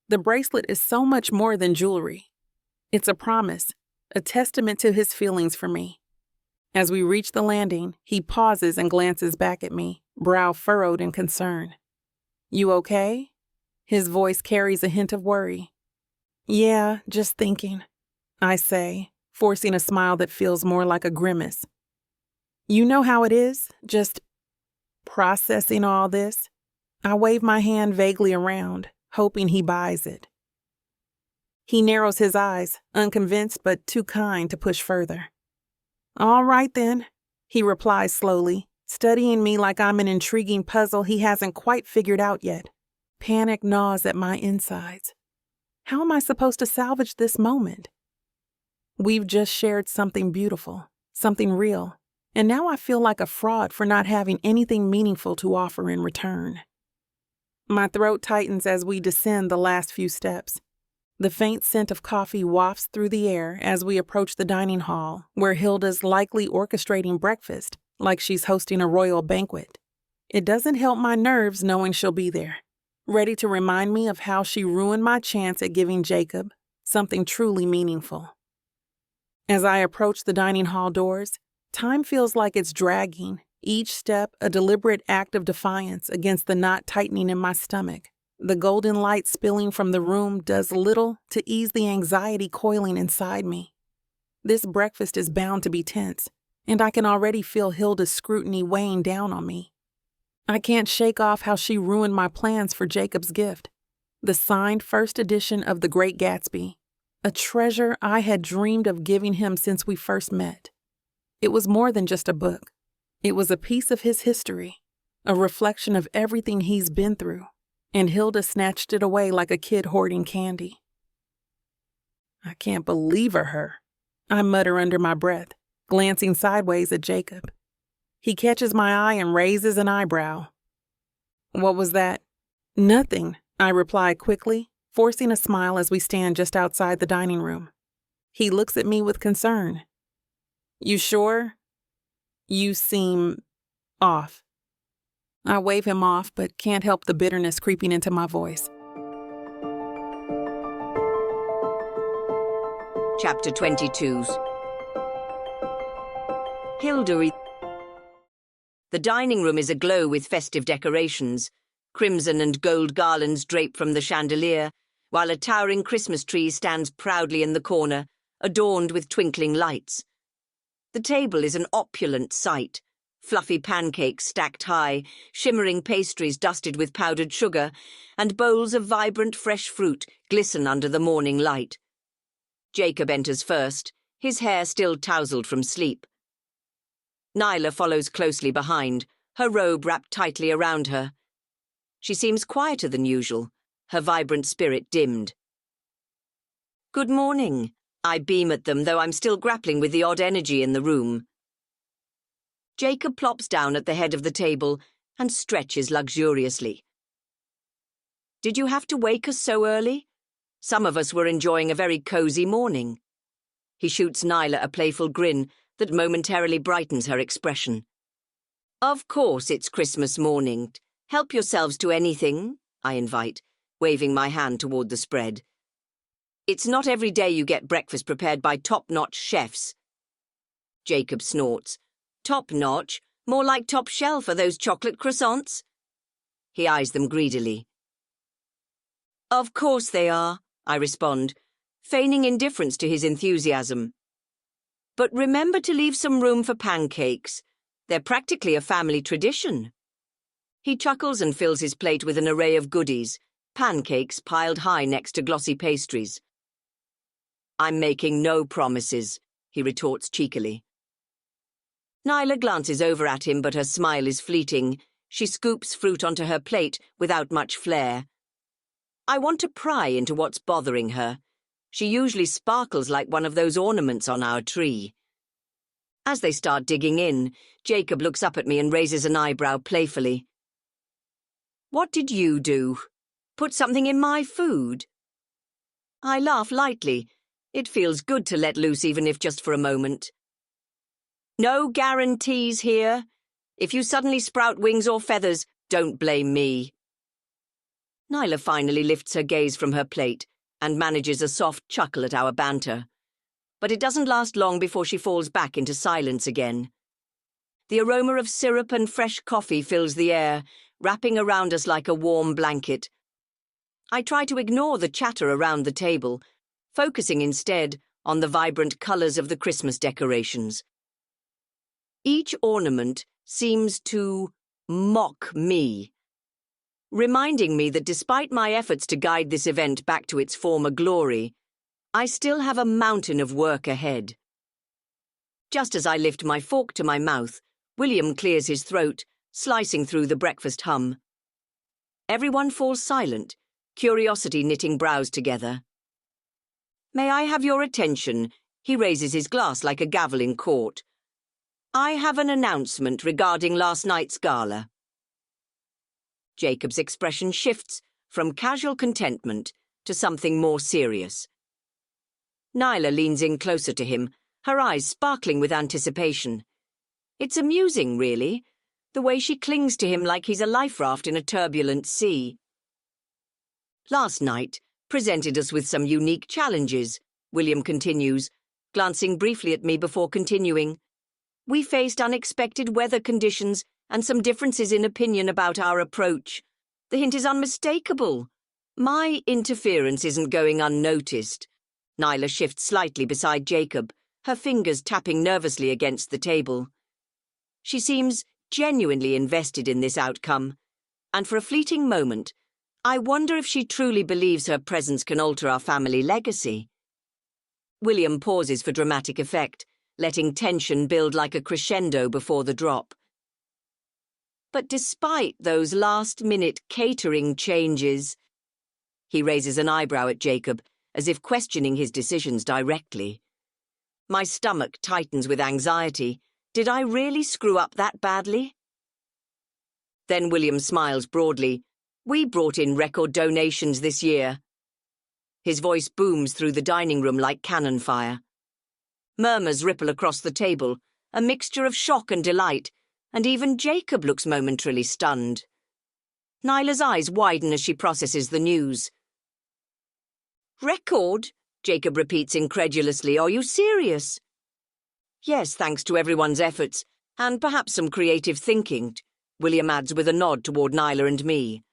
The bracelet is so much more than jewelry. It's a promise, a testament to his feelings for me. As we reach the landing, he pauses and glances back at me, brow furrowed in concern. "You okay?" His voice carries a hint of worry. "Yeah, just thinking," I say, forcing a smile that feels more like a grimace. "You know how it is, just processing all this." I wave my hand vaguely around, hoping he buys it. He narrows his eyes, unconvinced but too kind to push further. "All right then," he replies slowly, studying me like I'm an intriguing puzzle he hasn't quite figured out yet. Panic gnaws at my insides. How am I supposed to salvage this moment? We've just shared something beautiful, something real, and now I feel like a fraud for not having anything meaningful to offer in return. My throat tightens as we descend the last few steps. The faint scent of coffee wafts through the air as we approach the dining hall, where Hilda's likely orchestrating breakfast, like she's hosting a royal banquet. It doesn't help my nerves knowing she'll be there, ready to remind me of how she ruined my chance at giving Jacob something truly meaningful. As I approach the dining hall doors, time feels like it's dragging, each step a deliberate act of defiance against the knot tightening in my stomach. The golden light spilling from the room does little to ease the anxiety coiling inside me. This breakfast is bound to be tense, and I can already feel Hilda's scrutiny weighing down on me. I can't shake off how she ruined my plans for Jacob's gift, the signed first edition of The Great Gatsby, a treasure I had dreamed of giving him since we first met. It was more than just a book. It was a piece of his history, a reflection of everything he's been through, and Hilda snatched it away like a kid hoarding candy. "I can't believe her," I mutter under my breath, glancing sideways at Jacob. He catches my eye and raises an eyebrow. "What was that?" "Nothing," I reply quickly, forcing a smile as we stand just outside the dining room. He looks at me with concern. "You sure? You seem off." I wave him off, but can't help the bitterness creeping into my voice. Chapter 22. Hilda. The dining room is aglow with festive decorations. Crimson and gold garlands drape from the chandelier, while a towering Christmas tree stands proudly in the corner, adorned with twinkling lights. The table is an opulent sight. Fluffy pancakes stacked high, shimmering pastries dusted with powdered sugar, and bowls of vibrant fresh fruit glisten under the morning light. Jacob enters first, his hair still tousled from sleep. Nyla follows closely behind, her robe wrapped tightly around her. She seems quieter than usual, her vibrant spirit dimmed. "Good morning," I beam at them, though I'm still grappling with the odd energy in the room. Jacob plops down at the head of the table and stretches luxuriously. "Did you have to wake us so early? Some of us were enjoying a very cozy morning." He shoots Nyla a playful grin that momentarily brightens her expression. "Of course it's Christmas morning. Help yourselves to anything," I invite, waving my hand toward the spread. "It's not every day you get breakfast prepared by top-notch chefs." Jacob snorts. "Top-notch? More like top shelf are those chocolate croissants?" He eyes them greedily. "Of course they are," I respond, feigning indifference to his enthusiasm. "But remember to leave some room for pancakes. They're practically a family tradition." He chuckles and fills his plate with an array of goodies, pancakes piled high next to glossy pastries. "I'm making no promises," he retorts cheekily. Nyla glances over at him, but her smile is fleeting. She scoops fruit onto her plate without much flair. I want to pry into what's bothering her. She usually sparkles like one of those ornaments on our tree. As they start digging in, Jacob looks up at me and raises an eyebrow playfully. "What did you do? Put something in my food?" I laugh lightly. It feels good to let loose, even if just for a moment. No guarantees here. If you suddenly sprout wings or feathers, don't blame me. Nyla finally lifts her gaze from her plate and manages a soft chuckle at our banter. But it doesn't last long before she falls back into silence again. The aroma of syrup and fresh coffee fills the air, wrapping around us like a warm blanket. I try to ignore the chatter around the table, focusing instead on the vibrant colors of the Christmas decorations. Each ornament seems to mock me, reminding me that despite my efforts to guide this event back to its former glory, I still have a mountain of work ahead. Just as I lift my fork to my mouth, William clears his throat, slicing through the breakfast hum. Everyone falls silent, curiosity knitting brows together. "May I have your attention?" He raises his glass like a gavel in court. "I have an announcement regarding last night's gala." Jacob's expression shifts from casual contentment to something more serious. Nyla leans in closer to him, her eyes sparkling with anticipation. It's amusing, really, the way she clings to him like he's a life raft in a turbulent sea. "Last night presented us with some unique challenges," William continues, glancing briefly at me before continuing. "We faced unexpected weather conditions and some differences in opinion about our approach. The hint is unmistakable. My interference isn't going unnoticed." Nyla shifts slightly beside Jacob, her fingers tapping nervously against the table. She seems genuinely invested in this outcome, and for a fleeting moment, I wonder if she truly believes her presence can alter our family legacy. William pauses for dramatic effect, letting tension build like a crescendo before the drop. "But despite those last-minute catering changes," he raises an eyebrow at Jacob, as if questioning his decisions directly. My stomach tightens with anxiety. Did I really screw up that badly? Then William smiles broadly. "We brought in record donations this year." His voice booms through the dining room like cannon fire. Murmurs ripple across the table, a mixture of shock and delight, and even Jacob looks momentarily stunned. Nyla's eyes widen as she processes the news. "Record?" Jacob repeats incredulously. "Are you serious?" "Yes, thanks to everyone's efforts, and perhaps some creative thinking," William adds with a nod toward Nyla and me.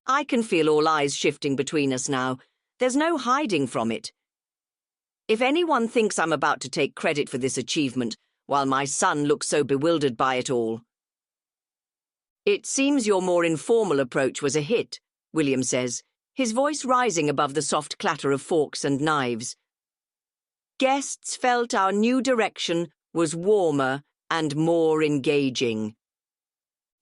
I can feel all eyes shifting between us now. There's no hiding from it. If anyone thinks I'm about to take credit for this achievement, while my son looks so bewildered by it all. "It seems your more informal approach was a hit," William says, his voice rising above the soft clatter of forks and knives. "Guests felt our new direction was warmer and more engaging."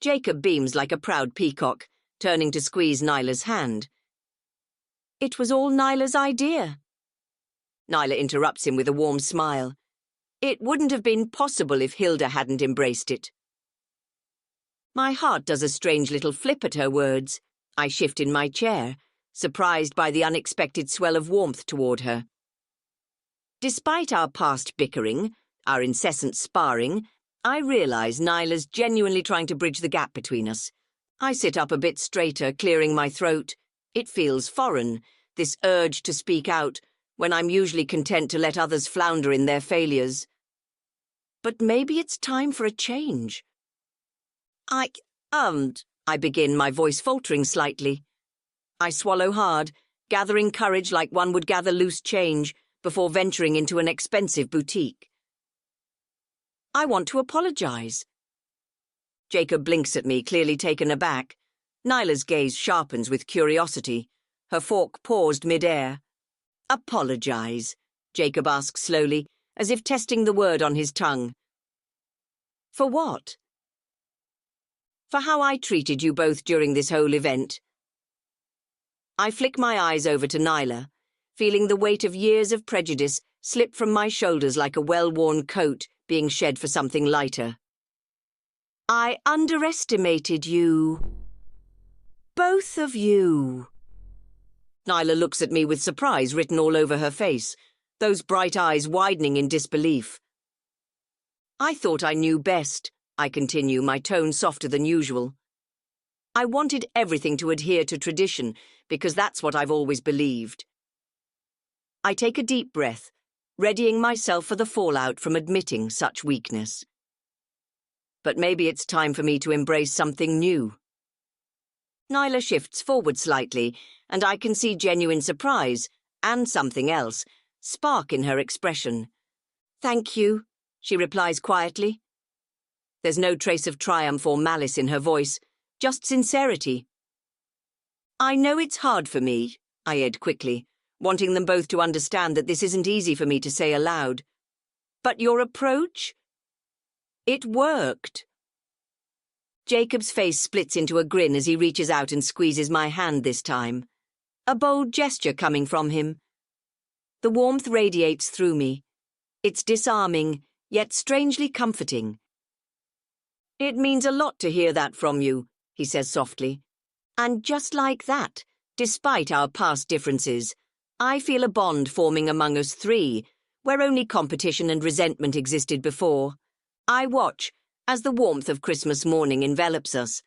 Jacob beams like a proud peacock, turning to squeeze Nyla's hand. "It was all Nyla's idea." Nyla interrupts him with a warm smile. "It wouldn't have been possible if Hilda hadn't embraced it." My heart does a strange little flip at her words. I shift in my chair, surprised by the unexpected swell of warmth toward her. Despite our past bickering, our incessant sparring, I realize Nyla's genuinely trying to bridge the gap between us. I sit up a bit straighter, clearing my throat. It feels foreign, this urge to speak out, when I'm usually content to let others flounder in their failures. But maybe it's time for a change. I begin, my voice faltering slightly. I swallow hard, gathering courage like one would gather loose change before venturing into an expensive boutique. "I want to apologize." Jacob blinks at me, clearly taken aback. Nyla's gaze sharpens with curiosity, her fork paused mid-air. "Apologize?" Jacob asks slowly, as if testing the word on his tongue. "For what?" "For how I treated you both during this whole event." I flick my eyes over to Nyla, feeling the weight of years of prejudice slip from my shoulders like a well-worn coat being shed for something lighter. "I underestimated you. Both of you." Nyla looks at me with surprise written all over her face, those bright eyes widening in disbelief. I thought I knew best, I continue, my tone softer than usual. I wanted everything to adhere to tradition, because that's what I've always believed. I take a deep breath, readying myself for the fallout from admitting such weakness. But maybe it's time for me to embrace something new. Nyla shifts forward slightly, and I can see genuine surprise, and something else, spark in her expression. "Thank you," she replies quietly. There's no trace of triumph or malice in her voice, just sincerity. "I know it's hard for me," I add quickly, wanting them both to understand that this isn't easy for me to say aloud. "But your approach? It worked." Jacob's face splits into a grin as he reaches out and squeezes my hand this time. A bold gesture coming from him. The warmth radiates through me. It's disarming, yet strangely comforting. "It means a lot to hear that from you," he says softly. And just like that, despite our past differences, I feel a bond forming among us three, where only competition and resentment existed before. I watch as the warmth of Christmas morning envelops us.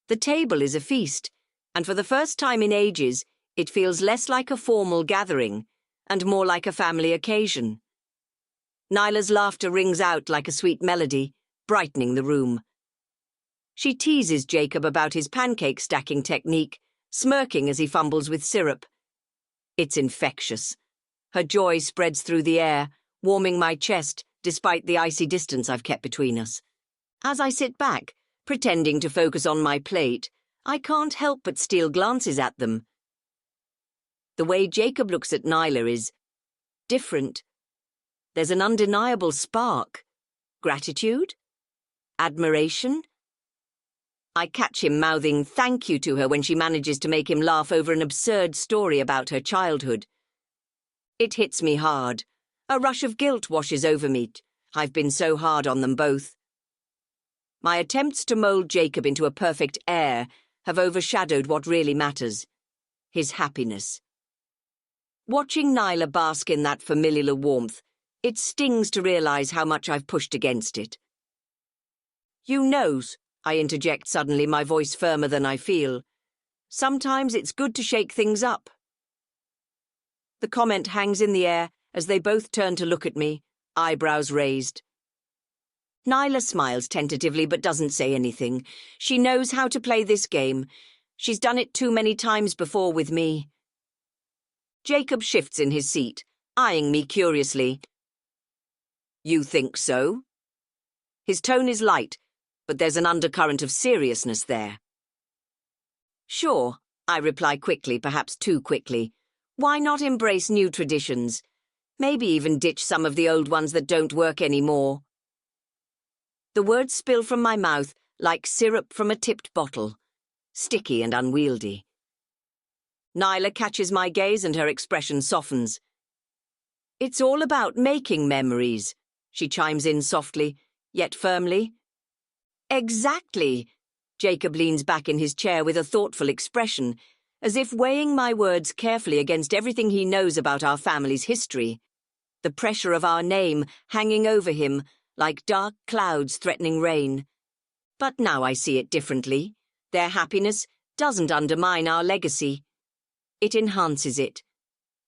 The table is a feast, and for the first time in ages, it feels less like a formal gathering and more like a family occasion. Nyla's laughter rings out like a sweet melody, brightening the room. She teases Jacob about his pancake stacking technique, smirking as he fumbles with syrup. It's infectious. Her joy spreads through the air, warming my chest despite the icy distance I've kept between us. As I sit back, pretending to focus on my plate, I can't help but steal glances at them. The way Jacob looks at Nyla is different. There's an undeniable spark. Gratitude? Admiration? I catch him mouthing thank you to her when she manages to make him laugh over an absurd story about her childhood. It hits me hard. A rush of guilt washes over me. I've been so hard on them both. My attempts to mold Jacob into a perfect heir have overshadowed what really matters: his happiness. Watching Nyla bask in that familiar warmth, it stings to realize how much I've pushed against it. "You knows," I interject suddenly, my voice firmer than I feel. "Sometimes it's good to shake things up." The comment hangs in the air as they both turn to look at me, eyebrows raised. Nyla smiles tentatively but doesn't say anything. She knows how to play this game. She's done it too many times before with me. Jacob shifts in his seat, eyeing me curiously. "You think so?" His tone is light, but there's an undercurrent of seriousness there. "Sure," I reply quickly, perhaps too quickly. "Why not embrace new traditions? Maybe even ditch some of the old ones that don't work anymore." The words spill from my mouth like syrup from a tipped bottle, sticky and unwieldy. Nyla catches my gaze and her expression softens. "It's all about making memories," she chimes in softly, yet firmly. "Exactly." Jacob leans back in his chair with a thoughtful expression, as if weighing my words carefully against everything he knows about our family's history. The pressure of our name hanging over him like dark clouds threatening rain. But now I see it differently. Their happiness doesn't undermine our legacy. It enhances it.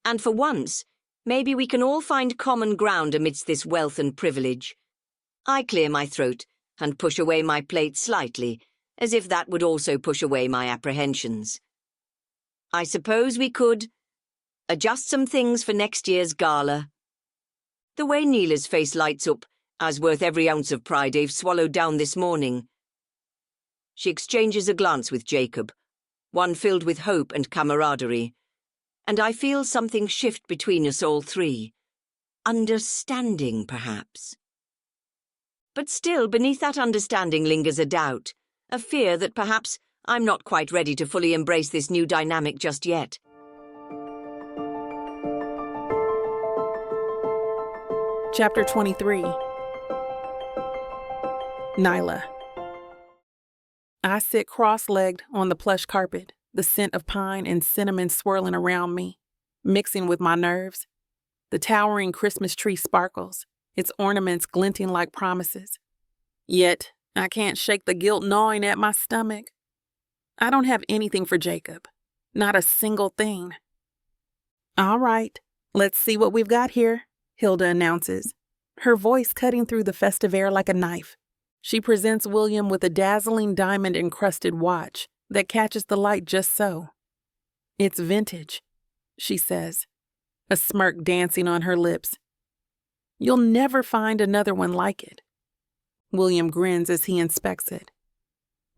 And for once, maybe we can all find common ground amidst this wealth and privilege. I clear my throat and push away my plate slightly, as if that would also push away my apprehensions. "I suppose we could adjust some things for next year's gala." The way Neela's face lights up, as worth every ounce of pride I've swallowed down this morning. She exchanges a glance with Jacob, one filled with hope and camaraderie, and I feel something shift between us all three. Understanding, perhaps. But still, beneath that understanding lingers a doubt, a fear that perhaps I'm not quite ready to fully embrace this new dynamic just yet. Chapter 23. Nyla. I sit cross-legged on the plush carpet, the scent of pine and cinnamon swirling around me, mixing with my nerves. The towering Christmas tree sparkles, its ornaments glinting like promises. Yet, I can't shake the guilt gnawing at my stomach. I don't have anything for Jacob. Not a single thing. All right, let's see what we've got here, Hilda announces, her voice cutting through the festive air like a knife. She presents William with a dazzling diamond-encrusted watch that catches the light just so. It's vintage, she says, a smirk dancing on her lips. You'll never find another one like it. William grins as he inspects it.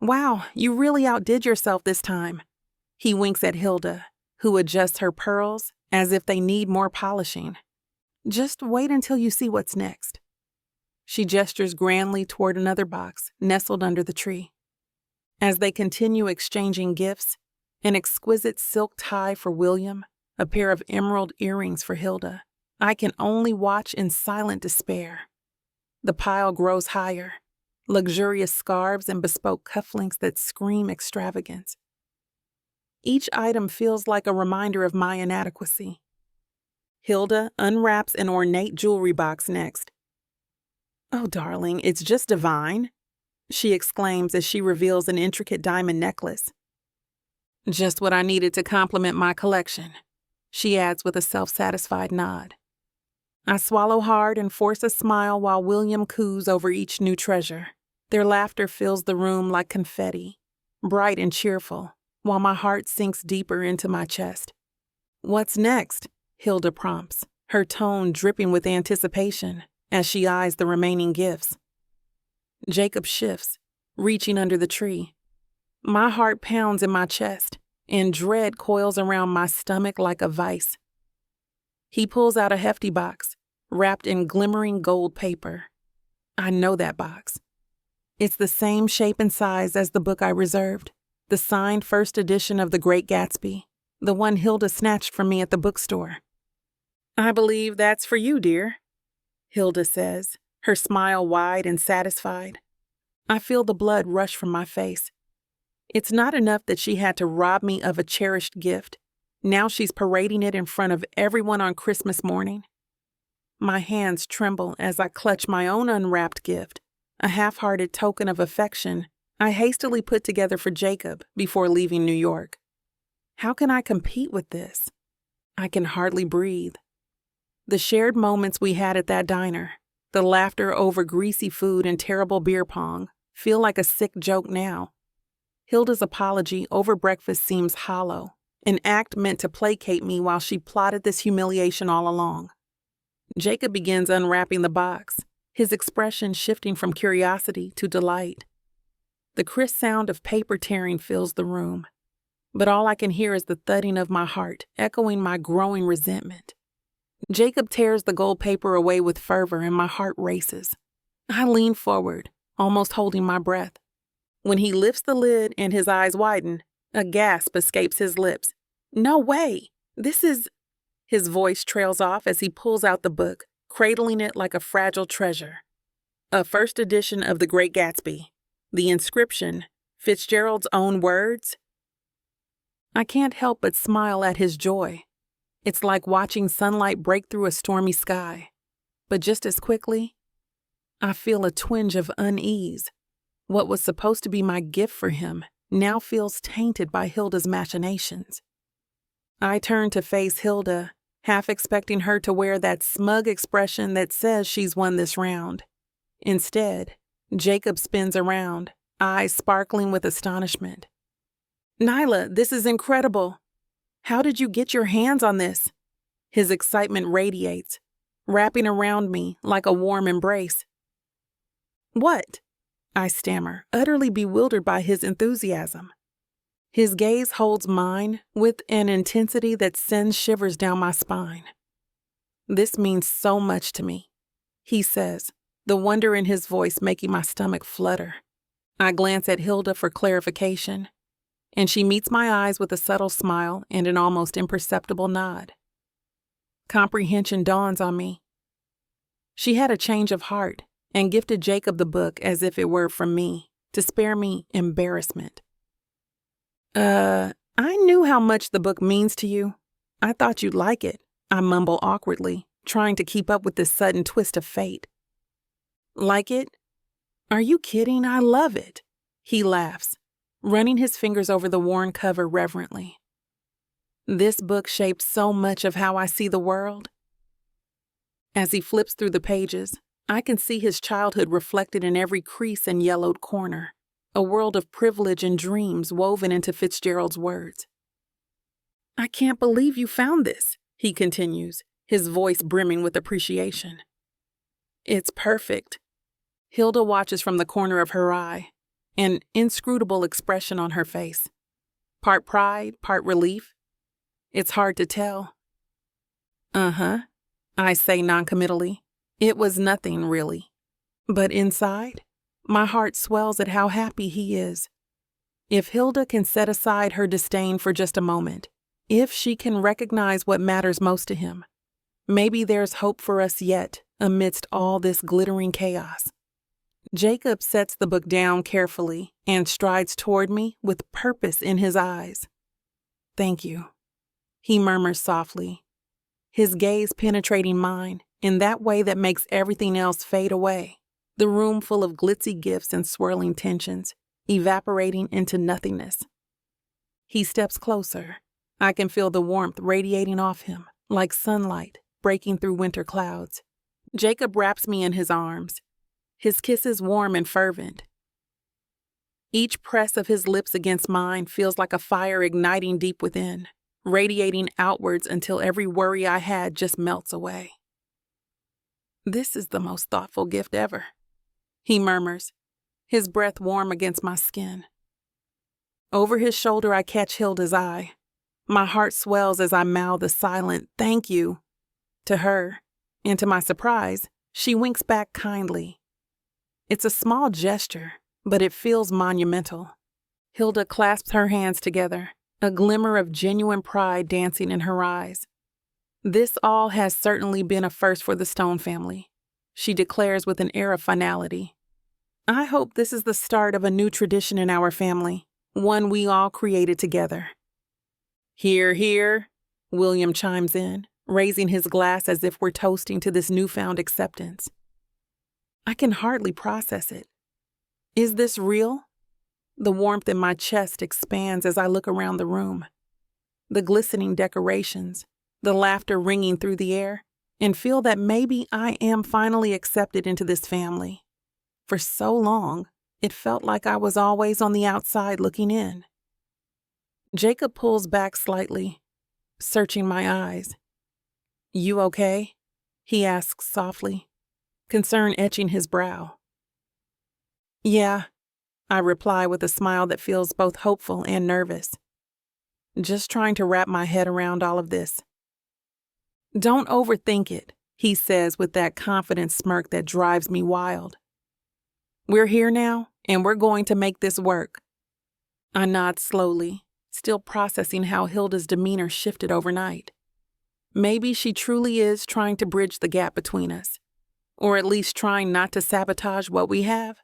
Wow, you really outdid yourself this time. He winks at Hilda, who adjusts her pearls as if they need more polishing. Just wait until you see what's next. She gestures grandly toward another box nestled under the tree. As they continue exchanging gifts, an exquisite silk tie for William, a pair of emerald earrings for Hilda, I can only watch in silent despair. The pile grows higher, luxurious scarves and bespoke cufflinks that scream extravagance. Each item feels like a reminder of my inadequacy. Hilda unwraps an ornate jewelry box next. Oh, darling, it's just divine, she exclaims as she reveals an intricate diamond necklace. Just what I needed to complement my collection, she adds with a self-satisfied nod. I swallow hard and force a smile while William coos over each new treasure. Their laughter fills the room like confetti, bright and cheerful, while my heart sinks deeper into my chest. What's next? Hilda prompts, her tone dripping with anticipation as she eyes the remaining gifts. Jacob shifts, reaching under the tree. My heart pounds in my chest, and dread coils around my stomach like a vice. He pulls out a hefty box, wrapped in glimmering gold paper. I know that box. It's the same shape and size as the book I reserved, the signed first edition of The Great Gatsby, the one Hilda snatched from me at the bookstore. I believe that's for you, dear, Hilda says, her smile wide and satisfied. I feel the blood rush from my face. It's not enough that she had to rob me of a cherished gift. Now she's parading it in front of everyone on Christmas morning. My hands tremble as I clutch my own unwrapped gift, a half-hearted token of affection I hastily put together for Jacob before leaving New York. How can I compete with this? I can hardly breathe. The shared moments we had at that diner, the laughter over greasy food and terrible beer pong, feel like a sick joke now. Hilda's apology over breakfast seems hollow, an act meant to placate me while she plotted this humiliation all along. Jacob begins unwrapping the box, his expression shifting from curiosity to delight. The crisp sound of paper tearing fills the room, but all I can hear is the thudding of my heart, echoing my growing resentment. Jacob tears the gold paper away with fervor and my heart races. I lean forward, almost holding my breath. When he lifts the lid and his eyes widen, a gasp escapes his lips. No way! This is... His voice trails off as he pulls out the book, cradling it like a fragile treasure. A first edition of The Great Gatsby. The inscription, Fitzgerald's own words. I can't help but smile at his joy. It's like watching sunlight break through a stormy sky. But just as quickly, I feel a twinge of unease. What was supposed to be my gift for him now feels tainted by Hilda's machinations. I turn to face Hilda, half expecting her to wear that smug expression that says she's won this round. Instead, Jacob spins around, eyes sparkling with astonishment. Nyla, this is incredible. How did you get your hands on this? His excitement radiates, wrapping around me like a warm embrace. What? I stammer, utterly bewildered by his enthusiasm. His gaze holds mine with an intensity that sends shivers down my spine. This means so much to me, he says, the wonder in his voice making my stomach flutter. I glance at Hilda for clarification, and she meets my eyes with a subtle smile and an almost imperceptible nod. Comprehension dawns on me. She had a change of heart and gifted Jacob the book as if it were from me, to spare me embarrassment. I knew how much the book means to you. I thought you'd like it, I mumble awkwardly, trying to keep up with this sudden twist of fate. Like it? Are you kidding? I love it. He laughs, running his fingers over the worn cover reverently. This book shaped so much of how I see the world. As he flips through the pages, I can see his childhood reflected in every crease and yellowed corner, a world of privilege and dreams woven into Fitzgerald's words. I can't believe you found this, he continues, his voice brimming with appreciation. It's perfect. Hilda watches from the corner of her eye, an inscrutable expression on her face. Part pride, part relief. It's hard to tell. Uh-huh, I say noncommittally. It was nothing, really. But inside, my heart swells at how happy he is. If Hilda can set aside her disdain for just a moment, if she can recognize what matters most to him, maybe there's hope for us yet amidst all this glittering chaos. Jacob sets the book down carefully and strides toward me with purpose in his eyes. Thank you, he murmurs softly, his gaze penetrating mine in that way that makes everything else fade away, the room full of glitzy gifts and swirling tensions, evaporating into nothingness. He steps closer. I can feel the warmth radiating off him, like sunlight breaking through winter clouds. Jacob wraps me in his arms, his kisses warm and fervent. Each press of his lips against mine feels like a fire igniting deep within, radiating outwards until every worry I had just melts away. This is the most thoughtful gift ever, he murmurs, his breath warm against my skin. Over his shoulder I catch Hilda's eye. My heart swells as I mouth a silent thank you to her, and to my surprise, she winks back kindly. It's a small gesture, but it feels monumental. Hilda clasps her hands together, a glimmer of genuine pride dancing in her eyes. This all has certainly been a first for the Stone family, she declares with an air of finality. I hope this is the start of a new tradition in our family, one we all created together. Hear, hear, William chimes in, raising his glass as if we're toasting to this newfound acceptance. I can hardly process it. Is this real? The warmth in my chest expands as I look around the room. The glistening decorations, the laughter ringing through the air, and feel that maybe I am finally accepted into this family. For so long, it felt like I was always on the outside looking in. Jacob pulls back slightly, searching my eyes. You okay? He asks softly, concern etching his brow. Yeah, I reply with a smile that feels both hopeful and nervous. Just trying to wrap my head around all of this. Don't overthink it, he says with that confident smirk that drives me wild. We're here now, and we're going to make this work. I nod slowly, still processing how Hilda's demeanor shifted overnight. Maybe she truly is trying to bridge the gap between us, or at least trying not to sabotage what we have.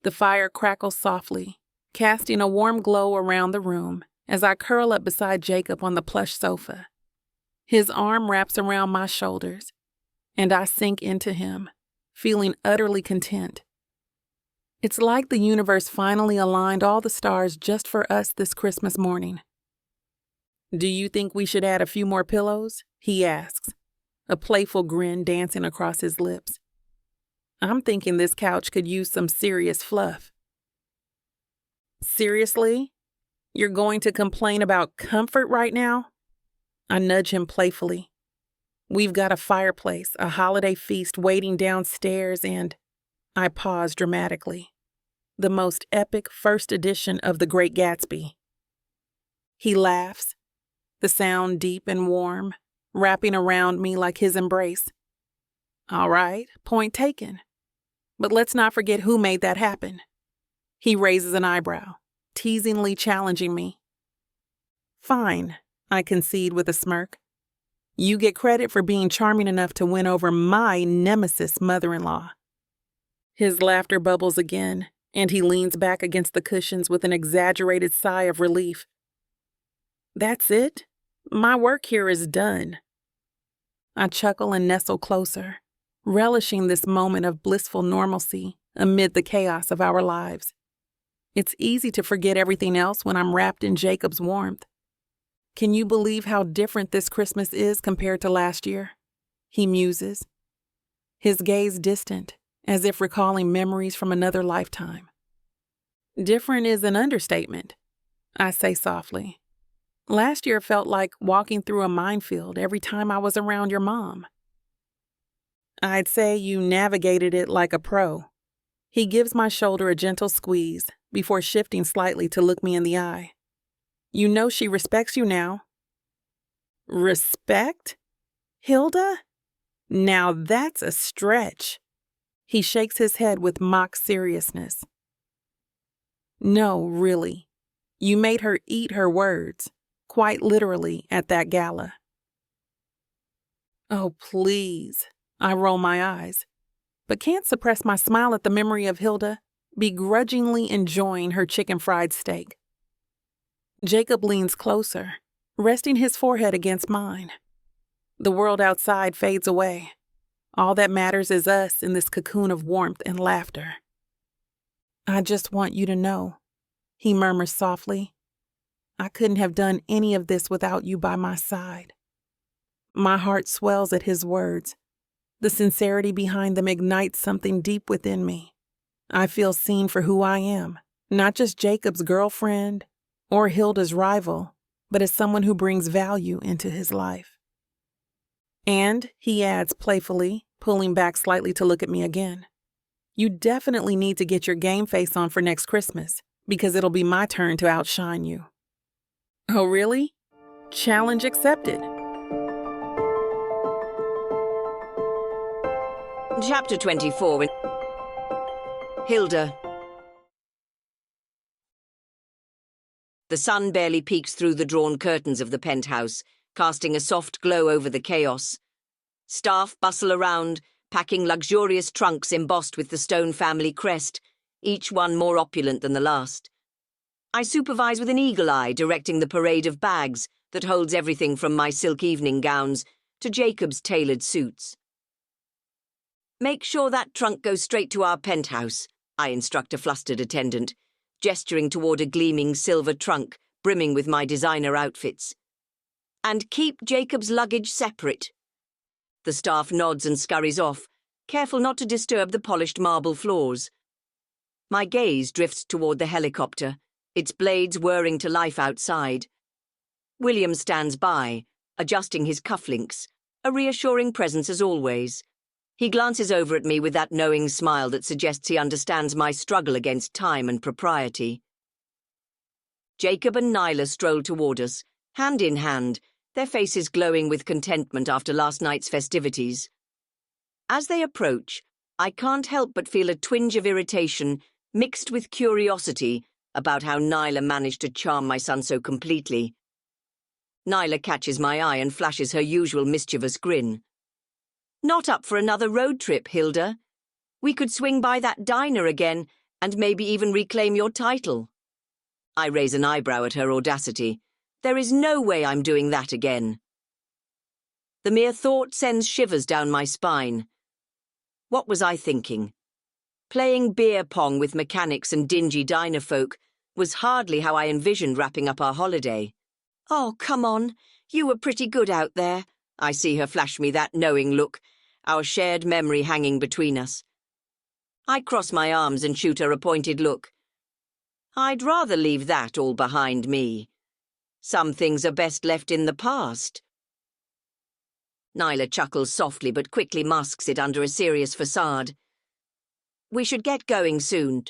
The fire crackles softly, casting a warm glow around the room as I curl up beside Jacob on the plush sofa. His arm wraps around my shoulders, and I sink into him, feeling utterly content. It's like the universe finally aligned all the stars just for us this Christmas morning. Do you think we should add a few more pillows? He asks, a playful grin dancing across his lips. I'm thinking this couch could use some serious fluff. Seriously? You're going to complain about comfort right now? I nudge him playfully. We've got a fireplace, a holiday feast waiting downstairs, and I pause dramatically. The most epic first edition of The Great Gatsby. He laughs, the sound deep and warm, wrapping around me like his embrace. All right, point taken. But let's not forget who made that happen. He raises an eyebrow, teasingly challenging me. Fine, I concede with a smirk. You get credit for being charming enough to win over my nemesis mother-in-law. His laughter bubbles again, and he leans back against the cushions with an exaggerated sigh of relief. That's it? My work here is done. I chuckle and nestle closer, relishing this moment of blissful normalcy amid the chaos of our lives. It's easy to forget everything else when I'm wrapped in Jacob's warmth. Can you believe how different this Christmas is compared to last year? He muses, his gaze distant, as if recalling memories from another lifetime. Different is an understatement, I say softly. Last year felt like walking through a minefield every time I was around your mom. I'd say you navigated it like a pro. He gives my shoulder a gentle squeeze before shifting slightly to look me in the eye. You know she respects you now. Respect? Hilda? Now that's a stretch. He shakes his head with mock seriousness. No, really. You made her eat her words, quite literally, at that gala. Oh, please. I roll my eyes, but can't suppress my smile at the memory of Hilda begrudgingly enjoying her chicken fried steak. Jacob leans closer, resting his forehead against mine. The world outside fades away. All that matters is us in this cocoon of warmth and laughter. I just want you to know, he murmurs softly, I couldn't have done any of this without you by my side. My heart swells at his words. The sincerity behind them ignites something deep within me. I feel seen for who I am, not just Jacob's girlfriend or Hilda's rival, but as someone who brings value into his life. And, he adds playfully, pulling back slightly to look at me again, you definitely need to get your game face on for next Christmas, because it'll be my turn to outshine you. Oh, really? Challenge accepted. Chapter 24. Hilda. The sun barely peeks through the drawn curtains of the penthouse, casting a soft glow over the chaos. Staff bustle around, packing luxurious trunks embossed with the Stone family crest, each one more opulent than the last. I supervise with an eagle eye, directing the parade of bags that holds everything from my silk evening gowns to Jacob's tailored suits. Make sure that trunk goes straight to our penthouse, I instruct a flustered attendant, gesturing toward a gleaming silver trunk brimming with my designer outfits. And keep Jacob's luggage separate. The staff nods and scurries off, careful not to disturb the polished marble floors. My gaze drifts toward the helicopter, its blades whirring to life outside. William stands by, adjusting his cufflinks, a reassuring presence as always. He glances over at me with that knowing smile that suggests he understands my struggle against time and propriety. Jacob and Nyla stroll toward us, hand in hand, their faces glowing with contentment after last night's festivities. As they approach, I can't help but feel a twinge of irritation mixed with curiosity about how Nyla managed to charm my son so completely. Nyla catches my eye and flashes her usual mischievous grin. Not up for another road trip, Hilda. We could swing by that diner again and maybe even reclaim your title. I raise an eyebrow at her audacity. There is no way I'm doing that again. The mere thought sends shivers down my spine. What was I thinking? Playing beer pong with mechanics and dingy diner folk was hardly how I envisioned wrapping up our holiday. Oh, come on. You were pretty good out there. I see her flash me that knowing look, our shared memory hanging between us. I cross my arms and shoot her a pointed look. I'd rather leave that all behind me. Some things are best left in the past. Nyla chuckles softly but quickly masks it under a serious facade. We should get going soon.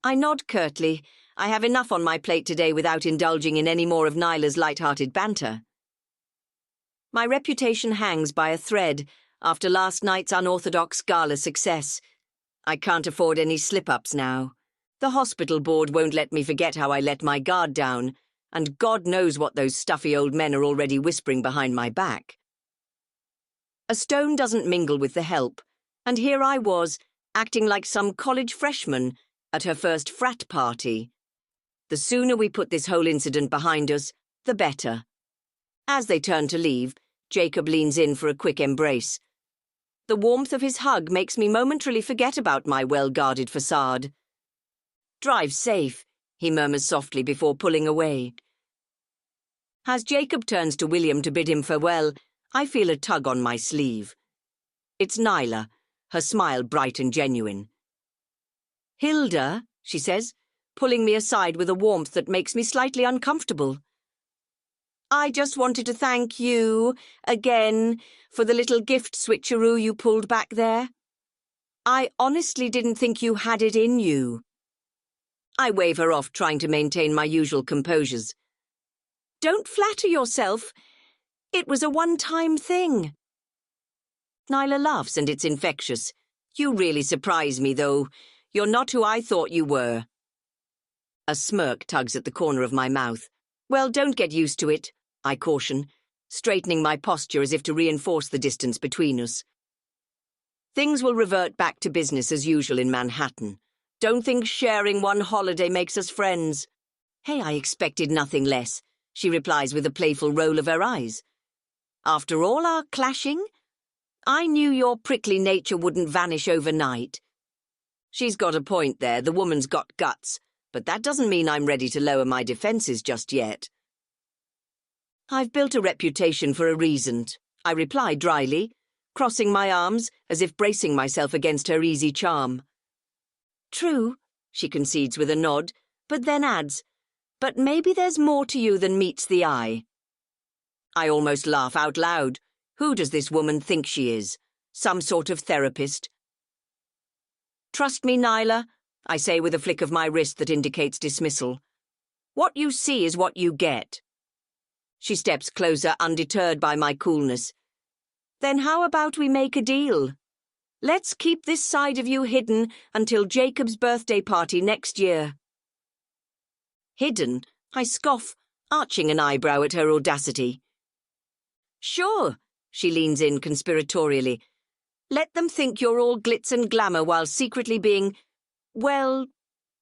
I nod curtly. I have enough on my plate today without indulging in any more of Nyla's light-hearted banter. My reputation hangs by a thread after last night's unorthodox gala success. I can't afford any slip-ups now. The hospital board won't let me forget how I let my guard down, and God knows what those stuffy old men are already whispering behind my back. A stone doesn't mingle with the help, and here I was, acting like some college freshman at her first frat party. The sooner we put this whole incident behind us, the better. As they turn to leave, Jacob leans in for a quick embrace. The warmth of his hug makes me momentarily forget about my well-guarded facade. "Drive safe," he murmurs softly before pulling away. As Jacob turns to William to bid him farewell, I feel a tug on my sleeve. It's Nyla, her smile bright and genuine. "Hilda," she says, pulling me aside with a warmth that makes me slightly uncomfortable. "I just wanted to thank you, again, for the little gift switcheroo you pulled back there. I honestly didn't think you had it in you." I wave her off, trying to maintain my usual composures. "Don't flatter yourself. It was a one-time thing." Nyla laughs, and it's infectious. "You really surprise me, though. You're not who I thought you were." A smirk tugs at the corner of my mouth. "Well, don't get used to it," I caution, straightening my posture as if to reinforce the distance between us. "Things will revert back to business as usual in Manhattan. Don't think sharing one holiday makes us friends." "Hey, I expected nothing less," she replies with a playful roll of her eyes. "After all our clashing, I knew your prickly nature wouldn't vanish overnight." She's got a point there, the woman's got guts, but that doesn't mean I'm ready to lower my defenses just yet. "I've built a reputation for a reason," I reply dryly, crossing my arms as if bracing myself against her easy charm. "True," she concedes with a nod, but then adds, "But maybe there's more to you than meets the eye." I almost laugh out loud. Who does this woman think she is? Some sort of therapist? "Trust me, Nyla," I say with a flick of my wrist that indicates dismissal. "What you see is what you get." She steps closer, undeterred by my coolness. "Then how about we make a deal? Let's keep this side of you hidden until Jacob's birthday party next year." "Hidden?" I scoff, arching an eyebrow at her audacity. "Sure," she leans in conspiratorially. "Let them think you're all glitz and glamour while secretly being, well,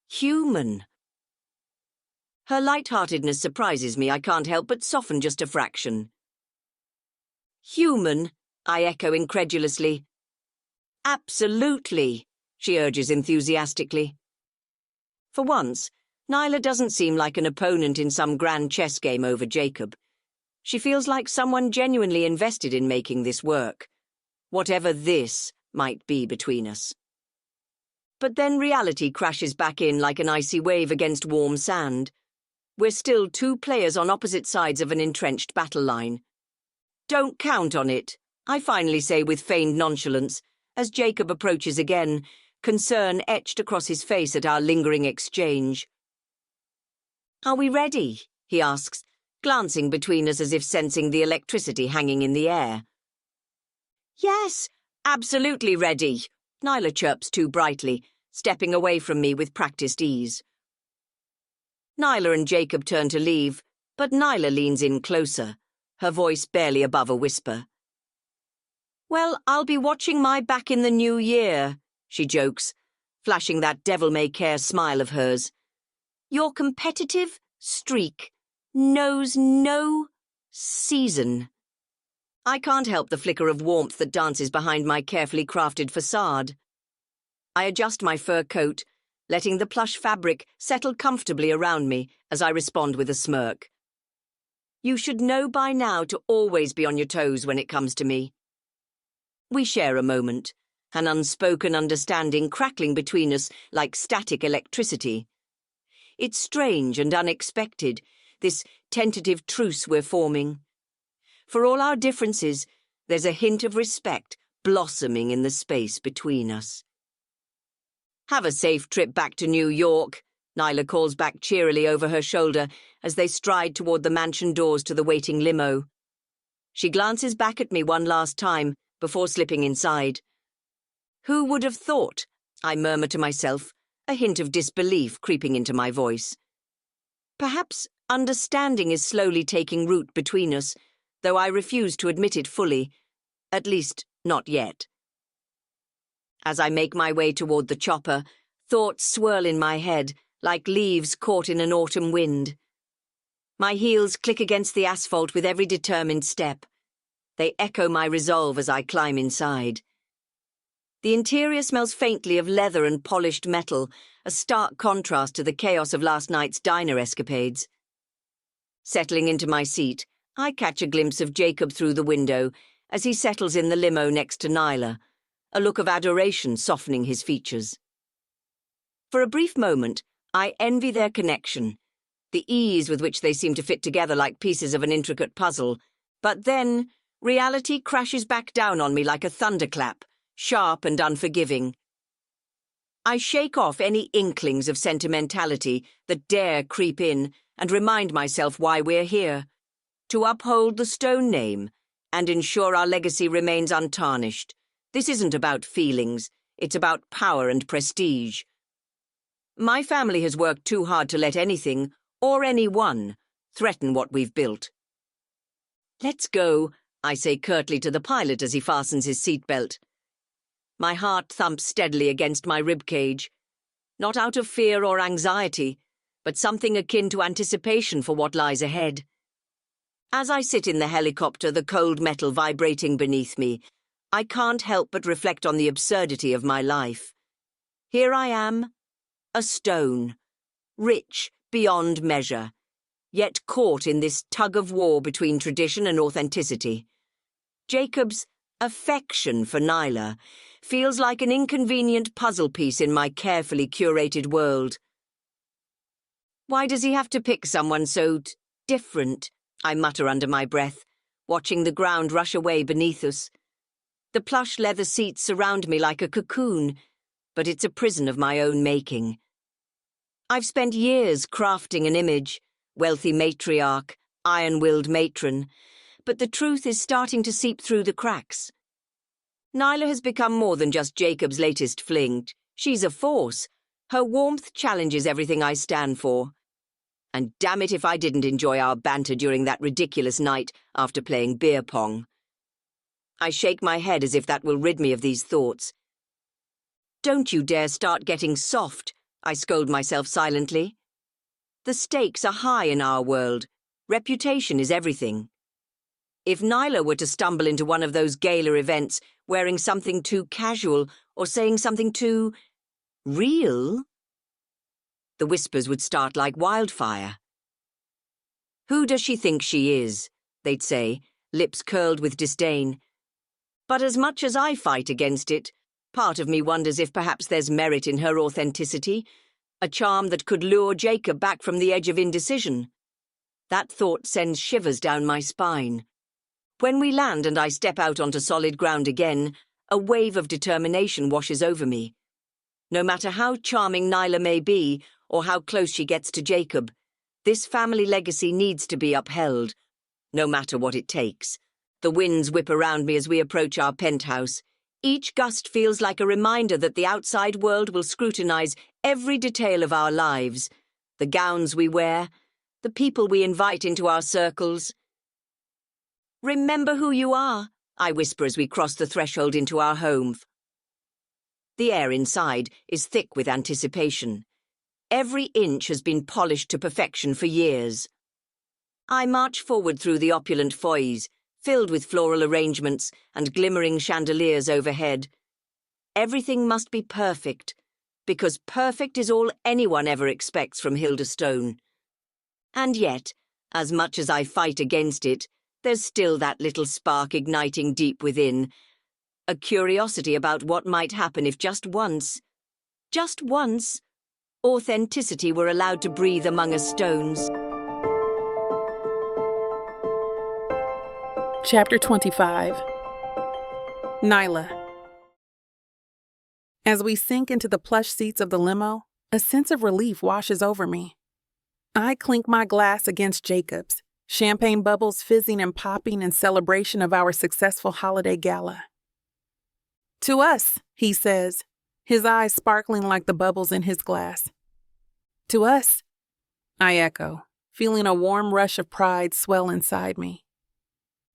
human." Her lightheartedness surprises me. I can't help but soften just a fraction. "Human," I echo incredulously. "Absolutely," she urges enthusiastically. For once, Nyla doesn't seem like an opponent in some grand chess game over Jacob. She feels like someone genuinely invested in making this work, whatever this might be between us. But then reality crashes back in like an icy wave against warm sand. We're still two players on opposite sides of an entrenched battle line. "Don't count on it," I finally say with feigned nonchalance, as Jacob approaches again, concern etched across his face at our lingering exchange. "Are we ready?" he asks, glancing between us as if sensing the electricity hanging in the air. "Yes, absolutely ready," Nyla chirps too brightly, stepping away from me with practiced ease. Nyla and Jacob turn to leave, but Nyla leans in closer, her voice barely above a whisper. "Well, I'll be watching my back in the new year," she jokes, flashing that devil-may-care smile of hers. "Your competitive streak knows no season." I can't help the flicker of warmth that dances behind my carefully crafted facade. I adjust my fur coat, letting the plush fabric settle comfortably around me as I respond with a smirk. "You should know by now to always be on your toes when it comes to me." We share a moment, an unspoken understanding crackling between us like static electricity. It's strange and unexpected, this tentative truce we're forming. For all our differences, there's a hint of respect blossoming in the space between us. "Have a safe trip back to New York," Nyla calls back cheerily over her shoulder as they stride toward the mansion doors to the waiting limo. She glances back at me one last time before slipping inside. "Who would have thought?" I murmur to myself, a hint of disbelief creeping into my voice. Perhaps understanding is slowly taking root between us, though I refuse to admit it fully, at least not yet. As I make my way toward the chopper, thoughts swirl in my head like leaves caught in an autumn wind. My heels click against the asphalt with every determined step. They echo my resolve as I climb inside. The interior smells faintly of leather and polished metal, a stark contrast to the chaos of last night's diner escapades. Settling into my seat, I catch a glimpse of Jacob through the window as he settles in the limo next to Nyla, a look of adoration softening his features. For a brief moment, I envy their connection, the ease with which they seem to fit together like pieces of an intricate puzzle, but then reality crashes back down on me like a thunderclap, sharp and unforgiving. I shake off any inklings of sentimentality that dare creep in and remind myself why we're here, to uphold the Stone name and ensure our legacy remains untarnished. This isn't about feelings, it's about power and prestige. My family has worked too hard to let anything, or anyone, threaten what we've built. "Let's go," I say curtly to the pilot as he fastens his seatbelt. My heart thumps steadily against my ribcage, not out of fear or anxiety, but something akin to anticipation for what lies ahead. As I sit in the helicopter, the cold metal vibrating beneath me, I can't help but reflect on the absurdity of my life. Here I am, a stone, rich beyond measure, yet caught in this tug-of-war between tradition and authenticity. Jacob's affection for Nyla feels like an inconvenient puzzle piece in my carefully curated world. Why does he have to pick someone so different? I mutter under my breath, watching the ground rush away beneath us. The plush leather seats surround me like a cocoon, but it's a prison of my own making. I've spent years crafting an image, wealthy matriarch, iron-willed matron, but the truth is starting to seep through the cracks. Nyla has become more than just Jacob's latest fling. She's a force. Her warmth challenges everything I stand for. And damn it if I didn't enjoy our banter during that ridiculous night after playing beer pong. I shake my head as if that will rid me of these thoughts. "Don't you dare start getting soft," I scold myself silently. The stakes are high in our world. Reputation is everything. If Nyla were to stumble into one of those gala events wearing something too casual or saying something too real, the whispers would start like wildfire. "Who does she think she is?" they'd say, lips curled with disdain. But as much as I fight against it, part of me wonders if perhaps there's merit in her authenticity, a charm that could lure Jacob back from the edge of indecision. That thought sends shivers down my spine. When we land and I step out onto solid ground again, a wave of determination washes over me. No matter how charming Nyla may be, or how close she gets to Jacob, this family legacy needs to be upheld, no matter what it takes. The winds whip around me as we approach our penthouse. Each gust feels like a reminder that the outside world will scrutinize every detail of our lives, the gowns we wear, the people we invite into our circles. "Remember who you are," I whisper as we cross the threshold into our home. The air inside is thick with anticipation. Every inch has been polished to perfection for years. I march forward through the opulent foyers, filled with floral arrangements and glimmering chandeliers overhead. Everything must be perfect, because perfect is all anyone ever expects from Hilda Stone. And yet, as much as I fight against it, there's still that little spark igniting deep within, a curiosity about what might happen if just once, authenticity were allowed to breathe among us stones. Chapter 25. Nyla. As we sink into the plush seats of the limo, a sense of relief washes over me. I clink my glass against Jacob's, champagne bubbles fizzing and popping in celebration of our successful holiday gala. "To us," he says, his eyes sparkling like the bubbles in his glass. "To us," I echo, feeling a warm rush of pride swell inside me.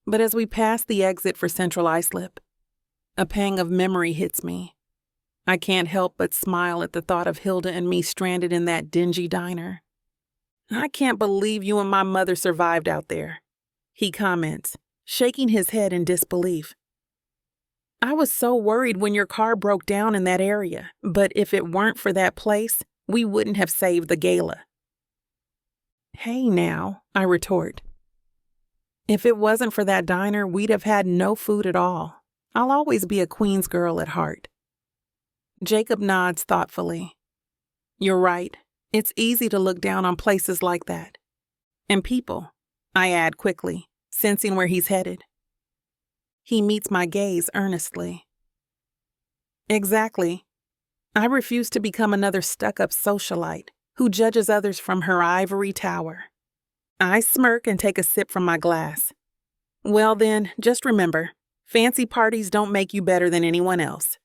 But as we pass the exit for Central Islip, a pang of memory hits me. I can't help but smile at the thought of Hilda and me stranded in that dingy diner. "I can't believe you and my mother survived out there," he comments, shaking his head in disbelief. I was so worried when your car broke down in that area, but if it weren't for that place, we wouldn't have saved the gala. Hey now, I retort. If it wasn't for that diner, we'd have had no food at all. I'll always be a Queens girl at heart. Jacob nods thoughtfully. You're right. It's easy to look down on places like that. And people, I add quickly, sensing where he's headed. He meets my gaze earnestly. Exactly. I refuse to become another stuck-up socialite who judges others from her ivory tower. I smirk and take a sip from my glass. Well then, just remember, fancy parties don't make you better than anyone else.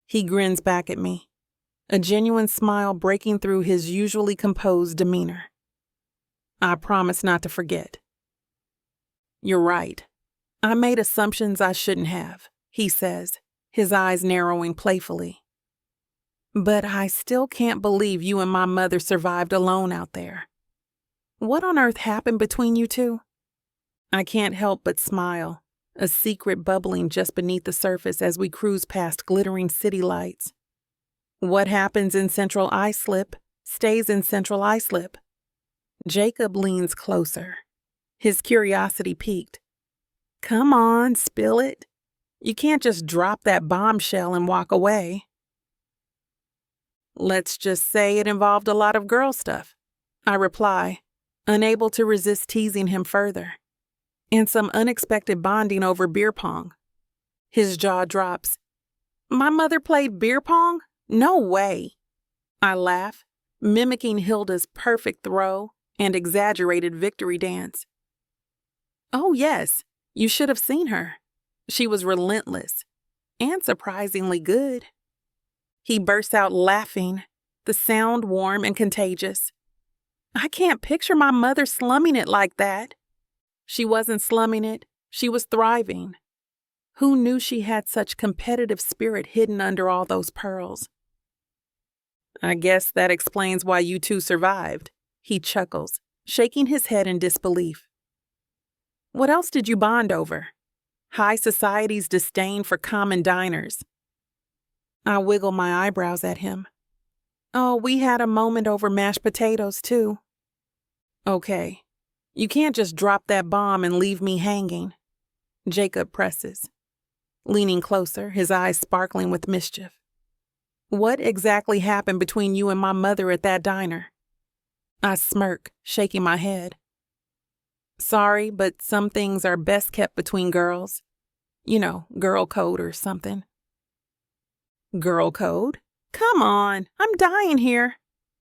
He grins back at me, a genuine smile breaking through his usually composed demeanor. I promise not to forget. You're right. I made assumptions I shouldn't have, he says, his eyes narrowing playfully. But I still can't believe you and my mother survived alone out there. What on earth happened between you two? I can't help but smile, a secret bubbling just beneath the surface as we cruise past glittering city lights. What happens in Central Islip stays in Central Islip. Jacob leans closer, his curiosity piqued. Come on, spill it. You can't just drop that bombshell and walk away. Let's just say it involved a lot of girl stuff, I reply, unable to resist teasing him further. And some unexpected bonding over beer pong. His jaw drops. My mother played beer pong? No way. I laugh, mimicking Hilda's perfect throw and exaggerated victory dance. Oh yes, you should have seen her. She was relentless and surprisingly good. He bursts out laughing, the sound warm and contagious. I can't picture my mother slumming it like that. She wasn't slumming it, she was thriving. Who knew she had such competitive spirit hidden under all those pearls? I guess that explains why you two survived, he chuckles, shaking his head in disbelief. What else did you bond over? High society's disdain for common diners. I wiggle my eyebrows at him. Oh, we had a moment over mashed potatoes, too. Okay, you can't just drop that bomb and leave me hanging. Jacob presses, leaning closer, his eyes sparkling with mischief. What exactly happened between you and my mother at that diner? I smirk, shaking my head. Sorry, but some things are best kept between girls. You know, girl code or something. Girl code? Come on, I'm dying here.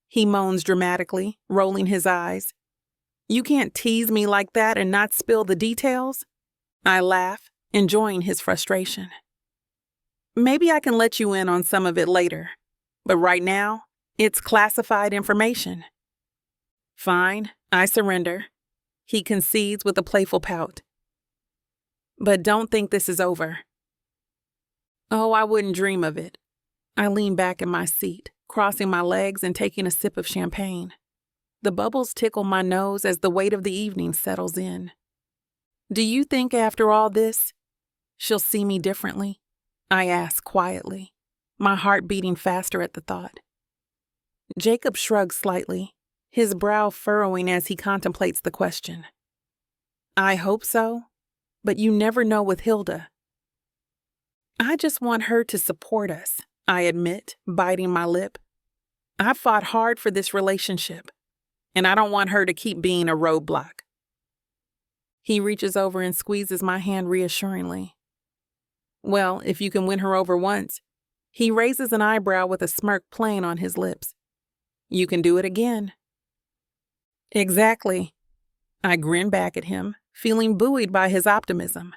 He moans dramatically, rolling his eyes. You can't tease me like that and not spill the details? I laugh, enjoying his frustration. Maybe I can let you in on some of it later, but right now, it's classified information. Fine, I surrender. He concedes with a playful pout. But don't think this is over. Oh, I wouldn't dream of it. I lean back in my seat, crossing my legs and taking a sip of champagne. The bubbles tickle my nose as the weight of the evening settles in. Do you think after all this, she'll see me differently? I ask quietly, my heart beating faster at the thought. Jacob shrugs slightly, his brow furrowing as he contemplates the question. I hope so, but you never know with Hilda. I just want her to support us, I admit, biting my lip. I've fought hard for this relationship, and I don't want her to keep being a roadblock. He reaches over and squeezes my hand reassuringly. Well, if you can win her over once, he raises an eyebrow with a smirk playing on his lips. You can do it again. Exactly. I grin back at him, feeling buoyed by his optimism.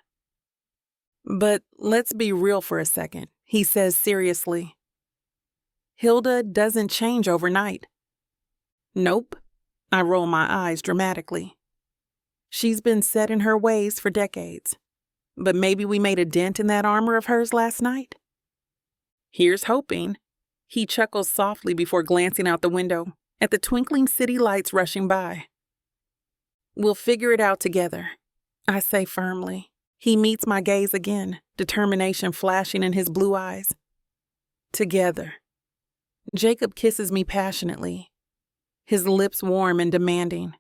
But let's be real for a second, he says seriously. Hilda doesn't change overnight. Nope. I roll my eyes dramatically. She's been set in her ways for decades. But maybe we made a dent in that armor of hers last night? Here's hoping. He chuckles softly before glancing out the window at the twinkling city lights rushing by. We'll figure it out together. I say firmly. He meets my gaze again, determination flashing in his blue eyes. Together. Jacob kisses me passionately, his lips warm and demanding.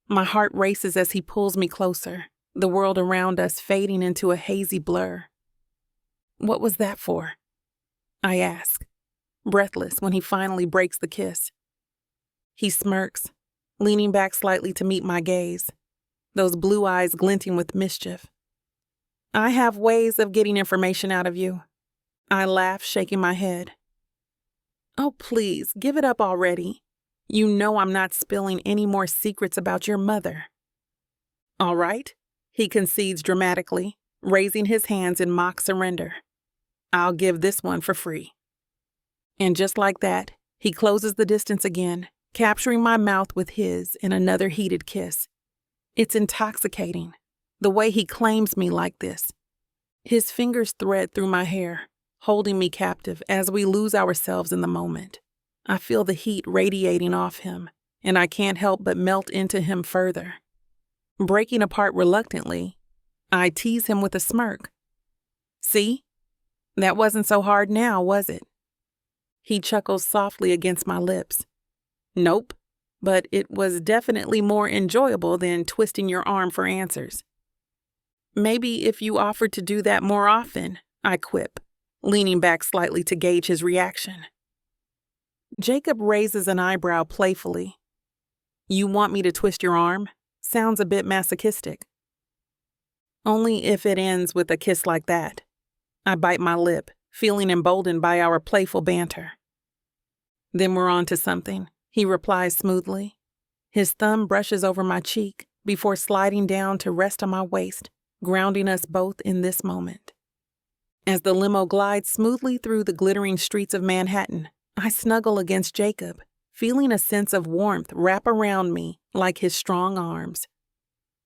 My heart races as he pulls me closer, the world around us fading into a hazy blur. What was that for? I ask, breathless when he finally breaks the kiss. He smirks, leaning back slightly to meet my gaze, those blue eyes glinting with mischief. I have ways of getting information out of you. I laugh, shaking my head. Oh, please, give it up already. You know I'm not spilling any more secrets about your mother. All right, he concedes dramatically, raising his hands in mock surrender. I'll give this one for free. And just like that, he closes the distance again, capturing my mouth with his in another heated kiss. It's intoxicating, the way he claims me like this. His fingers thread through my hair, holding me captive as we lose ourselves in the moment. I feel the heat radiating off him, and I can't help but melt into him further. Breaking apart reluctantly, I tease him with a smirk. See? That wasn't so hard now, was it? He chuckles softly against my lips. Nope, but it was definitely more enjoyable than twisting your arm for answers. Maybe if you offered to do that more often, I quip, leaning back slightly to gauge his reaction. Jacob raises an eyebrow playfully. You want me to twist your arm? Sounds a bit masochistic. Only if it ends with a kiss like that. I bite my lip, feeling emboldened by our playful banter. Then we're on to something, he replies smoothly. His thumb brushes over my cheek before sliding down to rest on my waist, grounding us both in this moment. As the limo glides smoothly through the glittering streets of Manhattan, I snuggle against Jacob, feeling a sense of warmth wrap around me like his strong arms.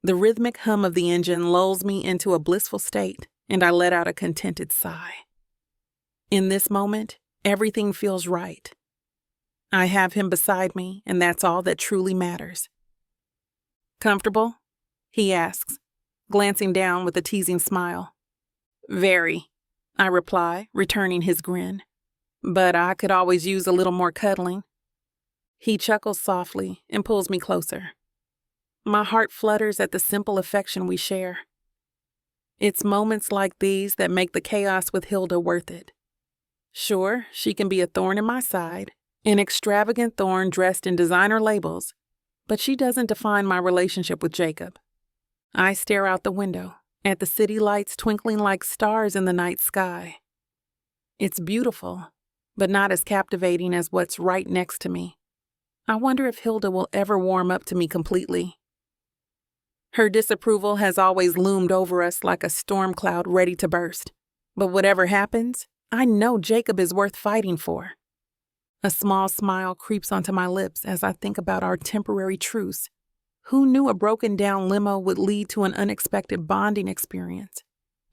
The rhythmic hum of the engine lulls me into a blissful state, and I let out a contented sigh. In this moment, everything feels right. I have him beside me, and that's all that truly matters. Comfortable? He asks, glancing down with a teasing smile. Very, I reply, returning his grin. But I could always use a little more cuddling. He chuckles softly and pulls me closer. My heart flutters at the simple affection we share. It's moments like these that make the chaos with Hilda worth it. Sure, she can be a thorn in my side, an extravagant thorn dressed in designer labels, but she doesn't define my relationship with Jacob. I stare out the window at the city lights twinkling like stars in the night sky. It's beautiful, but not as captivating as what's right next to me. I wonder if Hilda will ever warm up to me completely. Her disapproval has always loomed over us like a storm cloud ready to burst. But whatever happens, I know Jacob is worth fighting for. A small smile creeps onto my lips as I think about our temporary truce. Who knew a broken-down limo would lead to an unexpected bonding experience?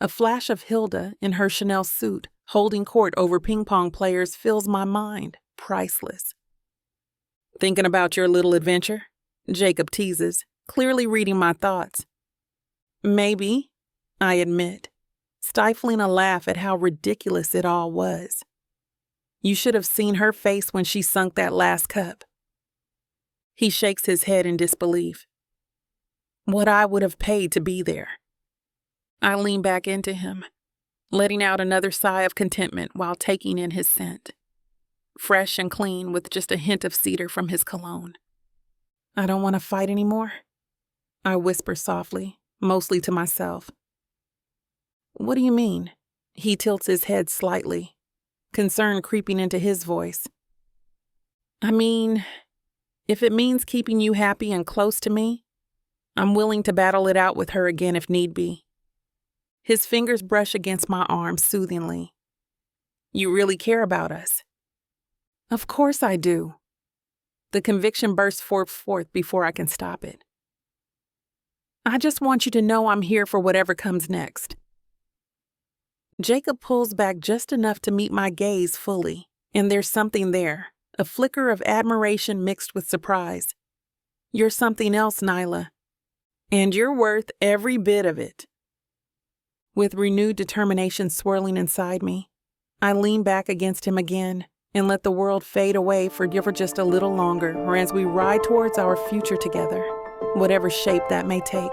A flash of Hilda in her Chanel suit, holding court over ping-pong players, fills my mind, priceless. Thinking about your little adventure? Jacob teases, clearly reading my thoughts. Maybe, I admit, stifling a laugh at how ridiculous it all was. You should have seen her face when she sunk that last cup. He shakes his head in disbelief. What I would have paid to be there. I lean back into him, letting out another sigh of contentment while taking in his scent. Fresh and clean with just a hint of cedar from his cologne. I don't want to fight anymore, I whisper softly, mostly to myself. What do you mean? He tilts his head slightly, concern creeping into his voice. I mean, if it means keeping you happy and close to me, I'm willing to battle it out with her again if need be. His fingers brush against my arm soothingly. You really care about us? Of course I do. The conviction bursts forth before I can stop it. I just want you to know I'm here for whatever comes next. Jacob pulls back just enough to meet my gaze fully, and there's something there, a flicker of admiration mixed with surprise. You're something else, Nyla. And you're worth every bit of it. With renewed determination swirling inside me, I lean back against him again and let the world fade away for just a little longer, or as we ride towards our future together, whatever shape that may take.